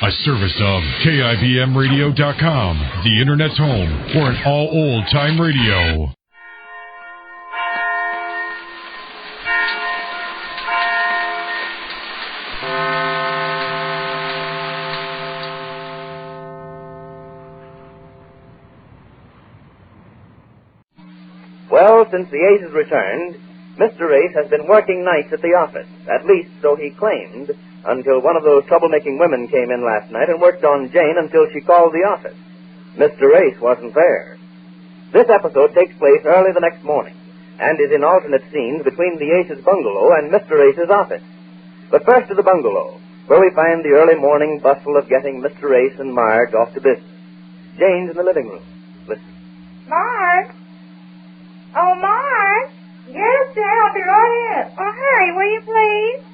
A service of KIBMradio.com, the Internet's home for an all old-time radio. Well, since the Aces returned, Mr. Ace has been working nights at the office, at least so he claimed, until one of those troublemaking women came in last night and worked on Jane until she called the office. Mr. Ace wasn't there. This episode takes place early the next morning and is in alternate scenes between the Aces' bungalow and Mr. Ace's office. But first to the bungalow, where we find the early morning bustle of getting Mr. Ace and Marge off to business. Jane's in the living room. Listen. Marge? Oh, Marge? Yes, Jane, I'll be right in. Oh, hurry, will you please?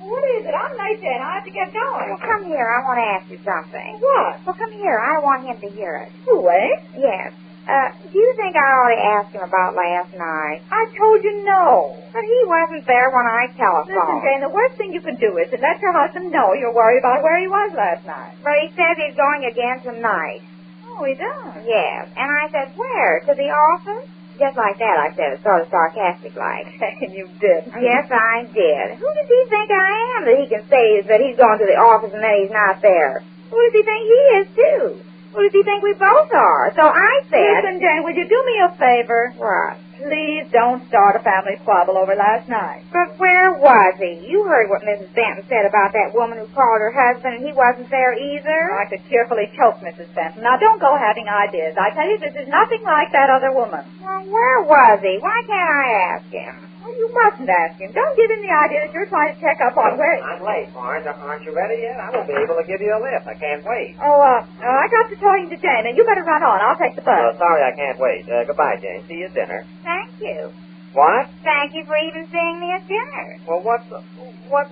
What is it? I'm late, Jane. I have to get going. Well, come here. I want to ask you something. What? Well, come here. I want him to hear it. Who, Ace? Yes. Do you think I ought to ask him about last night? I told you no. But he wasn't there when I telephoned. Listen, Jane, the worst thing you can do is to let your husband know you're worried about where he was last night. But he says he's going again tonight. Oh, he does? Yes. And I said, where? To the office? Just like that, I said it, sort of sarcastic-like. And you did. Yes, I did. Who does he think I am that he can say that he's going to the office and then he's not there? Who does he think he is, too? Who does he think we both are? So I said... Listen, Jane, would you do me a favor? What? Please don't start a family squabble over last night. But where was he? You heard what Mrs. Benton said about that woman who called her husband, and he wasn't there either. I could cheerfully choke Mrs. Benton. Now, don't go having ideas. I tell you, this is nothing like that other woman. Well, where was he? Why can't I ask him? Well, you mustn't ask him. Don't give him the idea that you're trying to check up on where... I'm late, Marge. Aren't you ready yet? I won't be able to give you a lift. I can't wait. I got to talking to Jane, and you better run on. I'll take the bus. Sorry, I can't wait. Goodbye, Jane. See you at dinner. Thank you. What? Thank you for even seeing me at dinner. Well, what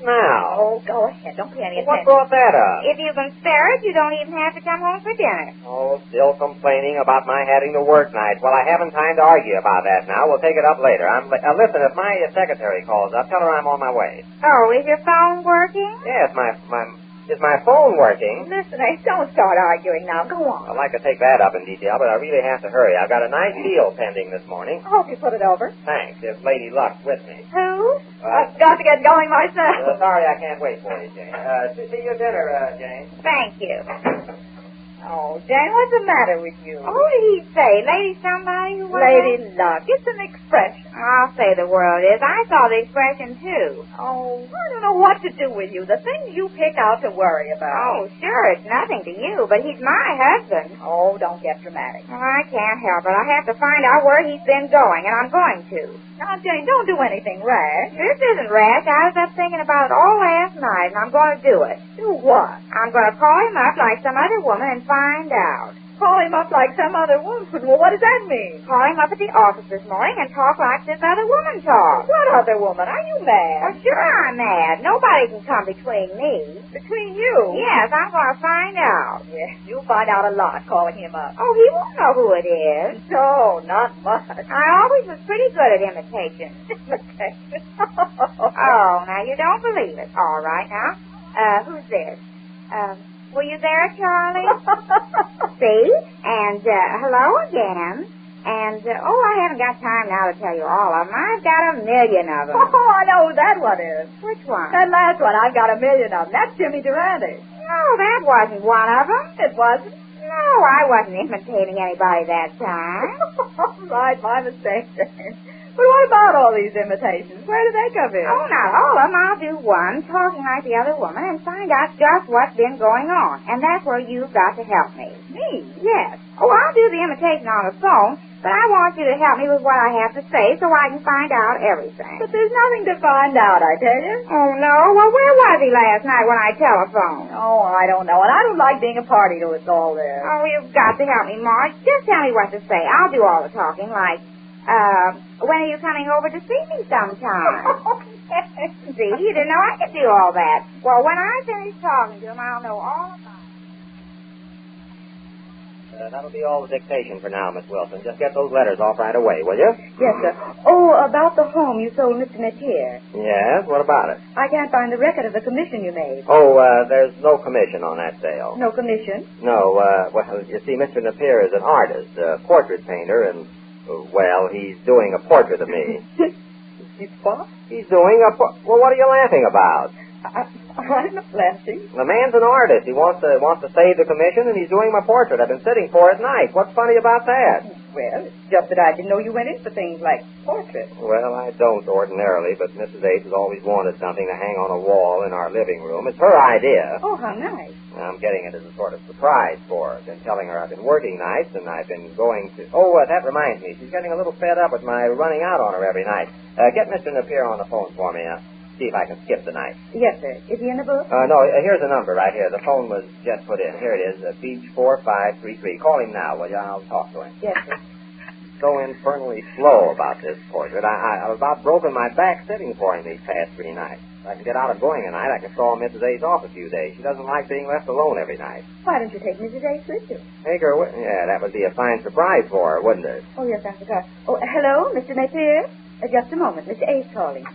now? Oh, go ahead. Don't pay any What attention. brought that up? If you can spare it, you don't even have to come home for dinner. Oh, still complaining about my having to work nights. Well, I haven't time to argue about that now. We'll take it up later. Listen, if my secretary calls up, tell her I'm on my way. Oh, is your phone working? Yes, is my phone working? Listen, Ace, don't start arguing now. Go on. I'd like to take that up in detail, but I really have to hurry. I've got a nice deal pending this morning. I hope you put it over. Thanks. There's Lady Luck's with me. Who? I've got to get going myself. Sorry, I can't wait for you, Jane. See you at dinner, Jane. Thank you. Oh, Jane, what's the matter with you? Who did he say? Lady somebody who was... Lady Luck. It's an expression. I'll say the world is. I saw the expression, too. Oh, I don't know what to do with you. The things you pick out to worry about. Oh, sure, it's nothing to you, but he's my husband. Oh, don't get dramatic. Well, I can't help it. I have to find out where he's been going, and I'm going to. Now, Jane, don't do anything rash. This isn't rash. I was up thinking about it all last night, and I'm going to do it. Do what? I'm going to call him up like some other woman and find out. Call him up like some other woman. Well, what does that mean? Call him up at the office this morning and talk like this other woman talks. What other woman? Are you mad? Well, sure I'm mad. Nobody can come between me. Between you? Yes, I'm going to find out. Yes, you'll find out a lot calling him up. Oh, he won't know who it is. No, not much. I always was pretty good at imitation. Oh, now you don't believe it. All right, now. Who's this? Were you there, Charlie? See? And, hello again. And, I haven't got time now to tell you all of them. I've got 1,000,000 of them. Oh, I know who that one is. Which one? That last one, I've got 1,000,000 of them. That's Jimmy Durante. No, that wasn't one of them. It wasn't? No, I wasn't imitating anybody that time. Right, my mistake, Jane. But what about all these imitations? Where do they come in? Oh, not all of them. I'll do one, talking like the other woman, and find out just what's been going on. And that's where you've got to help me. Me? Yes. Oh, I'll do the imitation on the phone, but I want you to help me with what I have to say so I can find out everything. But there's nothing to find out, I tell you. Oh, no? Well, where was he last night when I telephoned? Oh, I don't know. And I don't like being a party to it all there. Oh, you've got to help me, Marge. Just tell me what to say. I'll do all the talking, like, when are you coming over to see me sometime? See, you didn't know I could do all that. Well, when I finish talking to him, I'll know all about it. That'll be all the dictation for now, Miss Wilson. Just get those letters off right away, will you? Yes, sir. Oh, about the home you sold Mr. Napier. Yes, what about it? I can't find the record of the commission you made. Oh, there's no commission on that sale. No commission? No, well, you see, Mr. Napier is an artist, a portrait painter, and, well, he's doing a portrait of me. He's what? He's doing a Well, what are you laughing about? I'm not laughing. The man's an artist. He wants to save the commission, and he's doing my portrait. I've been sitting for it nice. What's funny about that? Well, it's just that I didn't know you went in for things like portraits. Well, I don't ordinarily, but Mrs. Ace has always wanted something to hang on a wall in our living room. It's her idea. Oh, how nice. I'm getting it as a sort of surprise for her. I've been telling her I've been working nights, and I've been going to... Oh, that reminds me. She's getting a little fed up with my running out on her every night. Get Mr. Napier on the phone for me. See if I can skip the night. Yes, sir. Is he in the book? No, here's the number right here. The phone was just put in. Here it is, Beach 4533. Call him now, will you? I'll talk to him. Yes, sir. So infernally slow about this portrait. I've about broken my back sitting for him these past 3 nights. If I can get out of going a night, I can call Mrs. Ace off a few days. She doesn't like being left alone every night. Why don't you take Mrs. Ace with you? Take her with... Yeah, that would be a fine surprise for her, wouldn't it? Oh, yes, I forgot. Oh, hello, Mr. Napier? Just a moment. Mr. Ace calling.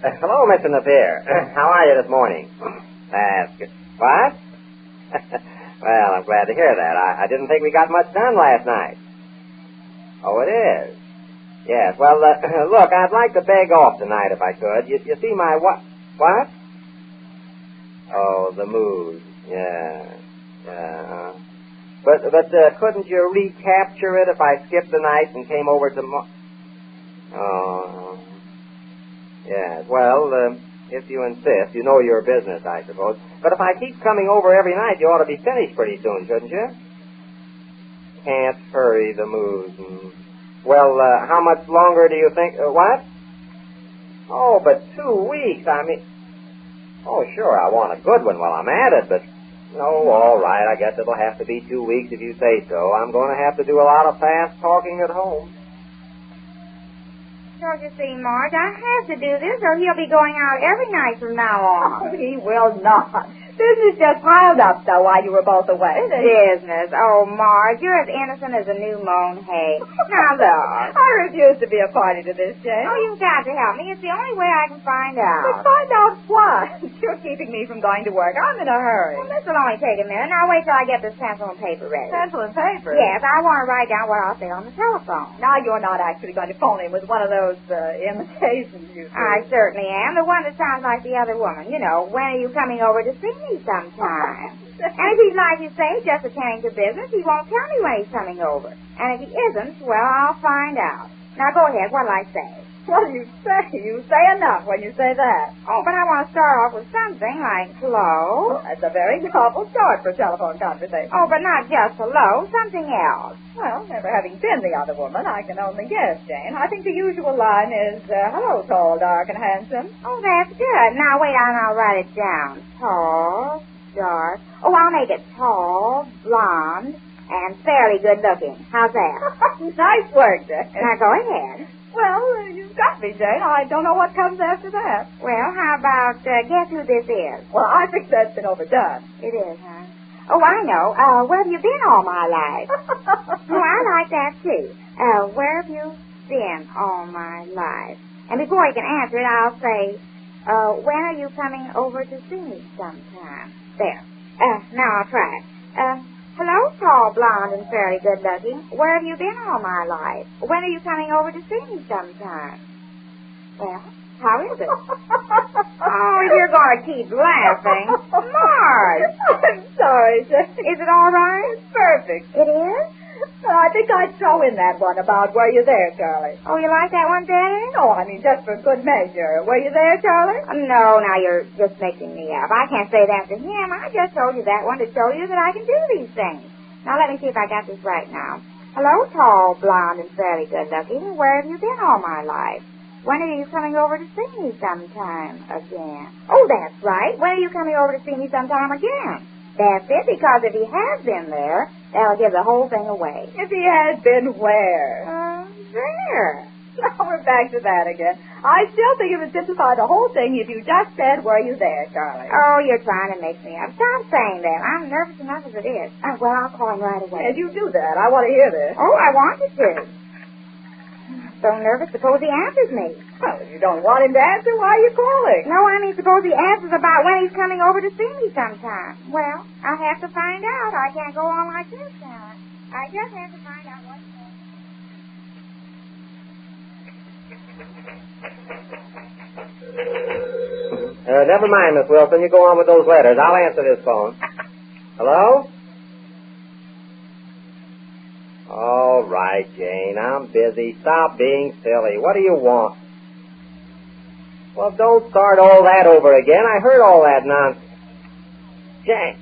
Hello, Mr. Napier. How are you this morning? That's good. What? Well, I'm glad to hear that. I didn't think we got much done last night. Oh, it is? Yes. Well, look, I'd like to beg off tonight if I could. You see my what? What? Oh, the mood. Yeah. Yeah. But couldn't you recapture it if I skipped the night and came over tomorrow? Oh. Yes, well, if you insist, you know your business, I suppose. But if I keep coming over every night, you ought to be finished pretty soon, shouldn't you? Can't hurry the mood. Well, how much longer do you think... what? Oh, but 2 weeks, I mean... Oh, sure, I want a good one while I'm at it, but... No, all right, I guess it'll have to be 2 weeks if you say so. I'm going to have to do a lot of fast talking at home. Don't you see, Marge, I have to do this or he'll be going out every night from now on. Oh, he will not. Business just piled up, though, while you were both away. Business? Oh, Marge, you're as innocent as a new mown hay. Now, look. I refuse to be a party to this, Jane. Oh, you've got to help me. It's the only way I can find out. But find out what? You're keeping me from going to work. I'm in a hurry. Well, this will only take a minute. Now, wait till I get this pencil and paper ready. Pencil and paper? Yes, I want to write down what I'll say on the telephone. Now, you're not actually going to phone him with one of those imitations you do. I certainly am. The one that sounds like the other woman. You know, when are you coming over to see me sometime? And if he's like you say, just attending to business, he won't tell me when he's coming over. And if he isn't, well, I'll find out. Now, go ahead. What'll I say? What do you say? You say enough when you say that. Oh, but I want to start off with something like hello. Well, that's a very novel start for a telephone conversation. Oh, but not just hello. Something else. Well, never having been the other woman, I can only guess, Jane. I think the usual line is, hello, tall, dark, and handsome. Oh, that's good. Now, wait, I'll write it down. Tall, dark. Oh, I'll make it tall, blonde, and fairly good-looking. How's that? Nice work, Jane. Now, go ahead. Well, you've got me, Jane. I don't know what comes after that. Well, how about, guess who this is? Well, I think that's been overdone. It is, huh? Oh, I know. Where have you been all my life? Oh, I like that, too. Where have you been all my life? And before you can answer it, I'll say, when are you coming over to see me sometime? There. Now I'll try it. Hello, tall, blonde, and fairly good-looking. Where have you been all my life? When are you coming over to see me sometime? Well, how is it? Oh, you're going to keep laughing. Marge! I'm sorry, Jane. Is it all right? It's perfect. It is? I think I'd throw in that one about were you there, Charlie. Oh, you like that one better? No, I mean, just for good measure. Were you there, Charlie? No, now you're just mixing me up. I can't say that to him. I just told you that one to show you that I can do these things. Now, let me see if I got this right now. Hello, tall, blonde, and fairly good-looking. Where have you been all my life? When are you coming over to see me sometime again? Oh, that's right. When are you coming over to see me sometime again? That's it, because if he has been there, that'll give the whole thing away. If he has been where? There. Now we're back to that again. I still think it would simplify the whole thing if you just said, were you there, Charlie? Oh, you're trying to mix me up. Stop saying that. I'm nervous enough as it is. Well, I'll call him right away. Yes, you do that. I want to hear this. Oh, I wanted to. So nervous, suppose he answers me. Well, if you don't want him to answer, why are you calling? No, I mean, suppose he answers about when he's coming over to see me sometime. Well, I'll have to find out. I can't go on like this now. I just have to find out what's going on. Never mind, Miss Wilson. You go on with those letters. I'll answer this phone. Hello? All right, Jane. I'm busy. Stop being silly. What do you want? Well, don't start all that over again. I heard all that nonsense. Jane.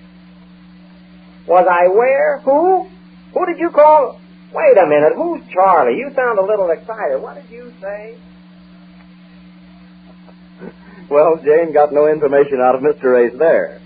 Was I where? Who? Who did you call? Wait a minute. Who's Charlie? You sound a little excited. What did you say? Well, Jane got no information out of Mr. Ace there.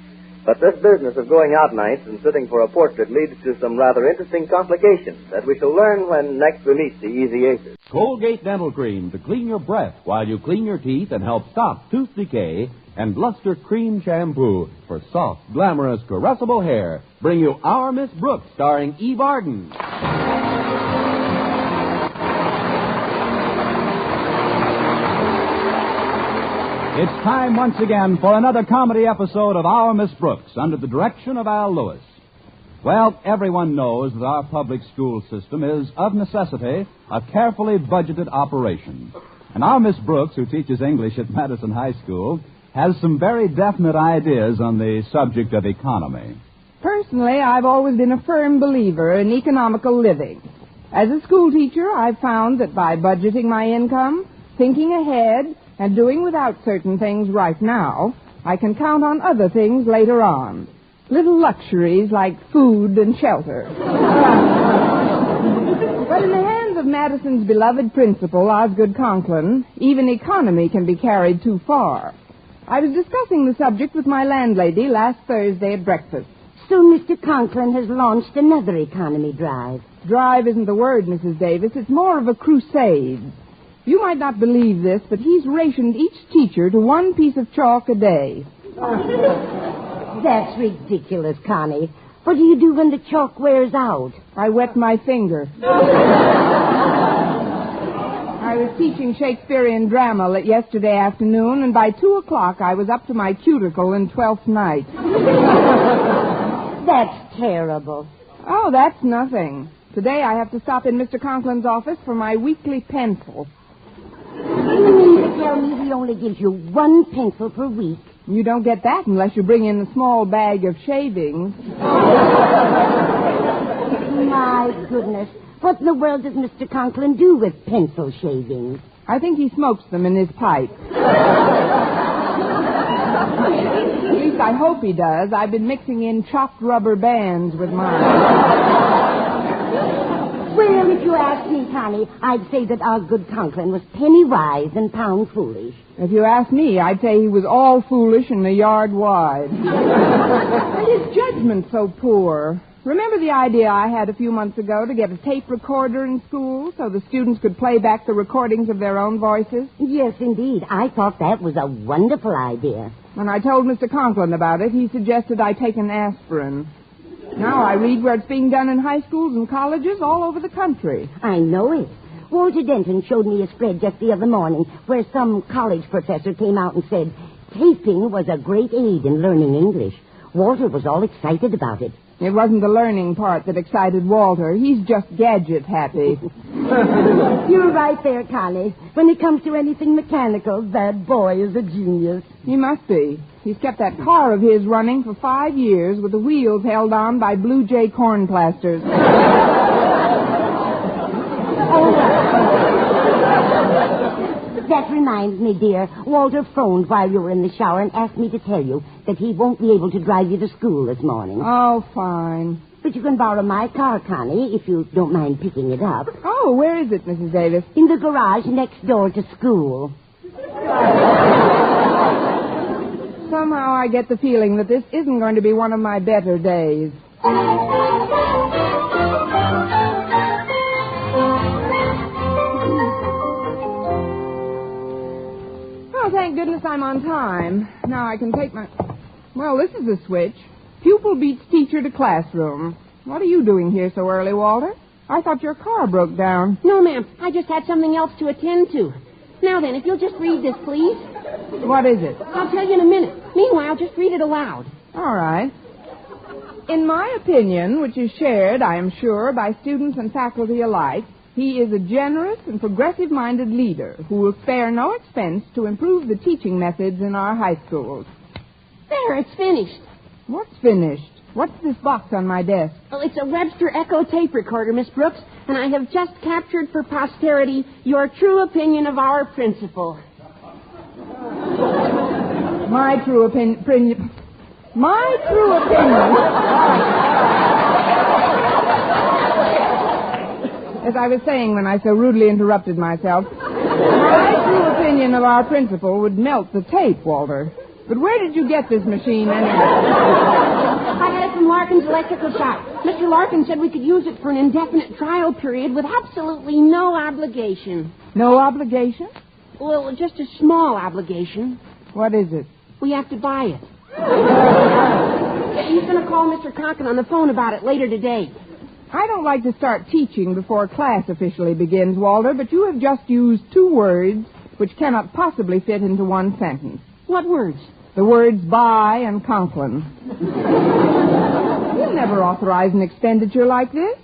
But this business of going out nights and sitting for a portrait leads to some rather interesting complications that we shall learn when next we meet the Easy Aces. Colgate Dental Cream to clean your breath while you clean your teeth and help stop tooth decay, and Luster Cream Shampoo for soft, glamorous, caressable hair bring you Our Miss Brooks, starring Eve Arden. It's time once again for another comedy episode of Our Miss Brooks under the direction of Al Lewis. Well, everyone knows that our public school system is, of necessity, a carefully budgeted operation. And our Miss Brooks, who teaches English at Madison High School, has some very definite ideas on the subject of economy. Personally, I've always been a firm believer in economical living. As a school teacher, I've found that by budgeting my income, thinking ahead, and doing without certain things right now, I can count on other things later on. Little luxuries like food and shelter. But in the hands of Madison's beloved principal, Osgood Conklin, even economy can be carried too far. I was discussing the subject with my landlady last Thursday at breakfast. So Mr. Conklin has launched another economy drive. Drive isn't the word, Mrs. Davis. It's more of a crusade. You might not believe this, but he's rationed each teacher to one piece of chalk a day. That's ridiculous, Connie. What do you do when the chalk wears out? I wet my finger. I was teaching Shakespearean drama yesterday afternoon, and by 2 o'clock I was up to my cuticle in Twelfth Night. That's terrible. Oh, that's nothing. Today I have to stop in Mr. Conklin's office for my weekly pencil. You mean to tell me he only gives you one pencil per week? You don't get that unless you bring in a small bag of shavings. My goodness. What in the world does Mr. Conklin do with pencil shavings? I think he smokes them in his pipe. At least I hope he does. I've been mixing in chopped rubber bands with mine. Well, if you ask me, Connie, I'd say that Osgood Conklin was penny wise and pound foolish. If you ask me, I'd say he was all foolish and a yard wide. And his judgment's so poor. Remember the idea I had a few months ago to get a tape recorder in school so the students could play back the recordings of their own voices? Yes, indeed. I thought that was a wonderful idea. When I told Mr. Conklin about it, he suggested I take an aspirin. Now I read where it's being done in high schools and colleges all over the country. I know it. Walter Denton showed me a spread just the other morning where some college professor came out and said taping was a great aid in learning English. Walter was all excited about it. It wasn't the learning part that excited Walter. He's just gadget happy. You're right there, Connie. When it comes to anything mechanical, that boy is a genius. He must be. He's kept that car of his running for 5 years with the wheels held on by Blue Jay corn plasters. That reminds me, dear. Walter phoned while you were in the shower and asked me to tell you that he won't be able to drive you to school this morning. Oh, fine. But you can borrow my car, Connie, if you don't mind picking it up. Oh, where is it, Mrs. Davis? In the garage next door to school. Somehow I get the feeling that this isn't going to be one of my better days. goodness I'm on time. Now I can take my... Well, this is a switch. Pupil beats teacher to classroom. What are you doing here so early, Walter? I thought your car broke down. No, ma'am. I just had something else to attend to. Now then, if you'll just read this, please. What is it? I'll tell you in a minute. Meanwhile, just read it aloud. All right. In my opinion, which is shared, I am sure, by students and faculty alike, he is a generous and progressive-minded leader who will spare no expense to improve the teaching methods in our high schools. There, it's finished. What's finished? What's this box on my desk? Well, it's a Webster Echo tape recorder, Miss Brooks, and I have just captured for posterity your true opinion of our principal. My true opinion... My true opinion... As I was saying when I so rudely interrupted myself, my true opinion of our principal would melt the tape, Walter. But where did you get this machine anyway? I had it from Larkin's electrical shop. Mr. Larkin said we could use it for an indefinite trial period with absolutely no obligation. No obligation? Well, just a small obligation. What is it? We have to buy it. He's going to call Mr. Conklin on the phone about it later today. I don't like to start teaching before class officially begins, Walter, but you have just used two words which cannot possibly fit into one sentence. What words? The words buy and Conklin. You'll never authorize an expenditure like this.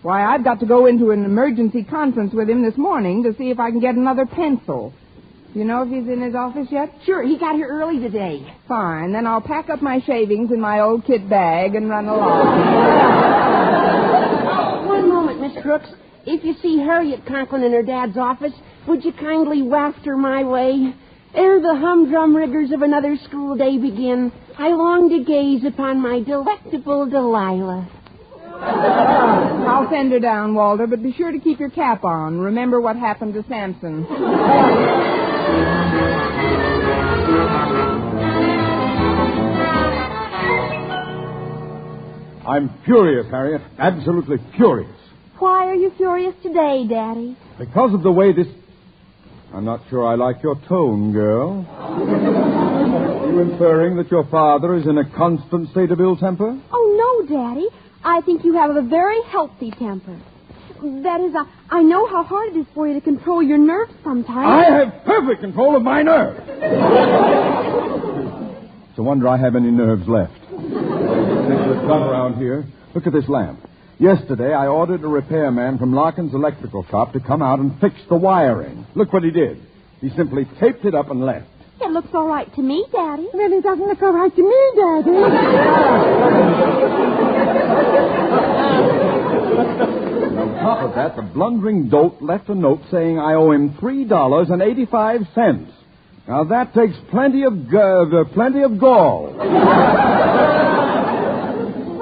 Why, I've got to go into an emergency conference with him this morning to see if I can get another pencil. You know if he's in his office yet? Sure, he got here early today. Fine, then I'll pack up my shavings in my old kit bag and run along. One moment, Miss Brooks. If you see Harriet Conklin in her dad's office, would you kindly waft her my way? Ere the humdrum rigors of another school day begin, I long to gaze upon my delectable Delilah. I'll send her down, Walter, but be sure to keep your cap on. Remember what happened to Samson. I'm furious, Harriet. Absolutely furious. Why are you furious today, Daddy? Because of the way this... I'm not sure I like your tone, girl. Are you inferring that your father is in a constant state of ill temper? Oh, no, Daddy. I think you have a very healthy temper. That is, I know how hard it is for you to control your nerves sometimes. I have perfect control of my nerves. It's a wonder I have any nerves left. Things are done around here. Look at this lamp. Yesterday, I ordered a repairman from Larkin's electrical shop to come out and fix the wiring. Look what he did. He simply taped it up and left. It looks all right to me, Daddy. It really doesn't look all right to me, Daddy. On top of that, the blundering dolt left a note saying I owe him $3.85. Now, that takes plenty of gall. But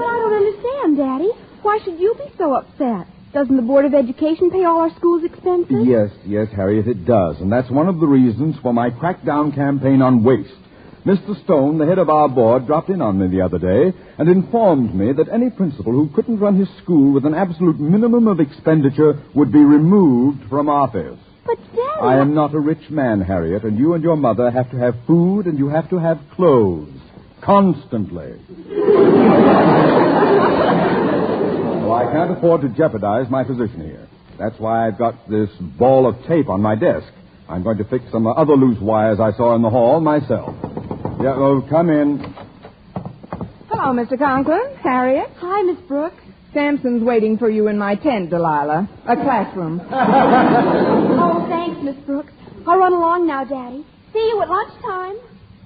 I don't understand, Daddy. Why should you be so upset? Doesn't the Board of Education pay all our school's expenses? Yes, Harriet, it does. And that's one of the reasons for my crackdown campaign on waste. Mr. Stone, the head of our board, dropped in on me the other day and informed me that any principal who couldn't run his school with an absolute minimum of expenditure would be removed from office. But, Daddy... I am not a rich man, Harriet, and you and your mother have to have food and you have to have clothes. Constantly. So I can't afford to jeopardize my position here. That's why I've got this ball of tape on my desk. I'm going to fix some other loose wires I saw in the hall myself. Yeah, oh, come in. Hello, Mr. Conklin. Harriet. Hi, Miss Brooks. Samson's waiting for you in my tent, Delilah. A classroom. Oh, thanks, Miss Brooks. I'll run along now, Daddy. See you at lunchtime.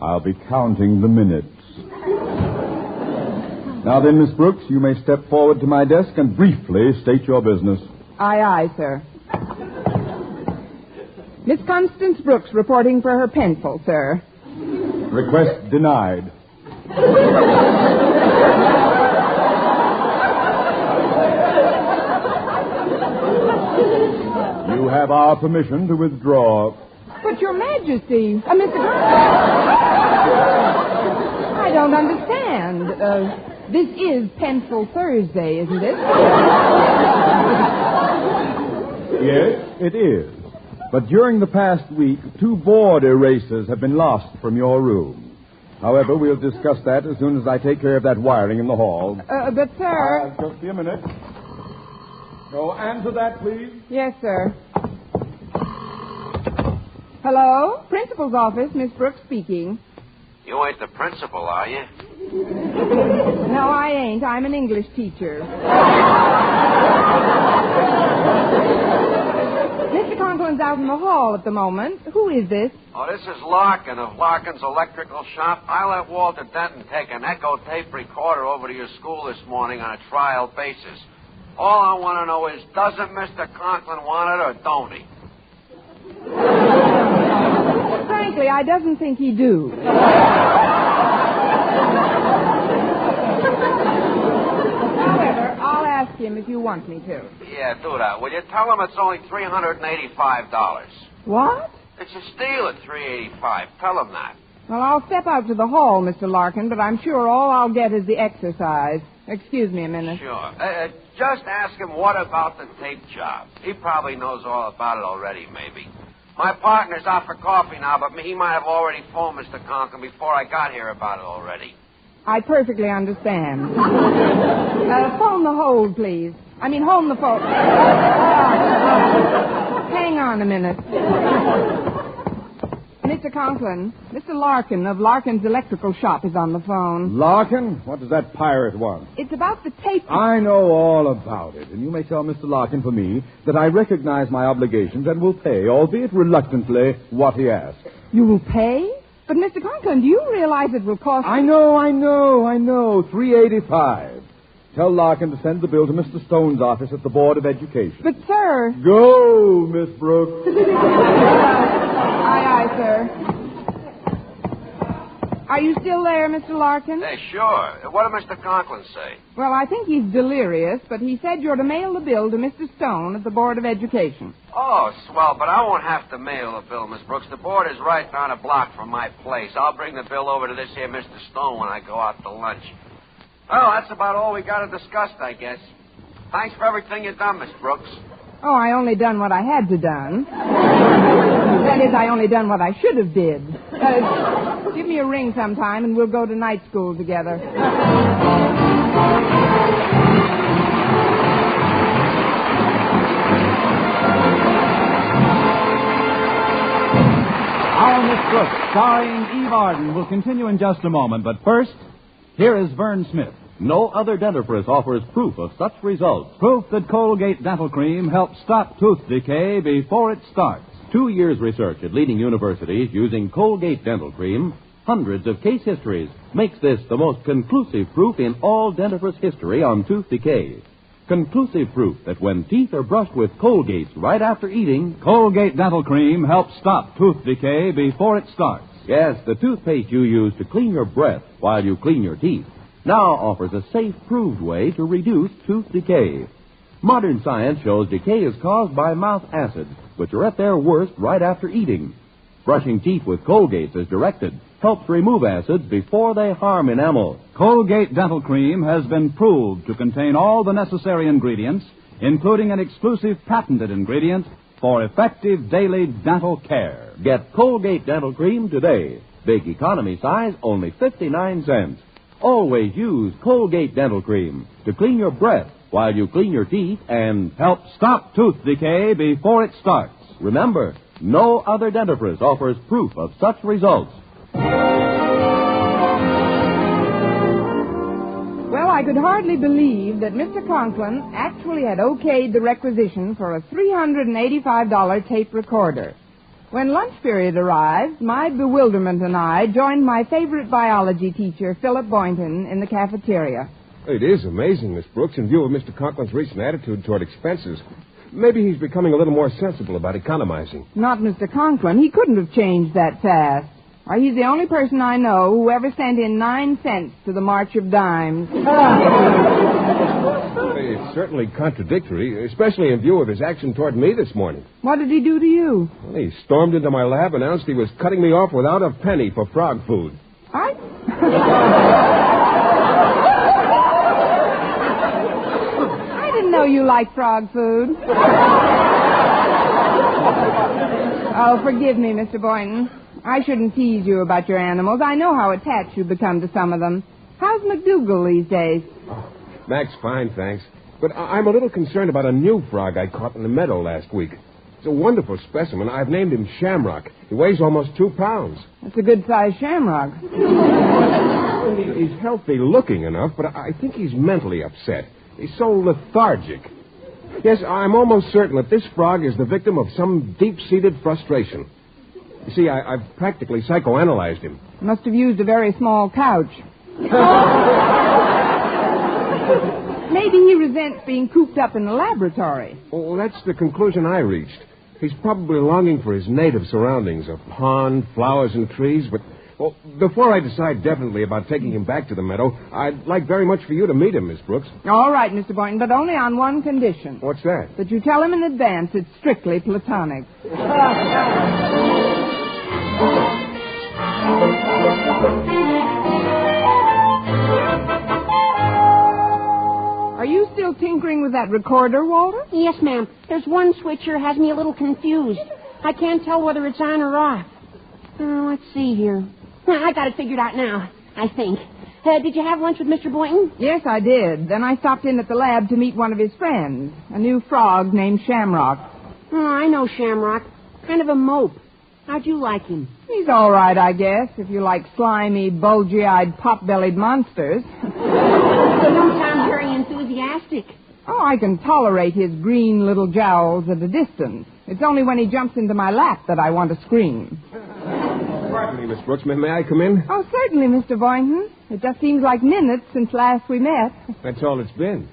I'll be counting the minutes. Now then, Miss Brooks, you may step forward to my desk and briefly state your business. Aye, aye, sir. Miss Constance Brooks reporting for her pencil, sir. Request denied. You have our permission to withdraw. But, Your Majesty, Mr. I don't understand. This is Pencil Thursday, isn't it? Yes, it is. But during the past week, 2 board erasers have been lost from your room. However, we'll discuss that as soon as I take care of that wiring in the hall. But, sir... Just a minute. Go answer that, please. Yes, sir. Hello? Principal's office, Miss Brooks speaking. You ain't the principal, are you? No, I ain't. I'm an English teacher. Mr. Conklin's out in the hall at the moment. Who is this? Oh, this is Larkin of Larkin's Electrical Shop. I let Walter Denton take an echo tape recorder over to your school this morning on a trial basis. All I want to know is, doesn't Mr. Conklin want it or don't he? Frankly, I doesn't think he do. However, I'll ask him if you want me to. Yeah, do that. Will you tell him it's only $385? What? It's a steal at $385. Tell him that. Well, I'll step out to the hall, Mr. Larkin, but I'm sure all I'll get is the exercise. Excuse me a minute. Sure. Just ask him what about the tape job. He probably knows all about it already, maybe. My partner's out for coffee now, but he might have already phoned Mr. Conklin before I got here about it already. I perfectly understand. Phone the hold, please. I mean, hold the phone. Hang on a minute. Mr. Conklin, Mr. Larkin of Larkin's Electrical Shop is on the phone. Larkin? What does that pirate want? It's about the tape... I know all about it, and you may tell Mr. Larkin for me that I recognize my obligations and will pay, albeit reluctantly, what he asks. You will pay? But, Mr. Conklin, do you realize it will cost... I know. $385. Tell Larkin to send the bill to Mr. Stone's office at the Board of Education. But, sir... Go, Miss Brooks. Aye, sir. Are you still there, Mr. Larkin? Hey, sure. What did Mr. Conklin say? Well, I think he's delirious, but he said you're to mail the bill to Mr. Stone at the Board of Education. Oh, swell, but I won't have to mail the bill, Miss Brooks. The board is right down a block from my place. I'll bring the bill over to this here Mr. Stone when I go out to lunch. Well, that's about all we got to discuss, I guess. Thanks for everything you've done, Miss Brooks. Oh, I only done what I had to done. That is, I only done what I should have did. Give me a ring sometime and we'll go to night school together. Our Miss Brooks, starring Eve Arden, will continue in just a moment. But first, here is Vern Smith. No other dentifrice offers proof of such results. Proof that Colgate Dental Cream helps stop tooth decay before it starts. 2 years' research at leading universities using Colgate Dental Cream, hundreds of case histories, makes this the most conclusive proof in all dentifrice history on tooth decay. Conclusive proof that when teeth are brushed with Colgate right after eating, Colgate Dental Cream helps stop tooth decay before it starts. Yes, the toothpaste you use to clean your breath while you clean your teeth now offers a safe, proved way to reduce tooth decay. Modern science shows decay is caused by mouth acids, which are at their worst right after eating. Brushing teeth with Colgate as directed helps remove acids before they harm enamel. Colgate Dental Cream has been proved to contain all the necessary ingredients, including an exclusive patented ingredient for effective daily dental care. Get Colgate Dental Cream today. Big economy size, only 59 cents. Always use Colgate Dental Cream to clean your breath while you clean your teeth and help stop tooth decay before it starts. Remember, no other dentifrice offers proof of such results. Well, I could hardly believe that Mr. Conklin actually had okayed the requisition for a $385 tape recorder. When lunch period arrived, my bewilderment and I joined my favorite biology teacher, Philip Boynton, in the cafeteria. It is amazing, Miss Brooks, in view of Mr. Conklin's recent attitude toward expenses. Maybe he's becoming a little more sensible about economizing. Not Mr. Conklin. He couldn't have changed that fast. Why, he's the only person I know who ever sent in 9 cents to the March of Dimes. It's certainly contradictory, especially in view of his action toward me this morning. What did he do to you? Well, he stormed into my lab and announced he was cutting me off without a penny for frog food. I didn't know you liked frog food. Oh, forgive me, Mr. Boynton. I shouldn't tease you about your animals. I know how attached you've become to some of them. How's McDougal these days? Mac's fine, thanks. But I'm a little concerned about a new frog I caught in the meadow last week. It's a wonderful specimen. I've named him Shamrock. He weighs almost 2 pounds. That's a good-sized shamrock. He's healthy looking enough, but I think he's mentally upset. He's so lethargic. Yes, I'm almost certain that this frog is the victim of some deep-seated frustration. You see, I've practically psychoanalyzed him. Must have used a very small couch. Maybe he resents being cooped up in the laboratory. Well, that's the conclusion I reached. He's probably longing for his native surroundings, a pond, flowers, and trees, but... Well, before I decide definitely about taking him back to the meadow, I'd like very much for you to meet him, Miss Brooks. All right, Mr. Boynton, but only on one condition. What's that? That you tell him in advance it's strictly platonic. Are you still tinkering with that recorder, Walter? Yes, ma'am. There's one switch here has me a little confused. I can't tell whether it's on or off. Let's see here. I got it figured out now, I think. Did you have lunch with Mr. Boynton? Yes, I did. Then I stopped in at the lab to meet one of his friends, a new frog named Shamrock. Oh, I know Shamrock. Kind of a mope. How'd you like him? He's all right, I guess, if you like slimy, bulgy-eyed, pot-bellied monsters. You don't sound very enthusiastic. Oh, I can tolerate his green little jowls at a distance. It's only when he jumps into my lap that I want to scream. Pardon me, Miss Brooks. May I come in? Oh, certainly, Mr. Boynton. It just seems like minutes since last we met. That's all it's been.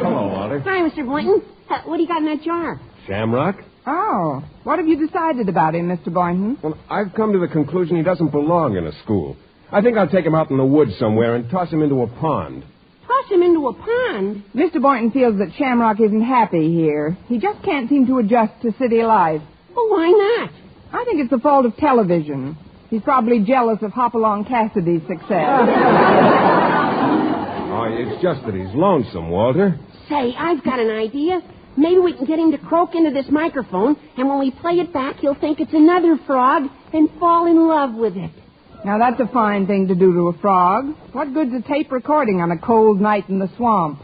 Hello, Walter. Hi, Mr. Boynton. What do you got in that jar? Shamrock? Oh, what have you decided about him, Mr. Boynton? Well, I've come to the conclusion he doesn't belong in a school. I think I'll take him out in the woods somewhere and toss him into a pond. Toss him into a pond? Mr. Boynton feels that Shamrock isn't happy here. He just can't seem to adjust to city life. Well, why not? I think it's the fault of television. He's probably jealous of Hopalong Cassidy's success. Oh, it's just that he's lonesome, Walter. Say, I've got an idea. Maybe we can get him to croak into this microphone, and when we play it back, he'll think it's another frog and fall in love with it. Now, that's a fine thing to do to a frog. What good's a tape recording on a cold night in the swamp?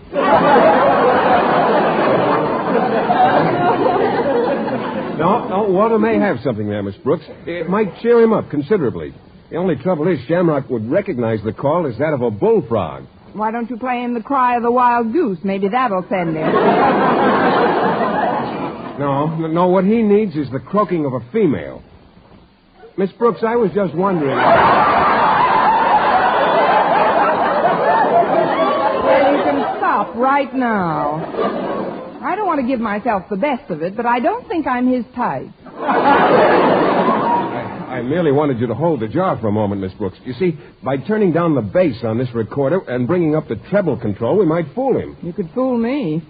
No, Walter may have something there, Miss Brooks. It might cheer him up considerably. The only trouble is Shamrock would recognize the call as that of a bullfrog. Why don't you play him the cry of the wild goose? Maybe that'll send him. No, what he needs is the croaking of a female. Miss Brooks, I was just wondering... Well, you can stop right now. I don't want to give myself the best of it, but I don't think I'm his type. I merely wanted you to hold the jar for a moment, Miss Brooks. You see, by turning down the bass on this recorder and bringing up the treble control, we might fool him. You could fool me.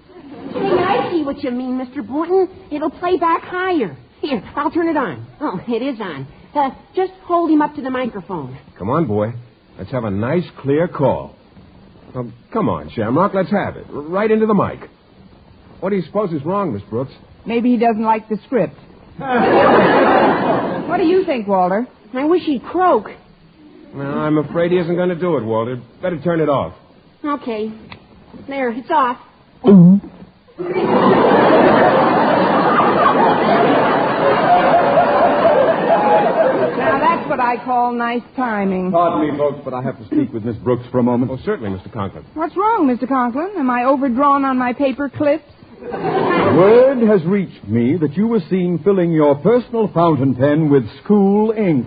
Hey, I see what you mean, Mr. Boynton. It'll play back higher. Here, I'll turn it on. Oh, it is on. Just hold him up to the microphone. Come on, boy. Let's have a nice, clear call. Come on, Shamrock, let's have it. Right into the mic. What do you suppose is wrong, Miss Brooks? Maybe he doesn't like the script. What do you think, Walter? I wish he'd croak. No, I'm afraid he isn't going to do it, Walter. Better turn it off. Okay. There, it's off. Now, that's what I call nice timing. Pardon me, folks, but I have to speak with Miss Brooks for a moment. Oh, certainly, Mr. Conklin. What's wrong, Mr. Conklin? Am I overdrawn on my paper clips? Word has reached me that you were seen filling your personal fountain pen with school ink.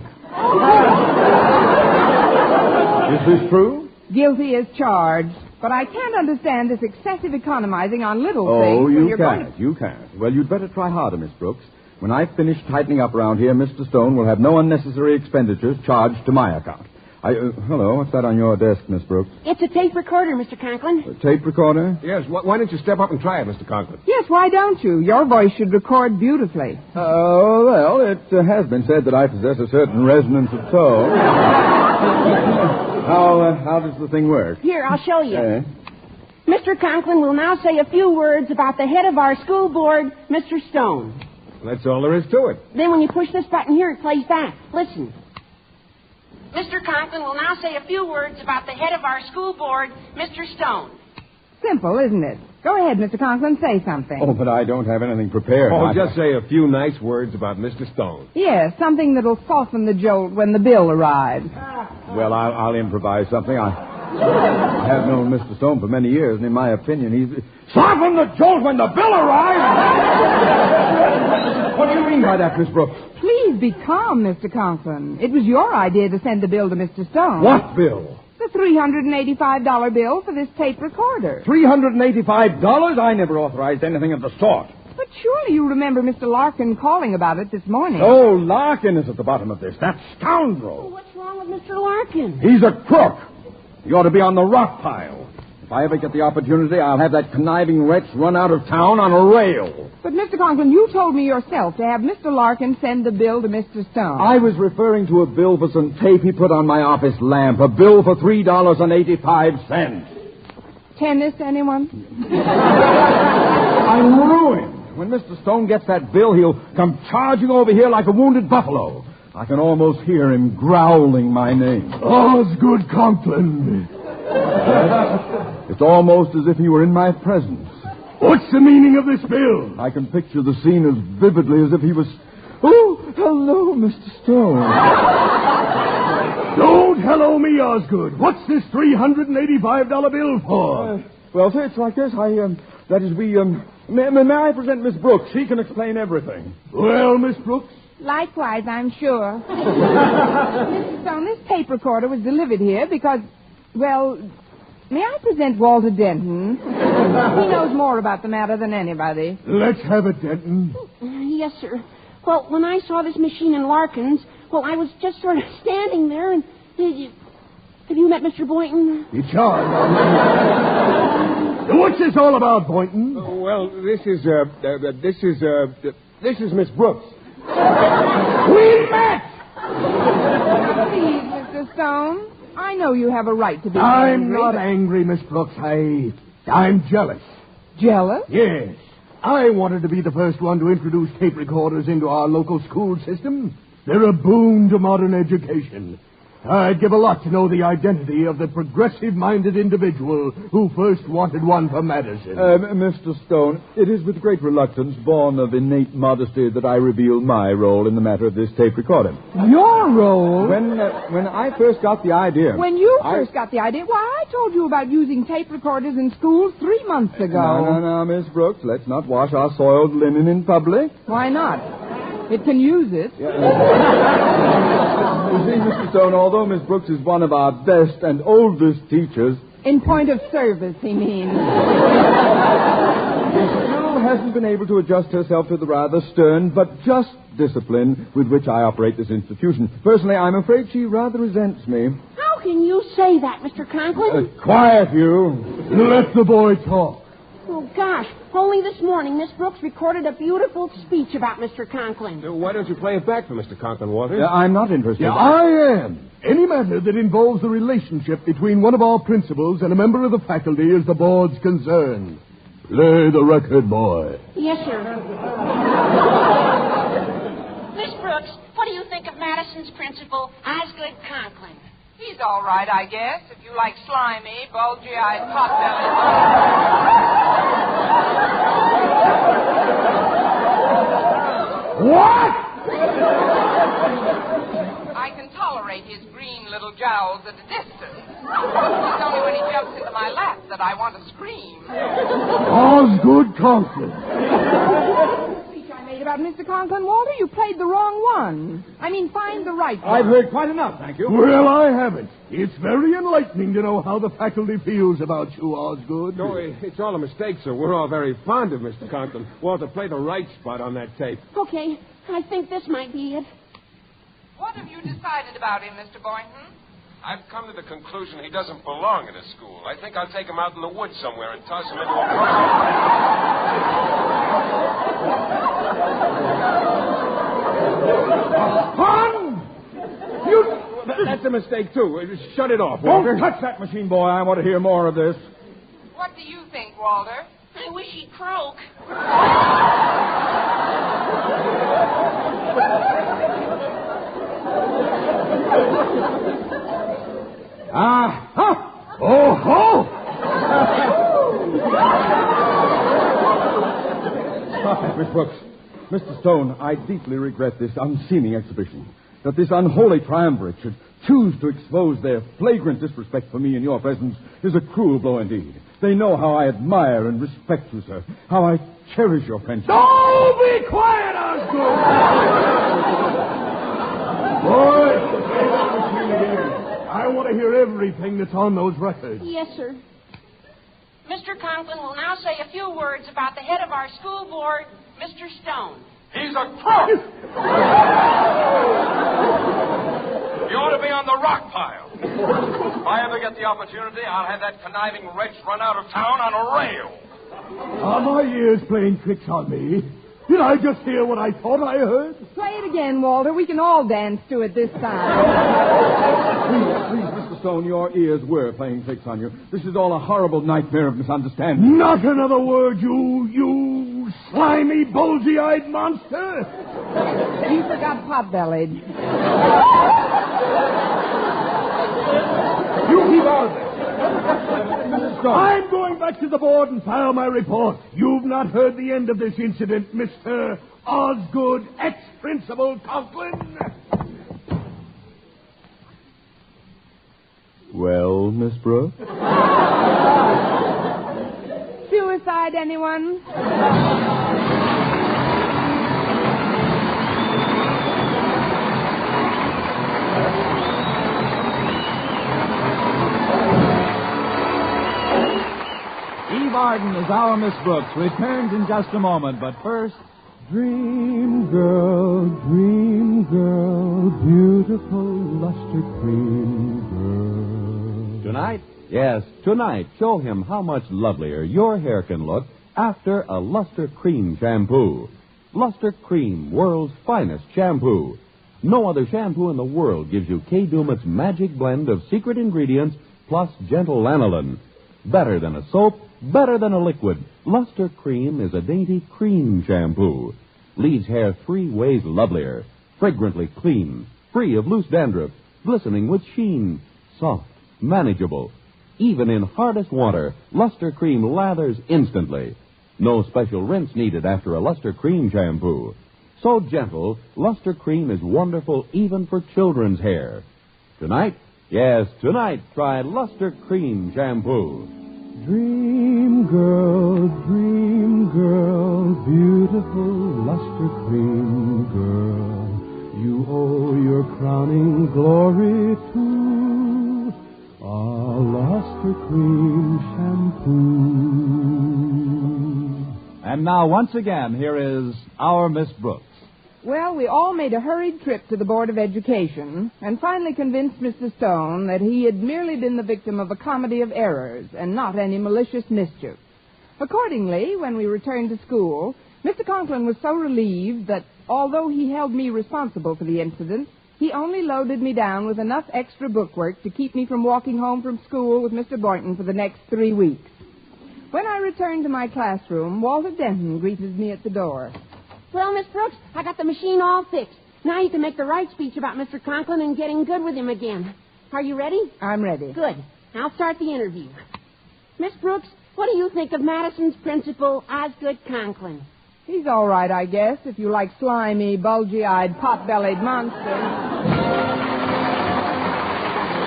Is this true? Guilty as charged. But I can't understand this excessive economizing on little things. Oh, when you you're can't. You can't. Well, you'd better try harder, Miss Brooks. When I've finished tightening up around here, Mr. Stone will have no unnecessary expenditures charged to my account. Hello, what's that on your desk, Miss Brooks? It's a tape recorder, Mr. Conklin. A tape recorder? Yes, why don't you step up and try it, Mr. Conklin? Yes, why don't you? Your voice should record beautifully. Well, it has been said that I possess a certain resonance of tone. How does the thing work? Here, I'll show you. Mr. Conklin will now say a few words about the head of our school board, Mr. Stone. That's all there is to it. Then when you push this button here, it plays back. Listen. Mr. Conklin will now say a few words about the head of our school board, Mr. Stone. Simple, isn't it? Go ahead, Mr. Conklin, say something. Oh, but I don't have anything prepared. Just say a few nice words about Mr. Stone. Yes, something that'll soften the jolt when the bill arrives. Well, I'll improvise something. I have known Mr. Stone for many years, and in my opinion, he's... Soften the jolt when the bill arrives! What do you mean by that, Miss Brooks? Please be calm, Mr. Conklin. It was your idea to send the bill to Mr. Stone. What bill? The $385 bill for this tape recorder. $385? I never authorized anything of the sort. But surely you remember Mr. Larkin calling about it this morning. Oh, Larkin is at the bottom of this. That scoundrel. Well, what's wrong with Mr. Larkin? He's a crook. He ought to be on the rock pile. If I ever get the opportunity, I'll have that conniving wretch run out of town on a rail. But, Mr. Conklin, you told me yourself to have Mr. Larkin send the bill to Mr. Stone. I was referring to a bill for some tape he put on my office lamp. A bill for $3.85. Tennis, anyone? I'm ruined. When Mr. Stone gets that bill, he'll come charging over here like a wounded buffalo. I can almost hear him growling my name. Osgood Conklin. It's almost as if he were in my presence. What's the meaning of this bill? I can picture the scene as vividly as if he was... Oh, hello, Mr. Stone. Don't hello me, Osgood. What's this $385 bill for? Well, sir, it's like this. May I present Miss Brooks? She can explain everything. Well, Miss Brooks? Likewise, I'm sure. Mr. Stone, this tape recorder was delivered here because, well, may I present Walter Denton? He knows more about the matter than anybody. Let's have it, Denton. Yes, sir. Well, when I saw this machine in Larkin's, well, I was just sort of standing there, and have you met Mr. Boynton? It's on. What's this all about, Boynton? Well, this is Miss Brooks. We met! Please, Mr. Stone. I know you have a right to be I'm angry. not angry, Miss Brooks. I'm jealous. Jealous? Yes. I wanted to be the first one to introduce tape recorders into our local school system. They're a boon to modern education. I'd give a lot to know the identity of the progressive-minded individual who first wanted one for Madison. Mr. Stone, it is with great reluctance, born of innate modesty, that I reveal my role in the matter of this tape recorder. Your role? When I first got the idea... When you first got the idea? Why, I told you about using tape recorders in schools 3 months ago. No, Miss Brooks. Let's not wash our soiled linen in public. Why not? It can use it. You see, Mr. Stone, although Miss Brooks is one of our best and oldest teachers... In point of service, he means. She still hasn't been able to adjust herself to the rather stern but just discipline with which I operate this institution. Personally, I'm afraid she rather resents me. How can you say that, Mr. Conklin? Quiet, you. Let the boy talk. Oh, gosh. Only this morning, Miss Brooks recorded a beautiful speech about Mr. Conklin. Why don't you play it back for Mr. Conklin, Walter? I'm not interested. Yeah, I am. Any matter that involves the relationship between one of our principals and a member of the faculty is the board's concern. Play the record, boy. Yes, sir. Miss Brooks, what do you think of Madison's principal, Osgood Conklin? He's all right, I guess, if you like slimy, bulgy-eyed potbellies. What? I can tolerate his green little jowls at a distance. It's only when he jumps into my lap that I want to scream. Osgood Conklin. About Mr. Conklin, Walter, you played the wrong one. I mean, find the right one. I've heard quite enough, thank you. Well, I haven't. It's very enlightening to know how the faculty feels about you, Osgood. No, it's all a mistake, sir. We're all very fond of Mr. Conklin. Walter, play the right spot on that tape. Okay, I think this might be it. What have you decided about him, Mr. Boynton? I've come to the conclusion he doesn't belong in a school. I think I'll take him out in the woods somewhere and toss him into a Fun! That's a mistake, too. Shut it off, Walter. Don't touch that machine, boy. I want to hear more of this. What do you think, Walter? I wish he'd croak. Oh, ho! Stop it, Miss Brooks. Mr. Stone, I deeply regret this unseemly exhibition. That this unholy triumvirate should choose to expose their flagrant disrespect for me in your presence is a cruel blow indeed. They know how I admire and respect you, sir. How I cherish your friendship. Oh, be quiet, Osgood! Boy, I want to hear everything that's on those records. Yes, sir. Mr. Conklin will now say a few words about the head of our school board, Mr. Stone. He's a crook! He ought to be on the rock pile. If I ever get the opportunity, I'll have that conniving wretch run out of town on a rail. Are my ears playing tricks on me? Did I just hear what I thought I heard? Play it again, Walter. We can all dance to it this time. Please, Mr. Stone, your ears were playing tricks on you. This is all a horrible nightmare of misunderstanding. Not another word, you slimy, bulgy-eyed monster. He forgot pot-bellied. You keep out of there. I'm going back to the board and file my report. You've not heard the end of this incident, Mr. Osgood, ex-Principal Conklin. Well, Miss Brooks? Suicide, anyone? Eve Arden as our Miss Brooks returns in just a moment, but first... Dream girl, beautiful luster cream girl. Tonight? Yes, tonight, show him how much lovelier your hair can look after a Luster Cream shampoo. Luster Cream, world's finest shampoo. No other shampoo in the world gives you K. Dumit's magic blend of secret ingredients plus gentle lanolin. Better than a soap, better than a liquid. Luster Cream is a dainty cream shampoo. Leaves hair 3 ways lovelier. Fragrantly clean, free of loose dandruff, glistening with sheen, soft, manageable. Even in hardest water, Luster Cream lathers instantly. No special rinse needed after a Luster Cream shampoo. So gentle, Luster Cream is wonderful even for children's hair. Tonight, yes, tonight, try Luster Cream shampoo. Dream girl, beautiful luster cream girl. You owe your crowning glory to a luster cream shampoo. And now, once again, here is our Miss Brooks. Well, we all made a hurried trip to the Board of Education and finally convinced Mr. Stone that he had merely been the victim of a comedy of errors and not any malicious mischief. Accordingly, when we returned to school, Mr. Conklin was so relieved that, although he held me responsible for the incident, he only loaded me down with enough extra bookwork to keep me from walking home from school with Mr. Boynton for the next 3 weeks. When I returned to my classroom, Walter Denton greeted me at the door. Well, Miss Brooks, I got the machine all fixed. Now you can make the right speech about Mr. Conklin and getting good with him again. Are you ready? I'm ready. Good. I'll start the interview. Miss Brooks, what do you think of Madison's principal, Osgood Conklin? He's all right, I guess, if you like slimy, bulgy-eyed, pot-bellied monsters.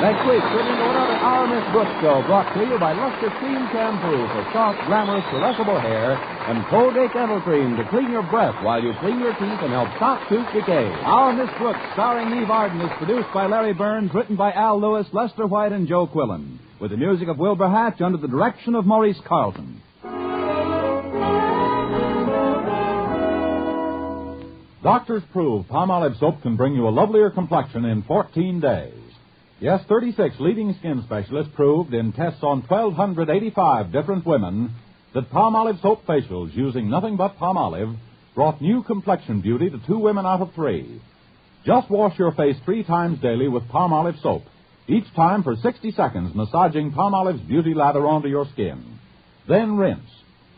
Next week, we're into another Our Miss Brooks show brought to you by Luster Cream Shampoo for soft, glamorous, caressable hair and Colgate Dental Cream to clean your breath while you clean your teeth and help stop tooth decay. Our Miss Brooks, starring Eve Arden, is produced by Larry Burns, written by Al Lewis, Lester White, and Joe Quillen, with the music of Wilbur Hatch under the direction of Maurice Carlton. Doctors prove Palmolive soap can bring you a lovelier complexion in 14 days. Yes, 36 leading skin specialists proved in tests on 1,285 different women that Palmolive soap facials using nothing but Palmolive brought new complexion beauty to 2 women out of 3. Just wash your face 3 times daily with Palmolive soap, each time for 60 seconds, massaging Palmolive's beauty lather onto your skin. then rinse.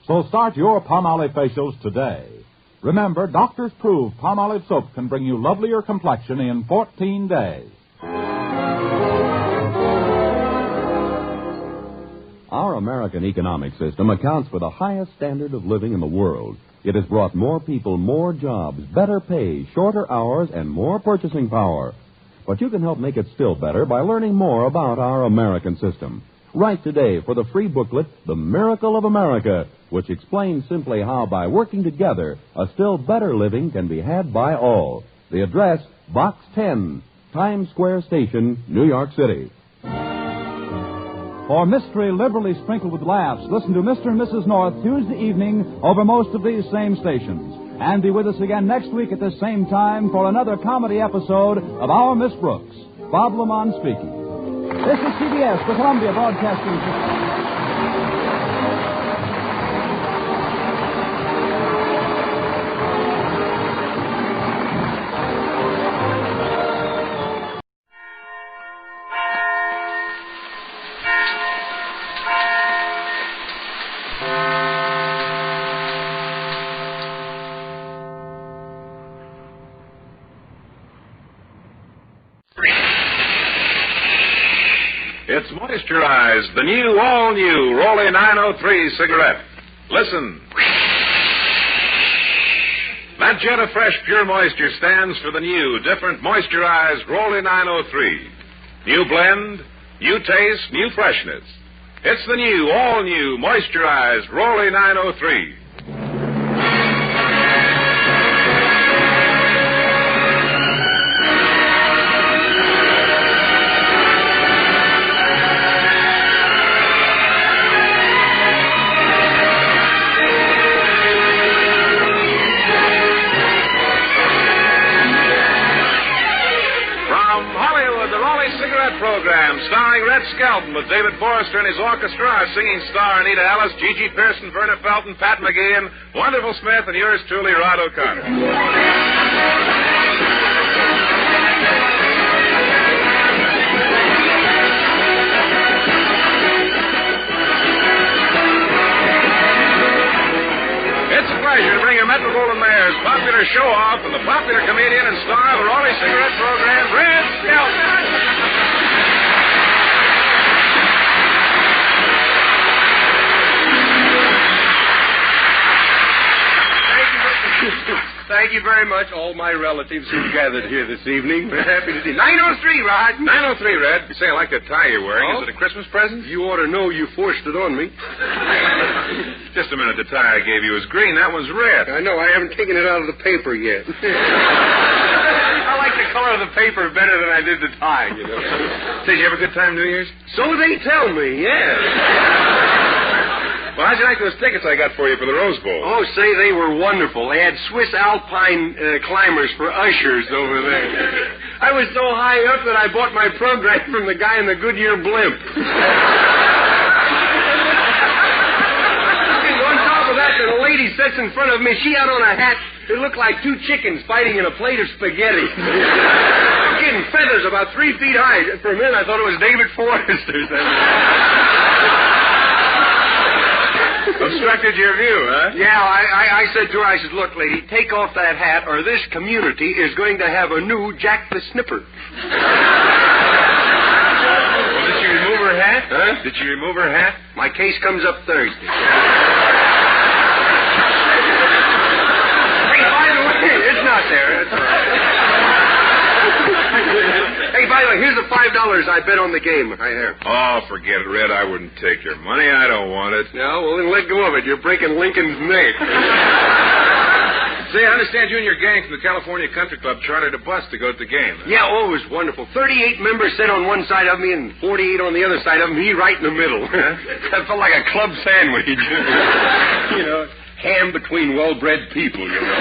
So start your Palmolive facials today. Remember, doctors prove Palmolive soap can bring you lovelier complexion in 14 days. Our American economic system accounts for the highest standard of living in the world. It has brought more people, more jobs, better pay, shorter hours, and more purchasing power. But you can help make it still better by learning more about our American system. Write today for the free booklet, The Miracle of America, which explains simply how by working together, a still better living can be had by all. The address, Box 10, Times Square Station, New York City. For mystery liberally sprinkled with laughs, listen to Mr. and Mrs. North Tuesday evening over most of these same stations. And be with us again next week at this same time for another comedy episode of Our Miss Brooks. Bob Lamont speaking. This is CBS, the Columbia Broadcasting System. It's Moisturize, the new, all-new Rolly 903 cigarette. Listen. That jet of fresh, pure moisture stands for the new, different Moisturized Rolly 903. New blend, new taste, new freshness. It's the new, all-new Moisturized Rolly 903. Program starring Red Skelton with David Forrester and his orchestra, our singing star Anita Ellis, Gigi Pearson, Verna Felton, Pat McGeehan, Wonderful Smith, and yours truly, Rod O'Connor. It's a pleasure to bring you Metro-Goldwyn-Mayer's popular show-off and the popular comedian and star of the Rolly Cigarette Program, Red Skelton. Thank you very much, all my relatives who gathered here this evening. We're happy to see 903, Rod. 903, Red. You say I like that tie you're wearing. Oh? Is it a Christmas present? You ought to know you forced it on me. Just a minute. The tie I gave you was green. That one's red. I know. I haven't taken it out of the paper yet. I like the color of the paper better than I did the tie, you know. Did you have a good time New Year's? So they tell me, yes. Well, how'd you like those tickets I got for you for the Rose Bowl? Oh, say, they were wonderful. They had Swiss Alpine climbers for ushers over there. I was so high up that I bought my program from the guy in the Goodyear blimp. And on top of that, the lady sits in front of me. She had on a hat that looked like two chickens fighting in a plate of spaghetti. Getting feathers about 3 feet high. For a minute, I thought it was David Forrester. Obstructed your view, huh? Yeah, I said to her, I said, look, lady, take off that hat or this community is going to have a new Jack the Snipper. Well, did she remove her hat? Huh? Did she remove her hat? My case comes up Thursday. Hey, by the way, it's not there. It's all right. Hey, by the way, here's the $5 I bet on the game right here. Oh, forget it, Red. I wouldn't take your money. I don't want it. No, well, then let go of it. You're breaking Lincoln's neck. Say, I understand you and your gang from the California Country Club chartered a bus to go to the game. Huh? Yeah, oh, it was wonderful. 38 members sat on one side of me and 48 on the other side of me, right in the middle. That felt like a club sandwich. You know, ham between well-bred people, you know.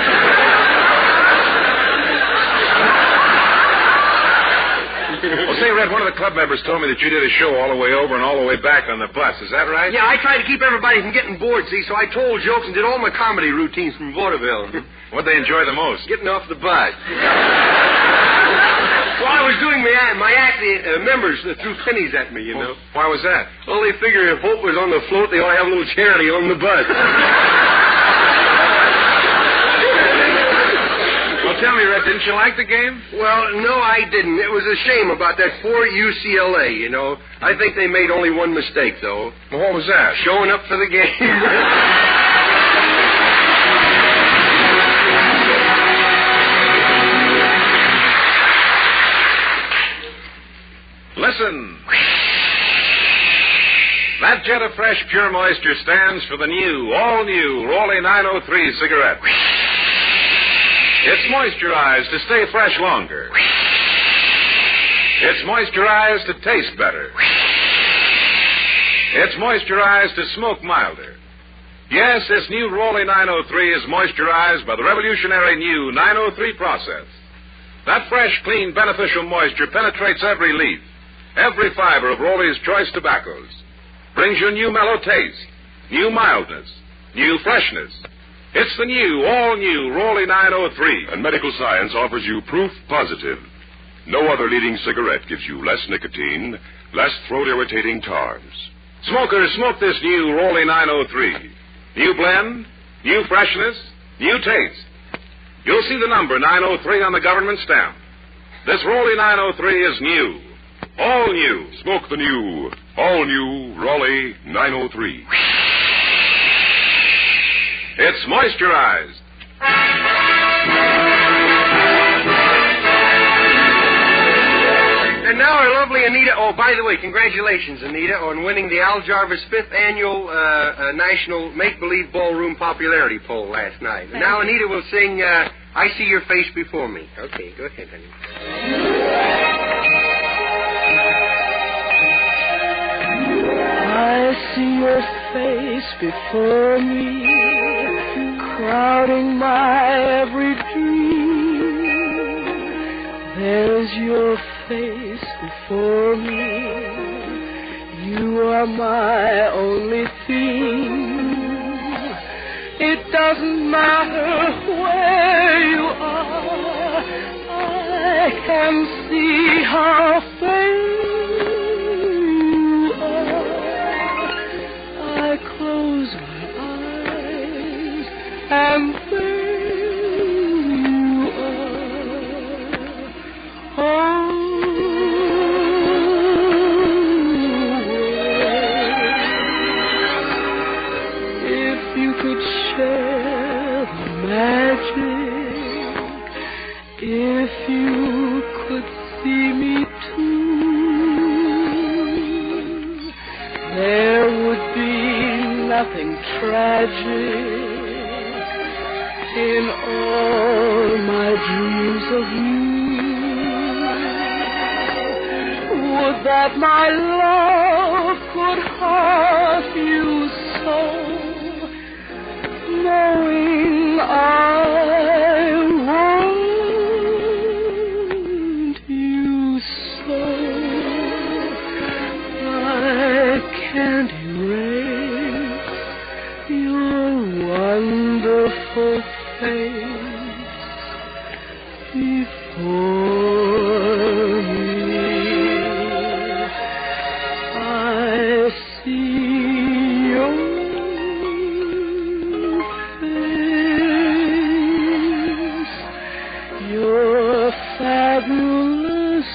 Well, say, Red, one of the club members told me that you did a show all the way over and all the way back on the bus. Is that right? Yeah, I tried to keep everybody from getting bored, see, so I told jokes and did all my comedy routines from vaudeville. What'd they enjoy the most? Getting off the bus. Well, I was doing my act. The members threw pennies at me, you know. Why was that? Well, they figure if Hope was on the float, they ought to have a little charity on the bus. Well, tell me, Red, didn't you like the game? Well, no, I didn't. It was a shame about that poor UCLA, you know. I think they made only one mistake, though. Well, what was that? Showing up for the game. Listen. That jet of fresh, pure moisture stands for the new, all-new Rolly 903 cigarette. It's moisturized to stay fresh longer. It's moisturized to taste better. It's moisturized to smoke milder. Yes, this new Rolly 903 is moisturized by the revolutionary new 903 process. That fresh, clean, beneficial moisture penetrates every leaf, every fiber of Rolly's choice tobaccos, brings you new mellow taste, new mildness, new freshness. It's the new, all-new Rolly 903. And medical science offers you proof positive. No other leading cigarette gives you less nicotine, less throat-irritating tars. Smokers, smoke this new Rolly 903. New blend, new freshness, new taste. You'll see the number 903 on the government stamp. This Rolly 903 is new. All new. Smoke the new, all-new Rolly 903. It's moisturized. And now our lovely Anita. Oh, by the way, congratulations, Anita, on winning the Al Jarvis 5th Annual National Make-Believe Ballroom Popularity Poll last night. And now Anita will sing I See Your Face Before Me. Okay, go ahead, honey. I see your face before me, crowding my every dream. There's your face before me. You are my only theme. It doesn't matter where you are. I can see how fair you are. I close my eyes and there you are. Oh. If you could see me too, there would be nothing tragic in all my dreams of you. Would that my love could hurt you so, knowing I want you so. I can't erase your wonderful face before me. I see your fabulous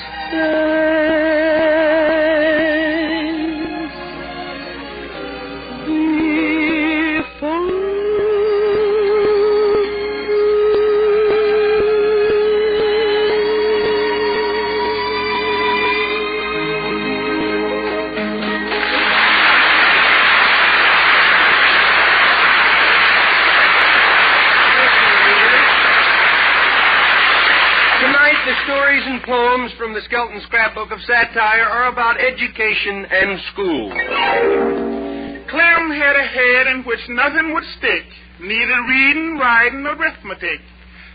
Stories and poems from the Skelton Scrapbook of Satire are about education and school. Clem had a head in which nothing would stick, neither reading, writing, nor arithmetic.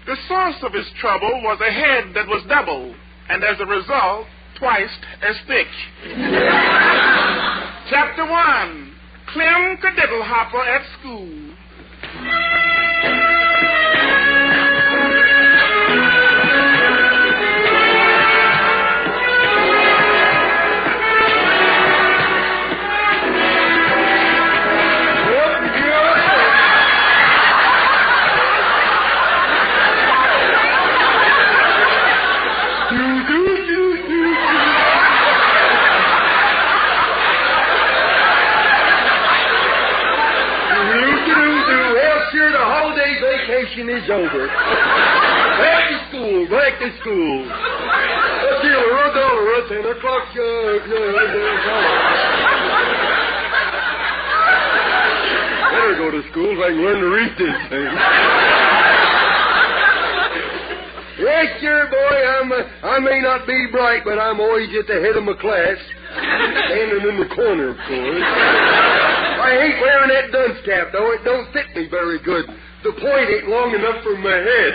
The source of his trouble was a head that was double, and as a result, twice as thick. Chapter 1, Clem Cadiddlehopper at School. graduation is over. Back to school, back to school. $1, 10 o'clock. Better go to school if I can learn to read this thing. Yes, sir, boy, I may not be bright, but I'm always at the head of my class. Standing in the corner, of course. I hate wearing that dunce cap, though. It don't fit me very good. The point ain't long enough for my head.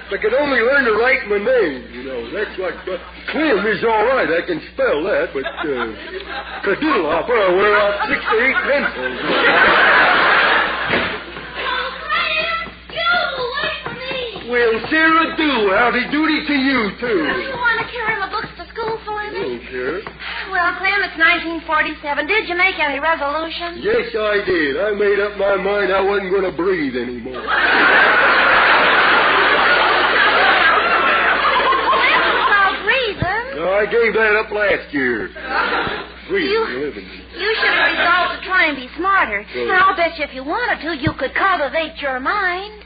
If I could only learn to write my name, you know. That's like... Clem is all right. I can spell that, but... Cadoodle-hopper, I wear out 6 to 8 pencils. Well, Sarah, howdy doody to you, too. You want to carry my books to school for me? Oh, sure. Well, Clem, it's 1947. Did you make any resolutions? Yes, I did. I made up my mind I wasn't going to breathe anymore. I gave that up last year. You should have resolved to try and be smarter. And I'll bet you if you wanted to, you could cultivate your mind.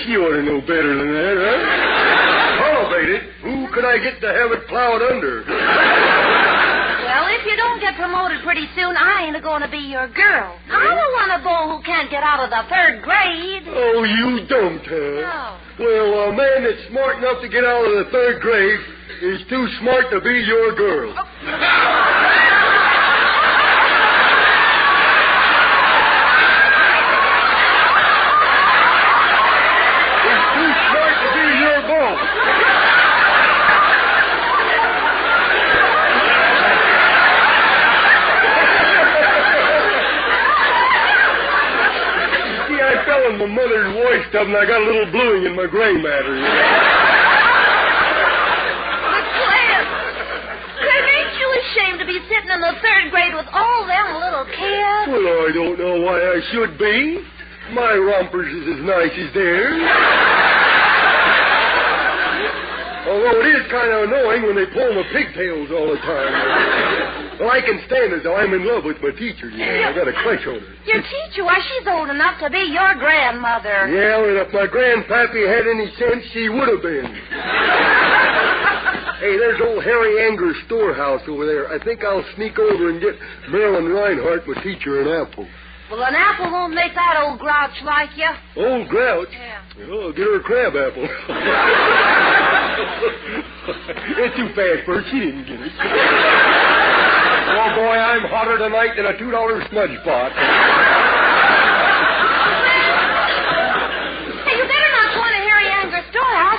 She ought to know better than that, huh? Cultivate it? Who could I get to have it plowed under? Well, if you don't get promoted pretty soon, I ain't going to be your girl. I don't want a beau who can't get out of the 3rd grade. Oh, you don't, huh? No. Well, a man that's smart enough to get out of the 3rd grade is too smart to be your girl. Oh. He's too smart to be your beau. See, I fell in my mother's wash tub and I got a little bluing in my gray matter. You know? Ashamed to be sitting in the 3rd grade with all them little kids. Well, I don't know why I should be. My rompers is as nice as theirs. Although it is kind of annoying when they pull my pigtails all the time. Well, I can stand it, though. I'm in love with my teacher, you know. I got a crush on her. Your teacher? Why, she's old enough to be your grandmother. Yeah, and if my grandpappy had any sense, she would have been. Hey, there's old Harry Anger's storehouse over there. I think I'll sneak over and get Marilyn Reinhardt, my teacher, an apple. Well, an apple won't make that old grouch like you. Old grouch? Yeah. Well, I'll get her a crab apple. It's too fast for her. She didn't get it. Oh, boy, I'm hotter tonight than a $2 smudge pot.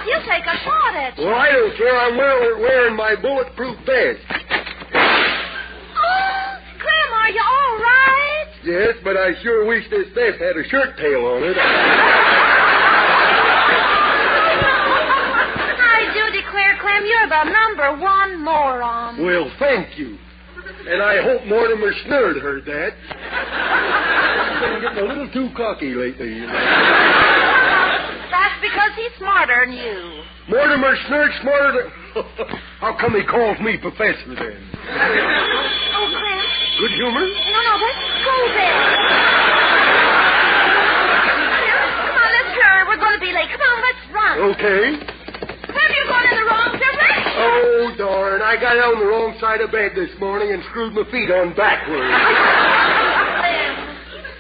You take a shot at you. Well, I don't care. I'm wearing my bulletproof vest. Oh, Clem, are you all right? Yes, but I sure wish this vest had a shirt tail on it. I do declare, Clem, you're the #1 moron. Well, thank you. And I hope Mortimer Snurd heard that. I've been getting a little too cocky lately, you know. That's because he's smarter than you. Mortimer Snurd smarter than... How come he calls me Professor, then? Oh, Clem. Good humor? No, let's go then. Come on, let's hurry. We're going to be late. Come on, let's run. Okay. Clem, you're going in the wrong direction. Oh, darn. I got on the wrong side of bed this morning and screwed my feet on backwards.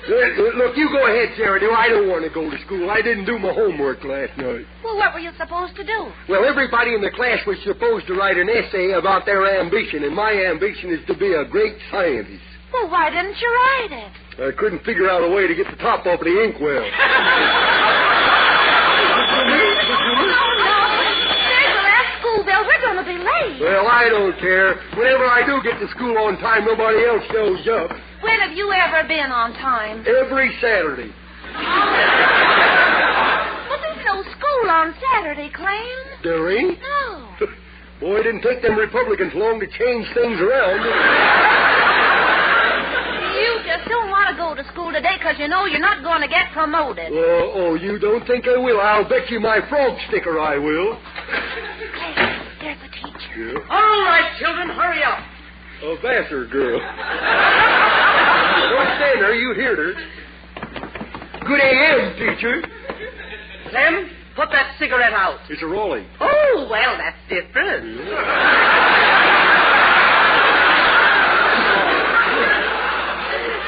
Look, you go ahead, Sarah. I don't want to go to school. I didn't do my homework last night. Well, what were you supposed to do? Well, everybody in the class was supposed to write an essay about their ambition, and my ambition is to be a great scientist. Well, why didn't you write it? I couldn't figure out a way to get the top off the inkwell. No. There's the last school bell. We're going to be late. Well, I don't care. Whenever I do get to school on time, nobody else shows up. When have you ever been on time? Every Saturday. But there's no school on Saturday, Clem. There ain't? No. Boy, it didn't take them Republicans long to change things around. You just don't want to go to school today because you know you're not going to get promoted. Oh, you don't think I will? I'll bet you my frog sticker I will. Clem, there's the teacher. Yeah. All right, children, hurry up. A Vassar girl. Don't stand there. You heard her. good AM, teacher. Clem, put that cigarette out. It's a rolling. Oh, well, that's different.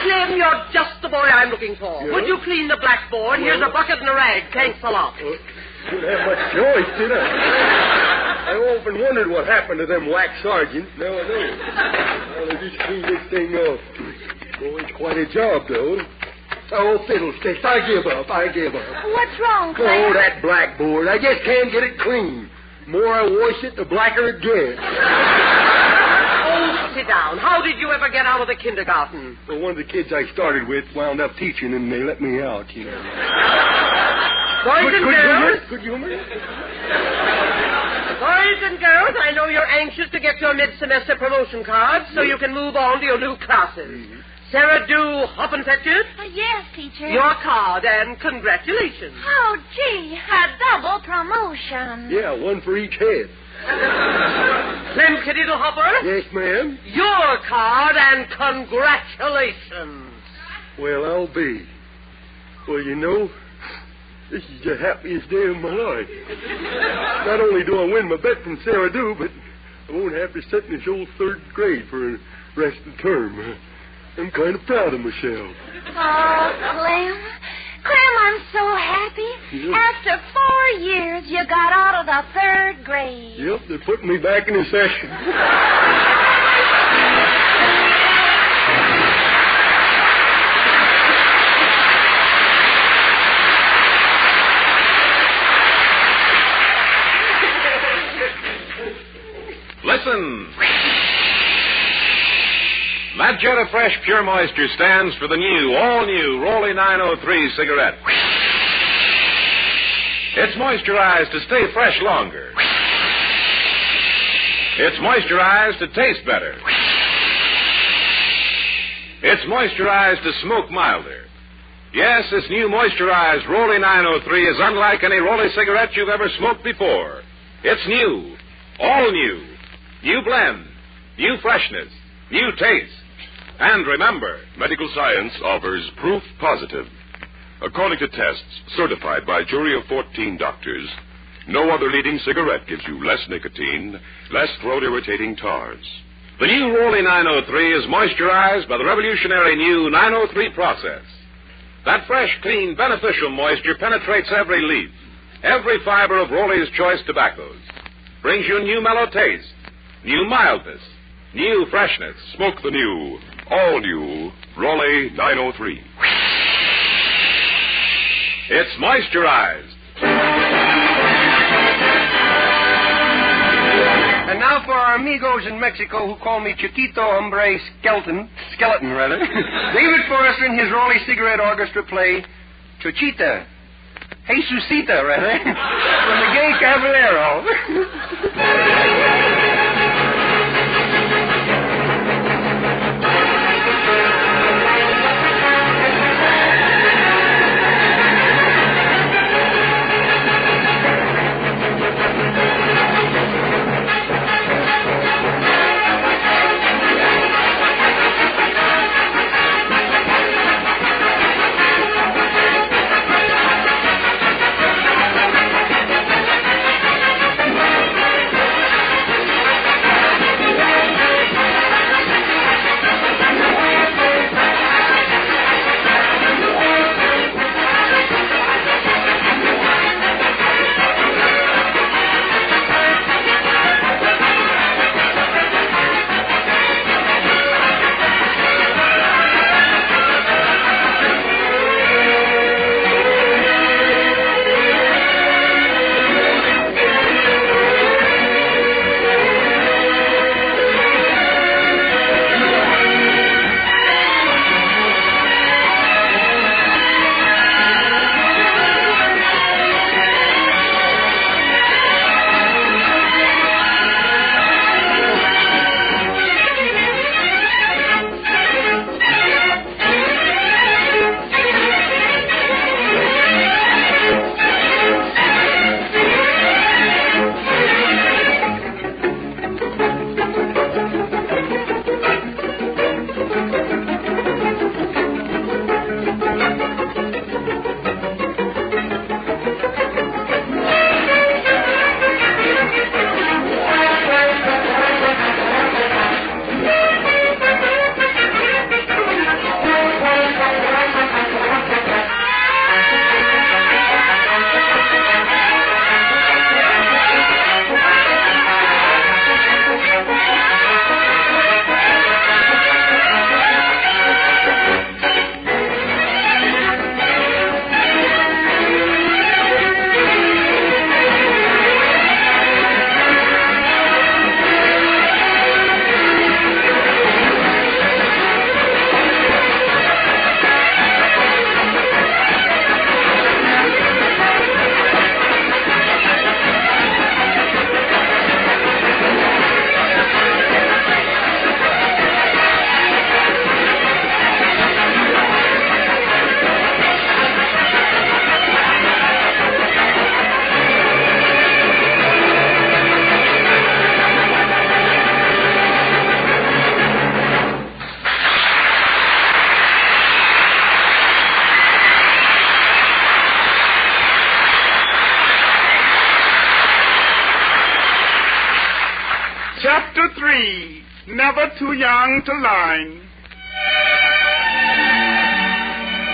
Clem, you're just the boy I'm looking for. Yeah? Would you clean the blackboard? Here's a bucket and a rag. Thanks a lot. Didn't have much choice, did I? I often wondered what happened to them wax sergeants. Now I know. Well, they just cleaned this thing off. Oh, it's quite a job, though. Oh, fiddlesticks. I give up. What's wrong, Clem? Oh, that blackboard. I just can't get it clean. The more I wash it, the blacker it gets. Oh, sit down. How did you ever get out of the kindergarten? Well, one of the kids I started with wound up teaching, and they let me out, you know. Boys and girls. Good humor? Boys and girls, I know you're anxious to get your mid-semester promotion cards so you can move on to your new classes. Mm-hmm. Sarah Dew Hoppenfetchit? Yes, teacher. Your card, and congratulations. Oh, gee, a double promotion. Yeah, one for each head. Clem Hopper? Yes, ma'am? Your card, and congratulations. Well, I'll be. Well, you know, this is the happiest day of my life. Not only do I win my bet from Sarah Dew, but I won't have to sit in this old third grade for the rest of the term. I'm kind of proud of myself. Oh, Clem, I'm so happy. Yeah. After 4 years, you got out of the third grade. Yep, they're putting me back in the session. Listen. That jet of fresh, pure moisture stands for the new, all-new Rolly 903 cigarette. It's moisturized to stay fresh longer. It's moisturized to taste better. It's moisturized to smoke milder. Yes, this new moisturized Rolly 903 is unlike any Rolly cigarette you've ever smoked before. It's new, all new. New blend, new freshness, new taste. And remember, medical science offers proof positive. According to tests certified by a jury of 14 doctors, no other leading cigarette gives you less nicotine, less throat-irritating tars. The new Rolly 903 is moisturized by the revolutionary new 903 process. That fresh, clean, beneficial moisture penetrates every leaf, every fiber of Rolly's choice tobaccos. Brings you new mellow taste, new mildness, new freshness. Smoke the new, all-new Rolly 903. It's moisturized. And now for our amigos in Mexico who call me Chiquito Hombre Skeleton, David Forrester and his Rolly Cigarette Orchestra play Chochita, Jesusita, rather, from the Gay Caballero. Chapter 3, Never Too Young to Learn.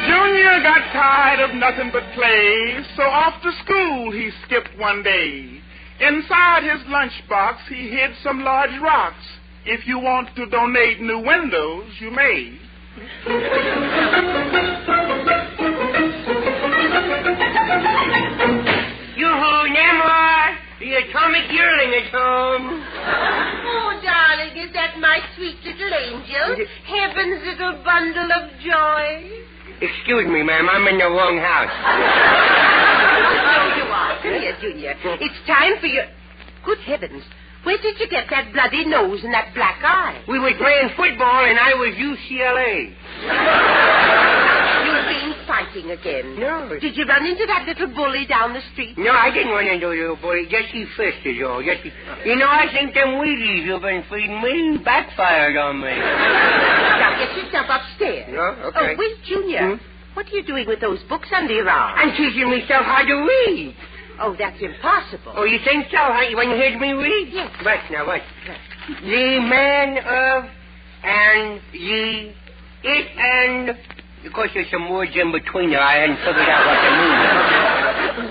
Junior got tired of nothing but play, so off to school he skipped one day. Inside his lunchbox he hid some large rocks. If you want to donate new windows, you may. Yoo-hoo, Namor! The atomic yearling is home. Oh, darling, is that my sweet little angel? Heaven's little bundle of joy. Excuse me, ma'am, I'm in the wrong house. Oh, you are. Come here, Junior. It's time for your... Good heavens. Where did you get that bloody nose and that black eye? We were playing football, and I was UCLA. You've been fighting again. No. Did you run into that little bully down the street? No, I didn't run into a little boy. Just he fished is all. You know, I think them Wheaties you've been feeding me backfired on me. Now get yourself upstairs. No? Okay. Oh, wait, Junior. What are you doing with those books under your arm? I'm teaching myself how to read. Oh, that's impossible. Oh, you think so? When you heard me read? Yes. What now, what? The man of and ye, it and... Of course, there's some words in between there. I hadn't figured out what they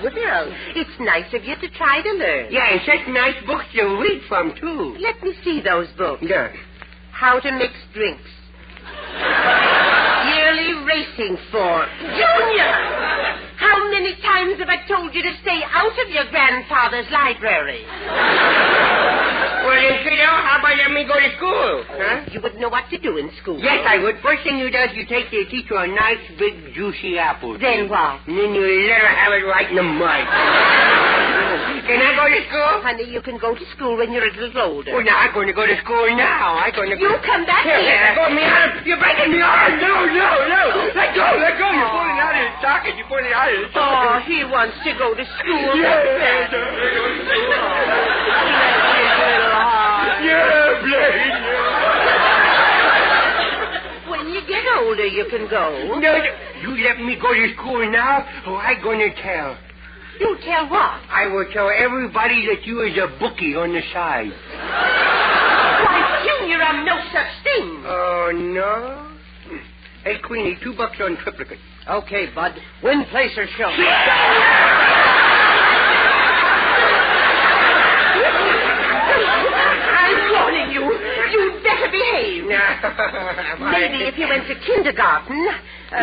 mean. Well, it's nice of you to try to learn. Yeah, and such nice books to read from, too. Let me see those books. Yeah. How to Mix Drinks. Yearly Racing Form. Junior! How many times have I told you to stay out of your grandfather's library? Well, then, kiddo, how about let me go to school? Huh? You wouldn't know what to do in school. Yes, I would. First thing you do is you take the teacher a nice, big, juicy apple. Then what? And then you let her have it right in the mud. Can I go to school? Honey, you can go to school when you're a little older. Well, now, I'm going to go to school now. You come back here. Let go of me arm. You're breaking me arm. No. Let go. You're pulling out of his socket. You're pulling it out of his socket. Oh, he wants to go to school. Yes. Yeah, blame you. When you get older, you can go. No, you let me go to school now, or I'm going to tell. You tell what? I will tell everybody that you is a bookie on the side. Why, Junior, I'm no such thing. Oh, no? Hey, Queenie, $2 on triplicate. Okay, Bud. Win, place, or show. I'm warning you. You'd better behave. Maybe if you went to kindergarten...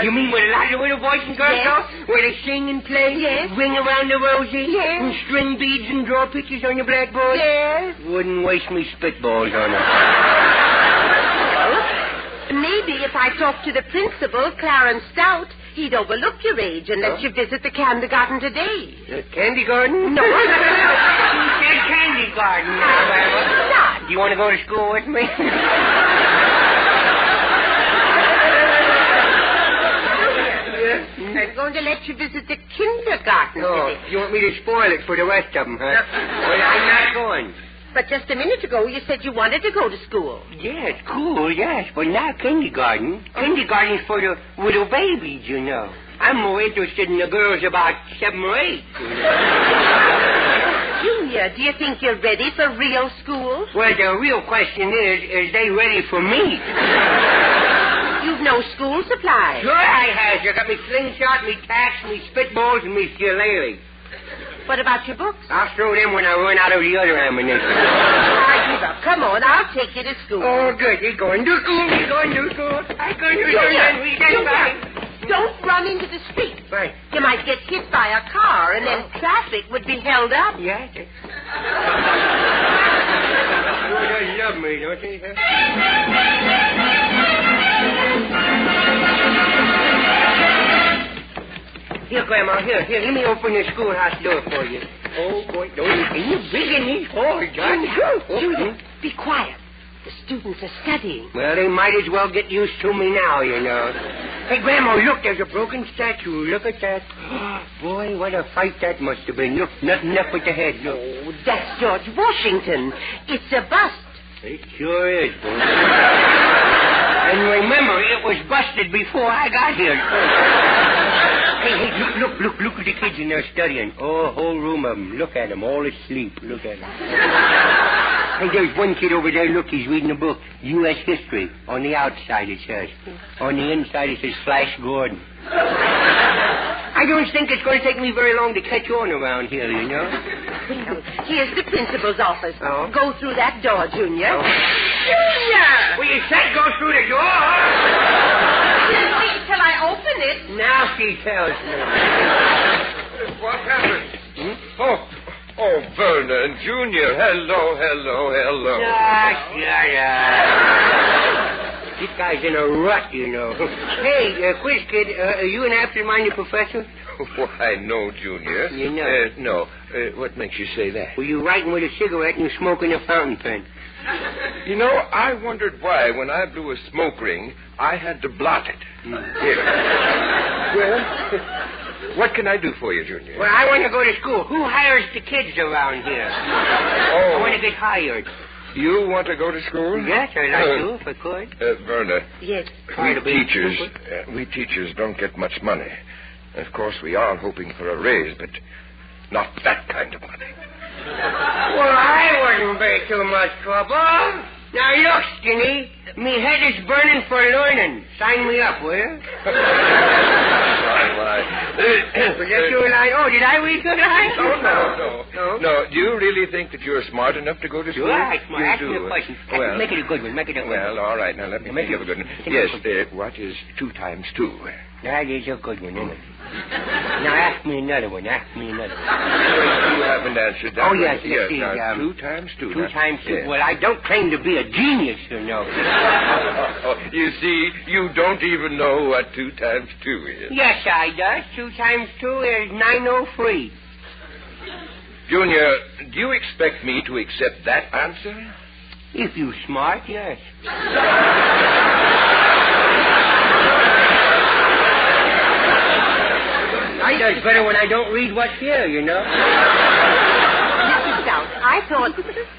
You mean where a lot of little boys and girls go? Where they sing and play? Yes. Ring around the rosy? Yes. And string beads and draw pictures on your blackboard? Yes. Wouldn't waste me spitballs on it. Maybe if I talked to the principal, Clarence Stout, he'd overlook your age and let you visit the kindergarten today. Candy garden? No. You said candy garden. Not. Do you want to go to school with me? I'm going to let you visit the kindergarten today. You want me to spoil it for the rest of them, huh? Well, I'm not going. But just a minute ago, you said you wanted to go to school. Yes, cool, yes, but not kindergarten. Kindergarten's for the little babies, you know. I'm more interested in the girls about 7 or 8. Junior, do you think you're ready for real school? Well, the real question is they ready for me? You've no school supplies. Sure I have. You got me slingshot, me tacks, me spitballs, and me shillelagh. What about your books? I'll throw them when I run out of the other ammunition. I give up. Come on, I'll take you to school. Oh, good. You're going to school. You're going to school. I'm going to school. Don't run into the street. Right. You might get hit by a car, and then traffic would be held up. Yeah. You love me, don't you? Here, Grandma, here, let me open the schoolhouse door for you. Oh, boy, you're big in these halls, John. Junior, be quiet. The students are studying. Well, they might as well get used to me now, you know. Hey, Grandma, look, there's a broken statue. Look at that. Boy, what a fight that must have been. Look, nothing up with the head. Look. Oh, that's George Washington. It's a bust. It sure is, boy. And remember, it was busted before I got here. Hey, look at the kids in there studying. Oh, a whole room of them. Look at them, all asleep. Look at them. Hey, there's one kid over there. Look, he's reading a book. U.S. History. On the outside, it says. On the inside, it says Flash Gordon. I don't think it's going to take me very long to catch on around here, you know. Here's the principal's office. Oh? Go through that door, Junior. Oh. Junior! Well, you said go through the door. Wait till I open it. Now she tells me. What happened? Oh, Verna and Junior. Hello. Shut up. This guy's in a rut, you know. Hey, quiz kid, are you an absent-minded professor? Why, no, Junior. You know? No. What makes you say that? Well, you writing with a cigarette and you smoking a fountain pen. You know, I wondered why, when I blew a smoke ring, I had to blot it. Here. Well, what can I do for you, Junior? Well, I want to go to school. Who hires the kids around here? I want to get hired. You want to go to school? Yes, I'd like to, if I could. Verna. Yes. We teachers don't get much money. Of course, we are hoping for a raise, but not that kind of money. Well, I wouldn't be too much trouble. Now, look, Skinny, me head is burning for learning. Sign me up, will you? Was that your line? Oh, did I read your line? No. Do you really think that you're smart enough to go to school? Sure, I'm smart. Ask me a do. question. Well, make it a good one. Well, all right. Now, let me make it a good one. Yes, what is 2 times 2? That is a good one, isn't it? Now, ask me another one. You haven't answered that. Oh, yes. Yes, See, now, 2 times 2. 2 times 2. Yes. Well, I don't claim to be a genius, you know. You see, you don't even know what 2 times 2 is. Yes, I does. 2 times 2 is 903. Junior, do you expect me to accept that answer? If you smart, yes. I does better when I don't read what's here, you know. Mr. Stout, I thought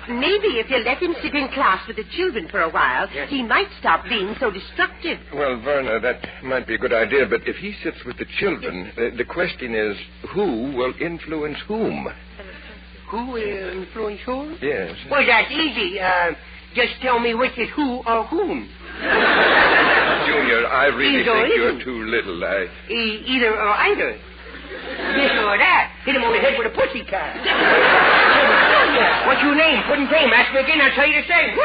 maybe if you let him sit in class with the children for a while, he might stop being so destructive. Well, Verna, that might be a good idea, but if he sits with the children, the question is, who will influence whom? Who will influence whom? Yes. Well, that's easy. Just tell me which is who or whom. Junior, I really think you're too little. Either or either. This or that. Hit him on the head with a pussy cat. What's your name? Couldn't name. Ask me again, I'll tell you the same.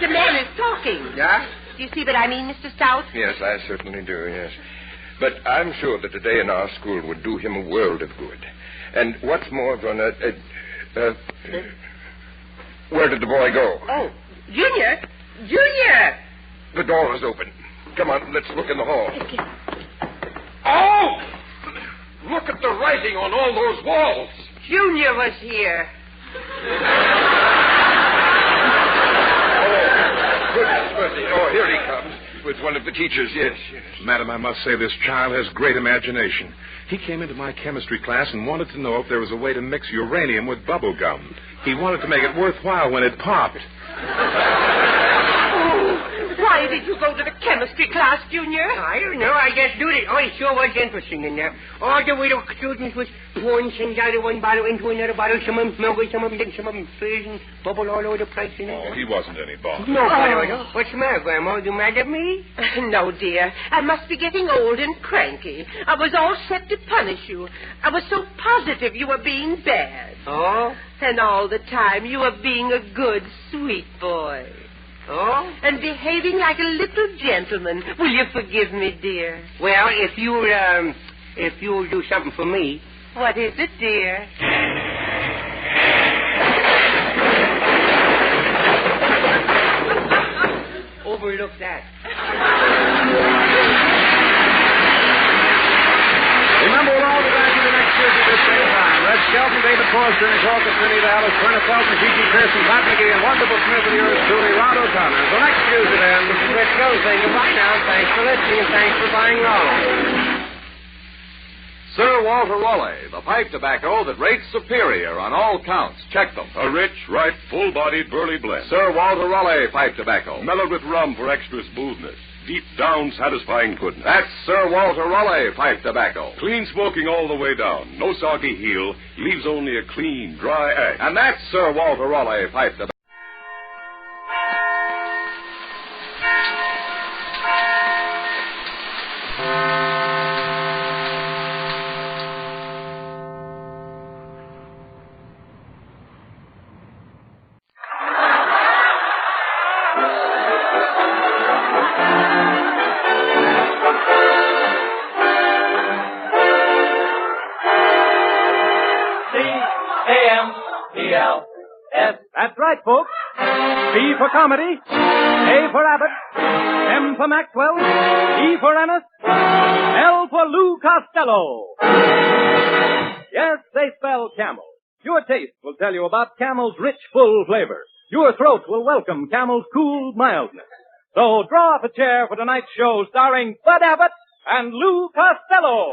The man is talking. Yeah? Do you see what I mean, Mr. Stout? Yes, I certainly do, yes. But I'm sure that a day in our school would do him a world of good. And what's more, Verna, where did the boy go? Oh, Junior! Junior! The door is open. Come on, let's look in the hall. Okay. Oh! Look at the writing on all those walls. Junior was here. Goodness mercy. Oh, here he comes. With one of the teachers, yes. Madam, I must say this child has great imagination. He came into my chemistry class and wanted to know if there was a way to mix uranium with bubble gum. He wanted to make it worthwhile when it popped. Why did you go to the chemistry class, Junior? I don't know. I just do it. Oh, it sure was interesting in there. All the way the students was pouring things out of one bottle into another bottle. Some of them smelled good, some of them didn't. Some of them fizz and bubble all over the place. Oh, he wasn't any bother. No bother. What's the matter, Grandma? You mad at me? No, dear. I must be getting old and cranky. I was all set to punish you. I was so positive you were being bad. Oh? And all the time you were being a good, sweet boy. Oh? And behaving like a little gentleman. Will you forgive me, dear? Well, if you'll do something for me. What is it, dear? Overlook that. Remember, we'll all be back in the next Tuesday at the same time. Red Skelton, David Forster, and Hawkins, Vinnie Dallas, Verna Felton, Gigi Pearson, Pat McGee, and wonderful Smith with yours truly, Rod O'Connor. So next Tuesday, then. This is Rick Joe saying goodbye now. Thanks for listening, and thanks for buying Rollo. Sir Walter Raleigh, the pipe tobacco that rates superior on all counts. Check them. A rich, ripe, full-bodied, burley blend. Sir Walter Raleigh pipe tobacco. Mellowed with rum for extra smoothness. deep down satisfying goodness. That's Sir Walter Raleigh pipe tobacco. Clean smoking all the way down. No soggy heel. Leaves only a clean, dry ash. And that's Sir Walter Raleigh pipe tobacco. That's right, folks. B for comedy, A for Abbott, M for Maxwell, E for Amos, L for Lou Costello. Yes, they spell Camel. Your taste will tell you about Camel's rich, full flavor. Your throat will welcome Camel's cool mildness. So draw up a chair for tonight's show starring Bud Abbott and Lou Costello.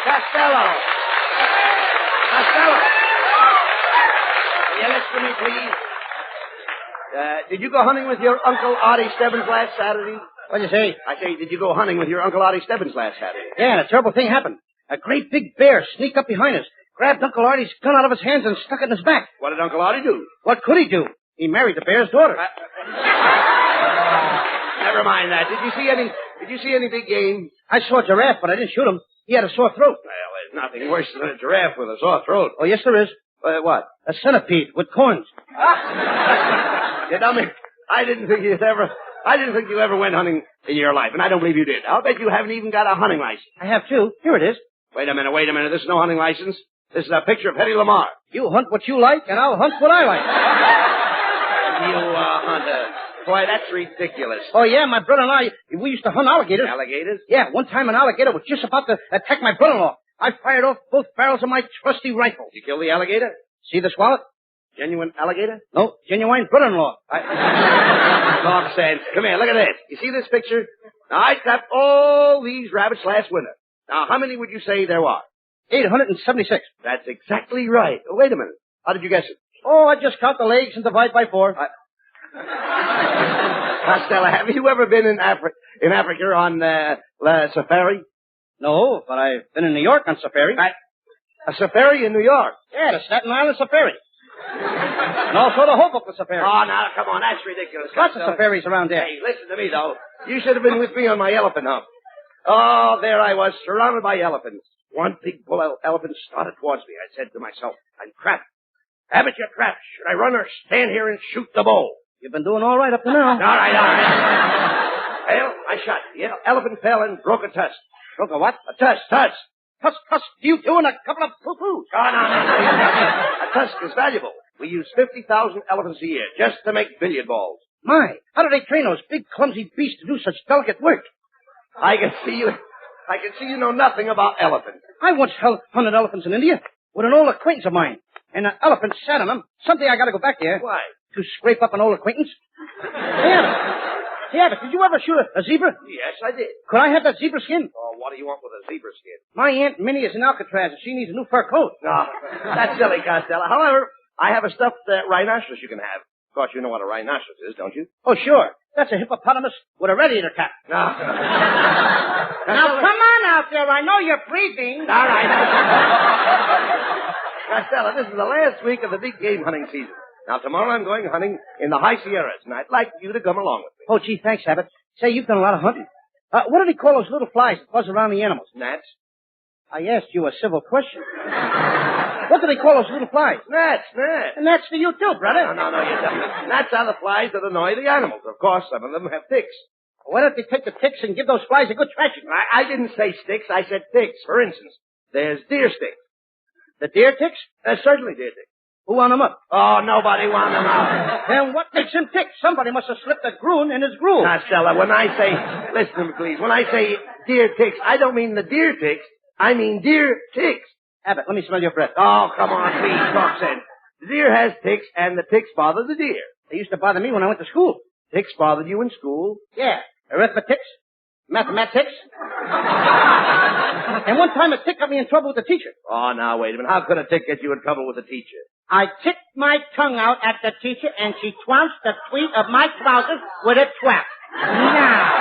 Costello. Will you listen to me, please? Did you go hunting with your Uncle Artie Stebbins last Saturday? What'd you say? I say, did you go hunting with your Uncle Artie Stebbins last Saturday? Yeah, and a terrible thing happened. A great big bear sneaked up behind us, grabbed Uncle Artie's gun out of his hands and stuck it in his back. What did Uncle Artie do? What could he do? He married the bear's daughter. Never mind that. Did you see any big game? I saw a giraffe, but I didn't shoot him. He had a sore throat. Well, there's nothing worse than a giraffe with a sore throat. Oh, yes, there is. What? A centipede with corns. You dummy. I didn't think you ever went hunting in your life, and I don't believe you did. I'll bet you haven't even got a hunting license. I have too. Here it is. Wait a minute. This is no hunting license. This is a picture of Hetty Lamar. You hunt what you like, and I'll hunt what I like. You hunter. Boy, that's ridiculous. Oh, yeah, my brother and I, we used to hunt alligators. Alligators? Yeah, one time an alligator was just about to attack my brother-in-law. I fired off both barrels of my trusty rifle. You killed the alligator? See this wallet? Genuine alligator? No, genuine brother-in-law. Nonsense. Come here, look at this. You see this picture? Now, I trapped all these rabbits last winter. Now, how many would you say there were? 876. That's exactly right. Oh, wait a minute. How did you guess it? Oh, I just count the legs and divide by 4. Costello, have you ever been in Africa on safari? No, but I've been in New York on safari. A safari in New York? Yeah, the Staten Island safari. And also the Hoboken safari. Oh, now, come on, that's ridiculous. Lots of safaris around there. Hey, listen to me, though. You should have been with me on my elephant hump. Oh, there I was, surrounded by elephants. One big bull elephant started towards me. I said to myself, I'm trapped. Abbott, you're trapped. Should I run or stand here and shoot the bull? You've been doing all right up to now. All right. Well, I shot. The elephant fell and broke a tusk. Broke a what? A tusk. Tusk, you two and a couple of poo-poos. Oh, no. A tusk is valuable. We use 50,000 elephants a year just to make billiard balls. My, how do they train those big, clumsy beasts to do such delicate work? I can see you know nothing about elephants. I once hunted elephants in India with an old acquaintance of mine. And an elephant sat on them. Someday I gotta go back there. Why? To scrape up an old acquaintance. Hey, Abbott, did you ever shoot a zebra? Yes, I did. Could I have that zebra skin? Oh, what do you want with a zebra skin? My Aunt Minnie is in Alcatraz, and she needs a new fur coat. No, that's silly, Costello. However, I have a stuffed rhinoceros you can have. Of course, you know what a rhinoceros is, don't you? Oh, sure. That's a hippopotamus with a radiator cap. No. Now, come on out there. I know you're breathing. All right. Costello, this is the last week of the big game hunting season. Now, tomorrow I'm going hunting in the high Sierras, and I'd like you to come along with me. Oh, gee, thanks, Abbott. Say, you've done a lot of hunting. What do they call those little flies that buzz around the animals? Gnats. I asked you a civil question. What do they call those little flies? Gnats. And that's for you, too, brother. No, you don't. Gnats are the flies that annoy the animals. Of course, some of them have ticks. Why don't they take the ticks and give those flies a good thrashing? I didn't say sticks. I said ticks. For instance, there's deer sticks. The deer ticks? Certainly deer ticks. Who wound them up? Oh, nobody wound them up. Then what makes him tick? Somebody must have slipped a groon in his groove. Costello, when I say, listen to me, please. When I say deer ticks, I don't mean the deer ticks. I mean deer ticks. Abbott, let me smell your breath. Oh, come on, please, talk sense. The deer has ticks, and the ticks bother the deer. They used to bother me when I went to school. Ticks bothered you in school? Yeah. Arithmetics, mathematics. And one time a tick got me in trouble with the teacher. Oh, now, wait a minute. How could a tick get you in trouble with the teacher? I ticked my tongue out at the teacher, and she trounced the tweed of my trousers with a twap. Now.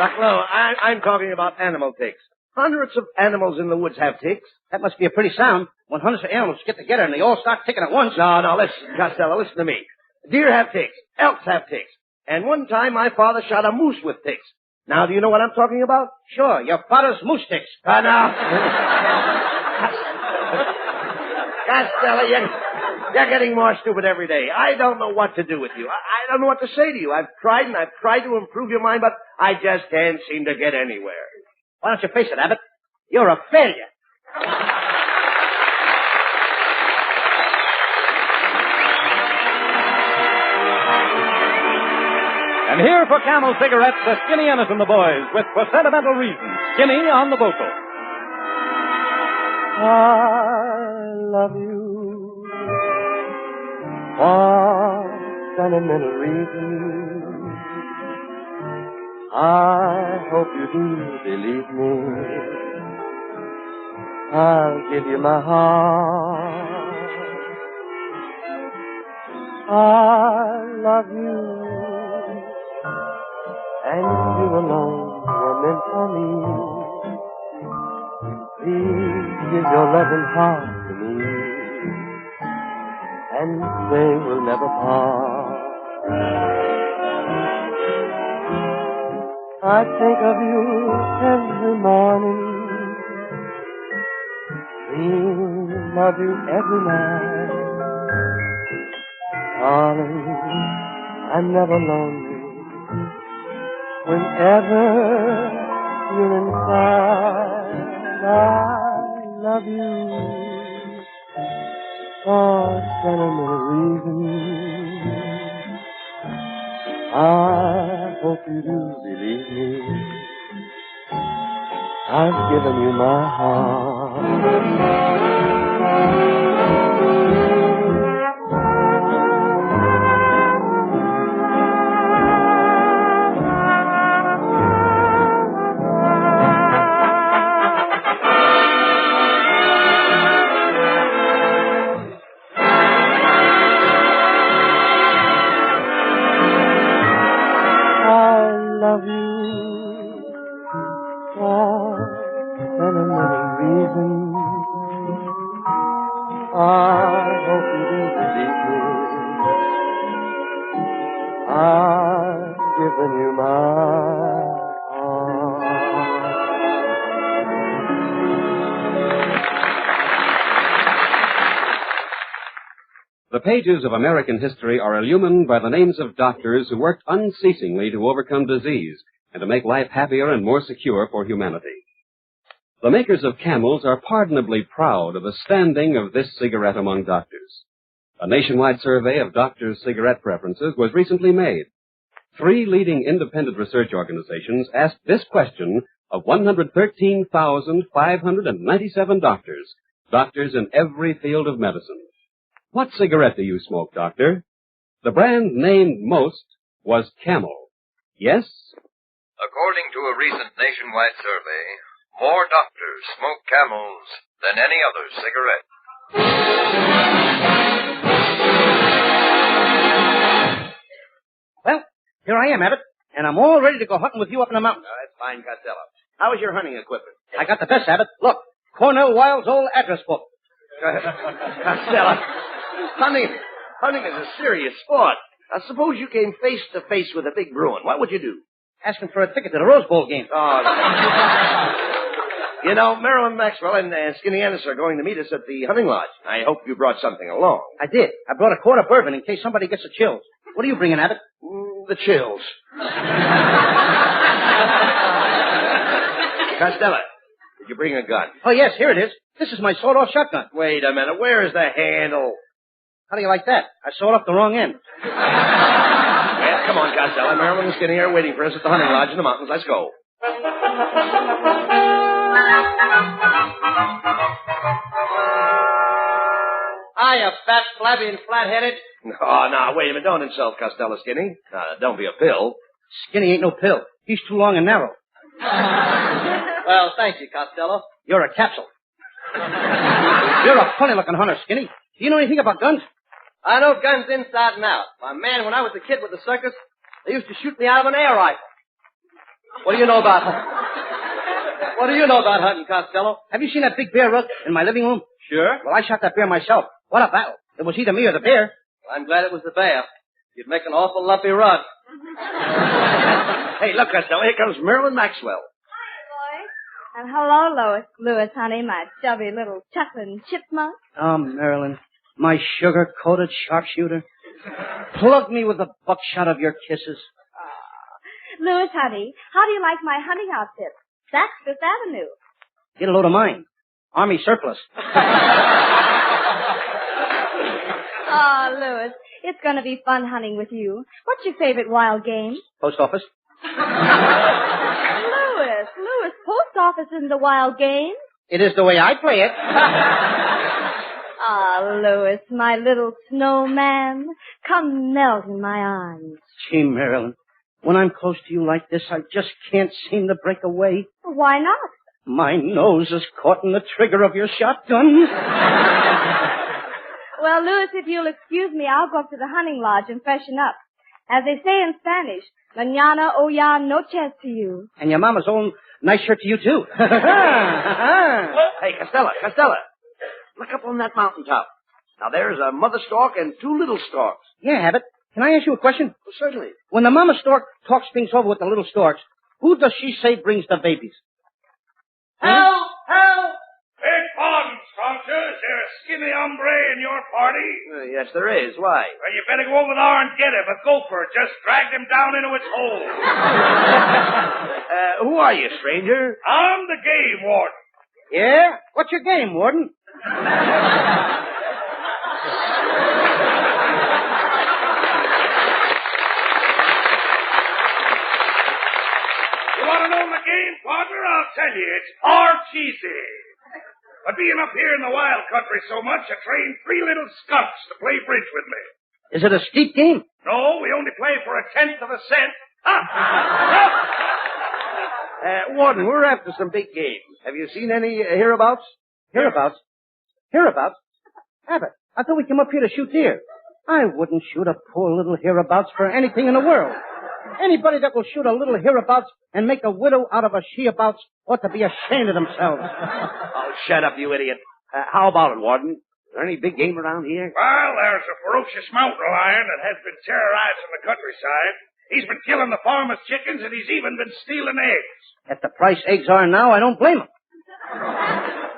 Look, no, I'm talking about animal ticks. Hundreds of animals in the woods have ticks. That must be a pretty sound when hundreds of animals get together and they all start ticking at once. No, listen, Costello, listen to me. Deer have ticks. Elks have ticks. And one time my father shot a moose with ticks. Now, do you know what I'm talking about? Sure, your father's moose ticks. Now. Costello, you're getting more stupid every day. I don't know what to do with you. I don't know what to say to you. I've tried to improve your mind, but I just can't seem to get anywhere. Why don't you face it, Abbott? You're a failure. And here for Camel Cigarettes, the Skinny Amos and the Boys, with For Sentimental Reasons, Skinny on the vocal. I love you for sentimental reasons. I hope you do believe me. I'll give you my heart. I love you, and you alone were meant for me. Please give your loving heart to me, and they will never part. I think of you every morning, dream of you every night. Darling, I'm never lonely whenever you're inside. I love you for sentimental reasons. I hope you do believe me. I've given you my heart. The pages of American history are illumined by the names of doctors who worked unceasingly to overcome disease and to make life happier and more secure for humanity. The makers of Camels are pardonably proud of the standing of this cigarette among doctors. A nationwide survey of doctors' cigarette preferences was recently made. 3 leading independent research organizations asked this question of 113,597 doctors in every field of medicine. What cigarette do you smoke, doctor? The brand named most was Camel. Yes? According to a recent nationwide survey, more doctors smoke Camels than any other cigarette. Well, here I am, Abbott, and I'm all ready to go hunting with you up in the mountains. That's fine, Costello. How is your hunting equipment? I got the best, Abbott. Look, Cornell Wilde's old address book. Costello, hunting is a serious sport. Now, suppose you came face to face with a big Bruin. What would you do? Ask him for a ticket to the Rose Bowl game. Oh, you know, Marilyn Maxwell and Skinny Ennis are going to meet us at the hunting lodge. I hope you brought something along. I did. I brought a quart of bourbon in case somebody gets the chills. What are you bringing, Abbott? The chills. Costello, did you bring a gun? Oh, yes, here it is. This is my sawed-off shotgun. Wait a minute. Where is the handle? How do you like that? I sawed off the wrong end. Well, come on, Costello. Marilyn and Skinny are waiting for us at the hunting lodge in the mountains. Let's go. Hiya, fat, flabby, and flat-headed. No, wait a minute. Don't insult Costello, Skinny. Don't be a pill. Skinny ain't no pill. He's too long and narrow. Well, thank you, Costello. You're a capsule. You're a funny-looking hunter, Skinny. Do you know anything about guns? I know guns inside and out. My man, when I was a kid with the circus, they used to shoot me out of an air rifle. What do you know about hunting? What do you know about hunting, Costello? Have you seen that big bear rug in my living room? Sure. Well, I shot that bear myself. What a battle. It was either me or the bear. Well, I'm glad it was the bear. You'd make an awful lumpy rug. Hey, look, Costello. Here comes Marilyn Maxwell. And hello, Louis, honey, my chubby little chuckling chipmunk. Oh, Marilyn, my sugar-coated sharpshooter. Plug me with the buckshot of your kisses. Louis, honey, how do you like my hunting outfit? That's Fifth Avenue. Get a load of mine. Army surplus. Oh, Louis, it's going to be fun hunting with you. What's your favorite wild game? Post office. Louis, post office isn't a wild game. It is the way I play it. Ah, Louis, my little snowman, come melt in my arms. Gee, Marilyn, when I'm close to you like this, I just can't seem to break away. Why not? My nose is caught in the trigger of your shotgun. Well, Louis, if you'll excuse me, I'll go up to the hunting lodge and freshen up. As they say in Spanish, mañana o ya noches to you. And your mama's own nice shirt to you, too. Hey, Costello. Look up on that mountaintop. Now, there's a mother stork and two little storks. Yeah, Abbott. Can I ask you a question? Well, certainly. When the mama stork talks things over with the little storks, who does she say brings the babies? Help! Help! Beg pardon, Scotcher. Is there a skinny hombre in your party? Yes, there is. Why? Well, you better go over there and get him. A gopher just dragged him down into its hole. Who are you, stranger? I'm the game warden. Yeah? What's your game, warden? You want to know my game, partner? I'll tell you. It's cheesy. But being up here in the wild country so much, I trained 3 little skunks to play bridge with me. Is it a steep game? No, we only play for 1/10 of a cent. Warden, we're after some big game. Have you seen any hereabouts? Hereabouts? Hereabouts? Abbott, I thought we came up here to shoot deer. I wouldn't shoot a poor little hereabouts for anything in the world. Anybody that will shoot a little hereabouts and make a widow out of a sheabouts ought to be ashamed of themselves. Oh, shut up, you idiot. How about it, Warden? Is there any big game around here? Well, there's a ferocious mountain lion that has been terrorizing the countryside. He's been killing the farmers' chickens, and he's even been stealing eggs. At the price eggs are now, I don't blame him.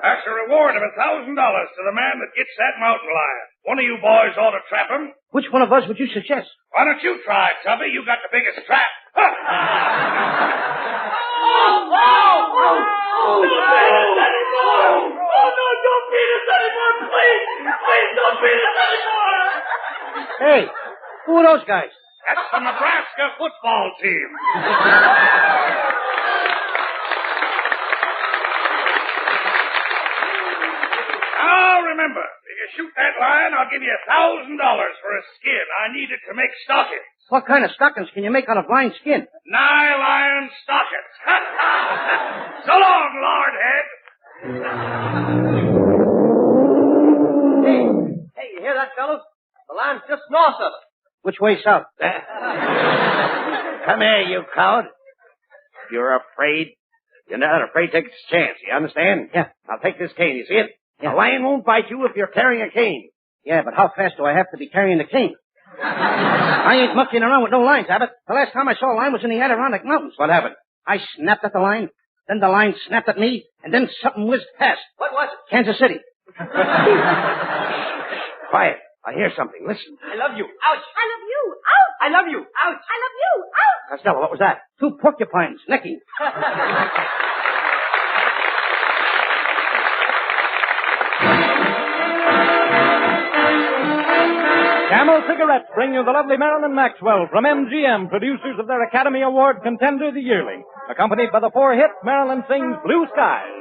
That's a reward of $1,000 to the man that gets that mountain lion. One of you boys ought to trap him. Which one of us would you suggest? Why don't you try, Tubby? You got the biggest trap. Oh, no, don't beat us anymore, please. Please don't beat us anymore. Hey, who are those guys? That's the Nebraska football team. Now, remember, if you shoot that lion, I'll give you $1,000 for a skin. I need it to make stockings. What kind of stockings can you make out of lion skin? Lion stockings. So long, Lordhead. Hey, you hear that, fellas? The lion's just north of us. Which way south? Come here, you coward. If you're afraid, you're not afraid, take a chance. You understand? Yeah. Now take this cane. You see it? Yeah. A lion won't bite you if you're carrying a cane. Yeah, but how fast do I have to be carrying the cane? I ain't mucking around with no lines, Abbott. The last time I saw a lion was in the Adirondack Mountains. What happened? I snapped at the lion, then the lion snapped at me, and then something whizzed past. What was it? Kansas City. Quiet. I hear something. Listen. I love you. Ouch. I love you. Ouch. I love you. Ouch. I love you. Ouch. Costello, what was that? 2 porcupines necking. Camel Cigarettes bring you the lovely Marilyn Maxwell from MGM, producers of their Academy Award contender, The Yearling. Accompanied by the 4 hits, Marilyn sings Blue Skies.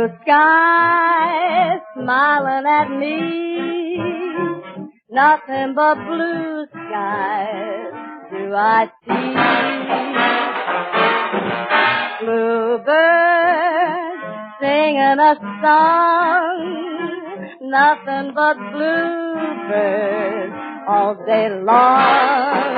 blue sky smiling at me. Nothing but blue skies do I see. Bluebirds singing a song. Nothing but bluebirds all day long.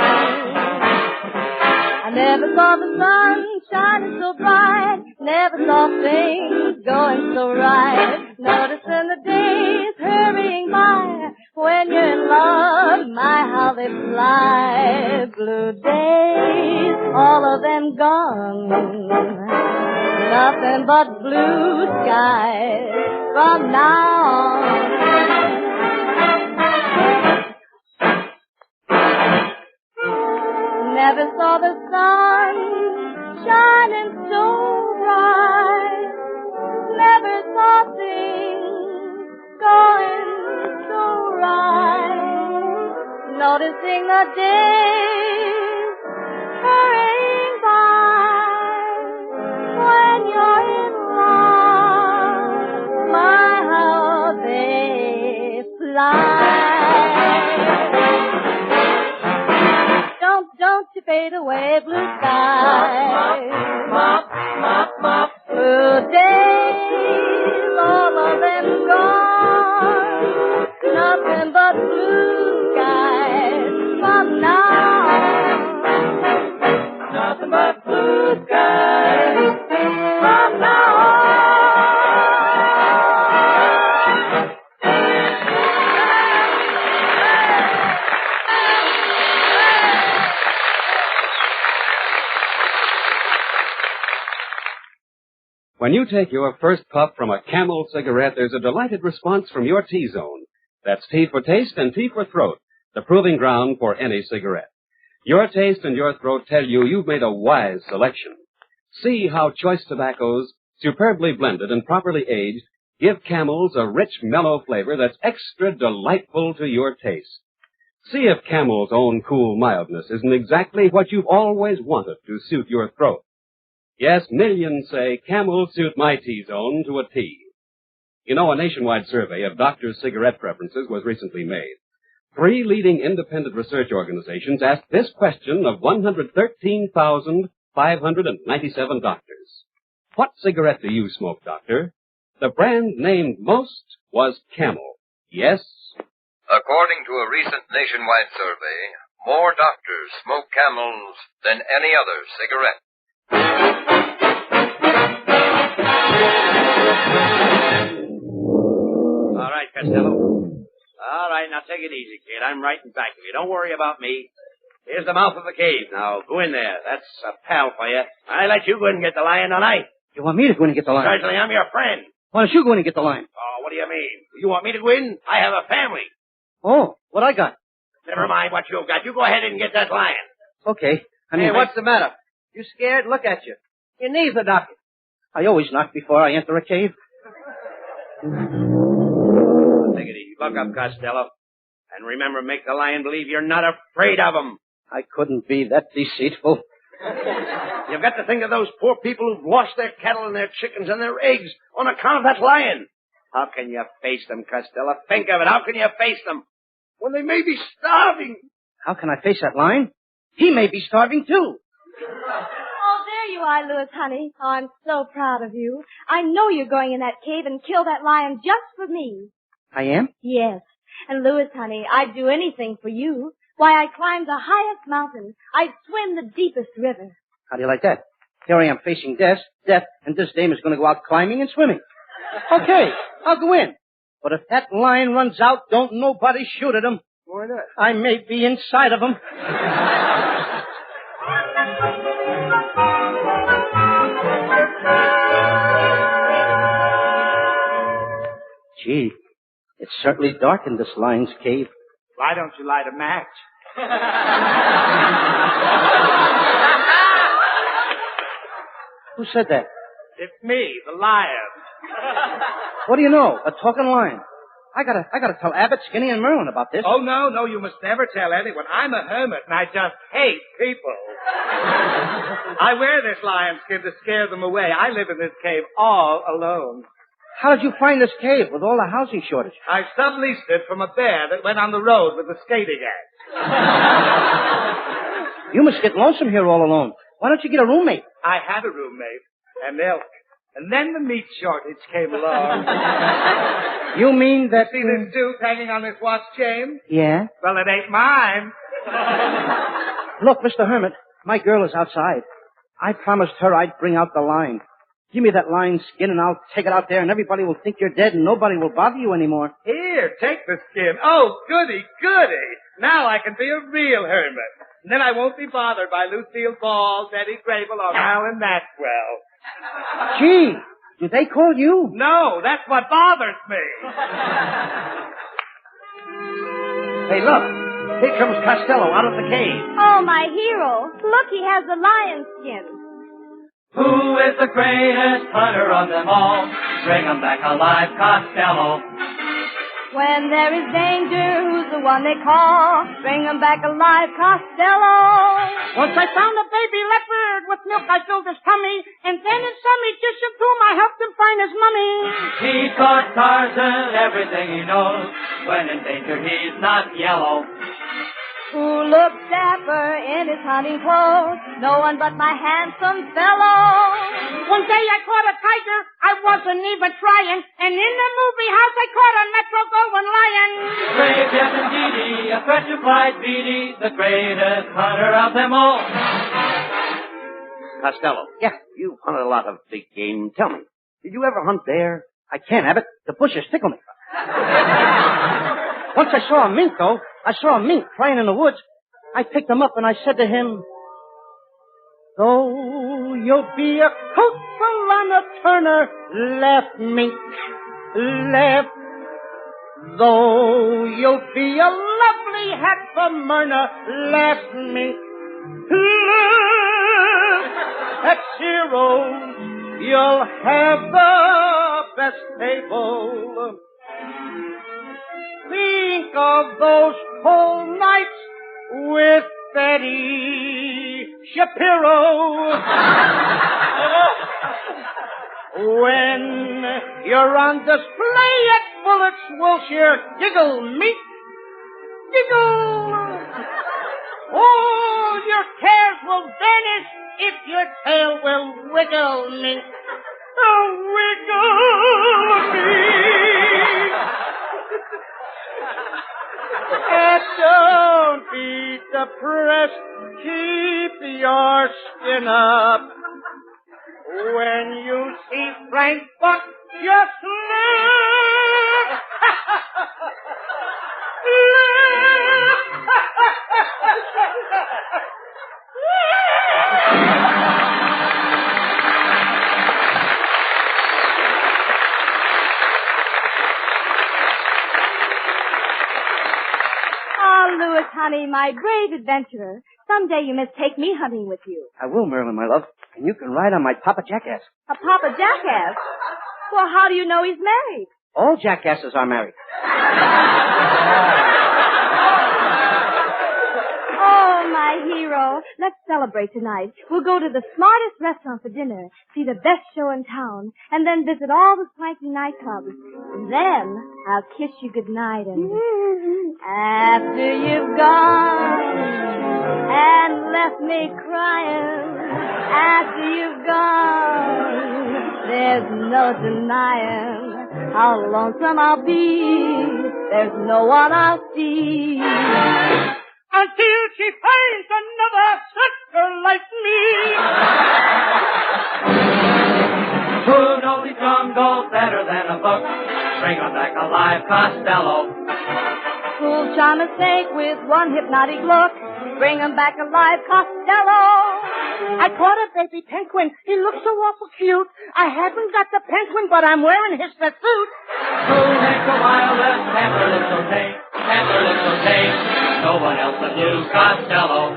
I never saw the sun shining so bright, never saw things going so right. Noticing the days hurrying by, when you're in love, my how they fly. Blue days, all of them gone, nothing but blue skies from now on. Never saw the sun shining so bright. Never saw things going so right. Noticing the days hurrying by. When you're in love, my how they fly. Don't you fade away, blue skies. Mop, mop, mop. Blue days, all of them gone. Nothing but blue skies from now on. Nothing but blue skies from now on. When you take your first puff from a Camel cigarette, there's a delighted response from your T-zone. That's T for taste and T for throat, the proving ground for any cigarette. Your taste and your throat tell you you've made a wise selection. See how choice tobaccos, superbly blended and properly aged, give Camels a rich, mellow flavor that's extra delightful to your taste. See if Camel's own cool mildness isn't exactly what you've always wanted to suit your throat. Yes, millions say Camel suit my T-zone to a T. You know, a nationwide survey of doctors' cigarette preferences was recently made. 3 leading independent research organizations asked this question of 113,597 doctors. What cigarette do you smoke, doctor? The brand named most was Camel. Yes? According to a recent nationwide survey, more doctors smoke Camels than any other cigarette. All right, Costello. All right, now take it easy, kid. I'm right in back of you. Don't worry about me. Here's the mouth of the cave. Now, go in there. That's a pal for you. I let you go in and get the lion, don't I? You want me to go in and get the lion? Certainly, I'm your friend. Why don't you go in and get the lion? Oh, what do you mean? You want me to go in? I have a family. Oh, what I got? Never mind what you've got. You go ahead and get that lion. Okay. Hey, what's the matter? You scared? Look at you. Your knees are knocking. I always knock before I enter a cave. Take it easy. Look up, Costello. And remember, make the lion believe you're not afraid of him. I couldn't be that deceitful. You've got to think of those poor people who've lost their cattle and their chickens and their eggs on account of that lion. How can you face them, Costello? Think of it. How can you face them when they may be starving? How can I face that lion? He may be starving, too. Oh, there you are, Louis, honey. Oh, I'm so proud of you. I know you're going in that cave and kill that lion just for me. I am? Yes. And Louis, honey, I'd do anything for you. Why, I'd climb the highest mountain. I'd swim the deepest river. How do you like that? Here I am facing death, and this dame is going to go out climbing and swimming. Okay, I'll go in. But if that lion runs out, don't nobody shoot at him. Why not? I may be inside of him. Gee, it's certainly dark in this lion's cave. Why don't you light a match? Who said that? It's me, the lion. What do you know? A talking lion. I gotta tell Abbott, Skinny, and Merlin about this. Oh, no, you must never tell anyone. I'm a hermit, and I just hate people. I wear this lion skin to scare them away. I live in this cave all alone. How did you find this cave with all the housing shortage? I subleased it from a bear that went on the road with the skating axe. You must get lonesome here all alone. Why don't you get a roommate? I had a roommate, an elk. And then the meat shortage came along. You mean that... See this tooth hanging on this watch chain? Yeah? Well, it ain't mine. Look, Mr. Hermit, my girl is outside. I promised her I'd bring out the line. Give me that lion skin and I'll take it out there and everybody will think you're dead and nobody will bother you anymore. Here, take the skin. Oh, goody, goody. Now I can be a real hermit. And then I won't be bothered by Lucille Ball, Betty Grable, or Alan Maxwell. Gee, did they call you? No, that's what bothers me. Hey, look. Here comes Costello out of the cave. Oh, my hero. Look, he has the lion skin. Who is the greatest hunter of them all? Bring 'em back alive, Costello. When there is danger, who's the one they call? Bring 'em back alive, Costello. Once I found a baby leopard. With milk I filled his tummy. And then in some magician tomb I helped him find his mummy. He taught Tarzan everything he knows. When in danger, he's not yellow. Who looks dapper in his hunting clothes? No one but my handsome fellow. One day I caught a tiger. I wasn't even trying. And in the movie house I caught a Metro Goldwyn lion. Brave Captain Dee, a fresh applied Beatty, the greatest hunter of them all. Costello. Yeah, you hunted a lot of big game. Tell me, did you ever hunt bear? I can't, Abbott. The bushes tickle me. Once I saw a mink, though. I saw a mink playing in the woods. I picked him up and I said to him, though you'll be a coatful on a Turner, left, mink, left. Though you'll be a lovely hat for Myrna, left, mink, left. At Ciro's, you'll have the best table. Think of those cold nights with Betty Shapiro. When you're on display at Bullett's Wilshire, giggle, mink, giggle. All your cares will vanish if your tail will wiggle, mink. Oh, wiggle, mink. And don't be depressed. Keep your skin up. When you see Frank Buck, just look. Louis, honey, my brave adventurer. Someday you must take me hunting with you. I will, Marilyn, my love. And you can ride on my Papa Jackass. A Papa Jackass? Well, how do you know he's married? All jackasses are married. Oh, my hero. Let's celebrate tonight. We'll go to the smartest restaurant for dinner, see the best show in town, and then visit all the swanky nightclubs. And then I'll kiss you goodnight and... After you've gone and left me crying, after you've gone, there's no denying how lonesome I'll be. There's no one I'll see. Until she finds another sister like me. Who knows the jungle better than a book? Bring 'em back alive, Costello. Who'll charm a snake with one hypnotic look? Bring 'em back alive, Costello. I caught a baby penguin. He looks so awful cute. I haven't got the penguin, but I'm wearing his suit. Who makes the wildest panther look so tame? Panther looks so tame. No one else but you, Costello.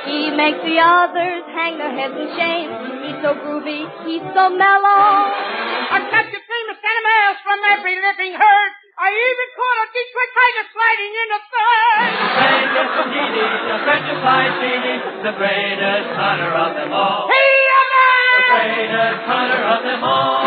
He makes the others hang their heads in shame. He's so groovy, he's so mellow. I've captured famous animals from every living herd. I even caught a Detroit tiger sliding in the third. The petrified genie, the greatest hunter of them all. Hey, the greatest hunter of them all.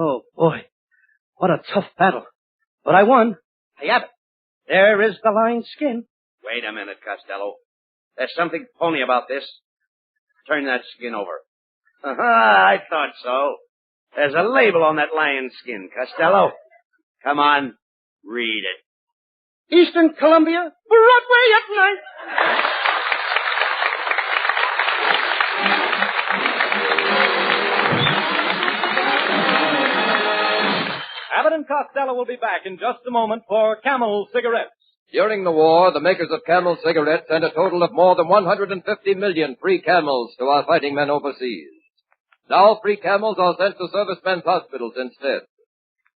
Oh, boy. What a tough battle. But I won. Hey, Abbott, there is the lion's skin. Wait a minute, Costello. There's something phony about this. Turn that skin over. I thought so. There's a label on that lion's skin, Costello. Come on, read it. Eastern Columbia, Broadway at night. Abbott and Costello will be back in just a moment for Camel cigarettes. During the war, the makers of Camel cigarettes sent a total of more than 150 million free Camels to our fighting men overseas. Now free Camels are sent to servicemen's hospitals instead.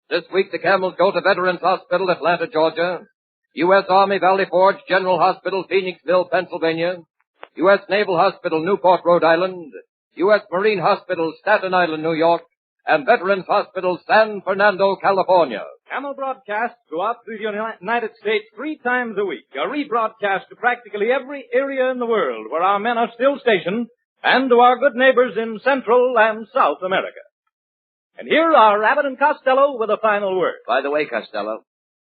This week the Camels go to Veterans Hospital, Atlanta, Georgia, U.S. Army Valley Forge General Hospital, Phoenixville, Pennsylvania, U.S. Naval Hospital, Newport, Rhode Island, U.S. Marine Hospital, Staten Island, New York, and Veterans Hospital, San Fernando, California. Camel broadcasts go out to the United States 3 times a week, a rebroadcast to practically every area in the world where our men are still stationed, and to our good neighbors in Central and South America. And here are Abbott and Costello with a final word. By the way, Costello,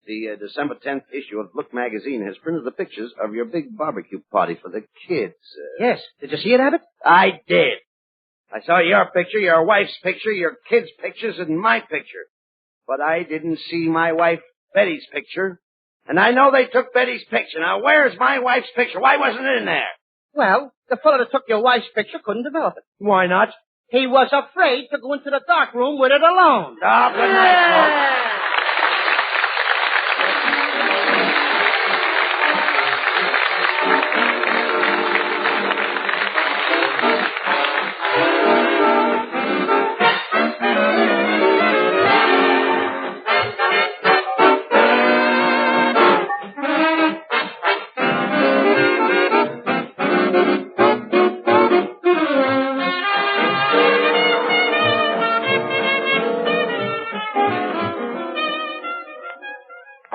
the December 10th issue of Look magazine has printed the pictures of your big barbecue party for the kids. Yes. Did you see it, Abbott? I did. I saw your picture, your wife's picture, your kids' pictures, and my picture. But I didn't see my wife Betty's picture. And I know they took Betty's picture. Now, where's my wife's picture? Why wasn't it in there? Well, the fellow that took your wife's picture couldn't develop it. Why not? He was afraid to go into the dark room with it alone. Oh, good night, folks.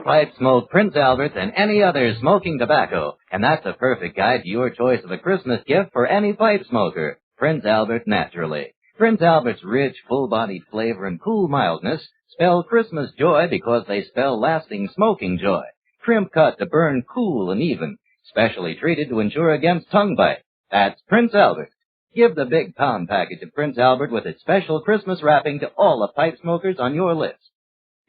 Pipe smoke Prince Albert than any other smoking tobacco, and that's a perfect guide to your choice of a Christmas gift for any pipe smoker. Prince Albert naturally. Prince Albert's rich, full-bodied flavor and cool mildness spell Christmas joy because they spell lasting smoking joy. Crimp cut to burn cool and even, specially treated to ensure against tongue bite. That's Prince Albert. Give the big pound package of Prince Albert with its special Christmas wrapping to all the pipe smokers on your list.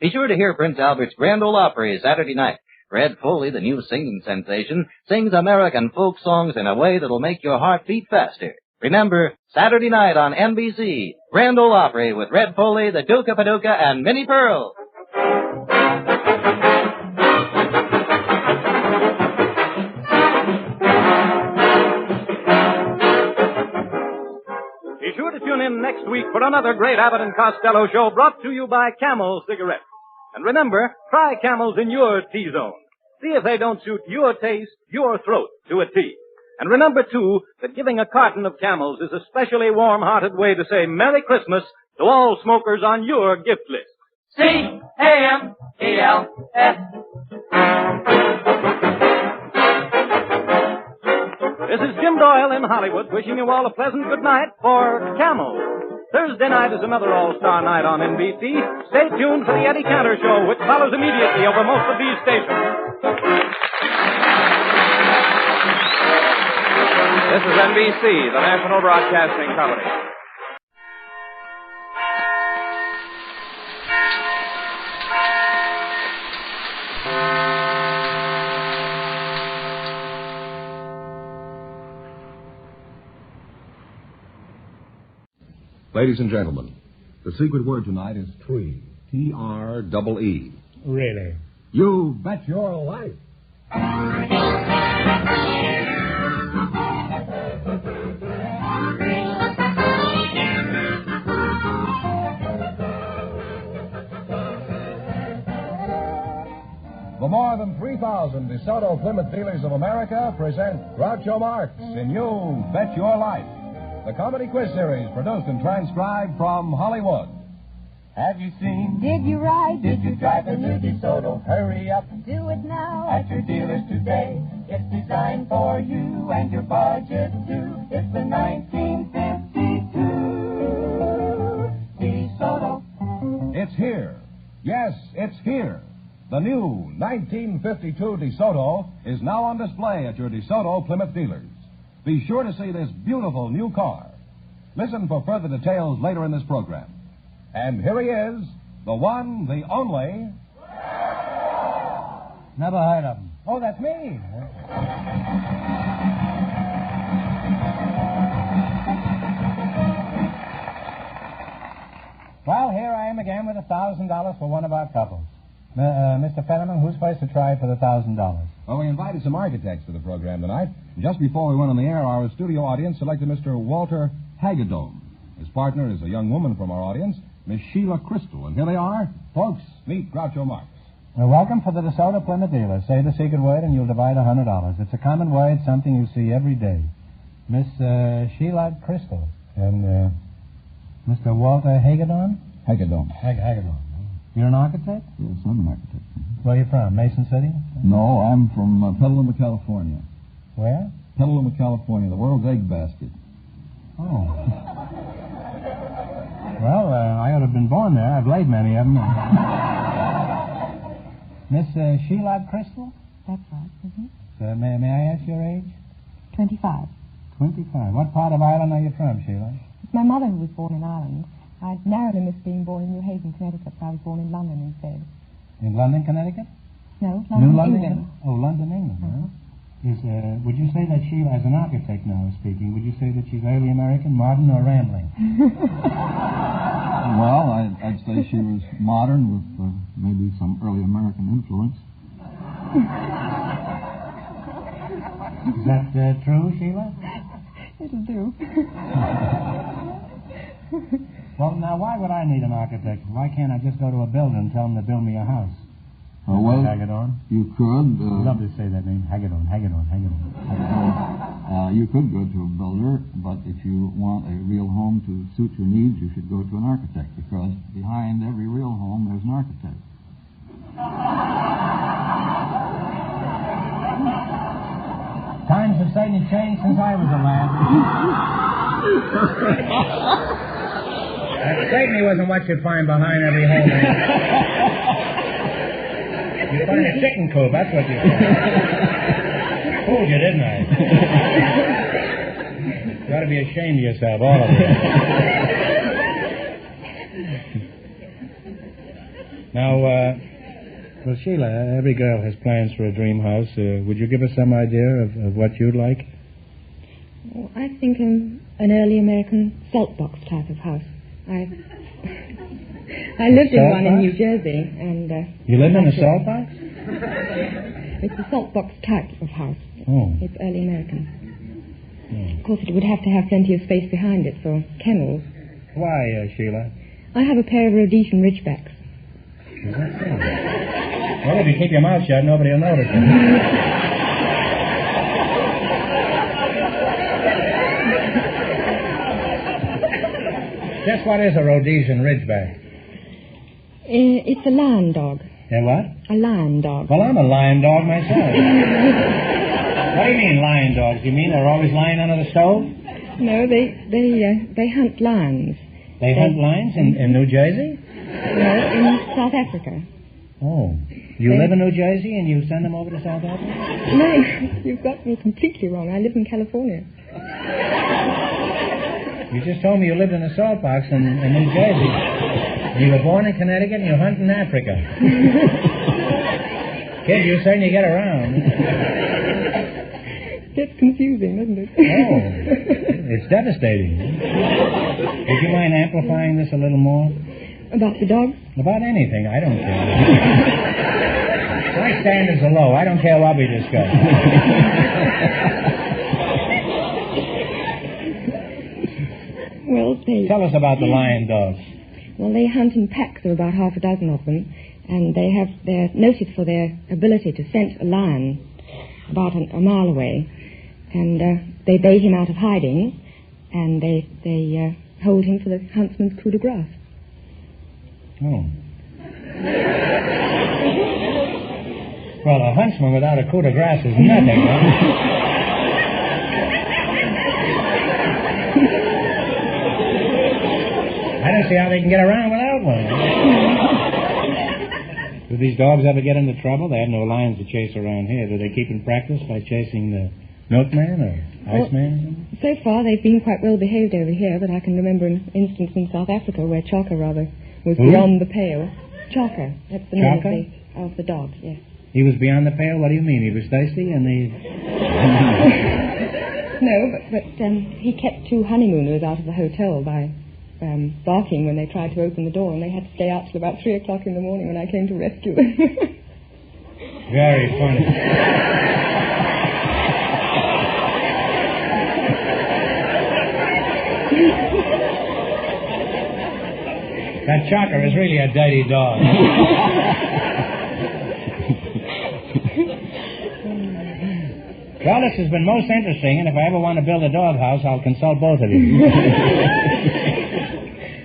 Be sure to hear Prince Albert's Grand Ole Opry Saturday night. Fred Foley, the new singing sensation, sings American folk songs in a way that'll make your heart beat faster. Remember, Saturday night on NBC, Grand Ole Opry with Red Foley, the Duke of Paducah, and Minnie Pearl. Be sure to tune in next week for another great Abbott and Costello show brought to you by Camel Cigarettes. And remember, try Camels in your T-zone. See if they don't suit your taste, your throat to a T. And remember, too, that giving a carton of Camels is a specially warm-hearted way to say Merry Christmas to all smokers on your gift list. C-A-M-E-L-S. This is Jim Doyle in Hollywood wishing you all a pleasant good night for Camel. Thursday night is another all-star night on NBC. Stay tuned for the Eddie Cantor Show, which follows immediately over most of these stations. This is NBC, the National Broadcasting Company. Ladies and gentlemen, the secret word tonight is tree. T-R-E-E. Really? You bet your life. The more than 3,000 DeSoto Plymouth dealers of America present Groucho Marx in You Bet Your Life, the comedy quiz series produced and transcribed from Hollywood. Have you seen? Did you ride? Did you drive a new DeSoto? Hurry up. Do it now. At your dealers today. It's designed for you and your budget too. It's the 1952 DeSoto. Yes, it's here. The new 1952 DeSoto is now on display at your DeSoto Plymouth dealers. Be sure to see this beautiful new car. Listen for further details later in this program. And here he is, the one, the only... Never heard of him. Oh, that's me. Well, here I am again with $1,000 for one of our couples. Mr. Fenneman, who's supposed to try for the $1,000? Well, we invited some architects to the program tonight. Just before we went on the air, our studio audience selected Mr. Walter Hagedorn. His partner is a young woman from our audience, Miss Sheila Crystal. And here they are. Folks, meet Groucho Marx. Welcome for the DeSoto Plymouth dealer. Say the secret word and you'll divide $100. It's a common word, something you see every day. Miss Sheila Crystal. And Mr. Walter Hagedorn? Hagedorn. Hagedorn. You're an architect? Yes, I'm an architect. Where are you from? Mason City? No, I'm from Petaluma, California. Where? Petaluma, California, the world's egg basket. Oh. Well, I ought to have been born there. I've laid many of them. Miss Sheila Crystal? That's right. Mm-hmm. May I ask your age? 25. 25. What part of Ireland are you from, Sheila? It's my mother who was born in Ireland. I narrowly missed being born in New Haven, Connecticut, so I was born in London instead. In London, Connecticut? No, New London, London? England. Oh, London, England, huh? Would you say that Sheila, as an architect now speaking, would you say that she's early American, modern, or rambling? Well, I'd say she was modern with maybe some early American influence. Is that true, Sheila? It'll do. Well, now, why would I need an architect? Why can't I just go to a builder and tell him to build me a house? Well, Hagedorn? you could. Love to say that name. Hagedorn. You could go to a builder, but if you want a real home to suit your needs, you should go to an architect, because behind every real home, there's an architect. Times have certainly changed since I was a lad. That certainly wasn't what you'd find behind every home. You'd find a chicken coop, that's what you'd find. Fooled you, didn't I? You ought to be ashamed of yourself, all of you. Now, well, Sheila, every girl has plans for a dream house. Would you give us some idea of what you'd like? Oh, I think an early American salt box type of house. I lived in one in New Jersey, and you lived in a salt box? It's a salt box type of house. Oh. It's early American. Of course, it would have to have plenty of space behind it for kennels. Why, Sheila? I have a pair of Rhodesian Ridgebacks. Is that so? Well, if you keep your mouth shut, nobody will notice it. Just what is a Rhodesian Ridgeback? It's a lion dog. A what? A lion dog. Well, I'm a lion dog myself. What do you mean, lion dogs? You mean they're always lying under the stove? No, they hunt lions. They hunt lions in New Jersey? No, in South Africa. Oh. You live in New Jersey and you send them over to South Africa? No, you've got me completely wrong. I live in California. You just told me you lived in a salt box in New Jersey. You were born in Connecticut and you hunt in Africa. Kid, you certainly get around. It's confusing, isn't it? Oh, it's devastating. Would you mind amplifying this a little more? About the dogs? About anything. I don't care. My standards are low. I don't care what we discuss. Well, tell us about the lion dogs. Well, they hunt in packs. There are about half a dozen of them. And they're noted for their ability to scent a lion about a mile away. And they bait him out of hiding. And they hold him for the huntsman's coup de grace. Oh. Well, a huntsman without a coup de grace is nothing, huh? I don't see how they can get around without one. Do these dogs ever get into trouble? They have no lions to chase around here. Do they keep in practice by chasing the milkman or iceman? So far, they've been quite well behaved over here, but I can remember an instance in South Africa where Chaka, rather, was beyond the pale. Chaka, that's the name of the dog, yes. He was beyond the pale? What do you mean? He was thirsty and he... No, but he kept 2 honeymooners out of the hotel by barking when they tried to open the door, and they had to stay out till about 3 o'clock in the morning when I came to rescue them. Very funny. That Chaka is really a dirty dog. Well, this has been most interesting, and if I ever want to build a doghouse, I'll consult both of you.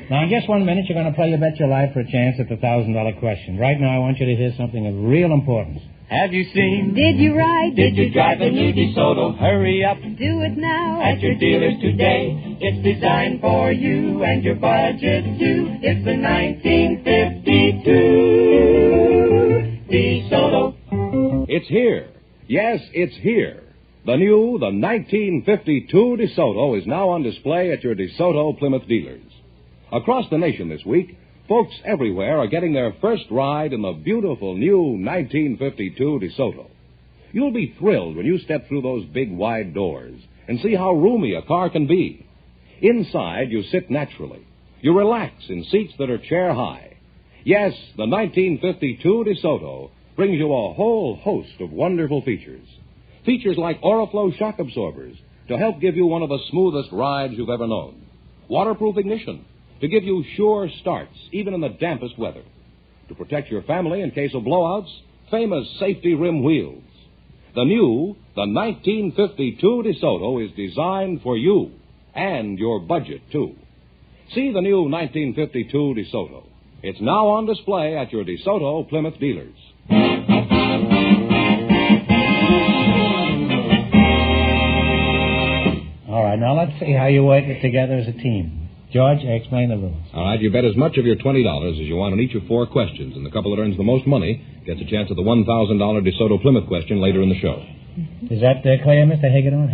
Now, in just 1 minute, you're going to play You Bet Your Life for a chance at the $1,000 question. Right now, I want you to hear something of real importance. Have you seen? Did you ride? Did you drive a new DeSoto? Hurry up. Do it now. At your dealers today. It's designed for you and your budget too. It's the 1952 DeSoto. It's here. Yes, it's here. The new, the 1952 DeSoto is now on display at your DeSoto Plymouth dealers. Across the nation this week, folks everywhere are getting their first ride in the beautiful new 1952 DeSoto. You'll be thrilled when you step through those big wide doors and see how roomy a car can be. Inside, you sit naturally. You relax in seats that are chair high. Yes, the 1952 DeSoto brings you a whole host of wonderful features. Features like Oriflow shock absorbers to help give you one of the smoothest rides you've ever known. Waterproof ignition to give you sure starts, even in the dampest weather. To protect your family in case of blowouts, famous safety rim wheels. The new, the 1952 DeSoto is designed for you and your budget, too. See the new 1952 DeSoto. It's now on display at your DeSoto Plymouth dealers. All right, now let's see how you work it together as a team. George, explain the rules. All right, you bet as much of your $20 as you want on each of 4 questions, and the couple that earns the most money gets a chance at the $1,000 DeSoto Plymouth question later in the show. Is that clear, Mr. Hagedorn?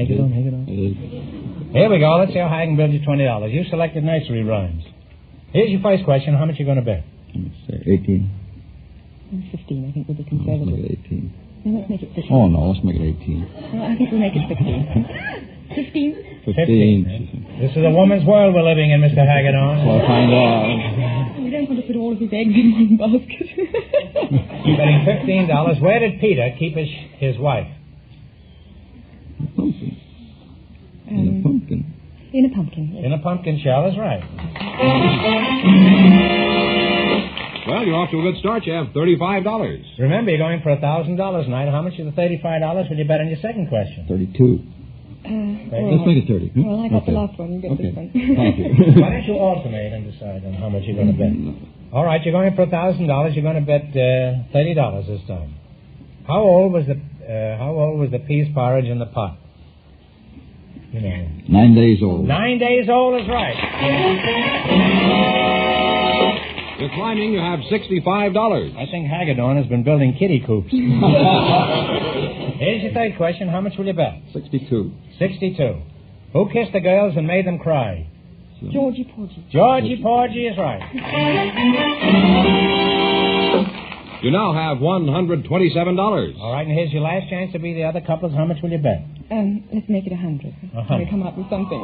Here we go. Let's see how I can build you $20. You selected nursery rhymes. Here's your first question. How much are you going to bet? Let's say 18. 15, I think, would be conservative. Let's make it 18. No, let's make it 15. Oh, no, let's make it 18. Well, I think we'll make it 15. 15. 15. This is a woman's world we're living in, Mr. Hagedorn. Well, find out. We don't want to put all of his eggs in one basket. Betting $15. Where did Peter keep his wife? In a pumpkin. In a pumpkin. Yes. In a pumpkin shell is right. Well, you're off to a good start. You have $35. Remember, you're going for $1,000 tonight. How much of the $35 will you bet on your second question? 32. Let's make it 30. Well, I got the last one. You get this one. Thank you. Why don't you alternate and decide on how much you're going to bet? All right, you're going for $1,000. You're going to bet $30 this time. How old was the peas porridge in the pot? You know. 9 days old. 9 days old is right. You're climbing. You have $65. I think Hagedorn has been building kiddie coops. Here's your third question. How much will you bet? 62. 62. Who kissed the girls and made them cry? Georgie Porgy. Georgie Porgy is right. You now have $127. All right, and here's your last chance to be the other couples. How much will you bet? Let's make it 100. We come up with something.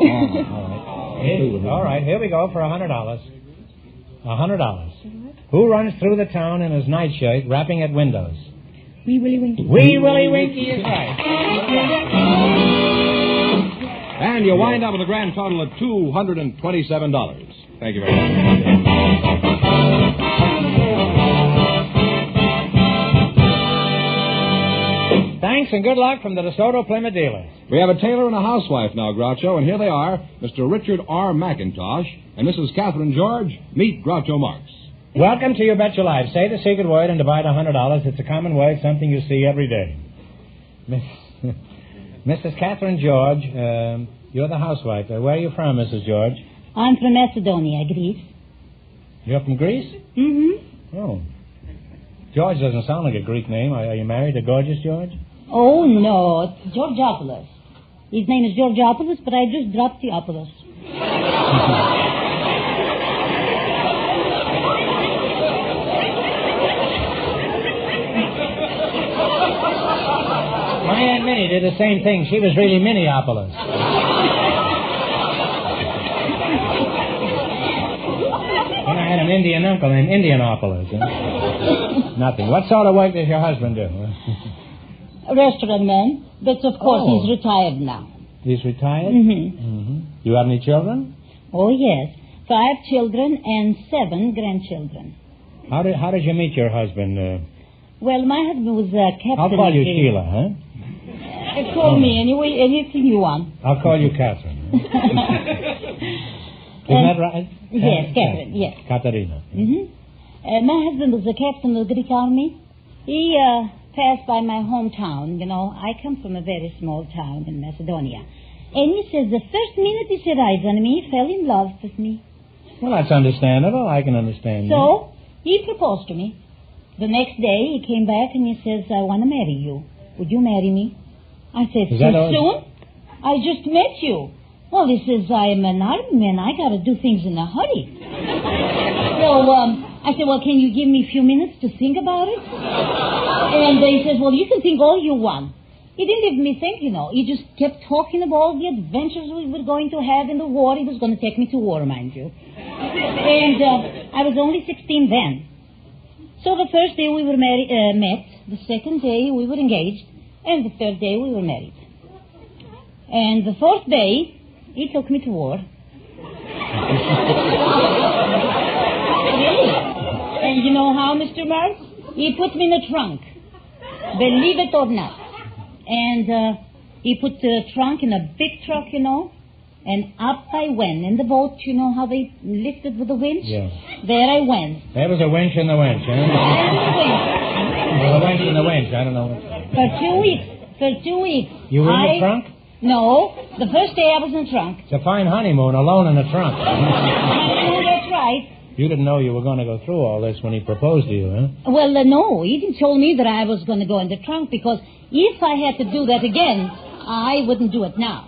All right, here we go for $100. $100. Who runs through the town in his nightshirt, rapping at windows? Wee Willie Winky. Wee Willie Winky is right. And you wind up with a grand total of $227. Thank you very much. Thanks and good luck from the DeSoto Plymouth dealers. We have a tailor and a housewife now, Groucho, and here they are, Mr. Richard R. McIntosh and Mrs. Catherine George. Meet Groucho Marx. Welcome to You Bet Your Life. Say the secret word and divide $100. It's a common word, something you see every day. Mrs. Catherine George, you're the housewife. Where are you from, Mrs. George? I'm from Macedonia, Greece. You're from Greece? Mm-hmm. Oh. George doesn't sound like a Greek name. Are you married to Gorgeous George? Oh, no. It's Georgiopoulos. His name is Georgiopoulos, but I just dropped the Opoulos. My Aunt Minnie did the same thing. She was really Minneapolis. And I had an Indian uncle named Indianapolis. Nothing. What sort of work does your husband do? A restaurant man. But, of course, he's retired now. He's retired? Mm-hmm. You have any children? Oh, yes. 5 children and 7 grandchildren. How did you meet your husband? Well, my husband was captain. I'll call you Sheila, huh? Call me anyway, anything you want. I'll call you Catherine. Isn't that right? Yes, Catherine, yes. Katerina. Mm-hmm. My husband was a captain of the Greek army. He passed by my hometown. You know, I come from a very small town in Macedonia. And he says the first minute he set eyes on me, he fell in love with me. Well, that's understandable. I can understand that. So, he proposed to me. The next day, he came back and he says, I want to marry you. Would you marry me? I said, so soon? I just met you. Well, he says, I am an army man. I got to do things in a hurry. So, I said, well, can you give me a few minutes to think about it? And he says, well, you can think all you want. He didn't let me think, you know. He just kept talking about all the adventures we were going to have in the war. He was going to take me to war, mind you. And I was only 16 then. So the first day we were met, the second day we were engaged, and the third day we were married. And the fourth day, he took me to war. Really? And you know how, Mr. Marks? He put me in a trunk. Believe it or not. And he put the trunk in a big truck, you know, and up I went. In the boat, you know how they lifted with the winch? Yeah. There I went. There was a winch in the winch, huh? Well, a winch in the winch. I don't know. For 2 weeks. For 2 weeks. You were in the trunk? No. The first day I was in the trunk. It's a fine honeymoon, alone in the trunk. That's right. You didn't know you were going to go through all this when he proposed to you, huh? Well, no. He didn't tell me that I was going to go in the trunk because if I had to do that again, I wouldn't do it now.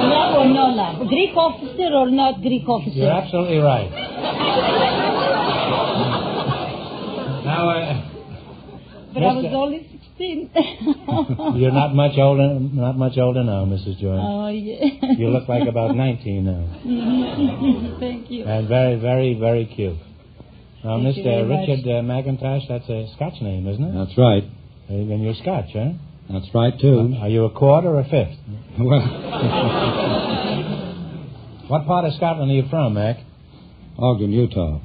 Love or no love? Greek officer or not Greek officer? You're absolutely right. Now, but I was only 16. You're not much older now, Mrs. Joy. Oh, yeah. You look like about 19 now. Thank you. And very, very, very cute. Now, Thank you Mr. very Richard McIntosh, that's a Scotch name, isn't it? That's right. And you're Scotch, huh? That's right, too. Are you a quarter or a fifth? Well, what part of Scotland are you from, Mac? Ogden, Utah.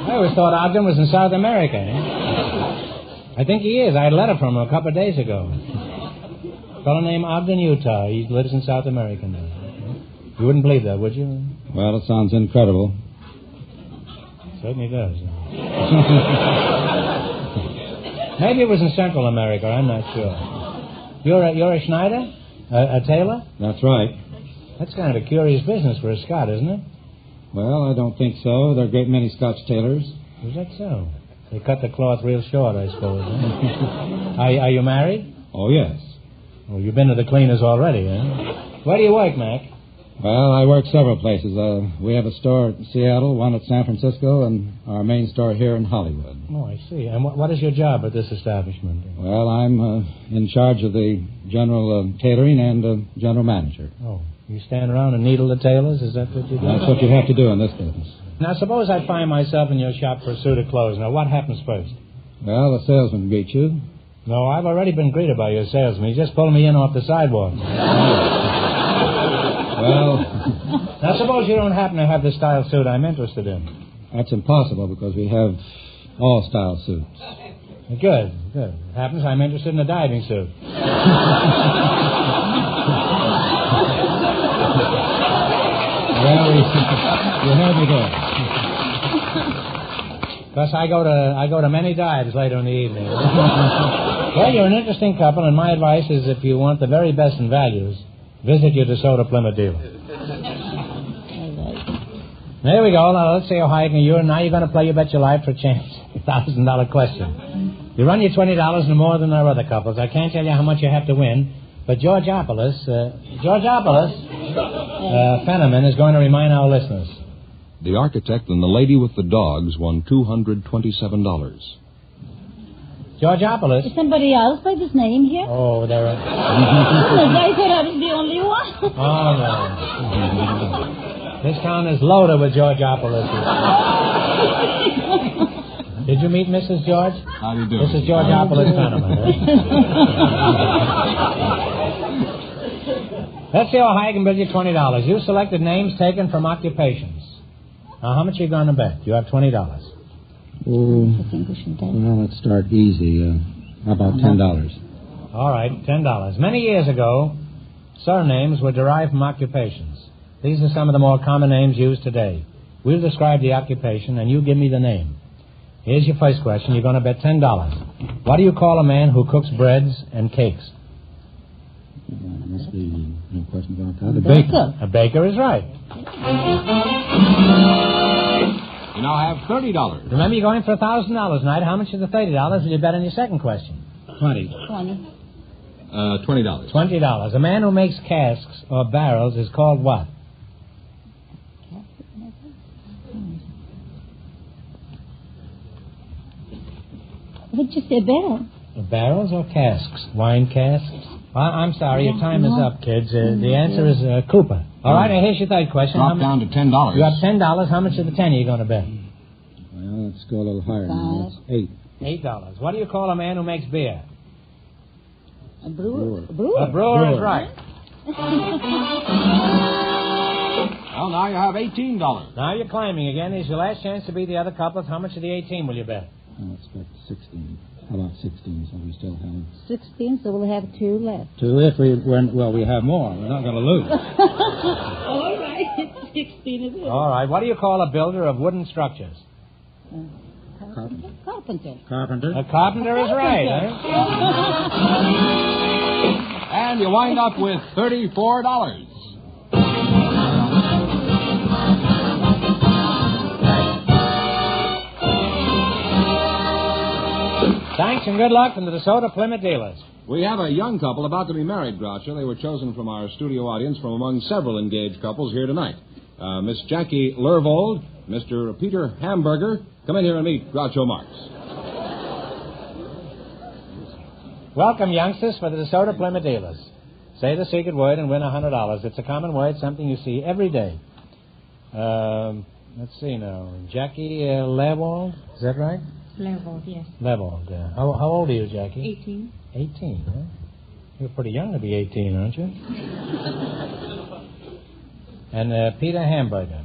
I always thought Ogden was in South America. Eh? I think he is. I had a letter from him a couple of days ago. A fellow named Ogden, Utah. He lives in South America now. You wouldn't believe that, would you? Well, it sounds incredible. Certainly does. Maybe it was in Central America. I'm not sure. You're a Schneider? A tailor? That's right. That's kind of a curious business for a Scot, isn't it? Well, I don't think so. There are a great many Scotch tailors. Is that so? They cut the cloth real short, I suppose. Huh? Are you married? Oh, yes. Well, you've been to the cleaners already, huh? Where do you work, Mac? Well, I work several places. We have a store in Seattle, one at San Francisco, and our main store here in Hollywood. Oh, I see. And what is your job at this establishment? Well, I'm in charge of the general tailoring and general manager. Oh, you stand around and needle the tailors? Is that what you do? That's what you have to do in this business. Now, suppose I find myself in your shop for a suit of clothes. Now, what happens first? Well, the salesman greets you. No, I've already been greeted by your salesman. He just pulled me in off the sidewalk. Well, now suppose you don't happen to have the style suit I'm interested in. That's impossible because we have all style suits. Good. It happens I'm interested in a diving suit. Well, you have me there. Because I go to many dives later in the evening. Well, you're an interesting couple, and my advice is if you want the very best in values, visit your DeSoto Plymouth dealer. There we go. Now, let's see how high can you. Now you're going to play You Bet Your Life for a chance. $1,000 question. You run your $20 no more than our other couples. I can't tell you how much you have to win, but Georgeopolis Fenneman is going to remind our listeners. The architect and the lady with the dogs won $227. Georgeopolis. Is somebody else by this name here? Oh, there are... I thought I was the only one. Oh, no. This town is loaded with Georgeopolis. Did you meet Mrs. George? How do you do? This is Georgeopolis Fenneman. Let's see how high I can bid you $20. You selected names taken from occupations. Now, how much are you going to bet? You have $20. Well, let's start easy. How about $10? All right, $10. Many years ago, surnames were derived from occupations. These are some of the more common names used today. We'll describe the occupation, and you give me the name. Here's your first question. You're going to bet $10. What do you call a man who cooks breads and cakes? There must be no question about that. A baker. A baker is right. You now have $30. Remember, you're going for $1,000 tonight. How much of the $30 will you bet on your second question? 20. $20. $20. A man who makes casks or barrels is called what? What'd you say, barrel? Barrels or casks? Wine casks? I'm sorry, your time is up, kids. The answer is Cooper. All right, now here's your third question. Drop down to $10. You have $10. How much of the 10 are you going to bet? Well, let's go a little higher now. That's $8. What do you call a man who makes beer? A brewer. A brewer is right. Well, now you have $18. Now you're climbing again. Here's your last chance to beat the other couples. How much of the 18 will you bet? I expect 16. How about 16, so we still have... 16, so we'll have 2 left. 2 if we have more. We're not going to lose. All right, 16 is it. All right, what do you call a builder of wooden structures? Carpenter. Carpenter. A carpenter is right, And you wind up with $34. Thanks and good luck from the DeSoto Plymouth dealers. We have a young couple about to be married, Groucho. They were chosen from our studio audience from among several engaged couples here tonight. Miss Jackie Lervold, Mr. Peter Hamburger. Come in here and meet Groucho Marx. Welcome, youngsters, for the DeSoto Plymouth dealers. Say the secret word and win $100. It's a common word, something you see every day. Let's see now. Jackie Lervold, is that right? Lervold, yes. Lervold. How old are you, Jackie? 18. 18, huh? You're pretty young to be 18, aren't you? And Peter Hamburger.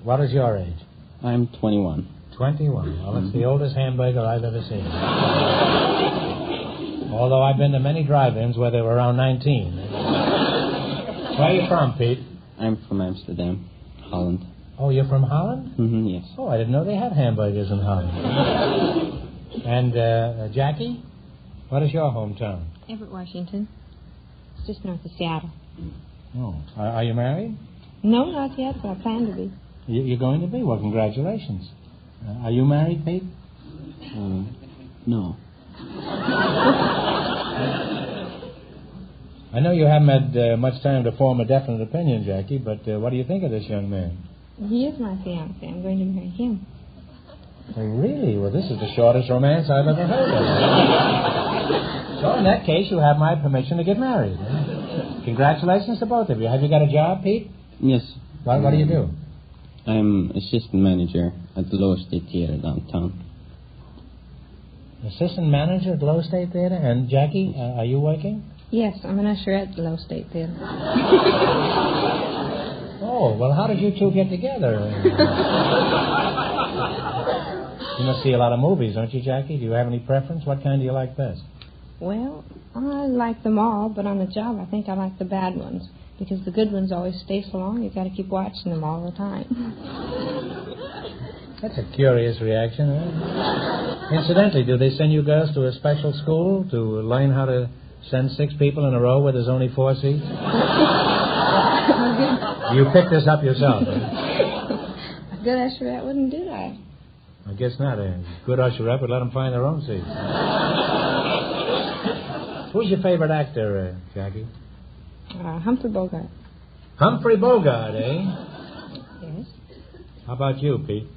What is your age? I'm 21. 21. Well, it's the oldest hamburger I've ever seen. Although I've been to many drive-ins where they were around 19. Where are you from, Pete? I'm from Amsterdam, Holland. Oh, you're from Holland? Mm-hmm, yes. Oh, I didn't know they had hamburgers in Holland. And, Jackie, what is your hometown? Everett, Washington. It's just north of Seattle. Oh. Are you married? No, not yet, but I plan to be. You're going to be? Well, congratulations. Are you married, Pete? No. I know you haven't had much time to form a definite opinion, Jackie, but what do you think of this young man? He is my fiancé. I'm going to marry him. Oh, really? Well, this is the shortest romance I've ever heard of. So in that case, you have my permission to get married. Congratulations to both of you. Have you got a job, Pete? Yes. What do you do? I'm assistant manager at the Lower State Theater downtown. Assistant manager at the Lower State Theater? And Jackie, are you working? Yes, I'm an usher at the Lower State Theater. Oh, well, how did you two get together? You must see a lot of movies, don't you, Jackie? Do you have any preference? What kind do you like best? Well, I like them all, but on the job I think I like the bad ones. Because the good ones always stay so long, you've got to keep watching them all the time. That's a curious reaction, huh? Incidentally, do they send you girls to a special school to learn how to send 6 people in a row where there's only 4 seats? You picked this up yourself, huh? good usherette wouldn't do that. I guess not. A good usherette would let them find their own seats. Who's your favorite actor, Jackie? Humphrey Bogart. Humphrey Bogart, eh? Yes. How about you, Pete?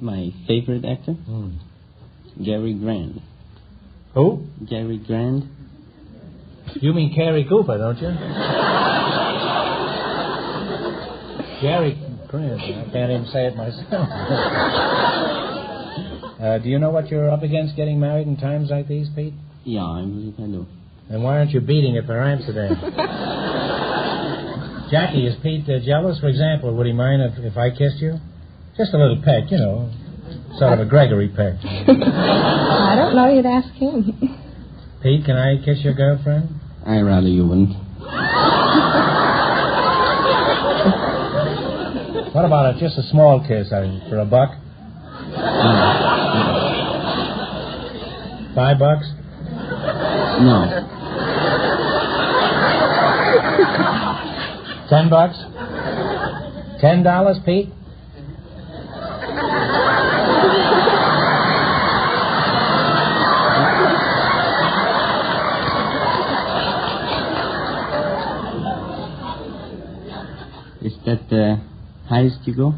My favorite actor? Gary Grant. Who? Gary Grant. You mean Cary Cooper, don't you? Gary Grant. I can't even say it myself. Do you know what you're up against getting married in times like these, Pete? Yeah, I believe I do. And why aren't you beating it for Amsterdam? Jackie, is Pete jealous? For example, would he mind if I kissed you? Just a little peck, you know. Sort of a Gregory peck. I don't know. You'd ask him. Pete, can I kiss your girlfriend? I'd rather you wouldn't. What about just a small kiss for $1? $5? No. $10? $10, Pete? Is that the highest you go?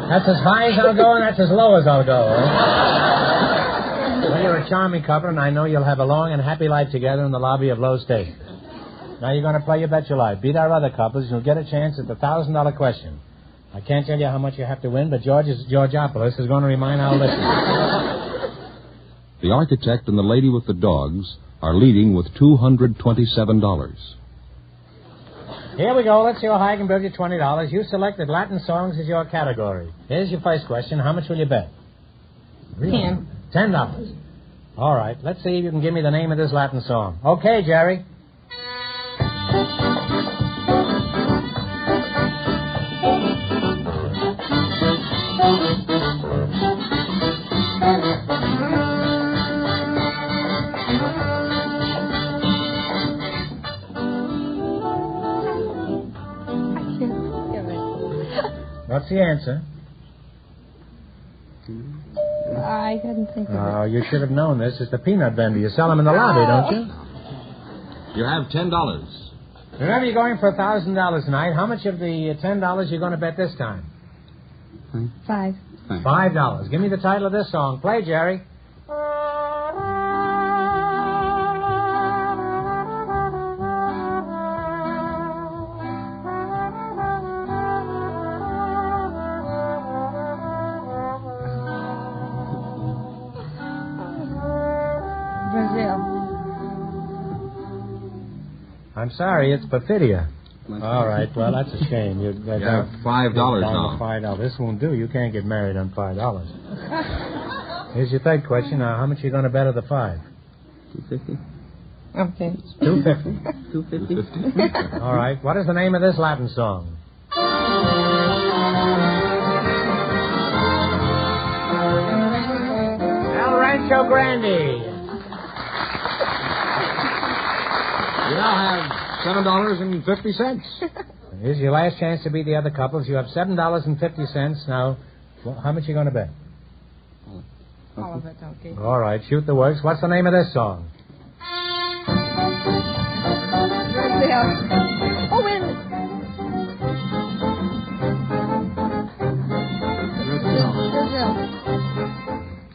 That's as high as I'll go, and that's as low as I'll go. Eh? Well, you're a charming couple, and I know you'll have a long and happy life together in the lobby of Low State. Now you're going to play You Bet Your Life. Beat our other couples, and you'll get a chance at the $1,000 question. I can't tell you how much you have to win, but Georgopoulos is going to remind our listeners. The architect and the lady with the dogs are leading with $227. Here we go. Let's see how high I can build you $20. You selected Latin songs as your category. Here's your first question. How much will you bet? $10. $10. All right. Let's see if you can give me the name of this Latin song. Okay, Jerry. What's the answer? I couldn't think of it. Oh, you should have known this. It's the peanut vendor. You sell them in the lobby, don't you? You have $10. Remember, you're going for $1,000 tonight. How much of the $10 you going to bet this time? $5. $5. Give me the title of this song. Play, Jerry. I'm sorry, it's Perfidia. All right, well, that's a shame. You have $5 now. $5. This won't do. You can't get married on $5. Here's your third question. Now, how much are you going to bet of the 5? $250. Okay. $250. $250. All right. What is the name of this Latin song? El Rancho Grande. You now have $7.50. Here's your last chance to beat the other couples. You have $7.50. Now, how much are you going to bet? All of it, okay. All right, shoot the works. What's the name of this song? Brazil. Oh, wait a minute.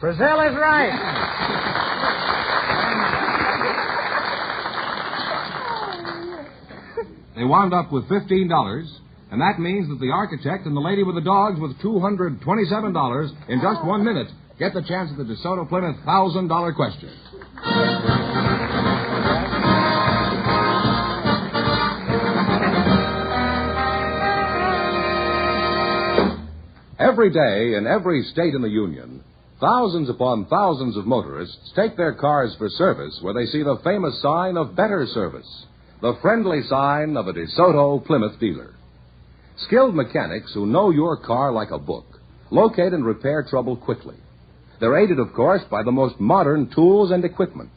Brazil. Brazil is right. They wound up with $15, and that means that the architect and the lady with the dogs with $227 in just 1 minute get the chance at the DeSoto Plymouth $1,000 question. Every day in every state in the Union, thousands upon thousands of motorists take their cars for service where they see the famous sign of better service. The friendly sign of a DeSoto Plymouth dealer. Skilled mechanics who know your car like a book locate and repair trouble quickly. They're aided, of course, by the most modern tools and equipment.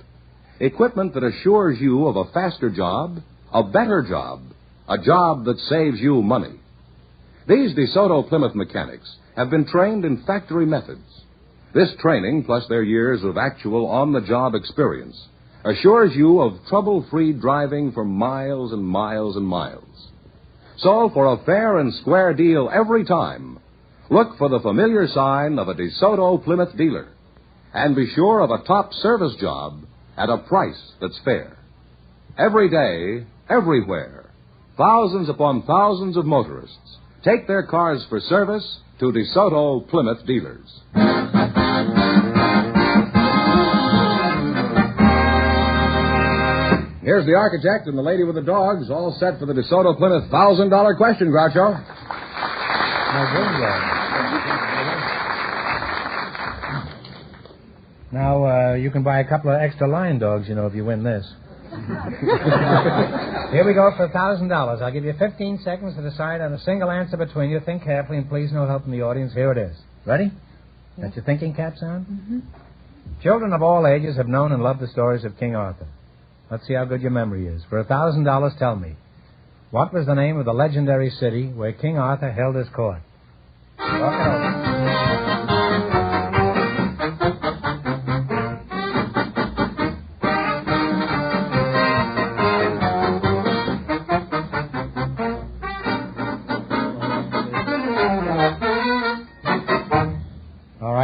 Equipment that assures you of a faster job, a better job, a job that saves you money. These DeSoto Plymouth mechanics have been trained in factory methods. This training, plus their years of actual on-the-job experience, assures you of trouble-free driving for miles and miles and miles. So, for a fair and square deal every time, look for the familiar sign of a DeSoto Plymouth dealer. And be sure of a top service job at a price that's fair. Every day, everywhere, thousands upon thousands of motorists take their cars for service to DeSoto Plymouth dealers. Here's the architect and the lady with the dogs, all set for the DeSoto Plymouth $1,000 question, Groucho. Now, you can buy a couple of extra lion dogs, if you win this. Here we go for $1,000. I'll give you 15 seconds to decide on a single answer between you. Think carefully, and please no help from the audience. Here it is. Ready? Got your thinking caps on? Mm-hmm. Children of all ages have known and loved the stories of King Arthur. Let's see how good your memory is. For $1,000, tell me, what was the name of the legendary city where King Arthur held his court? Walk it over.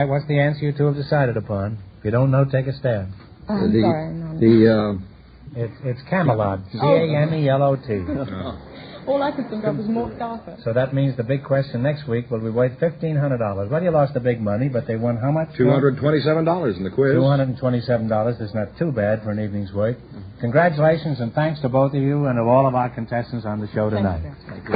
What's the answer you two have decided upon? If you don't know, take a stab. It's Camelot. Camelot. All I could think of was Mort Arthur. So that means the big question next week will be worth $1,500. Well, you lost the big money, but they won how much? $227 in the quiz. $227. That's not too bad for an evening's work. Congratulations and thanks to both of you and to all of our contestants on the show tonight. Thank you.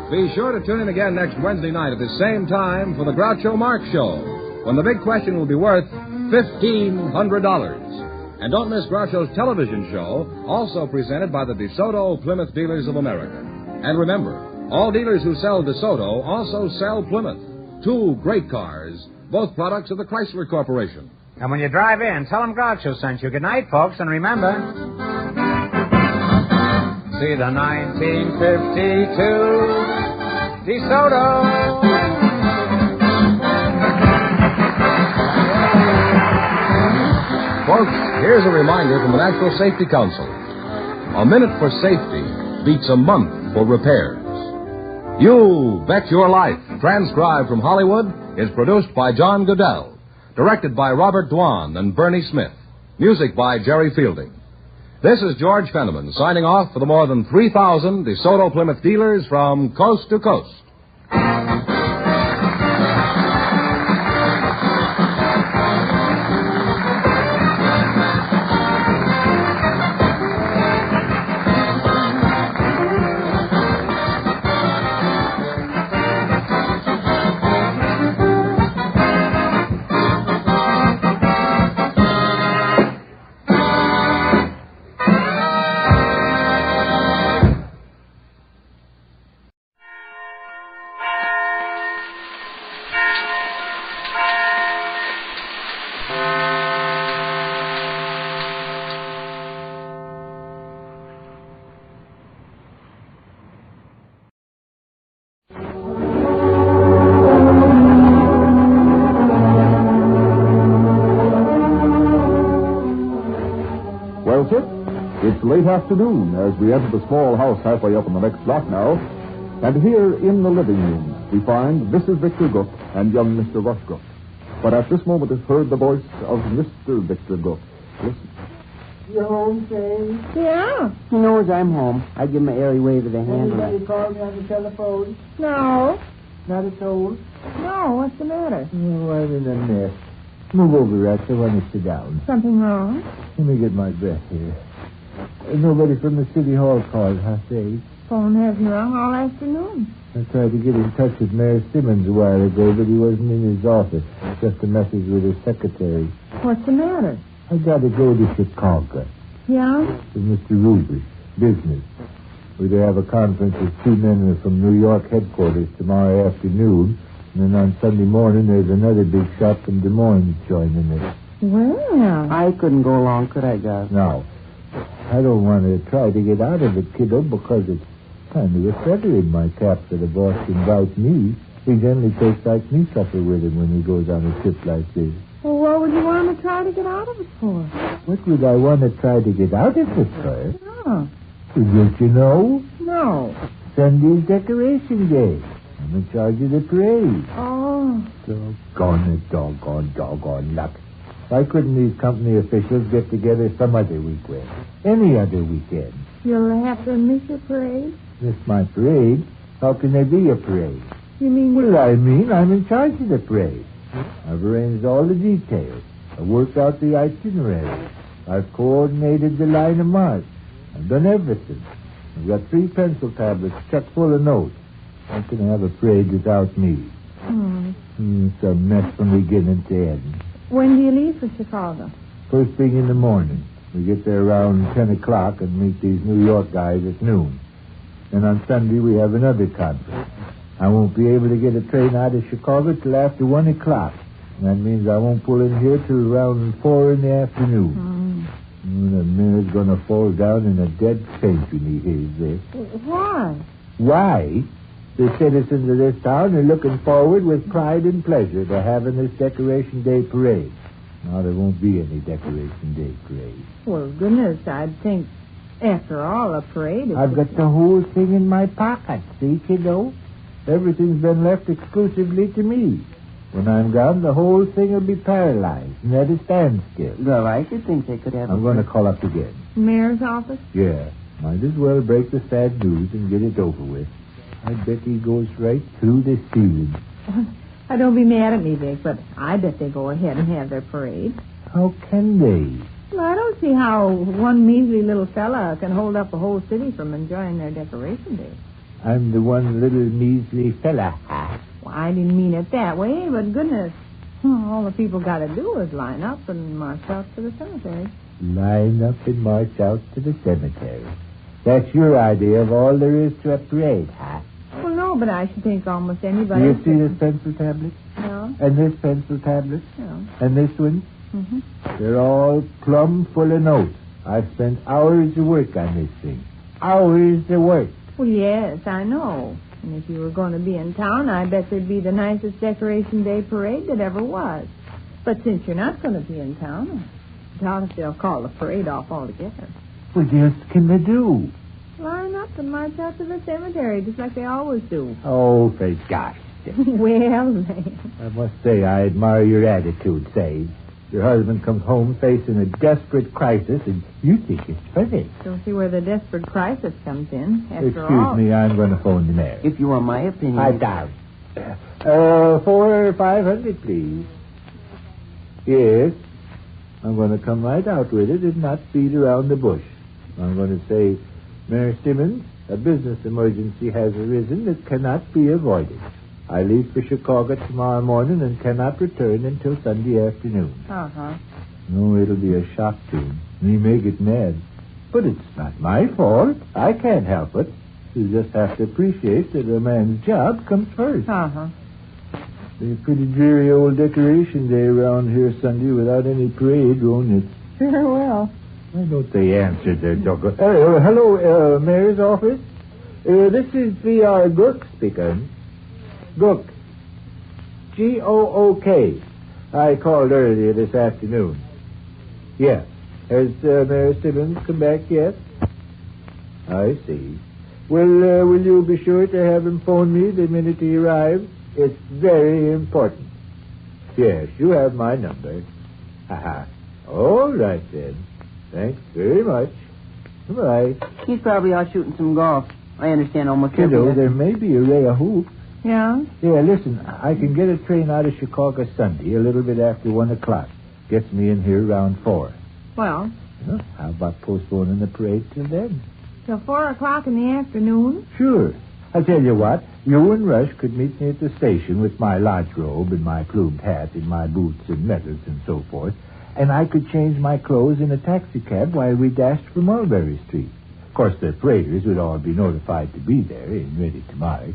Be sure to tune in again next Wednesday night at the same time for the Groucho Marx Show, when the big question will be worth $1,500. And don't miss Groucho's television show, also presented by the DeSoto Plymouth Dealers of America. And remember, all dealers who sell DeSoto also sell Plymouth. Two great cars, both products of the Chrysler Corporation. And when you drive in, tell them Groucho sent you. Good night, folks, and remember, see the 1952 DeSoto. Folks, here's a reminder from the National Safety Council. A minute for safety beats a month for repairs. You Bet Your Life, transcribed from Hollywood, is produced by John Goodell, directed by Robert Dwan and Bernie Smith, music by Jerry Fielding. This is George Fenneman signing off for the more than 3,000 DeSoto Plymouth dealers from coast to coast. It's late afternoon as we enter the small house halfway up on the next block now. And here in the living room, we find Mrs. Victor Gook and young Mr. Rush Gook. But at this moment is heard the voice of Mr. Victor Gook. Listen. You home, Sam? Yeah. He knows I'm home. I give him an airy wave of the hand. Anybody called me on the telephone? No. Not a soul? No, what's the matter? Oh, I'm in a mess. Move over, Rex. I want to sit down. Something wrong? Let me get my breath here. Nobody from the city hall called, huh, Dave? Phone hasn't rung all afternoon. I tried to get in touch with Mayor Simmons a while ago, but he wasn't in his office. Just a message with his secretary. What's the matter? I got to go to Chicago. Yeah? To Mr. Ruby. Business. We're to have a conference with two men from New York headquarters tomorrow afternoon. And then on Sunday morning, there's another big shop from Des Moines joining us. Well, I couldn't go along, could I, Gus? No. I don't want to try to get out of it, kiddo, because it's kind of a feather in my cap that a boss invites me. He generally takes like me supper with him when he goes on a trip like this. Well, what would you want to try to get out of it for? What would I want to try to get out of it for? Oh. Don't you know? No. Sunday's Decoration Day. I'm in charge of the parade. Oh. Doggone luck. Why couldn't these company officials get together some other weekend? Any other weekend? You'll have to miss your parade? Miss my parade? How can there be a parade? You mean... Well, I mean I'm in charge of the parade. I've arranged all the details. I've worked out the itinerary. I've coordinated the line of march. I've done everything. I've got 3 pencil tablets chock full of notes. How can I have a parade without me? It's a mess from beginning to end. When do you leave for Chicago? First thing in the morning. We get there around 10 o'clock and meet these New York guys at noon. And on Sunday we have another conference. I won't be able to get a train out of Chicago till after 1 o'clock. And that means I won't pull in here till around 4 in the afternoon. The mayor's going to fall down in a dead faint when he hears this. Why? Why? The citizens of this town are looking forward with pride and pleasure to having this Decoration Day parade. Now, there won't be any Decoration Day parade. Well, goodness, I'd think, after all, a parade is... I've got the whole thing in my pocket, see, kiddo? Everything's been left exclusively to me. When I'm gone, the whole thing will be paralyzed and at a standstill. Well, I should think they could have... I'm going to call up again. Mayor's office? Yeah. Might as well break the sad news and get it over with. I bet he goes right through the ceiling. Don't be mad at me, Vic, but I bet they go ahead and have their parade. How can they? Well, I don't see how one measly little fella can hold up a whole city from enjoying their Decoration Day. I'm the one little measly fella. Well, I didn't mean it that way, but goodness, all the people got to do is line up and march out to the cemetery. Line up and march out to the cemetery. That's your idea of all there is to a parade, huh? Well, no, but I should think almost anybody... Do you see this pencil tablet? No. And this pencil tablet? No. And this one? Mm-hmm. They're all plumb full of notes. I've spent hours of work on this thing. Hours of work. Well, yes, I know. And if you were going to be in town, I bet there'd be the nicest Decoration Day parade that ever was. But since you're not going to be in town, I doubt if they'll call the parade off altogether. What else can they do? Line up and march out to the cemetery, just like they always do. Oh, for gosh sake. Well, man. I must say I admire your attitude, Sade. Your husband comes home facing a desperate crisis, and you think it's funny. Don't see where the desperate crisis comes in. Excuse me, I'm going to phone the mayor. If you want my opinion. I doubt. 400 or 500, please. Yes. I'm going to come right out with it and not beat around the bush. I'm going to say, Mayor Simmons, a business emergency has arisen that cannot be avoided. I leave for Chicago tomorrow morning and cannot return until Sunday afternoon. Uh-huh. No, it'll be a shock to him. He may get mad. But it's not my fault. I can't help it. You just have to appreciate that a man's job comes first. Uh-huh. It's a pretty dreary old Decoration Day around here Sunday without any parade, won't it? Sure will. Why don't they answer their doggone... hello, Mayor's office? This is V.R. Gook speaking. Gook. G-O-O-K. I called earlier this afternoon. Yeah. Has Mayor Simmons come back yet? I see. Well, will you be sure to have him phone me the minute he arrives? It's very important. Yes, you have my number. Ha-ha. All right, then. Thanks very much. Goodbye. He's probably out shooting some golf. I understand almost Kiddo, there may be a ray of hoop. Yeah? Yeah, listen, I can get a train out of Chicago Sunday a little bit after 1 o'clock. Gets me in here around 4. Well? How about postponing the parade till then? Till 4 o'clock in the afternoon? Sure. I'll tell you what, you and Rush could meet me at the station with my lodge robe and my plumed hat and my boots and medals and so forth, and I could change my clothes in a taxicab while we dashed for Mulberry Street. course, the paraders would all be notified to be there and ready to march.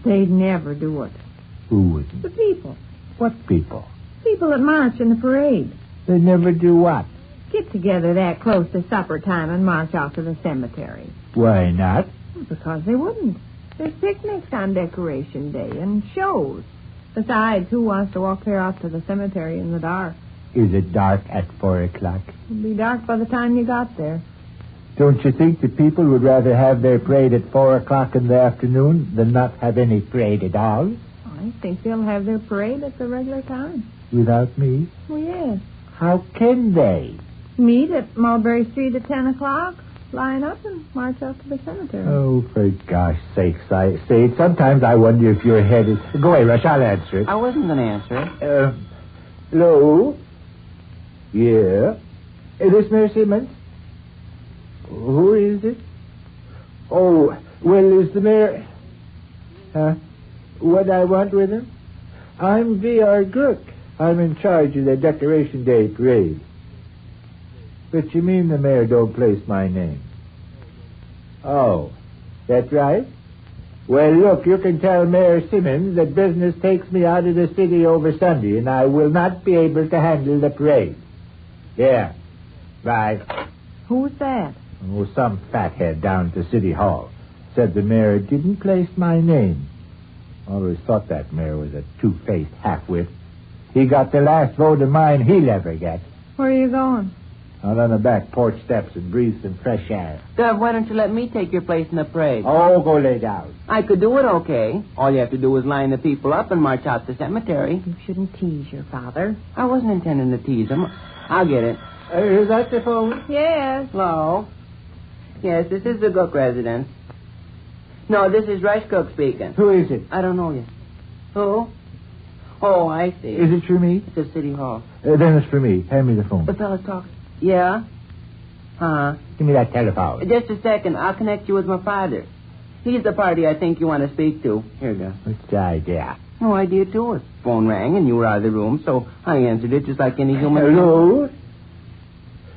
They'd never do it. Who wouldn't? The people. What people? People that march in the parade. They'd never do what? Get together that close to supper time and march out to the cemetery. Why not? Because they wouldn't. There's picnics on Decoration Day and shows. Besides, who wants to walk clear out to the cemetery in the dark? Is it dark at 4 o'clock? It'll be dark by the time you got there. Don't you think the people would rather have their parade at 4 o'clock in the afternoon than not have any parade at all? I think they'll have their parade at the regular time. Without me? Oh, yes. How can they? Meet at Mulberry Street at 10 o'clock, line up, and march out to the cemetery. Oh, for gosh sakes, I say, sometimes I wonder if your head is... Go away, Rush, I'll answer it. I wasn't going to answer it. Hello? Yeah? This Mayor Simmons? Who is it? Oh, well, is the mayor... Huh? What I want with him? I'm V.R. Gook. I'm in charge of the Decoration Day parade. But you mean the mayor don't place my name? Oh, that's right? Well, look, you can tell Mayor Simmons that business takes me out of the city over Sunday, and I will not be able to handle the parade. Yeah. Bye. Who's that? Oh, some fathead down at the city hall. Said the mayor didn't place my name. Always thought that mayor was a two-faced half-wit. He got the last vote of mine he'll ever get. Where are you going? Out on the back porch steps and breathe some fresh air. Dove, why don't you let me take your place in the parade? Oh, go lay down. I could do it okay. All you have to do is line the people up and march out to the cemetery. You shouldn't tease your father. I wasn't intending to tease him. I'll get it. Is that the phone? Yes. Hello? Yes, this is the Gook residence. No, this is Rush Cook speaking. Who is it? I don't know yet. Who? Oh, I see. Is it for me? It's the city hall. Then it's for me. Hand me the phone. The fella's talking. Yeah? Uh-huh. Give me that telephone. Just a second. I'll connect you with my father. He's the party I think you want to speak to. Here you go. What's the idea? No idea to it. Phone rang and you were out of the room, so I answered it just like any human. Hello?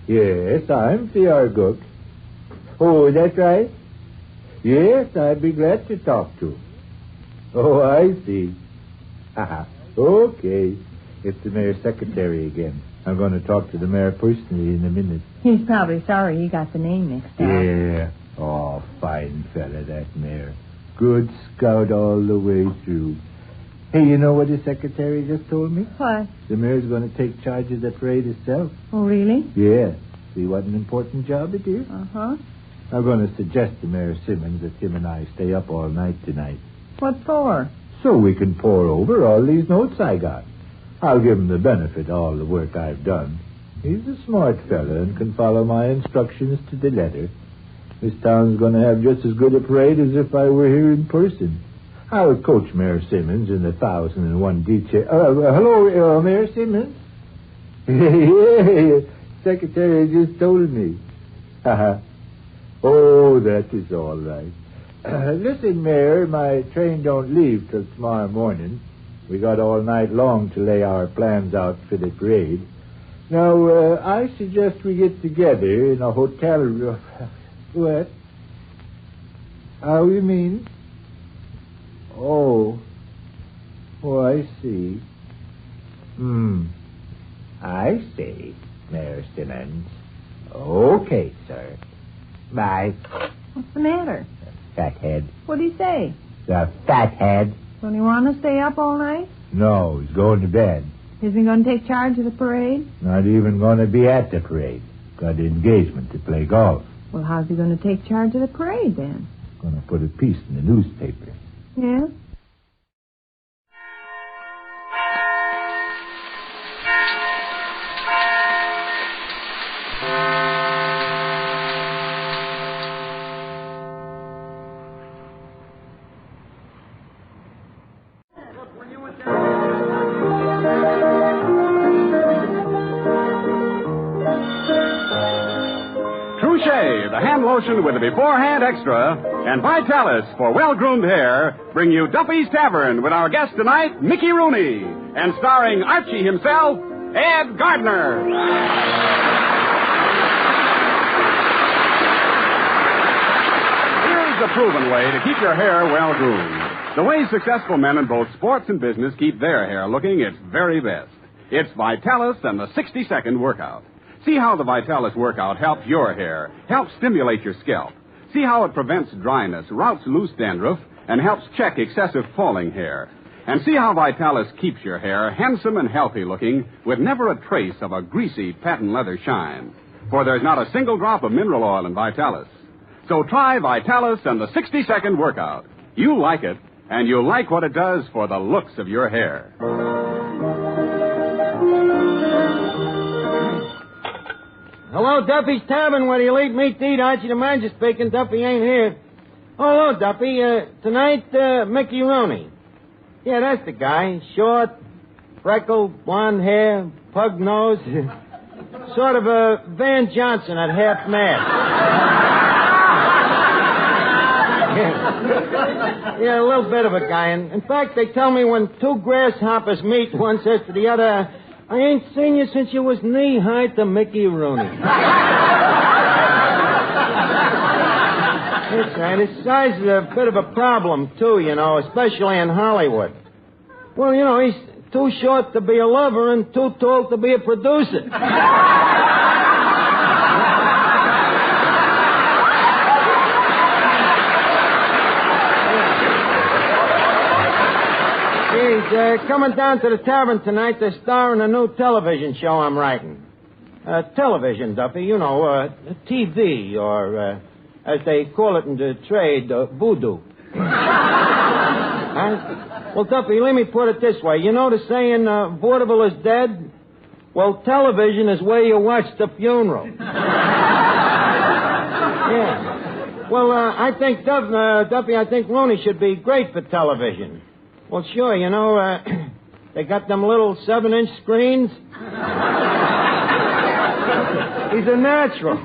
Yes, I'm C.R. Gook. Oh, that's right? Yes, I'd be glad to talk to. Oh, I see. Haha. Okay. It's the mayor's secretary again. I'm going to talk to the mayor personally in a minute. He's probably sorry he got the name mixed up. Yeah. Oh, fine fella, that mayor. Good scout all the way through. Hey, you know what his secretary just told me? What? The mayor's going to take charge of the parade himself. Oh, really? Yeah. See what an important job it is? Uh-huh. I'm going to suggest to Mayor Simmons that him and I stay up all night tonight. What for? So we can pore over all these notes I got. I'll give him the benefit of all the work I've done. He's a smart fella and can follow my instructions to the letter. This town's going to have just as good a parade as if I were here in person. I'll coach Mayor Simmons in the 1,001 detail. Hello, Mayor Simmons? Yeah, Secretary just told me. Oh, that is all right. Listen, Mayor, my train don't leave till tomorrow morning. We got all night long to lay our plans out for the parade. Now, I suggest we get together in a hotel room. What? How you mean? Oh, I see. I see, Mayor Simmons. Okay, sir. Bye. What's the matter? Fathead. What'd he say? The fathead. Don't he want to stay up all night? No, he's going to bed. Isn't he going to take charge of the parade? Not even going to be at the parade. Got an engagement to play golf. Well, how's he going to take charge of the parade, then? Going to put a piece in the newspaper. Yeah? The hand lotion with the beforehand extra, and Vitalis for well-groomed hair bring you Duffy's Tavern with our guest tonight, Mickey Rooney, and starring Archie himself, Ed Gardner. proven way to keep your hair well groomed. The way successful men in both sports and business keep their hair looking its very best. It's Vitalis and the 60-second workout. See how the Vitalis workout helps your hair, helps stimulate your scalp. See how it prevents dryness, routs loose dandruff, and helps check excessive falling hair. And see how Vitalis keeps your hair handsome and healthy looking with never a trace of a greasy patent leather shine. For there's not a single drop of mineral oil in Vitalis. So try Vitalis and the 60-second workout. You'll like it, and you'll like what it does for the looks of your hair. Hello, Duffy's Tavern, where you eat meat to eat. Archie the manager speaking. Duffy ain't here. Oh, hello, Duffy. Tonight, Mickey Rooney. Yeah, that's the guy. Short, freckled, blonde hair, pug nose. Sort of a Van Johnson at half mast. Yeah, a little bit of a guy. And in fact, they tell me when two grasshoppers meet, one says to the other, I ain't seen you since you was knee-high to Mickey Rooney. That's right. His size is a bit of a problem, too, you know, especially in Hollywood. Well, you know, he's too short to be a lover and too tall to be a producer. He's coming down to the tavern tonight to star in a new television show I'm writing. Television, Duffy, you know, TV, or, as they call it in the trade, voodoo. Well, Duffy, let me put it this way. You know the saying, vaudeville is dead? Well, television is where you watch the funeral. Yeah. Well, I think, Duffy, I think Rooney should be great for television. Well, sure, you know, they got them little 7-inch screens. He's a natural.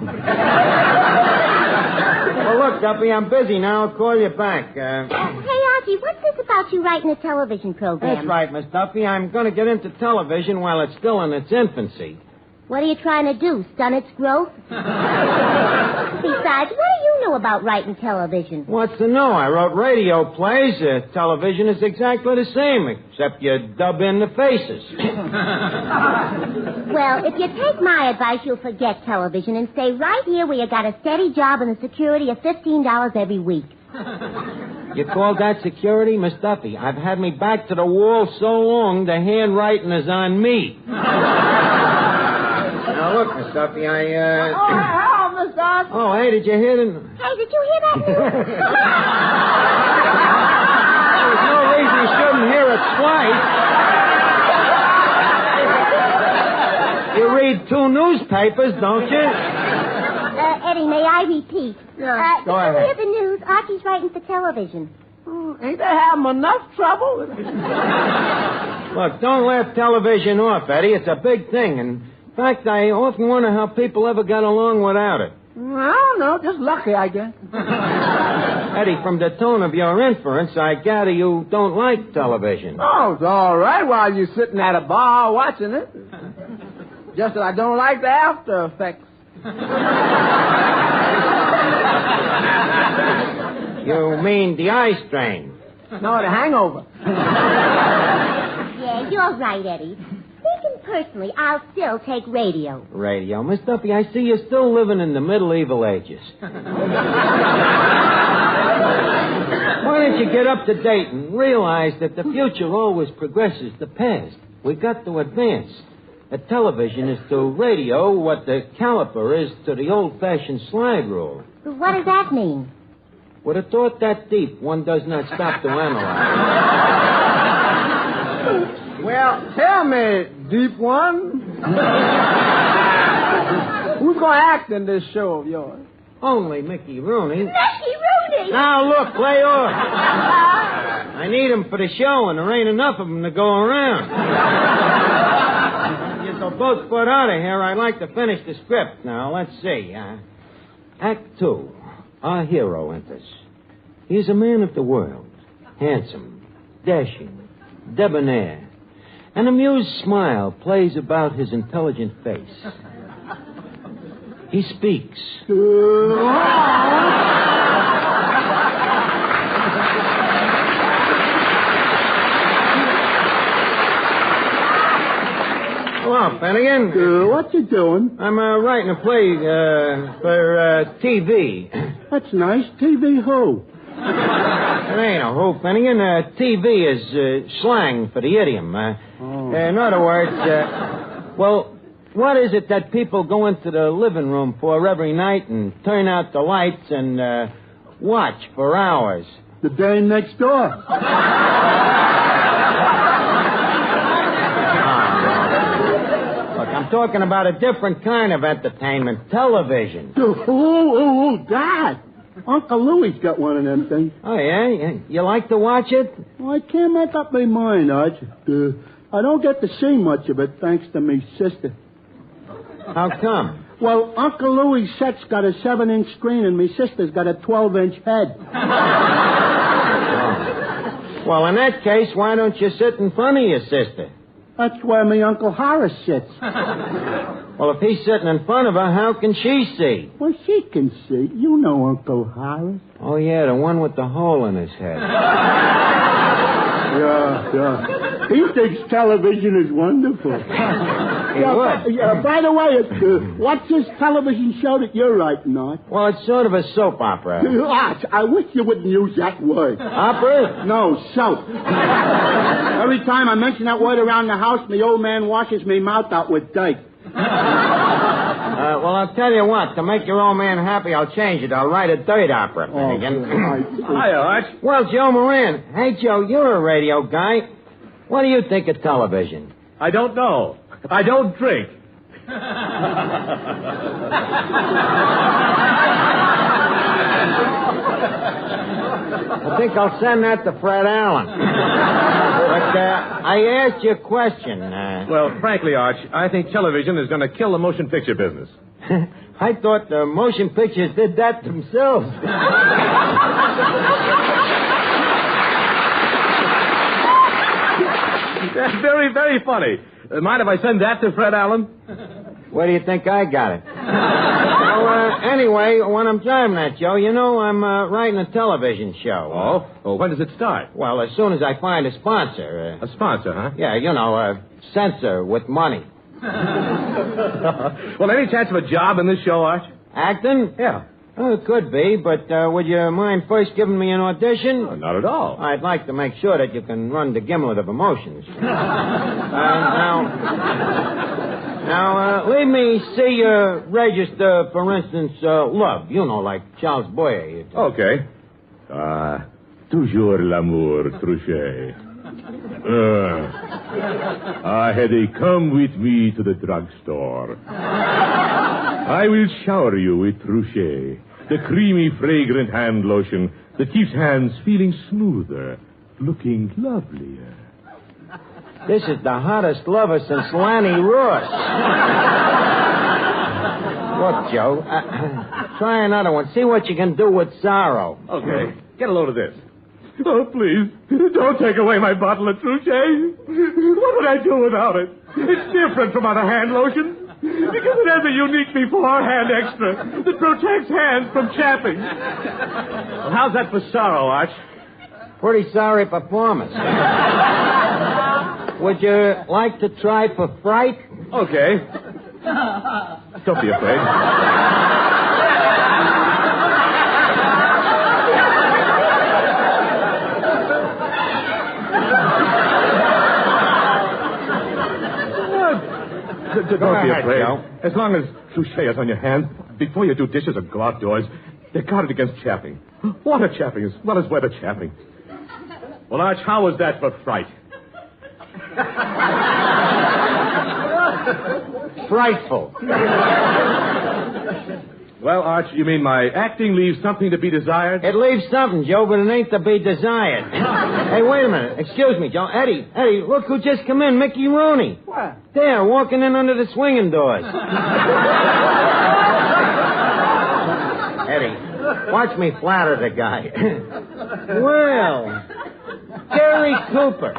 Well, look, Duffy, I'm busy now. I'll call you back. Hey, Archie, what's this about you writing a television program? That's right, Miss Duffy. I'm going to get into television while it's still in its infancy. What are you trying to do, stunt its growth? Besides, what do you know about writing television? What's to know? I wrote radio plays. Television is exactly the same, except you dub in the faces. Well, if you take my advice, you'll forget television and stay right here where you got a steady job and a security of $15 every week. You call that security, Miss Duffy? I've had me back to the wall so long, the handwriting is on me. Now, look, Miss Duffy, hello, Miss Duffy. Oh, hey, did you hear the... Hey, did you hear that? There's no reason you shouldn't hear it twice. You read 2 newspapers, don't you? Eddie, may I repeat? Yeah, go ahead. Did you hear the news? Archie's writing for television. Ain't they having enough trouble? Look, don't laugh television off, Eddie. It's a big thing, and... In fact, I often wonder how people ever got along without it. I don't know. Just lucky, I guess. Eddie, from the tone of your inference, I gather you don't like television. Oh, it's all right while you're sitting at a bar watching it. Just that I don't like the after effects. You mean the eye strain? No, the hangover. Yeah, you're right, Eddie. Speaking personally, I'll still take radio. Radio? Miss Duffy, I see you're still living in the medieval ages. Why don't you get up to date and realize that the future always progresses the past? We've got to advance. A television is to radio what the caliper is to the old-fashioned slide rule. What does that mean? With a thought that deep, one does not stop to analyze. Well, tell me, deep one. Who's going to act in this show of yours? Only Mickey Rooney. Mickey Rooney! Now, look, play off. I need him for the show, and there ain't enough of them to go around. So both foot out of here, I'd like to finish the script. Now, let's see. Act 2. Our hero enters. He's a man of the world. Handsome, dashing, debonair. An amused smile plays about his intelligent face. He speaks. Finnegan. What you doing? I'm writing a play for TV. That's nice. TV who? It ain't a who, Finnegan. TV is slang for the idiom. In other words, well, what is it that people go into the living room for every night and turn out the lights and watch for hours? The dame next door. Look, I'm talking about a different kind of entertainment, television. That. Uncle Louie's got one of them things. Oh, yeah? You like to watch it? Well, I can't make up my mind, Arch. I don't get to see much of it, thanks to me sister. How come? Well, Uncle Louie's set's got a 7-inch screen, and me sister's got a 12-inch head. Well, in that case, why don't you sit in front of your sister? That's where me Uncle Horace sits. Well, if he's sitting in front of her, how can she see? Well, she can see. You know Uncle Horace. Oh, yeah, the one with the hole in his head. Yeah. He thinks television is wonderful. By the way, what's this television show that you're writing on? Well, it's sort of a soap opera. Arch, I wish you wouldn't use that word. Opera? No, soap. Every time I mention that word around the house, the old man washes me mouth out with dirt. Well, I'll tell you what. To make your old man happy, I'll change it. I'll write a dirt opera. Hi, Arch. Well, Joe Moran. Hey, Joe, you're a radio guy. What do you think of television? I don't know. I don't drink. I think I'll send that to Fred Allen. But I asked you a question. Well, frankly, Arch, I think television is going to kill the motion picture business. I thought the motion pictures did that themselves. That's very, very funny. Mind if I send that to Fred Allen? Where do you think I got it? Anyway, when I'm driving that, Joe, you know I'm writing a television show. Oh? Well, when does it start? Well, as soon as I find a sponsor. A sponsor, huh? Yeah, you know, a censor with money. Well, any chance of a job in this show, Arch? Acting? Yeah. Oh, it could be, but would you mind first giving me an audition? Oh, not at all. I'd like to make sure that you can run the gimlet of emotions. Now, leave me see you register, for instance, love. You know, like Charles Boyer. Okay. Toujours l'amour, Truchet. Hetty, come with me to the drugstore. I will shower you with Truchet, the creamy, fragrant hand lotion that keeps hands feeling smoother, looking lovelier. This is the hottest lover since Lanny Ross. Look, Joe, try another one. See what you can do with sorrow. Okay. Get a load of this. Oh, please, don't take away my bottle of Truchet. What would I do without it? It's different from other hand lotions. Because it has a unique beforehand extra that protects hands from chapping. Well, how's that for sorrow, Arch? Pretty sorry performance. Would you like to try for fright? Okay. Don't be afraid. Don't be afraid. Joe. As long as Truchet is on your hands, before you do dishes or go outdoors, they're guarded against chapping. Water chapping as well as weather chapping. Well, Arch, how was that for fright? Frightful. Well, Arch, you mean my acting leaves something to be desired? It leaves something, Joe, but it ain't to be desired. Hey, wait a minute. Excuse me, Joe. Eddie, look who just come in, Mickey Rooney. What? There, walking in under the swinging doors. Eddie, watch me flatter the guy. Well, Gary Cooper.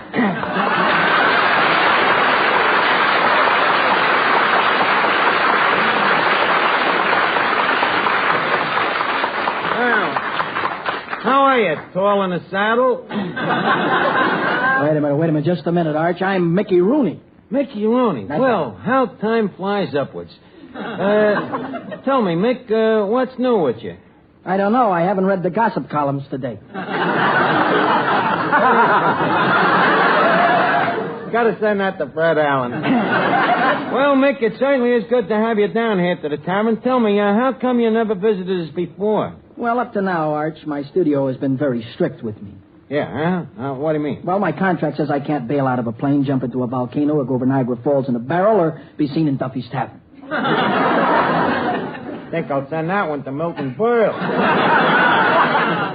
How are you, tall in the saddle? Wait a minute, just a minute, Arch. I'm Mickey Rooney. Mickey Rooney. Well, how time flies upwards. Tell me, Mick, what's new with you? I don't know. I haven't read the gossip columns today. Gotta send that to Fred Allen. Well, Mick, it certainly is good to have you down here to the tavern. Tell me, how come you never visited us before? Well, up to now, Arch, my studio has been very strict with me. Yeah, huh? What do you mean? Well, my contract says I can't bail out of a plane, jump into a volcano, or go over Niagara Falls in a barrel, or be seen in Duffy's Tavern. I think I'll send that one to Milton Berle.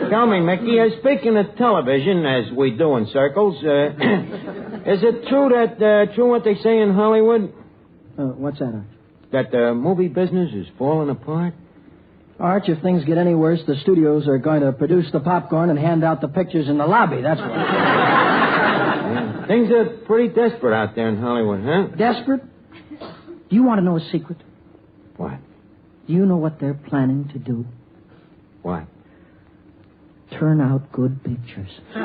Tell me, Mickey, speaking of television, as we do in circles, is it true what they say in Hollywood? What's that, Arch? That the movie business is falling apart? Arch, if things get any worse, the studios are going to produce the popcorn and hand out the pictures in the lobby, that's what. Yeah. Things are pretty desperate out there in Hollywood, huh? Desperate? Do you want to know a secret? What? Do you know what they're planning to do? What? Turn out good pictures. No.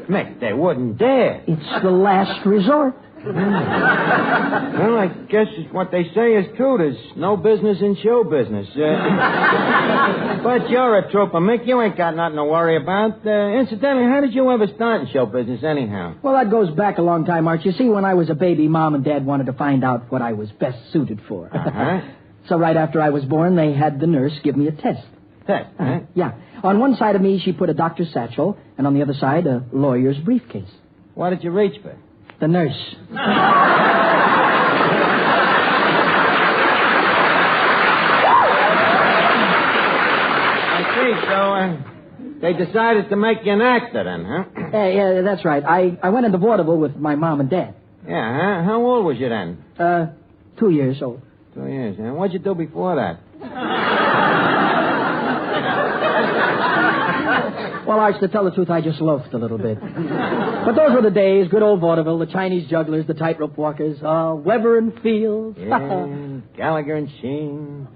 Mick, they wouldn't dare. It's the last resort. Well, I guess what they say is true. There's no business in show business. But you're a trooper, Mick. You ain't got nothing to worry about. Incidentally, how did you ever start in show business anyhow? Well, that goes back a long time, Arch. You see, when I was a baby, Mom and Dad wanted to find out what I was best suited for. Uh-huh. So right after I was born, they had the nurse give me a test. Test, huh? Yeah. On one side of me, she put a doctor's satchel, and on the other side, a lawyer's briefcase. What did you reach for? The nurse. I see. So, they decided to make you an actor then, huh? Yeah, that's right. I went into vaudeville with my mom and dad. Yeah, huh? How old was you then? 2 years old. 2 years, huh? What'd you do before that? Well, Arch, to tell the truth, I just loafed a little bit. But those were the days, good old vaudeville, the Chinese jugglers, the tightrope walkers, Weber and Fields. Yeah, Gallagher and Sheen,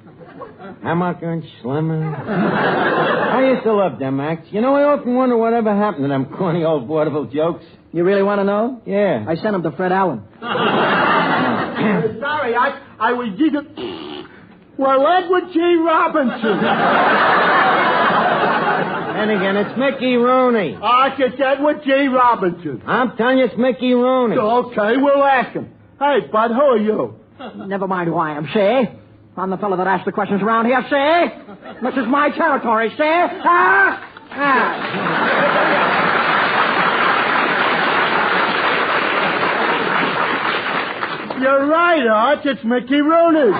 Hammacher and Schlemmer. I used to love them acts. You know, I often wonder whatever happened to them corny old vaudeville jokes. You really want to know? Yeah. I sent them to Fred Allen. Sorry, I was just... Well, Edward G. Robinson. And again, it's Mickey Rooney. It's Edward G. Robinson. I'm telling you, it's Mickey Rooney. Okay, we'll ask him. Hey, bud, who are you? Never mind who I am, see? I'm the fellow that asks the questions around here, see? This is my territory, see? You're right, Arch. It's Mickey Rooney.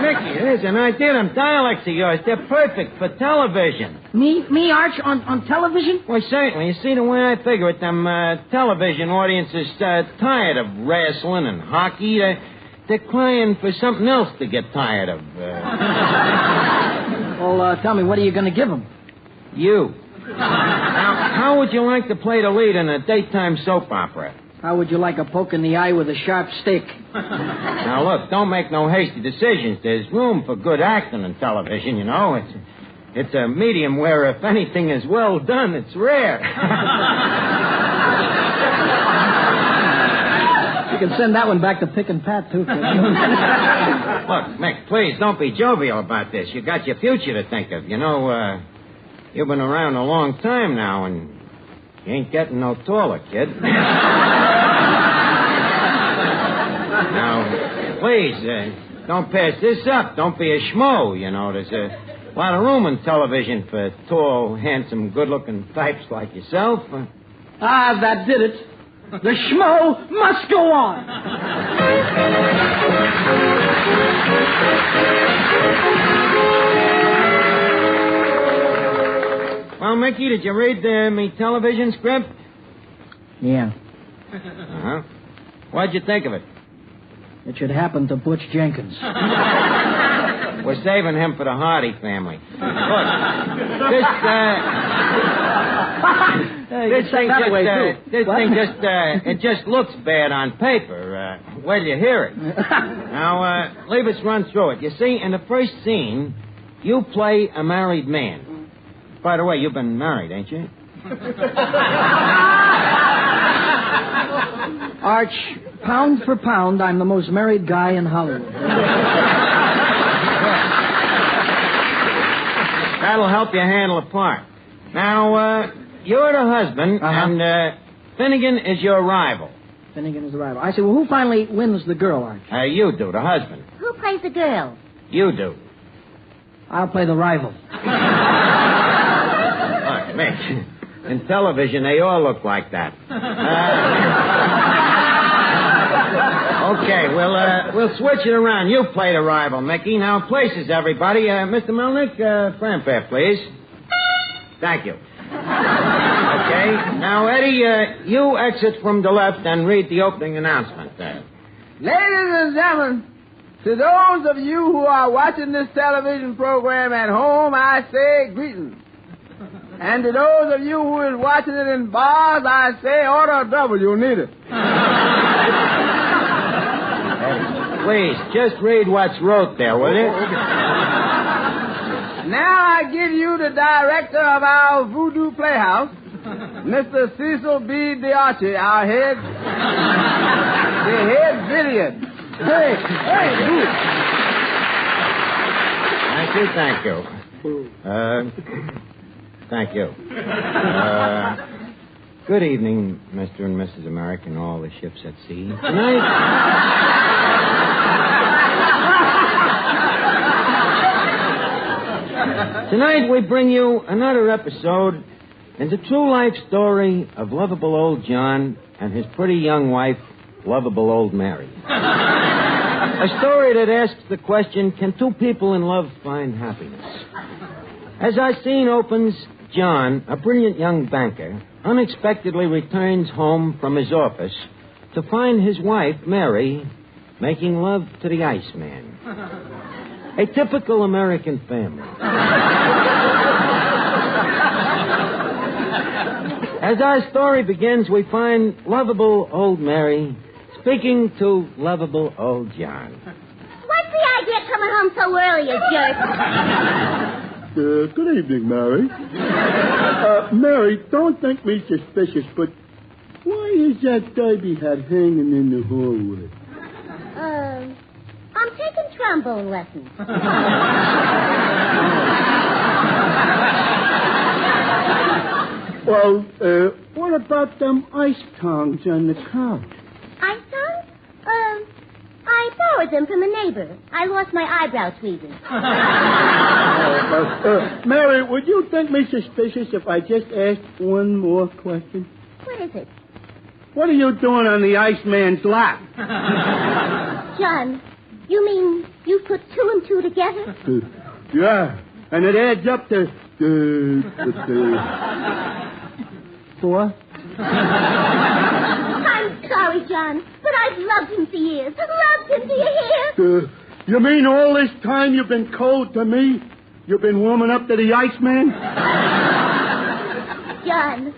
Mickey, there's an idea. Them dialects of yours, they're perfect for television. Me, Arch, on television? Well, certainly. You see, the way I figure it, them television audiences tired of wrestling and hockey. They're crying for something else to get tired of. Well, tell me, what are you going to give them? You. Now, how would you like to play the lead in a daytime soap opera? How would you like a poke in the eye with a sharp stick? Now, look, don't make no hasty decisions. There's room for good acting in television, you know. It's a medium where if anything is well done, it's rare. You can send that one back to Pick and Pat, too. Look, Mick, please, don't be jovial about this. You got your future to think of. You know, you've been around a long time now, and you ain't getting no taller, kid. Now, please, don't pass this up. Don't be a schmo, you know. There's a lot of room in television for tall, handsome, good-looking types like yourself. That did it. The schmo must go on. Well, Mickey, did you read me television script? Yeah. Uh-huh. What'd you think of it? It should happen to Butch Jenkins. We're saving him for the Hardy family. Look, this thing just looks bad on paper. Wait till you hear it. Now, leave us run through it. You see, in the first scene, you play a married man. By the way, you've been married, ain't you? Arch, pound for pound, I'm the most married guy in Hollywood. That'll help you handle a part. Now, you're the husband, and Finnegan is your rival. Finnegan is the rival. I say, well, who finally wins the girl, Arch? You do, the husband. Who plays the girl? You do. I'll play the rival. Look, Mick, in television, they all look like that. Okay, we'll switch it around. You play the rival, Mickey. Now, places, everybody. Mr. Melnick, fanfare, please. Thank you. Okay. Now, Eddie, you exit from the left and read the opening announcement. Ladies and gentlemen, to those of you who are watching this television program at home, I say greetings. And to those of you who is watching it in bars, I say order a double. You'll need it. Please, just read what's wrote there, will you? Now I give you the director of our Voodoo Playhouse, Mr. Cecil B. Diarchi, our head villain. Hey. Thank you. Thank you. Good evening, Mr. and Mrs. America and all the ships at sea. Tonight we bring you another episode in the true life story of lovable old John and his pretty young wife, lovable old Mary. A story that asks the question, can two people in love find happiness? As our scene opens, John, a brilliant young banker, unexpectedly returns home from his office to find his wife, Mary, making love to the Iceman. A typical American family. As our story begins, we find lovable old Mary speaking to lovable old John. What's the idea coming home so early, you jerk? Good evening, Mary. Mary, don't think me suspicious, but why is that derby hat hanging in the hallway? I'm taking trombone lessons. Well, what about them ice tongs on the couch? Ice tongs? I borrowed them from a neighbor. I lost my eyebrow tweezers. Mary, would you think me suspicious if I just asked one more question? What is it? What are you doing on the Iceman's lap? John, you mean you put two and two together? Yeah, and it adds up to... 4? I'm sorry, John, but I've loved him for years. Loved him, do you hear? You mean all this time you've been cold to me? You've been warming up to the Iceman? John,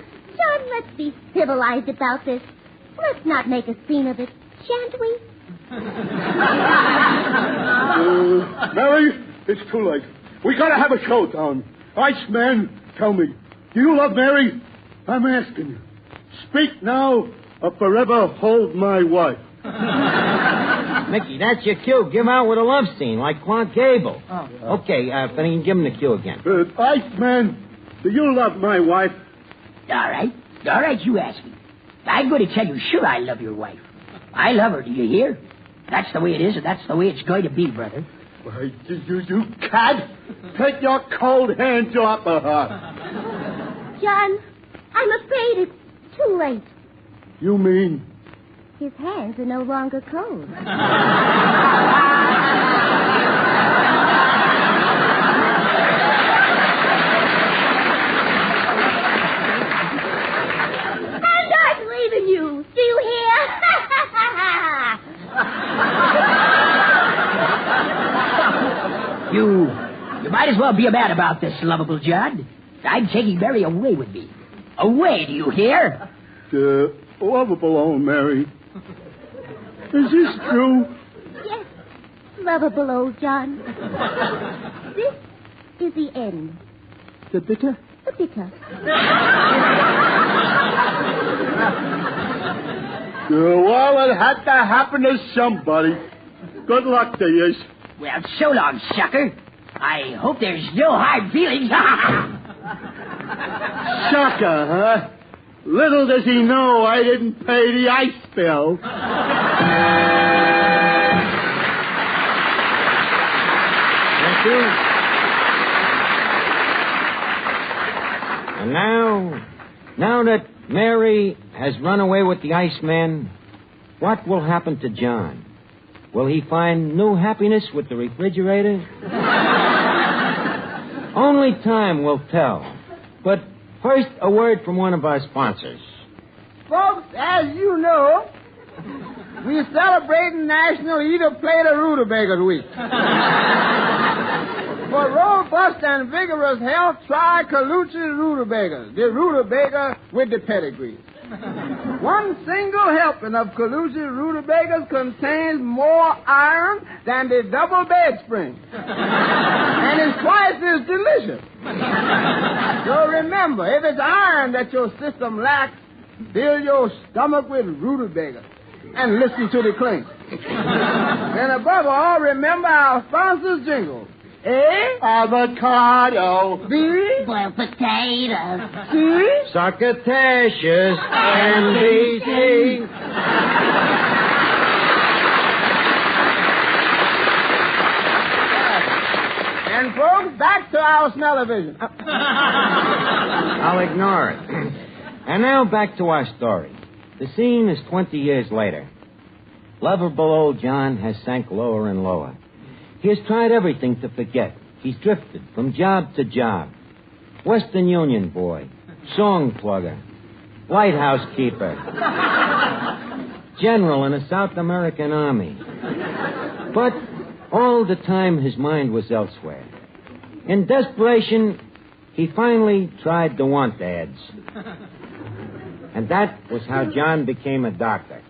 let's be civilized about this. Let's not make a scene of it, shan't we? Mary, it's too late. We gotta have a showdown. Iceman, tell me, do you love Mary? I'm asking you. Speak now or forever hold my wife. Mickey, that's your cue. Give out with a love scene, like Clark Gable. Okay, Finnegan, give him the cue again. Iceman, do you love my wife? All right, you ask me. I'm going to tell you, sure, I love your wife. I love her, do you hear? That's the way it is, and that's the way it's going to be, brother. Why, you cad! Take your cold hands off of her. John, I'm afraid it's too late. You mean? His hands are no longer cold. I'm not leaving you. Do you hear? You might as well be a man about this, lovable John. I'm taking Mary away with me. Away, do you hear? Lovable old Mary. Is this true? Yes, lovable old John. This is the end. The bitter Bitte. Well, it had to happen to somebody. Good luck to you. Well, so long, sucker. I hope there's no hard feelings. Sucker, huh? Little does he know I didn't pay the ice bill. Thank you. And now that Mary has run away with the Iceman, what will happen to John? Will he find new happiness with the refrigerator? Only time will tell. But first, a word from one of our sponsors. Folks, as you know, we're celebrating National Eat a Plate of Rutabagas Week. For robust and vigorous health, try Colucci Rutabagas, the rutabaga with the pedigree. One single helping of Colucci Rutabagas contains more iron than the double bed spring. And it's twice as delicious. So remember, if it's iron that your system lacks, fill your stomach with rutabagas and listen to the clink. And above all, remember our sponsor's jingle. A. Avocado. B. Boiled potatoes. C. Succotaceous. NBC. And folks, back to our smell-o-vision. I'll ignore it. And now back to our story. The scene is 20 years later. Lovable old John has sank lower and lower. He has tried everything to forget. He's drifted from job to job. Western Union boy, song plugger, lighthouse keeper, general in a South American army. But all the time his mind was elsewhere. In desperation, he finally tried the want ads. And that was how John became a doctor.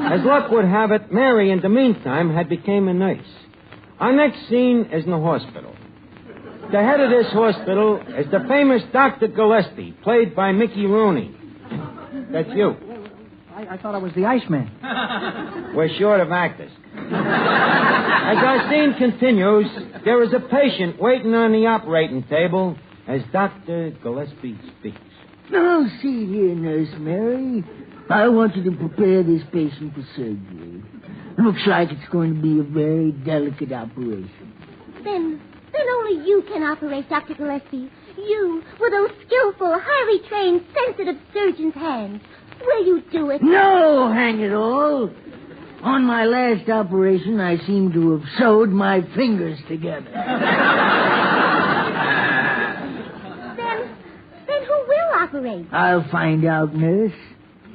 As luck would have it, Mary, in the meantime, had become a nurse. Our next scene is in the hospital. The head of this hospital is the famous Dr. Gillespie, played by Mickey Rooney. That's you. I thought I was the Iceman. We're short of actors. As our scene continues, there is a patient waiting on the operating table as Dr. Gillespie speaks. Now, see here, Nurse Mary. I want you to prepare this patient for surgery. Looks like it's going to be a very delicate operation. Then only you can operate, Dr. Gillespie. You, with those skillful, highly trained, sensitive surgeon's hands. Will you do it? No, hang it all. On my last operation, I seem to have sewed my fingers together. Then who will operate? I'll find out, nurse.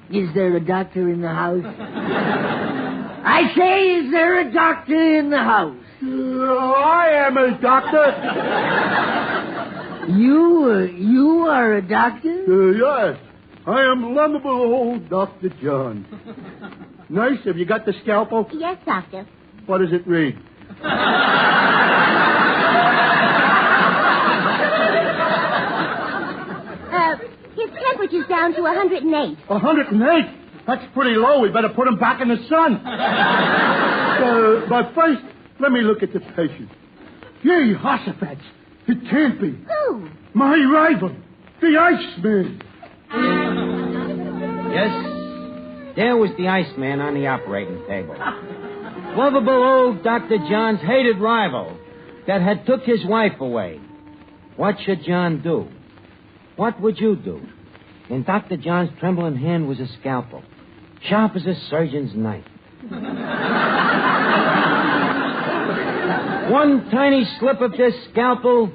Is there a doctor in the house? I say, is there a doctor in the house? I am a doctor. You are a doctor? Yes. I am lovable old Dr. John. Nurse, have you got the scalpel? Yes, doctor. What does it read? His temperature's down to 108. 108? That's pretty low. We better put him back in the sun. But first, let me look at the patient. Yay, Hossafats. It can't be. Who? My rival, the Iceman. Yes, there was the Iceman on the operating table. Lovable old Dr. John's hated rival that had took his wife away. What should John do? What would you do? In Dr. John's trembling hand was a scalpel, sharp as a surgeon's knife. One tiny slip of this scalpel,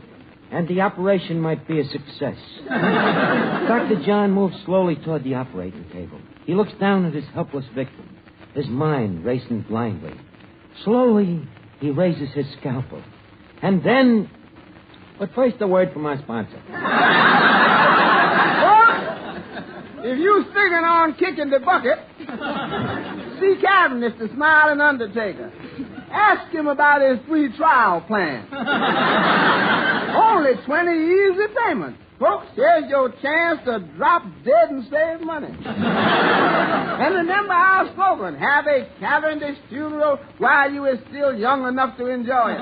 and the operation might be a success. Dr. John moved slowly toward the operating table. He looks down at his helpless victim, his mind racing blindly. Slowly, he raises his scalpel. And then... But first, a word from our sponsor. If you sticking on kicking the bucket, see Cabinet, the smiling undertaker. Ask him about his free trial plan. Only 20 easy payments. Folks, here's your chance to drop dead and save money. And remember our slogan, have a Cavendish funeral while you are still young enough to enjoy it.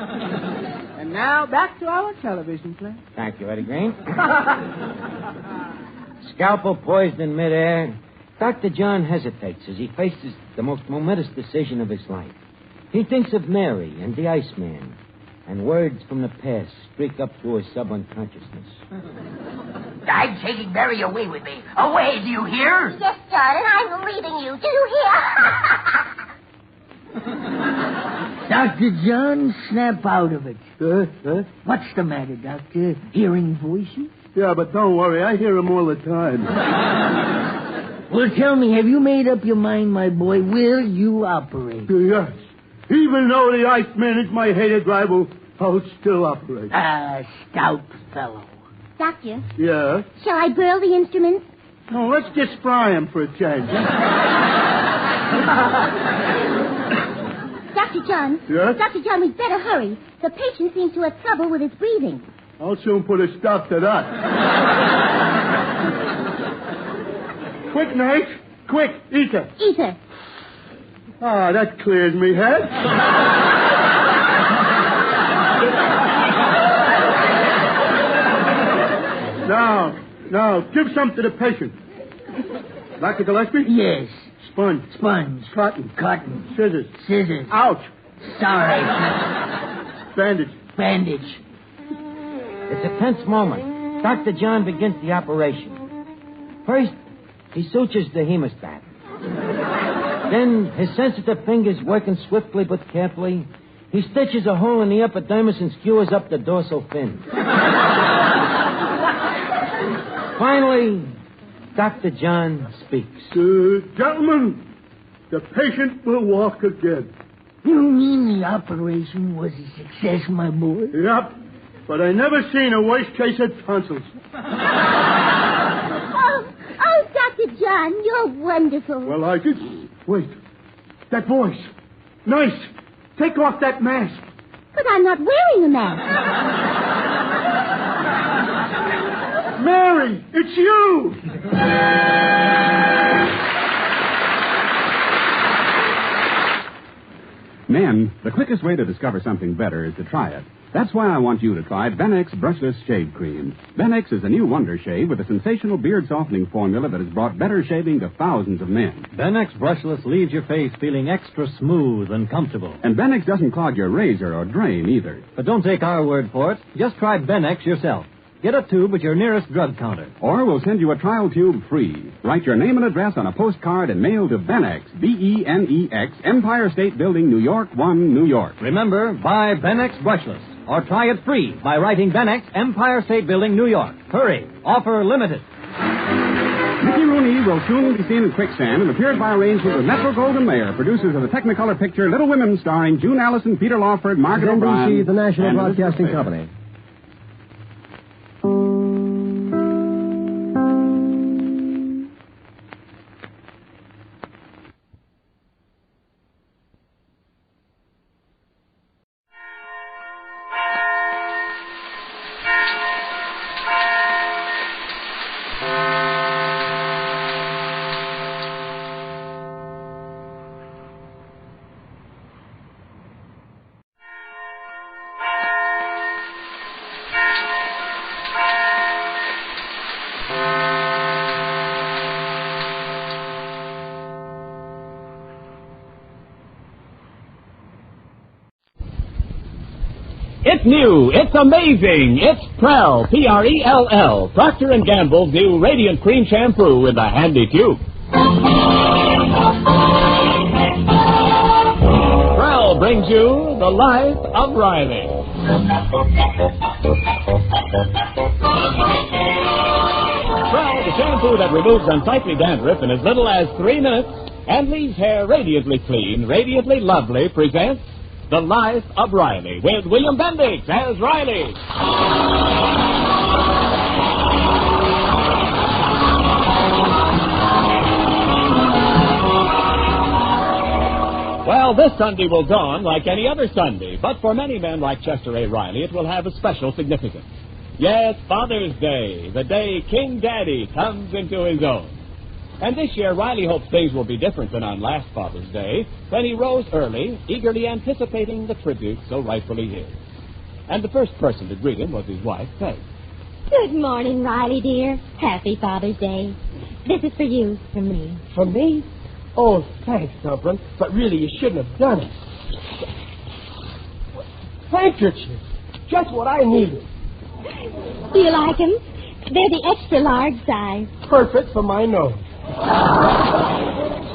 And now, back to our television play. Thank you, Eddie Green. Scalpel poised in midair, Dr. John hesitates as he faces the most momentous decision of his life. He thinks of Mary and the Iceman, and words from the past streak up through his subunconsciousness. I'm taking Mary away with me. Away, do you hear? Yes, John, and I'm leaving you. Do you hear? Dr. John, snap out of it. What's the matter, Doctor? Hearing voices? Yeah, but don't worry. I hear them all the time. Well, tell me, have you made up your mind, my boy? Will you operate? Yes. Even though the Iceman is my hated rival, I'll still operate. Stout fellow. Doctor? Yeah? Shall I burl the instruments? No, let's just fry him for a change. Dr. John? Yes? Dr. John, we'd better hurry. The patient seems to have trouble with his breathing. I'll soon put a stop to that. Quick, Knight. Quick, Ether. Ether. Ah, that clears me head. Now, give some to the patient. Dr. Gillespie? Yes. Sponge. Cotton. Scissors. Ouch. Sorry. Bandage. It's a tense moment. Dr. John begins the operation. First, he sutures the hemostat. Then, his sensitive fingers working swiftly but carefully, he stitches a hole in the epidermis and skewers up the dorsal fin. Finally, Dr. John speaks. Gentlemen, the patient will walk again. You mean the operation was a success, my boy? Yep, but I never seen a worse case of tonsils. Oh, Dr. John, you're wonderful. Well, I did. Wait. That voice. Nice. Take off that mask. But I'm not wearing a mask. Mary, it's you. Men, the quickest way to discover something better is to try it. That's why I want you to try Benex Brushless Shave Cream. Benex is a new wonder shave with a sensational beard-softening formula that has brought better shaving to thousands of men. Benex Brushless leaves your face feeling extra smooth and comfortable. And Benex doesn't clog your razor or drain either. But don't take our word for it. Just try Benex yourself. Get a tube at your nearest drug counter. Or we'll send you a trial tube free. Write your name and address on a postcard and mail to Benex, B-E-N-E-X, Empire State Building, New York, 1, New York. Remember, buy Benex Brushless. Or try it free by writing Benex, Empire State Building, New York. Hurry. Offer limited. Mickey Rooney will soon be seen in Quicksand and appeared by arrangement with Metro Goldwyn Mayer, producers of the Technicolor picture Little Women, starring June Allison, Peter Lawford, Margaret O'Brien. NBC, the National Broadcasting Company. It's new. It's amazing. It's Prell, P-R-E-L-L, Procter & Gamble's new Radiant Cream Shampoo with a handy tube. Prell brings you The Life of Riley. Prell, the shampoo that removes unsightly dandruff in as little as 3 minutes and leaves hair radiantly clean, radiantly lovely, presents The Life of Riley, with William Bendix as Riley. Well, Well, this Sunday will dawn like any other Sunday, but for many men like Chester A. Riley, it will have a special significance. Yes, Father's Day, the day King Daddy comes into his own. And this year, Riley hopes things will be different than on last Father's Day, when he rose early, eagerly anticipating the tribute so rightfully his. And the first person to greet him was his wife, Peg. Good morning, Riley, dear. Happy Father's Day. This is for you, from me. For me? Oh, thanks, Dublin. But really, you shouldn't have done it. Handkerchiefs. Just what I needed. Do you like them? They're the extra large size. Perfect for my nose.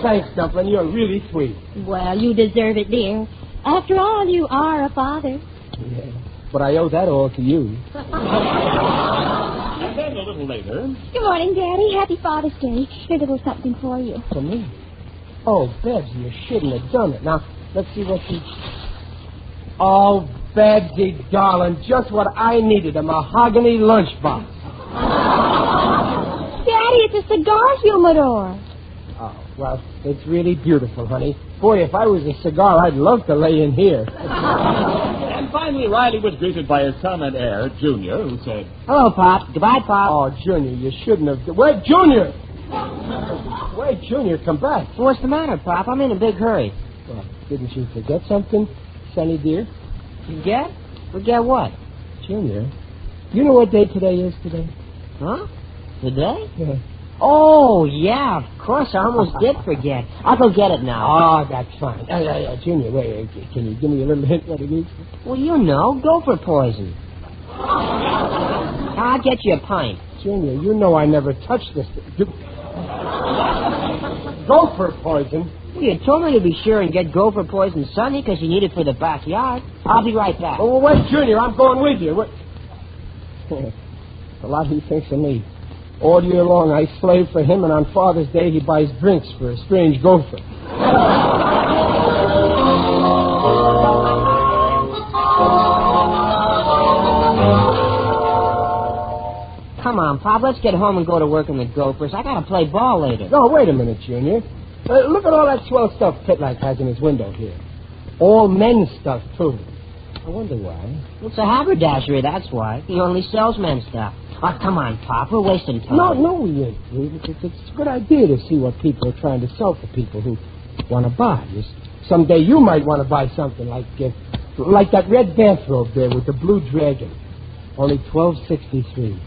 Thanks, Dublin. You're really sweet. Well, you deserve it, dear. After all, you are a father. Yeah, but I owe that all to you. And then a little later... Good morning, Daddy. Happy Father's Day. Here's a little something for you. For me? Oh, Bebs, you shouldn't have done it. Now, let's see what you... Oh, Bebsy, darling, just what I needed, a mahogany lunchbox. Daddy, it's a cigar humidor. Oh, well, it's really beautiful, honey. Boy, if I was a cigar, I'd love to lay in here. And finally, Riley was greeted by his son and heir, Junior, who said... Hello, Pop. Goodbye, Pop. Oh, Junior, you shouldn't have... Wait, Junior! Wait, Junior, come back. What's the matter, Pop? I'm in a big hurry. Well, didn't you forget something, Sonny dear? Forget? Forget what? Junior, you know what day today is today? Huh? Today? Yeah. Oh, yeah, of course. I almost did forget. I'll go get it now. Oh, that's fine. Junior, wait, can you give me a little hint what it is? Well, you know, gopher poison. I'll get you a pint. Junior, you know I never touched this. Gopher poison? Well, you told me to be sure and get gopher poison, Sonny, because you need it for the backyard. I'll be right back. Oh, wait, Junior, I'm going with you. Wait. A lot he thinks of me. All year long, I slave for him, and on Father's Day, he buys drinks for a strange gopher. Come on, Pop, let's get home and go to work in the Gophers. I gotta play ball later. No, wait a minute, Junior. Look at all that swell stuff Pitlight has in his window here. All men's stuff, too. I wonder why. It's a haberdashery, that's why. He only sells men's stuff. Oh, come on, Pop, we're wasting time. No, we ain't. It's a good idea to see what people are trying to sell for people who want to buy. Someday you might want to buy something like that red bathrobe there with the blue dragon. Only $12.63.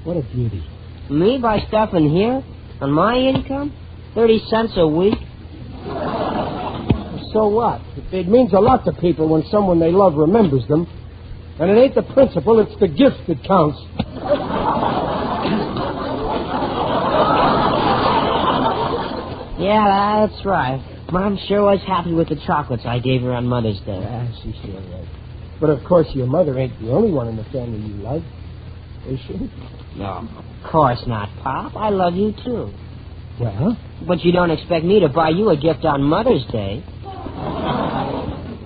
What a beauty. Me buy stuff in here? On my income? 30 cents a week? So what? It means a lot to people when someone they love remembers them. And it ain't the principle, it's the gift that counts. Yeah, that's right. Mom sure was happy with the chocolates I gave her on Mother's Day. She's sure right. But of course your mother ain't the only one in the family you like. Is she? No, of course not, Pop. I love you, too. Well? But you don't expect me to buy you a gift on Mother's Day.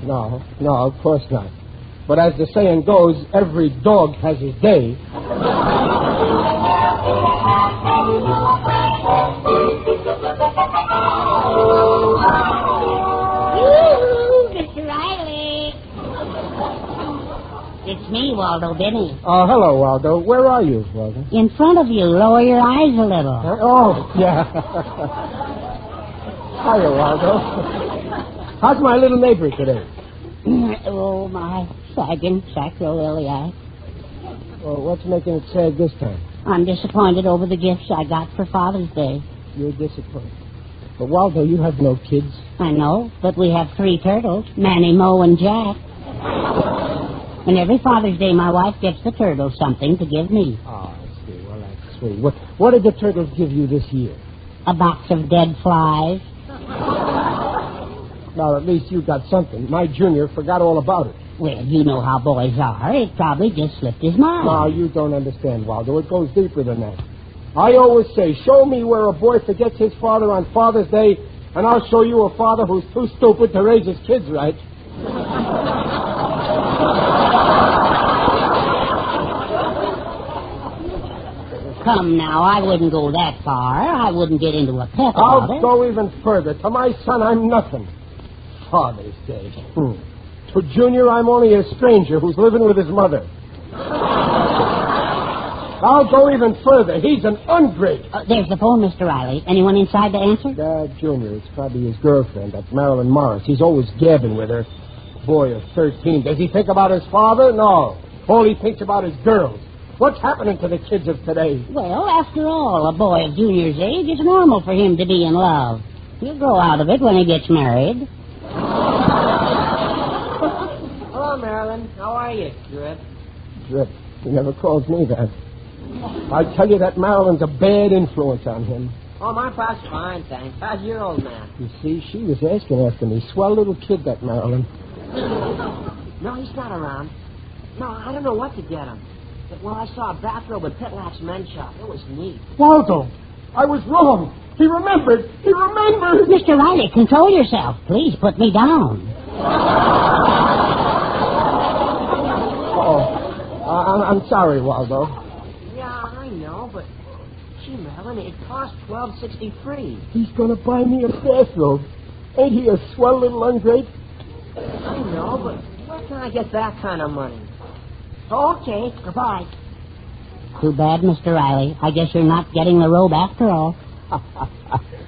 No, of course not. But as the saying goes, every dog has his day. Mr. Riley. It's me, Waldo Benny. Oh, hello, Waldo. Where are you, Waldo? In front of you. Lower your eyes a little. Oh, yeah. Hiya, Waldo. How's my little neighbor today? Oh, my sacroiliac. Well, what's making it sad this time? I'm disappointed over the gifts I got for Father's Day. You're disappointed. But, Waldo, you have no kids. I know, but we have 3 turtles, Manny, Mo, and Jack. And every Father's Day, my wife gets the turtles something to give me. Oh, I see. Well, that's sweet. What did the turtles give you this year? A box of dead flies. Now, at least you got something. My Junior forgot all about it. Well, you know how boys are. It probably just slipped his mind. No, you don't understand, Waldo. It goes deeper than that. I always say, show me where a boy forgets his father on Father's Day, and I'll show you a father who's too stupid to raise his kids right. Come now, I wouldn't go that far. I wouldn't get into a pet about I'll it. go even further. To my son, I'm nothing. Father's Day. To Junior, I'm only a stranger who's living with his mother. I'll go even further. He's an ungrate. There's the phone, Mr. Riley. Anyone inside to answer? Junior, it's probably his girlfriend. That's Marilyn Morris. He's always gabbing with her. Boy of 13. Does he think about his father? No. All he thinks about is girls. What's happening to the kids of today? Well, after all, a boy of Junior's age, it's normal for him to be in love. He'll grow out of it when he gets married. Hello, Marilyn. How are you, Drip? Drip. He never calls me that. I tell you that Marilyn's a bad influence on him. Oh, my pa's fine, thanks. How's your old man? You see, she was asking after me. Swell little kid, that Marilyn. No, he's not around. No, I don't know what to get him. But, well, I saw a bathrobe at Pitlock's men's shop. It was neat. Waldo, I was wrong. He remembered. He remembered. Mr. Riley, control yourself. Please put me down. I'm sorry, Waldo. Yeah, I know, but gee, Marilyn, it cost $12.63. He's going to buy me a bathrobe. Ain't he a swell little ungrate? I know, but where can I get that kind of money? Okay, goodbye. Too bad, Mr. Riley. I guess you're not getting the robe after all.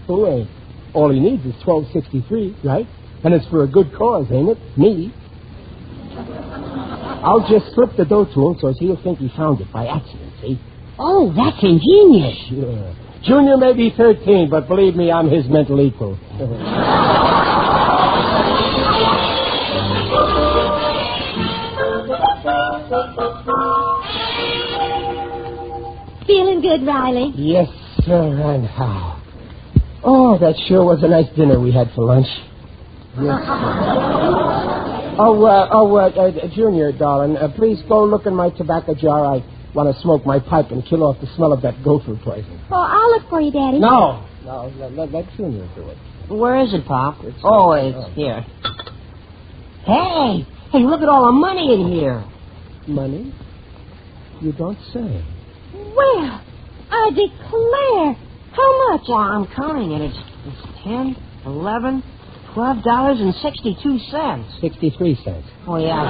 Who ain't? All he needs is $12.63, right? And it's for a good cause, ain't it? Me. I'll just slip the dough to him so he'll think he found it by accident, see? Oh, that's ingenious. Sure. Junior may be 13, but believe me, I'm his mental equal. Feeling good, Riley? Yes, sir, and how? Oh, that sure was a nice dinner we had for lunch. Yes, sir. Junior, darling, please go look in my tobacco jar. I want to smoke my pipe and kill off the smell of that gopher poison. Oh, I'll look for you, Daddy. No, let Junior do it. Where is it, Pop? It's here. Hey, look at all the money in here. Money? You don't say. Well, I declare. How much? Well, I'm counting it. It's 10, 11, $12.62. 63 cents. Oh, yeah.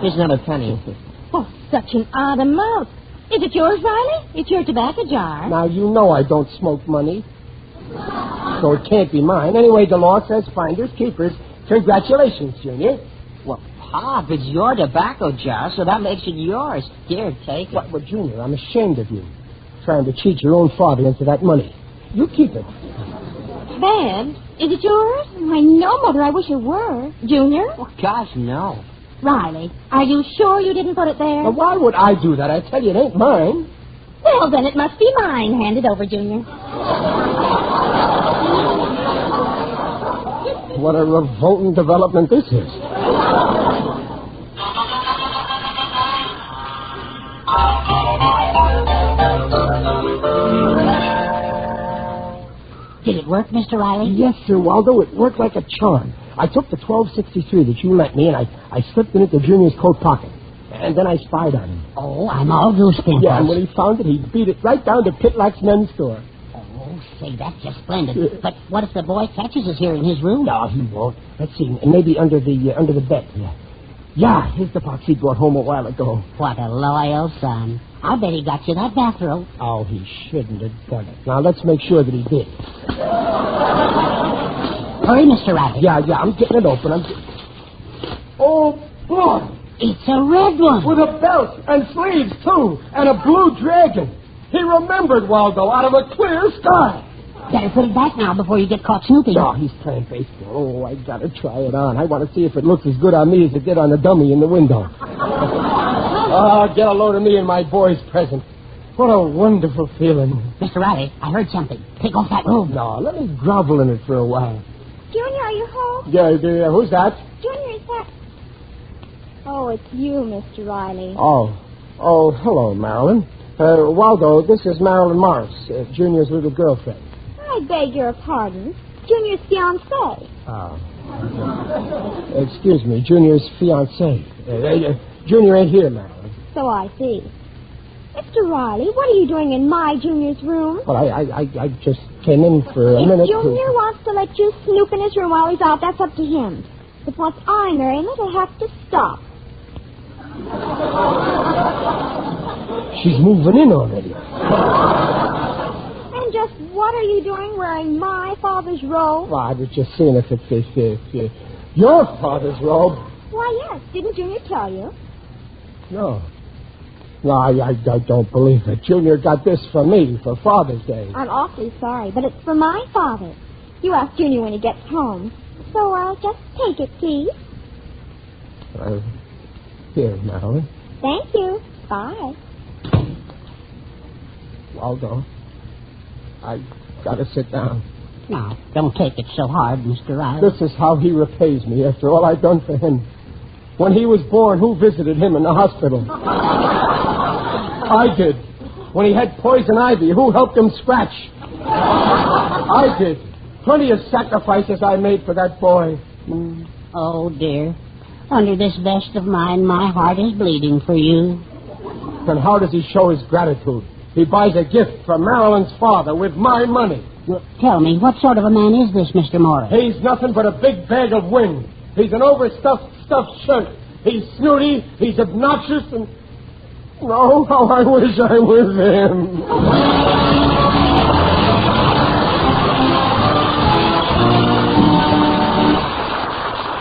Here's another penny. Oh, such an odd amount. Is it yours, Riley? It's your tobacco jar. Now, you know I don't smoke money. So it can't be mine. Anyway, the law says finders, keepers. Congratulations, Junior. Well, Pop, it's your tobacco jar, so that makes it yours. Here, take it. Well, Junior, I'm ashamed of you. Trying to cheat your own father into that money. You keep it. Babs, is it yours? Why, no, Mother, I wish it were. Junior? Oh, gosh, no. Riley, are you sure you didn't put it there? Now, why would I do that? I tell you, it ain't mine. Well, then it must be mine. Hand it over, Junior. What a revolting development this is. Did it work, Mr. Riley? Yes, sir, Waldo. It worked like a charm. I took the $12.63 that you lent me, and I slipped it into Junior's coat pocket. And then I spied on him. Oh, I'm all goosepimples. Yeah, and when he found it, he beat it right down to Pitlock's men's store. Oh, say, that's just splendid. But what if the boy catches us here in his room? No, he won't. Let's see. Maybe under the bed. Yeah, here's the box he brought home a while ago. What a loyal son. I bet he got you that bathrobe. Oh, he shouldn't have done it. Now, let's make sure that he did. Hurry, Mr. Rabbit. Yeah, I'm getting it open. Oh, boy. It's a red one. With a belt and sleeves, too, and a blue dragon. He remembered, Waldo, out of a clear sky. Better put it back now before you get caught snooping. No, he's playing baseball. Oh, I gotta try it on. I want to see if it looks as good on me as it did on the dummy in the window. Oh, get a load of me and my boy's present. What a wonderful feeling. Mr. Riley, I heard something. Take off that robe. No, let me grovel in it for a while. Junior, are you home? Yeah, who's that? Junior, is that... Oh, it's you, Mr. Riley. Oh, hello, Marilyn. Waldo, this is Marilyn Morris, Junior's little girlfriend. I beg your pardon. Junior's fiancée. Oh. Excuse me, Junior's fiancée. Junior ain't here, Marilyn. So I see. It's Mr. Riley, what are you doing in my Junior's room? Well, I just came in for a If minute. Junior wants to let you snoop in his room while he's out, that's up to him. But once I marry him, it'll have to stop. She's moving in already. And just what are you doing wearing my father's robe? Well, I was just seeing if it's your father's robe. Why, yes. Didn't Junior tell you? No. No, I don't believe it. Junior got this for me for Father's Day. I'm awfully sorry, but it's for my father. You ask Junior when he gets home. So I'll just take it, please. Here, Marilyn. Thank you. Bye. Waldo, I gotta sit down. Now, don't take it so hard, Mr. Riley. This is how he repays me after all I've done for him. When he was born, who visited him in the hospital? I did. When he had poison ivy, who helped him scratch? I did. Plenty of sacrifices I made for that boy. Oh, dear. Under this vest of mine, my heart is bleeding for you. Then how does he show his gratitude? He buys a gift for Marilyn's father with my money. Well, tell me, what sort of a man is this, Mr. Morris? He's nothing but a big bag of wind. He's an overstuffed shirt. He's snooty, he's obnoxious, and... Oh, how I wish I was him.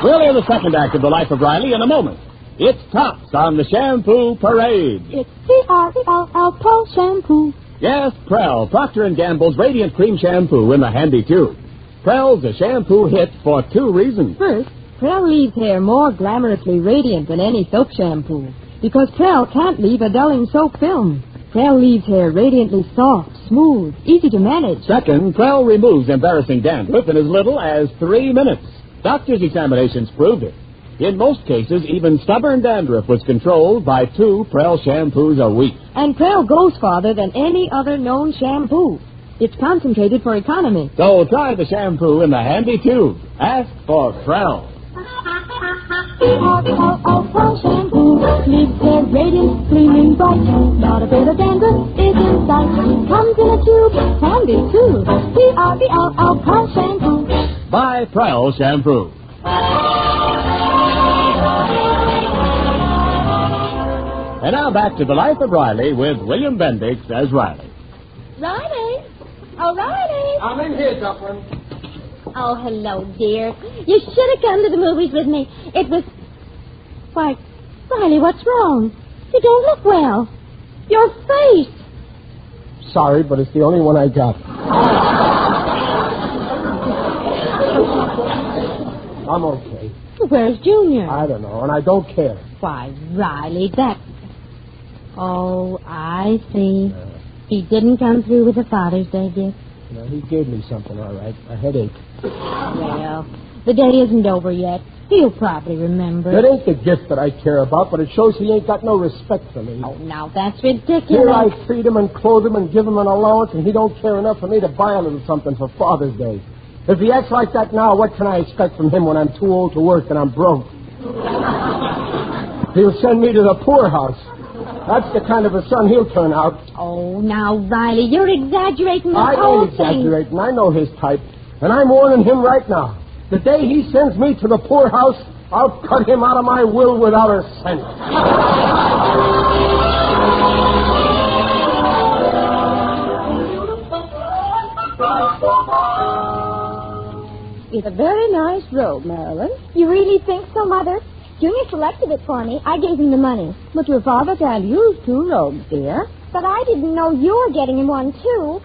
We'll hear the second act of The Life of Riley in a moment. It's Tops on the Shampoo Parade. It's P-R-E-L-L Pro Shampoo. Yes, Prell, Procter & Gamble's Radiant Cream Shampoo in the handy tube. Prell's a shampoo hit for two reasons. First, Prell leaves hair more glamorously radiant than any soap shampoo. Because Prell can't leave a dulling soap film. Prell leaves hair radiantly soft, smooth, easy to manage. Second, Prell removes embarrassing dandruff in as little as 3 minutes. Doctors' examinations proved it. In most cases, even stubborn dandruff was controlled by 2 Prell shampoos a week. And Prell goes farther than any other known shampoo. It's concentrated for economy. So try the shampoo in the handy tube. Ask for Prell. P-R-E-L-L Pro Shampoo. Leaves hair radiant, gleaming bright. Not a bit of dandruff is in sight. Comes in a tube, handy too. P-R-E-L-L Pro Shampoo. Buy Prell shampoo. And now back to The Life of Riley with William Bendix as Riley. Riley? Oh, Riley. I'm in here, Duffy. Oh, hello, dear. You should have come to the movies with me. It was... Why, Riley, what's wrong? You don't look well. Your face. Sorry, but it's the only one I got. I'm okay. Where's Junior? I don't know, and I don't care. Why, Riley, that... Oh, I see. He didn't come through with the Father's Day gift. No, he gave me something, all right. A headache. Well, the day isn't over yet. He'll probably remember. It ain't the gift that I care about, but it shows he ain't got no respect for me. Oh, now that's ridiculous. Here I feed him and clothe him and give him an allowance, and he don't care enough for me to buy a little something for Father's Day. If he acts like that now, what can I expect from him when I'm too old to work and I'm broke? He'll send me to the poorhouse. That's the kind of a son he'll turn out. Oh, now, Riley, you're exaggerating the I whole ain't exaggerating. I know his type. And I'm warning him right now. The day he sends me to the poorhouse, I'll cut him out of my will without a cent. It's a very nice robe, Marilyn. You really think so, Mother? Junior selected it for me. I gave him the money. But your father can't use 2 robes, dear. But I didn't know you were getting him one, too.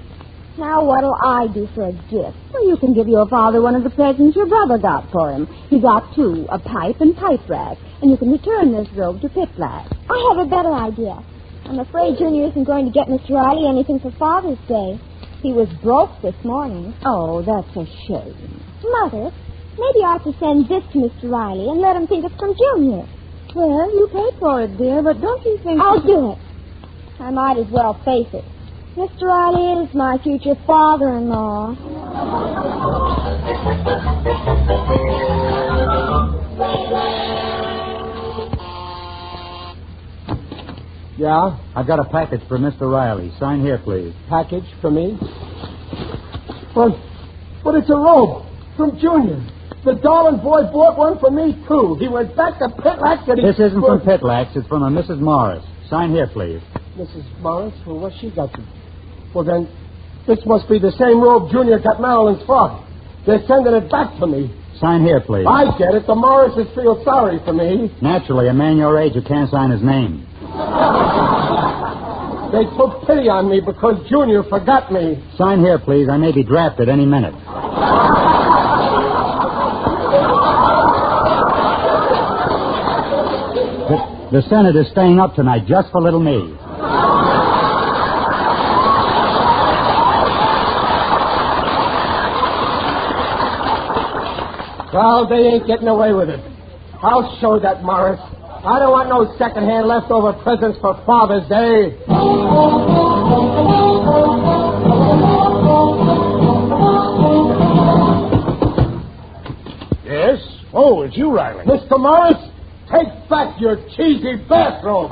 Now what'll I do for a gift? Well, you can give your father one of the presents your brother got for him. He got 2, a pipe and pipe rack. And you can return this robe to Pitlack. I have a better idea. I'm afraid Junior isn't going to get Mr. Riley anything for Father's Day. He was broke this morning. Oh, that's a shame. Mother, maybe I ought to send this to Mr. Riley and let him think it's from Junior. Well, you paid for it, dear, but don't you think... I'll do it. I might as well face it. Mr. Riley is my future father-in-law. Yeah? I've got a package for Mr. Riley. Sign here, please. Package for me? But it's a robe from Junior. The darling boy bought one for me, too. He went back to Pitlax and he... This isn't from Pitlax. It's from a Mrs. Morris. Sign here, please. Mrs. Morris? Well, what's she got to... Well, then, this must be the same robe Junior got Marilyn's father. They're sending it back to me. Sign here, please. I get it. The Morrises feel sorry for me. Naturally, a man your age who can't sign his name. They took pity on me because Junior forgot me. Sign here, please. I may be drafted any minute. The Senate is staying up tonight just for little me. Well, they ain't getting away with it. I'll show that, Morris. I don't want no second-hand leftover presents for Father's Day. Yes? Oh, it's you, Riley. Mr. Morris, take back your cheesy bathrobe.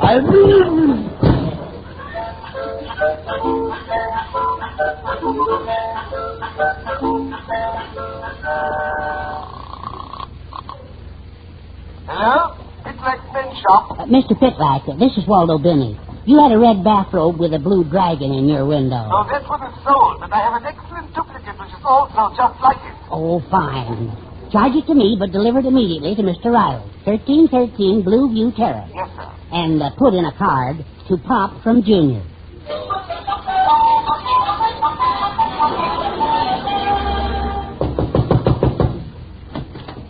Hello? Pitlax Men's Shop. Mr. Pitlax, this is Waldo Binney. You had a red bathrobe with a blue dragon in your window. No, this one is sold, but I have an excellent duplicate which is also just like it. Oh, fine. Charge it to me, but deliver it immediately to Mr. Riley. 1313 Blue View Terrace. Yes, sir. And put in a card to Pop from Junior.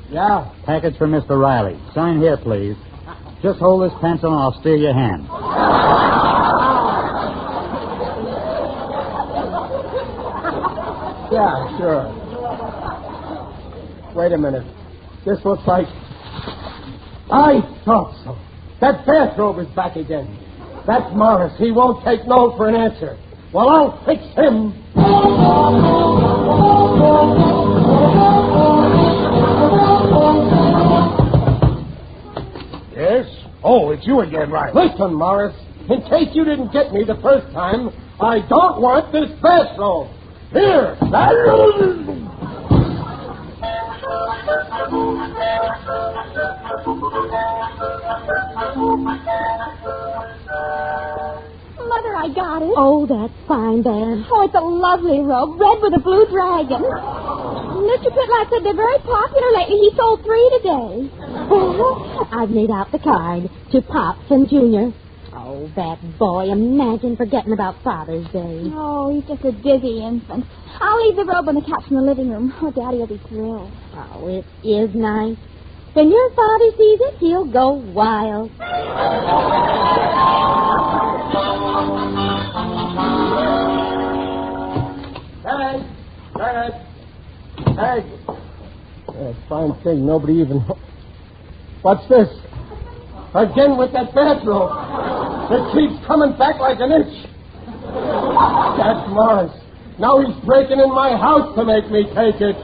Yeah? Package for Mr. Riley. Sign here, please. Just hold this pencil and I'll steer your hand. Yeah, sure. Wait a minute. This looks like... I thought so. That bathrobe is back again. That's Morris. He won't take no for an answer. Well, I'll fix him. Yes? Oh, it's you again, Riley. Listen, Morris. In case you didn't get me the first time, I don't want this bathrobe. Here. Mother, I got it. Oh, that's fine, Dan. Oh, it's a lovely robe, red with a blue dragon. Mr. Pitlax said they're very popular lately. He sold 3 today. I've made out the card to Pops and Junior. Oh, that boy. Imagine forgetting about Father's Day. Oh, he's just a dizzy infant. I'll leave the robe on the couch in the living room. Oh, Daddy will be thrilled. Oh, it is nice. When your father sees it, he'll go wild. Hey. Fine thing. Nobody even... What's this? Again with that bathrobe. It keeps coming back like an itch. That's Morris. Now he's breaking in my house to make me take it.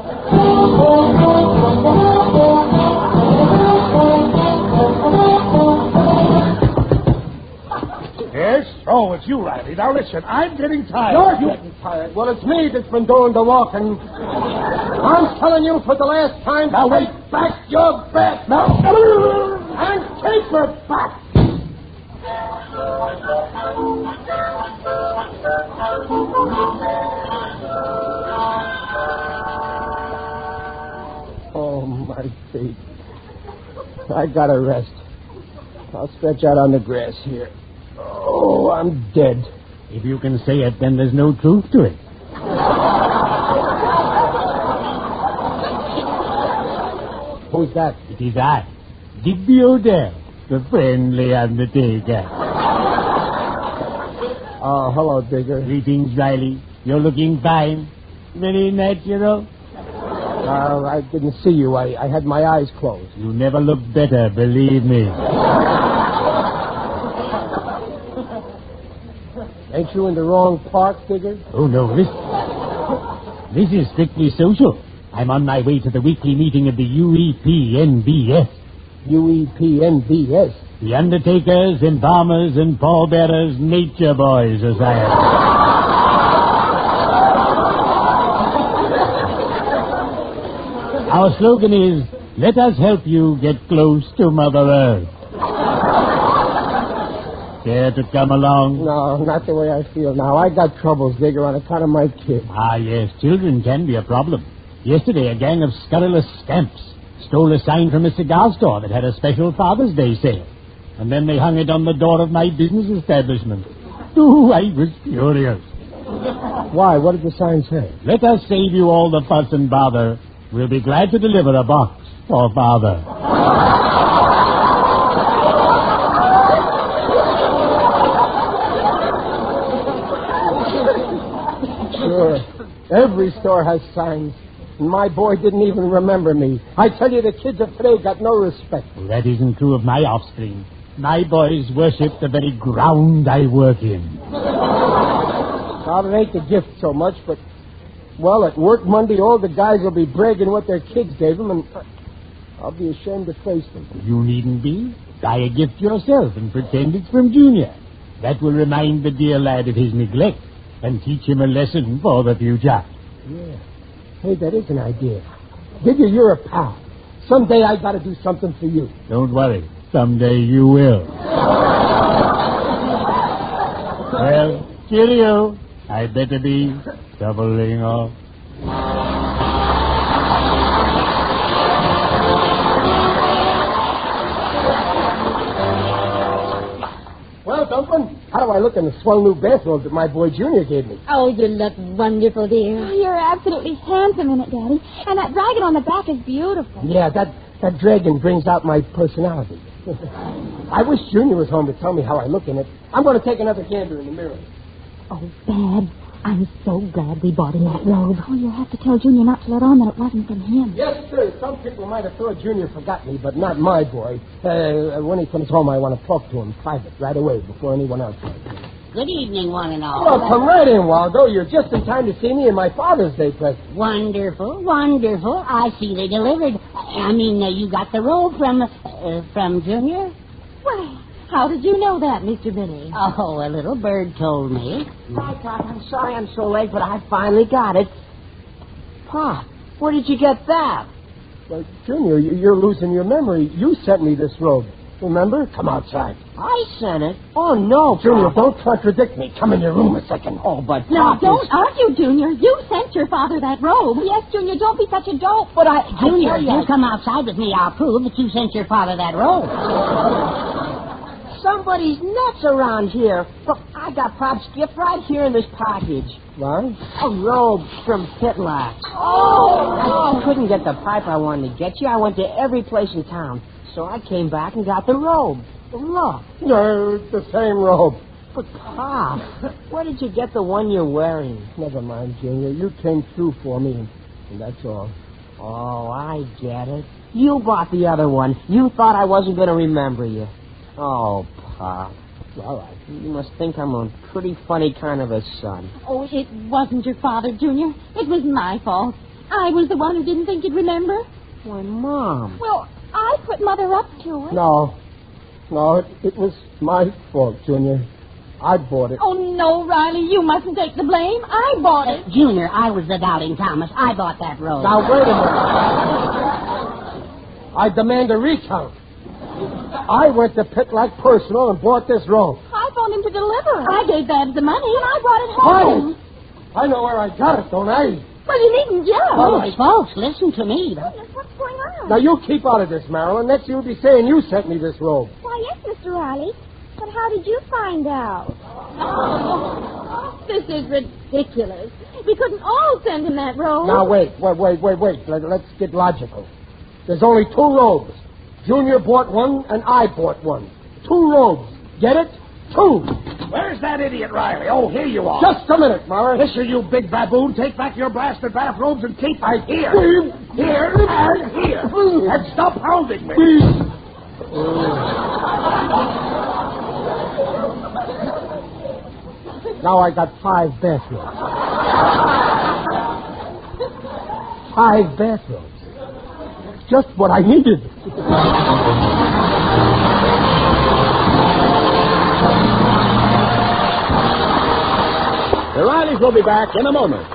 Yes? Oh, it's you, Riley. Now, listen, I'm getting tired. You're getting tired. Well, it's me that's been doing the walking. I'm telling you for the last time, now take back your bet. Now, and take it back. Oh, my feet. I gotta rest. I'll stretch out on the grass here. Oh, I'm dead. If you can say it, then there's no truth to it. Who's that? It is I, Digby Odell, the friendly undertaker. Oh, hello, Digger. Greetings, Riley. You're looking fine. Very natural. I didn't see you. I had my eyes closed. You never looked better, believe me. Ain't you in the wrong park, Digger? Oh, no, this is strictly social. I'm on my way to the weekly meeting of the UEPNBS. UEPNBS? The Undertakers, Embalmers, and Pallbearers Nature Boys Society. Our slogan is, let us help you get close to Mother Earth. Care to come along? No, not the way I feel now. I got troubles, Digger, on account of my kid. Ah, yes, children can be a problem. Yesterday, a gang of scurrilous scamps stole a sign from a cigar store that had a special Father's Day sale. And then they hung it on the door of my business establishment. Ooh, I was furious. Why? What did the sign say? Let us save you all the fuss and bother. We'll be glad to deliver a box for Father. Sure. Every store has signs. My boy didn't even remember me. I tell you, the kids of today got no respect. Well, that isn't true of my offspring. My boys worship the very ground I work in. Well, it ain't the gift so much, but, well, at work Monday, all the guys will be bragging what their kids gave them, and I'll be ashamed to face them. You needn't be. Buy a gift yourself and pretend it's from Junior. That will remind the dear lad of his neglect and teach him a lesson for the future. Yeah. Hey, that is an idea. Digger, you're a pal. Someday I got to do something for you. Don't worry. Someday you will. Well, cheerio. I'd better be doubling off. Well, Dumplin', how do I look in the swell new bathrobe that my boy Junior gave me? Oh, you look wonderful, dear. Oh, you're absolutely handsome in it, Daddy. And that dragon on the back is beautiful. Yeah, that dragon brings out my personality. I wish Junior was home to tell me how I look in it. I'm going to take another gander in the mirror. Oh, Dad, I'm so glad we bought him that robe. Oh, you'll have to tell Junior not to let on that it wasn't from him. Yes, sir. Some people might have thought Junior forgot me, but not my boy. When he comes home, I want to talk to him private right away before anyone else does. Good evening, one and all. Well, come right in, Waldo. You're just in time to see me in my Father's Day present. Wonderful, wonderful. I see they delivered. You got the robe from Junior? Well, how did you know that, Mr. Benny? Oh, a little bird told me. Hi, Pop. I'm sorry I'm so late, but I finally got it. Pop, where did you get that? Well, Junior, you're losing your memory. You sent me this robe. Remember? Come outside. I sent it? Oh, no, Junior, don't contradict me. Come in your room a second. Oh, but No, don't argue, Junior. You sent your father that robe. Yes, Junior, don't be such a dope. But Junior, you come outside with me. I'll prove that you sent your father that robe. Somebody's nuts around here. Look, I got Pop's gift right here in this package. What? A robe from Pitlock. Oh! I couldn't get the pipe I wanted to get you. I went to every place in town. So I came back and got the robe. Look. No, it's the same robe. But, Pop, where did you get the one you're wearing? Never mind, Junior. You came through for me, and that's all. Oh, I get it. You bought the other one. You thought I wasn't going to remember you. Oh, Pop. All right. You must think I'm a pretty funny kind of a son. Oh, it wasn't your father, Junior. It was my fault. I was the one who didn't think you'd remember. Why, Mom. Well, I put Mother up to it. No, it was my fault, Junior. I bought it. Oh, no, Riley, you mustn't take the blame. I bought it. Junior, I was the doubting Thomas. I bought that robe. Now, wait a minute. I demand a recount. I went to Pitlock Personal and bought this robe. I phoned him to deliver it. I gave Babs the money, and I brought it home. I know where I got it, don't I? Well, you needn't yell. Folks, listen to me. What's going on? Now, you keep out of this, Marilyn. Next you'll be saying you sent me this robe. Why, yes, Mr. Riley. But how did you find out? This is ridiculous. We couldn't all send him that robe. Now, wait. Let's get logical. There's only two robes. Junior bought one, and I bought one. Two robes. Get it? Two. Where's that idiot, Riley? Oh, here you are. Just a minute, Morris. Listen, you big baboon. Take back your blasted bathrobes and keep I here. Here and here. And stop hounding me. Now I got 5 bathrobes. 5 bathrobes. Just what I needed. ladies will be back in a moment.